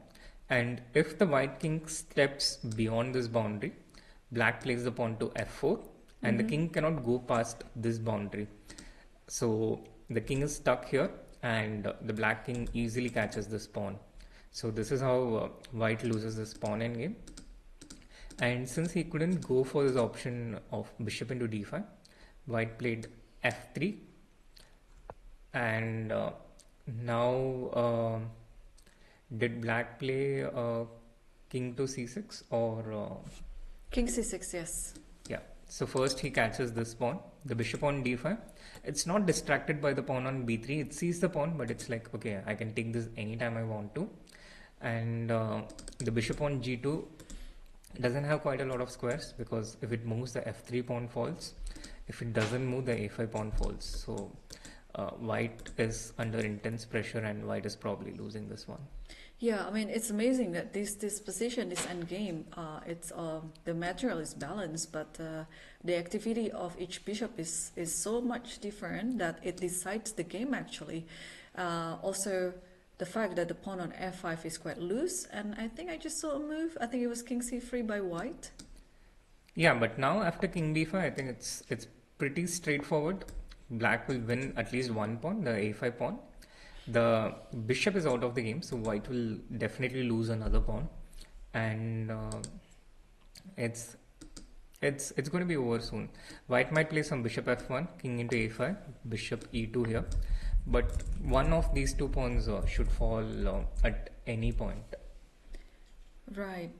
And if the white king steps beyond this boundary, black plays the pawn to f4, and the king cannot go past this boundary. So the king is stuck here, and the black king easily catches this pawn. So this is how white loses this pawn endgame. And since he couldn't go for this option of bishop into d5, white played f3. And now did black play king to c6 or... King c6, yes. Yeah, so first he catches this pawn, the bishop on d5. It's not distracted by the pawn on b3. It sees the pawn, but it's like, okay, I can take this anytime I want to. And the bishop on g2 doesn't have quite a lot of squares, because if it moves, the f3 pawn falls. If it doesn't move, the a5 pawn falls. So white is under intense pressure, and white is probably losing this one. Yeah, I mean, it's amazing that this position, this endgame, it's the material is balanced, but the activity of each bishop is so much different that it decides the game actually. Also, the fact that the pawn on f5 is quite loose, and I think I just saw a move. I think it was king c3 by white. Yeah, but now after king d5, I think it's pretty straightforward. Black will win at least one pawn, the a5 pawn. The bishop is out of the game, so white will definitely lose another pawn, and it's going to be over soon. White might play some bishop f1, king into a5, bishop e2 here, but one of these two pawns should fall at any point. Right.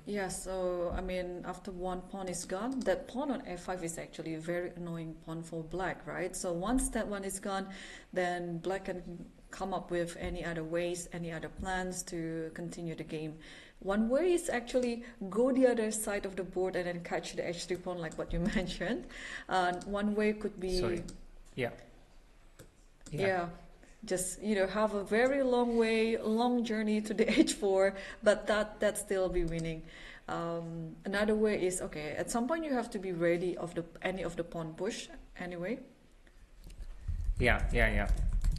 Yeah, so I mean, after one pawn is gone, that pawn on f5 is actually a very annoying pawn for black, right? So once that one is gone, then black can come up with any other ways, any other plans to continue the game. One way is actually go the other side of the board and then catch the h3 pawn, like what you mentioned. One way could be... Sorry. Yeah. Yeah. Just, have a very long journey to the h4, but that still be winning. Another way is, okay, at some point you have to be ready of any of the pawn push anyway. Yeah.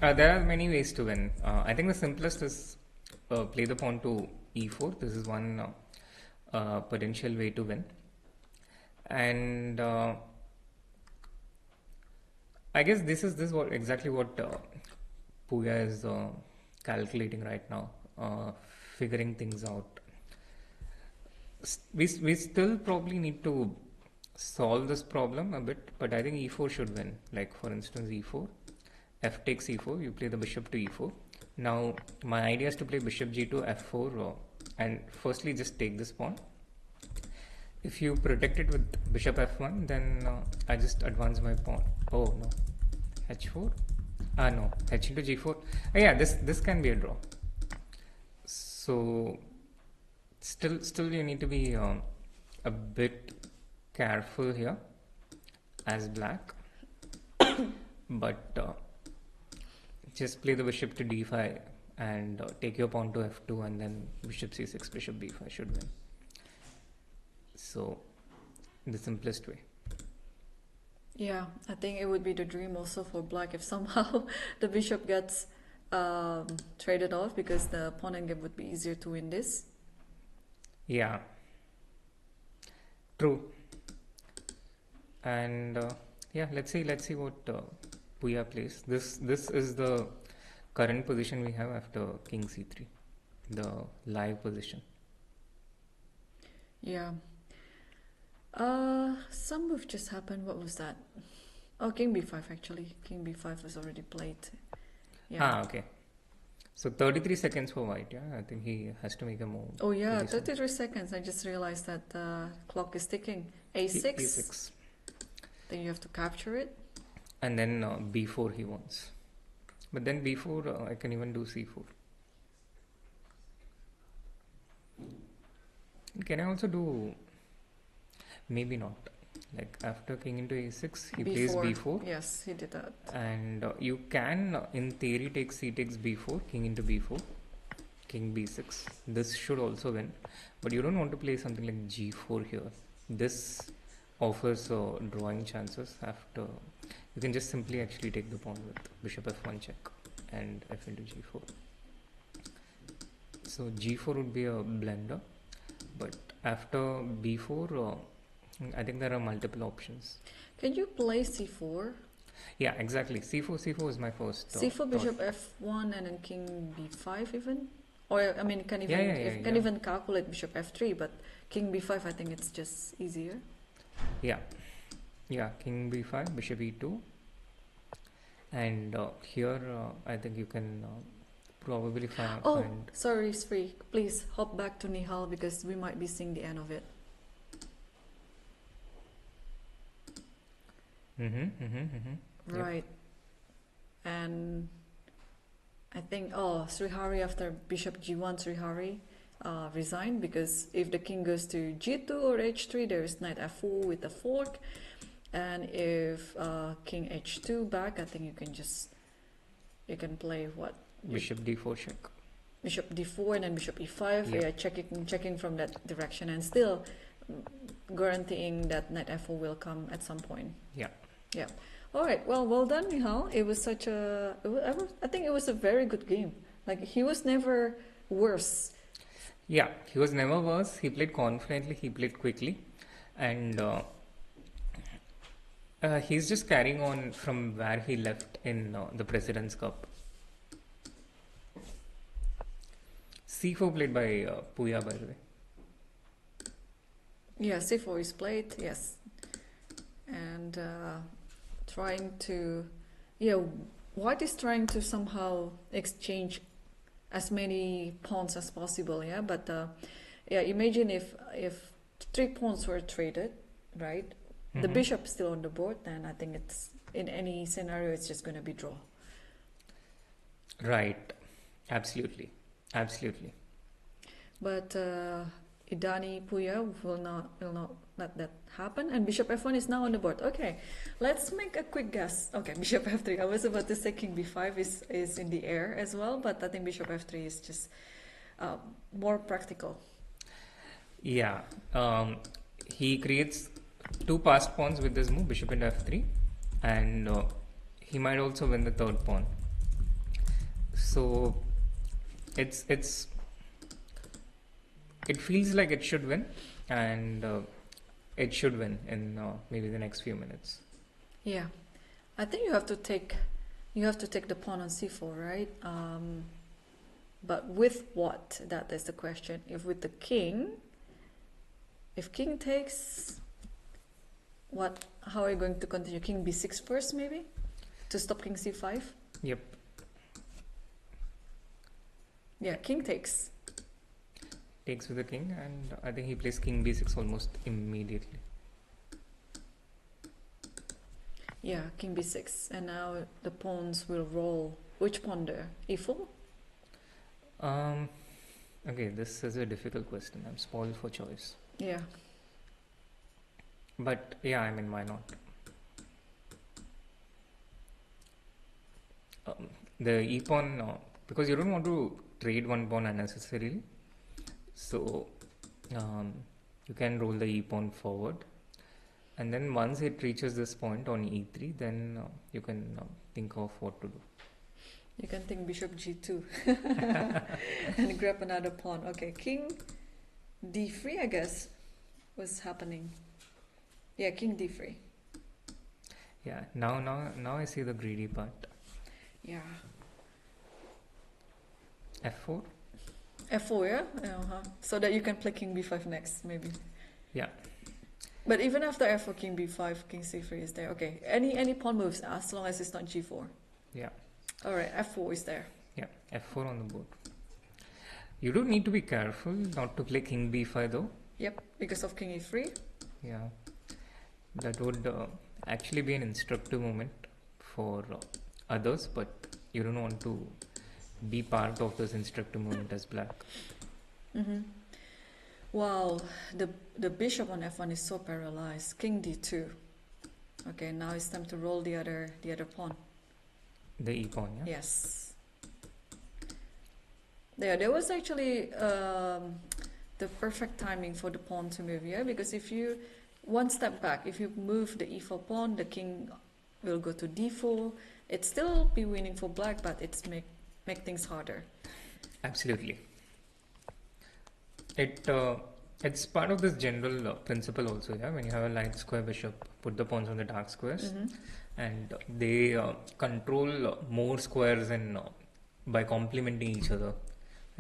There are many ways to win. I think the simplest is play the pawn to e4. This is one potential way to win. And I guess this is exactly what Puya is calculating right now. figuring things out. We still probably need to solve this problem a bit, but I think e4 should win. Like for instance, e4, f takes e4, you play the bishop to e4. Now my idea is to play bishop g2, f4, and firstly just take this pawn. If you protect it with bishop f1, then I just advance my pawn. Oh no, h4. No, h into g4. Yeah, this can be a draw. So still you need to be a bit careful here as black, but just play the bishop to d5 and take your pawn to f2, and then bishop c6, bishop b5 should win. So the simplest way. Yeah, I think it would be the dream also for black if somehow the bishop gets traded off, because the pawn endgame would be easier to win this. Yeah, true. And yeah, let's see what Puya plays. This is the current position we have after king c3, the live position. Yeah. Some move just happened. What was that? Oh, king b5 actually. King b5 was already played. Yeah. Okay. So 33 seconds for white. Yeah, I think he has to make a move. Oh yeah, pretty soon. 33 seconds. I just realized that the clock is ticking. a6. A6. Then you have to capture it. And then b4 he wants. But then b4 I can even do c4. Can I also do... Maybe not. Like after king into a6, he plays b4. Yes, he did that. And you can, in theory, take c takes b4, king into b4, king b6. This should also win. But you don't want to play something like g4 here. This offers drawing chances after... You can just simply actually take the pawn with bishop f1 check and f into g4. So g4 would be a blender. But after b4... I think there are multiple options. Can you play c4? Yeah, exactly. C4 is my first. c4, bishop f1, and then king b5 even? Or I mean, can even can even calculate bishop f3, but king b5, I think it's just easier. Yeah, king b5, bishop e2, and here I think you can probably find. Oh, sorry, Sri. Please hop back to Nihal because we might be seeing the end of it. Right. And I think Srihari after bishop g1, Srihari resigned, because if the king goes to g2 or h3, there is knight f4 with a fork, and if king h2 back, I think you can play what, bishop d4 check, bishop d4, and then bishop e5. Yeah, checking from that direction, and still guaranteeing that knight f4 will come at some point. Yeah. All right. Well done, Nihal. It was I think it was a very good game. Like, he was never worse. Yeah, he was never worse. He played confidently. He played quickly, and he's just carrying on from where he left in the President's Cup. C4 played by Puya, by the way. Yeah, c4 is played. Yes, and trying to, white is trying to somehow exchange as many pawns as possible. Yeah, but imagine if 3 pawns were traded, right? The bishop still on the board, then I think it's, in any scenario, it's just going to be draw. Right. Absolutely. But Idani Puya will not let that happen, and bishop f1 is now on the board. Okay, let's make a quick guess. Okay, bishop f3. I was about to say king b5 is in the air as well, but I think bishop f3 is just more practical. Yeah, he creates 2 passed pawns with this move, bishop into f3, and he might also win the 3rd pawn. So it feels like it should win, and it should win in maybe the next few minutes. Yeah, I think you have to take the pawn on c4, right? But with what? That is the question. If with the king, if king takes, what? How are you going to continue? King b6 first, maybe, to stop king c5. Yep. Yeah, king takes. Takes with the king, and I think he plays king b6 almost immediately. Yeah, king b6, and now the pawns will roll. Which pawn there? e4. Okay, this is a difficult question. I'm spoiled for choice. Yeah. But yeah, I mean, why not? The e pawn, because you don't want to trade one pawn unnecessarily, so you can roll the e pawn forward, and then once it reaches this point on e3, then you can think of what to do. You can think bishop g2 and grab another pawn. Okay, king d3, I guess, was happening. Yeah, king d3. Yeah, now I see the greedy part. Yeah. f4. f4, yeah? Uh-huh. So that you can play king b5 next, maybe. Yeah. But even after f4, king b5, king c3 is there. Okay, any pawn moves as long as it's not g4. Yeah. All right, f4 is there. Yeah, f4 on the board. You do need to be careful not to play king b5 though. Yep, because of king e3. Yeah, that would actually be an instructive moment for others, but you don't want to be part of this instructive moment as black. Mm-hmm. Wow, the bishop on f1 is so paralyzed. King d2. Okay, now it's time to roll the other pawn. The e pawn, yeah? Yes. There was actually the perfect timing for the pawn to move, yeah? Because if you, one step back, if you move the e4 pawn, the king will go to d4. It'd still be winning for black, but it's make things harder. Absolutely. It's part of this general principle also, yeah? When you have a light square bishop, put the pawns on the dark squares, and they control more squares and by complementing each other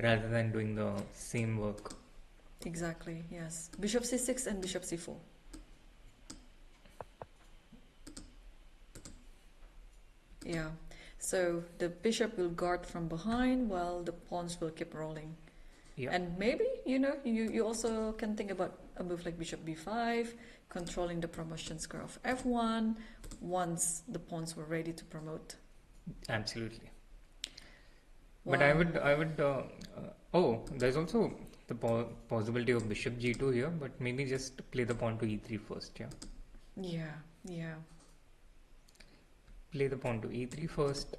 rather than doing the same work. Exactly, yes. Bishop c6 and bishop c4. Yeah, so the bishop will guard from behind while the pawns will keep rolling. Yeah. And maybe, you also can think about a move like bishop b5, controlling the promotion square of f1 once the pawns were ready to promote. Absolutely. Wow. But I would there's also the possibility of bishop g2 here, but maybe just play the pawn to e3 first, yeah? Yeah. Play the pawn to e3 first,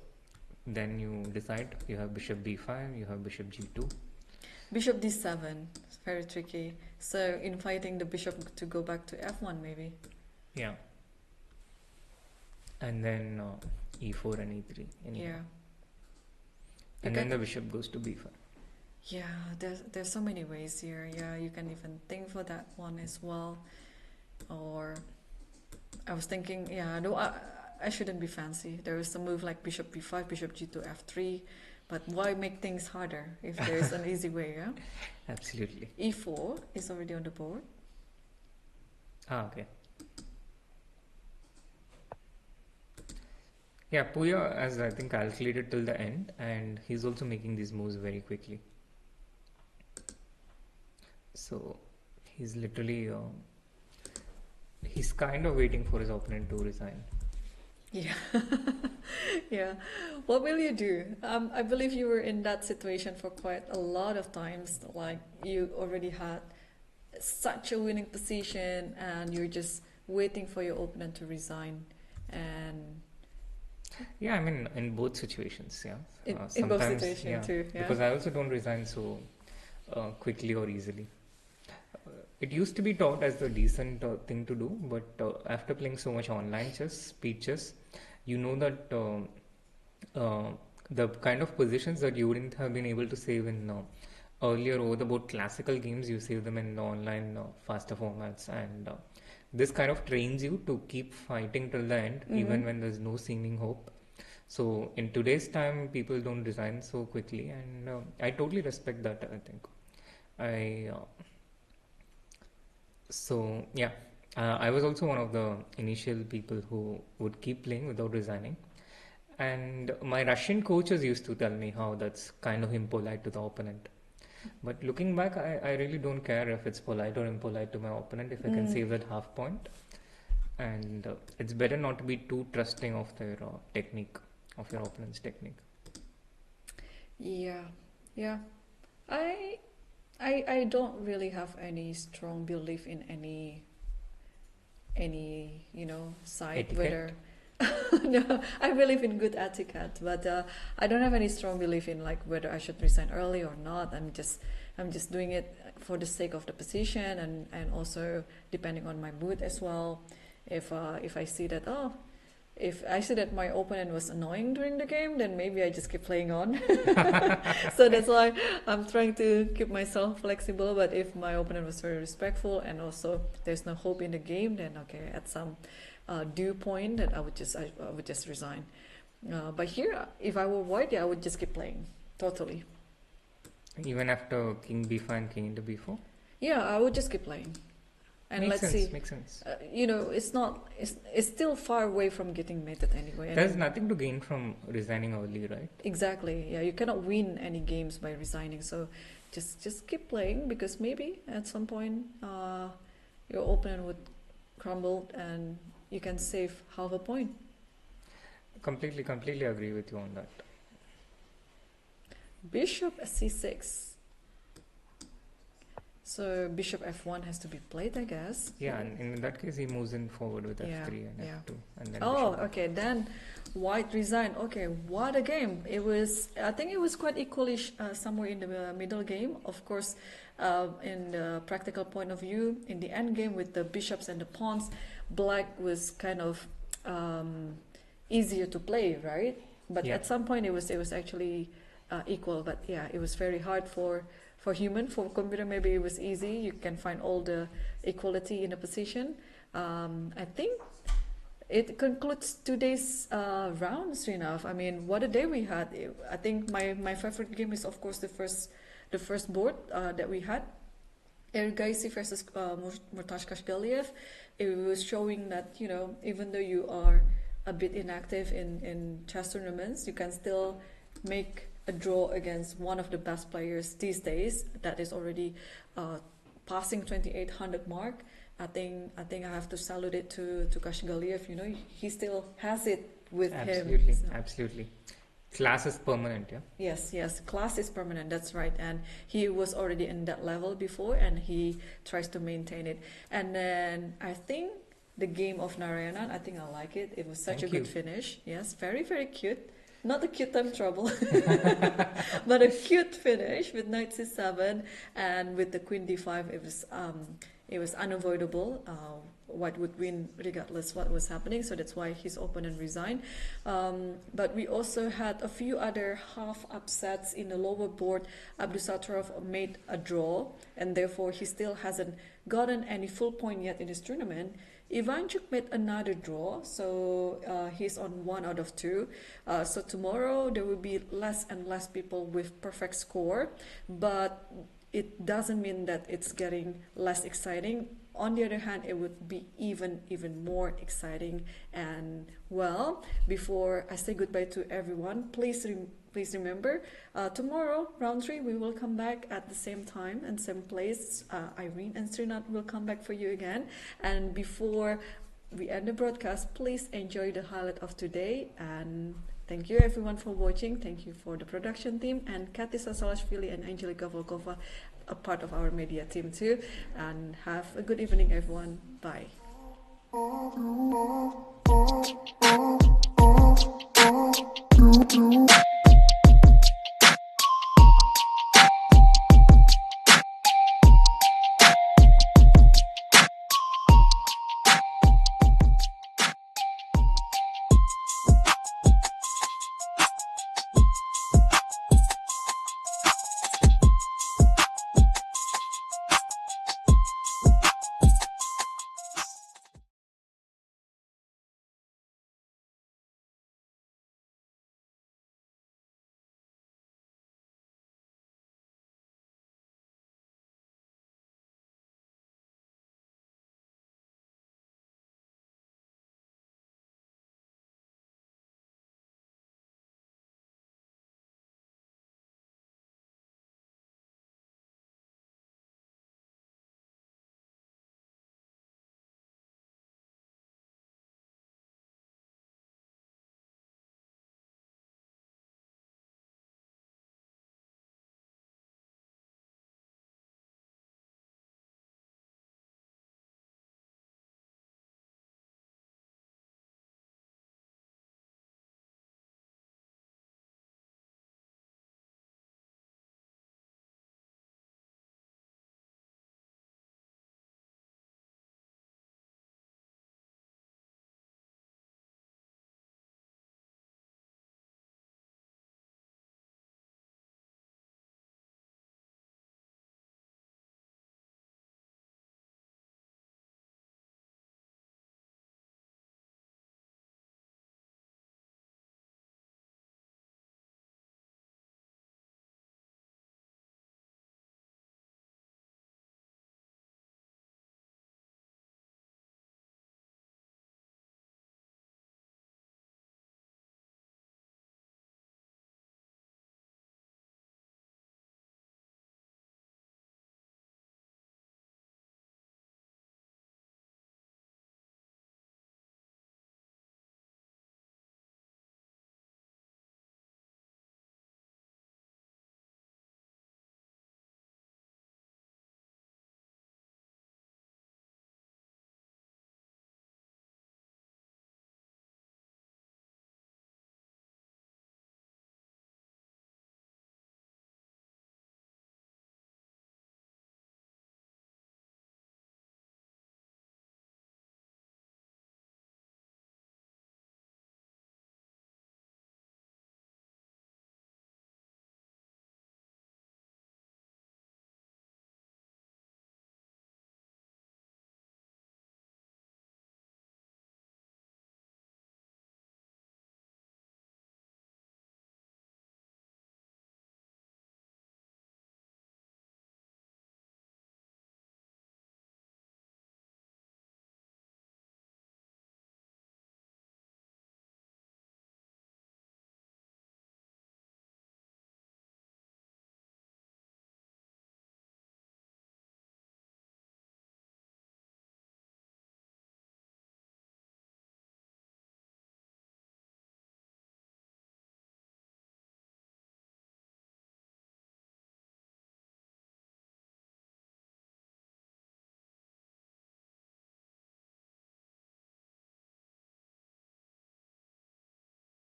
then you decide. You have bishop b5, you have bishop g2. Bishop d7, it's very tricky. So inviting the bishop to go back to f1 maybe. Yeah. And then e4 and e3. Anyhow. Yeah. And then the bishop goes to b5. Yeah, there's so many ways here. Yeah, you can even think for that one as well. Or I was thinking, yeah, no, I shouldn't be fancy. There is a move like bishop b5, bishop g2, f3. But why make things harder if there is an easy way, yeah? Absolutely. e4 is already on the board. Okay. Yeah, Puya has, I think, calculated till the end, and he's also making these moves very quickly. So he's literally he's kind of waiting for his opponent to resign. Yeah. Yeah. What will you do? I believe you were in that situation for quite a lot of times. Like you already had such a winning position and you're just waiting for your opponent to resign. And yeah, I mean, in both situations, yeah. In both situations too, yeah. Because I also don't resign so quickly or easily. It used to be taught as the decent thing to do, but after playing so much online chess, speed chess, you know that the kind of positions that you wouldn't have been able to save in earlier over the board classical games, you save them in the online faster formats, and this kind of trains you to keep fighting till the end, even when there's no seeming hope. So in today's time, people don't resign so quickly, and I totally respect that. I think I so yeah, I was also one of the initial people who would keep playing without resigning. And my Russian coaches used to tell me how that's kind of impolite to the opponent. But looking back, I really don't care if it's polite or impolite to my opponent if I can save that half point. And it's better not to be too trusting of their technique, of your opponent's technique. Yeah, yeah. I don't really have any strong belief in any side, Etiquette? whether no, I believe in good etiquette, but I don't have any strong belief in like whether I should resign early or not. I'm just doing it for the sake of the position, and also depending on my mood as well. If I see that if I see that my opponent was annoying during the game, then maybe I just keep playing on. So that's why I'm trying to keep myself flexible. But if my opponent was very respectful and also there's no hope in the game, then okay, at some due point, that I would just resign. But here, if I were white, yeah, I would just keep playing totally. Even after king b5 and king into b4? Yeah, I would just keep playing. And Makes let's sense, see. makes sense. It's still far away from getting mated anyway. There's nothing to gain from resigning early, right? Exactly. Yeah, you cannot win any games by resigning. So just keep playing, because maybe at some point your opponent would crumble and you can save half a point. Completely agree with you on that. Bishop c6. So bishop f1 has to be played, I guess. Yeah, and in that case, he moves in forward with Yeah, f3 and yeah. f2, and then Oh, bishop. okay. Then white resigned. Okay, what a game! I think it was quite equally somewhere in the middle game. Of course, in the practical point of view, in the end game with the bishops and the pawns, black was kind of easier to play, right? But Yeah. at some point, it was actually equal. But yeah, it was very hard for human. For computer, maybe it was easy. You can find all the equality in a position. I think it concludes today's round, Srinath. I mean, what a day we had. I think my favorite game is, of course, the first board that we had. Ergaisi versus Kazhgaleyev. It was showing that, even though you are a bit inactive in chess tournaments, you can still make a draw against one of the best players these days that is already passing 2800 mark. I think I have to salute it to Kazhgaleyev. He still has it with him. So. Absolutely. Class is permanent, yeah? Yes, class is permanent, that's right. And he was already in that level before, and he tries to maintain it. And then I think the game of Narayanan, I think I like it. It was such Thank a good you. finish. Yes, very, very cute. Not a cute time trouble, but a cute finish with knight c7 and with the queen d5. It was unavoidable. White would win regardless what was happening, so that's why his opponent resigned. But we also had a few other half upsets in the lower board. Abdusattorov made a draw, and therefore he still hasn't gotten any full point yet in his tournament. Ivanchuk made another draw, so he's on 1 out of 2. So tomorrow there will be less and less people with perfect score, but it doesn't mean that it's getting less exciting. On the other hand, it would be even more exciting. And well, before I say goodbye to everyone, please remember, tomorrow, round 3, we will come back at the same time and same place. Irene and Srinath will come back for you again. And before we end the broadcast, please enjoy the highlight of today. And thank you everyone for watching. Thank you for the production team and Katisa Salashvili and Angelika Volkova, a part of our media team too. And have a good evening, everyone. Bye.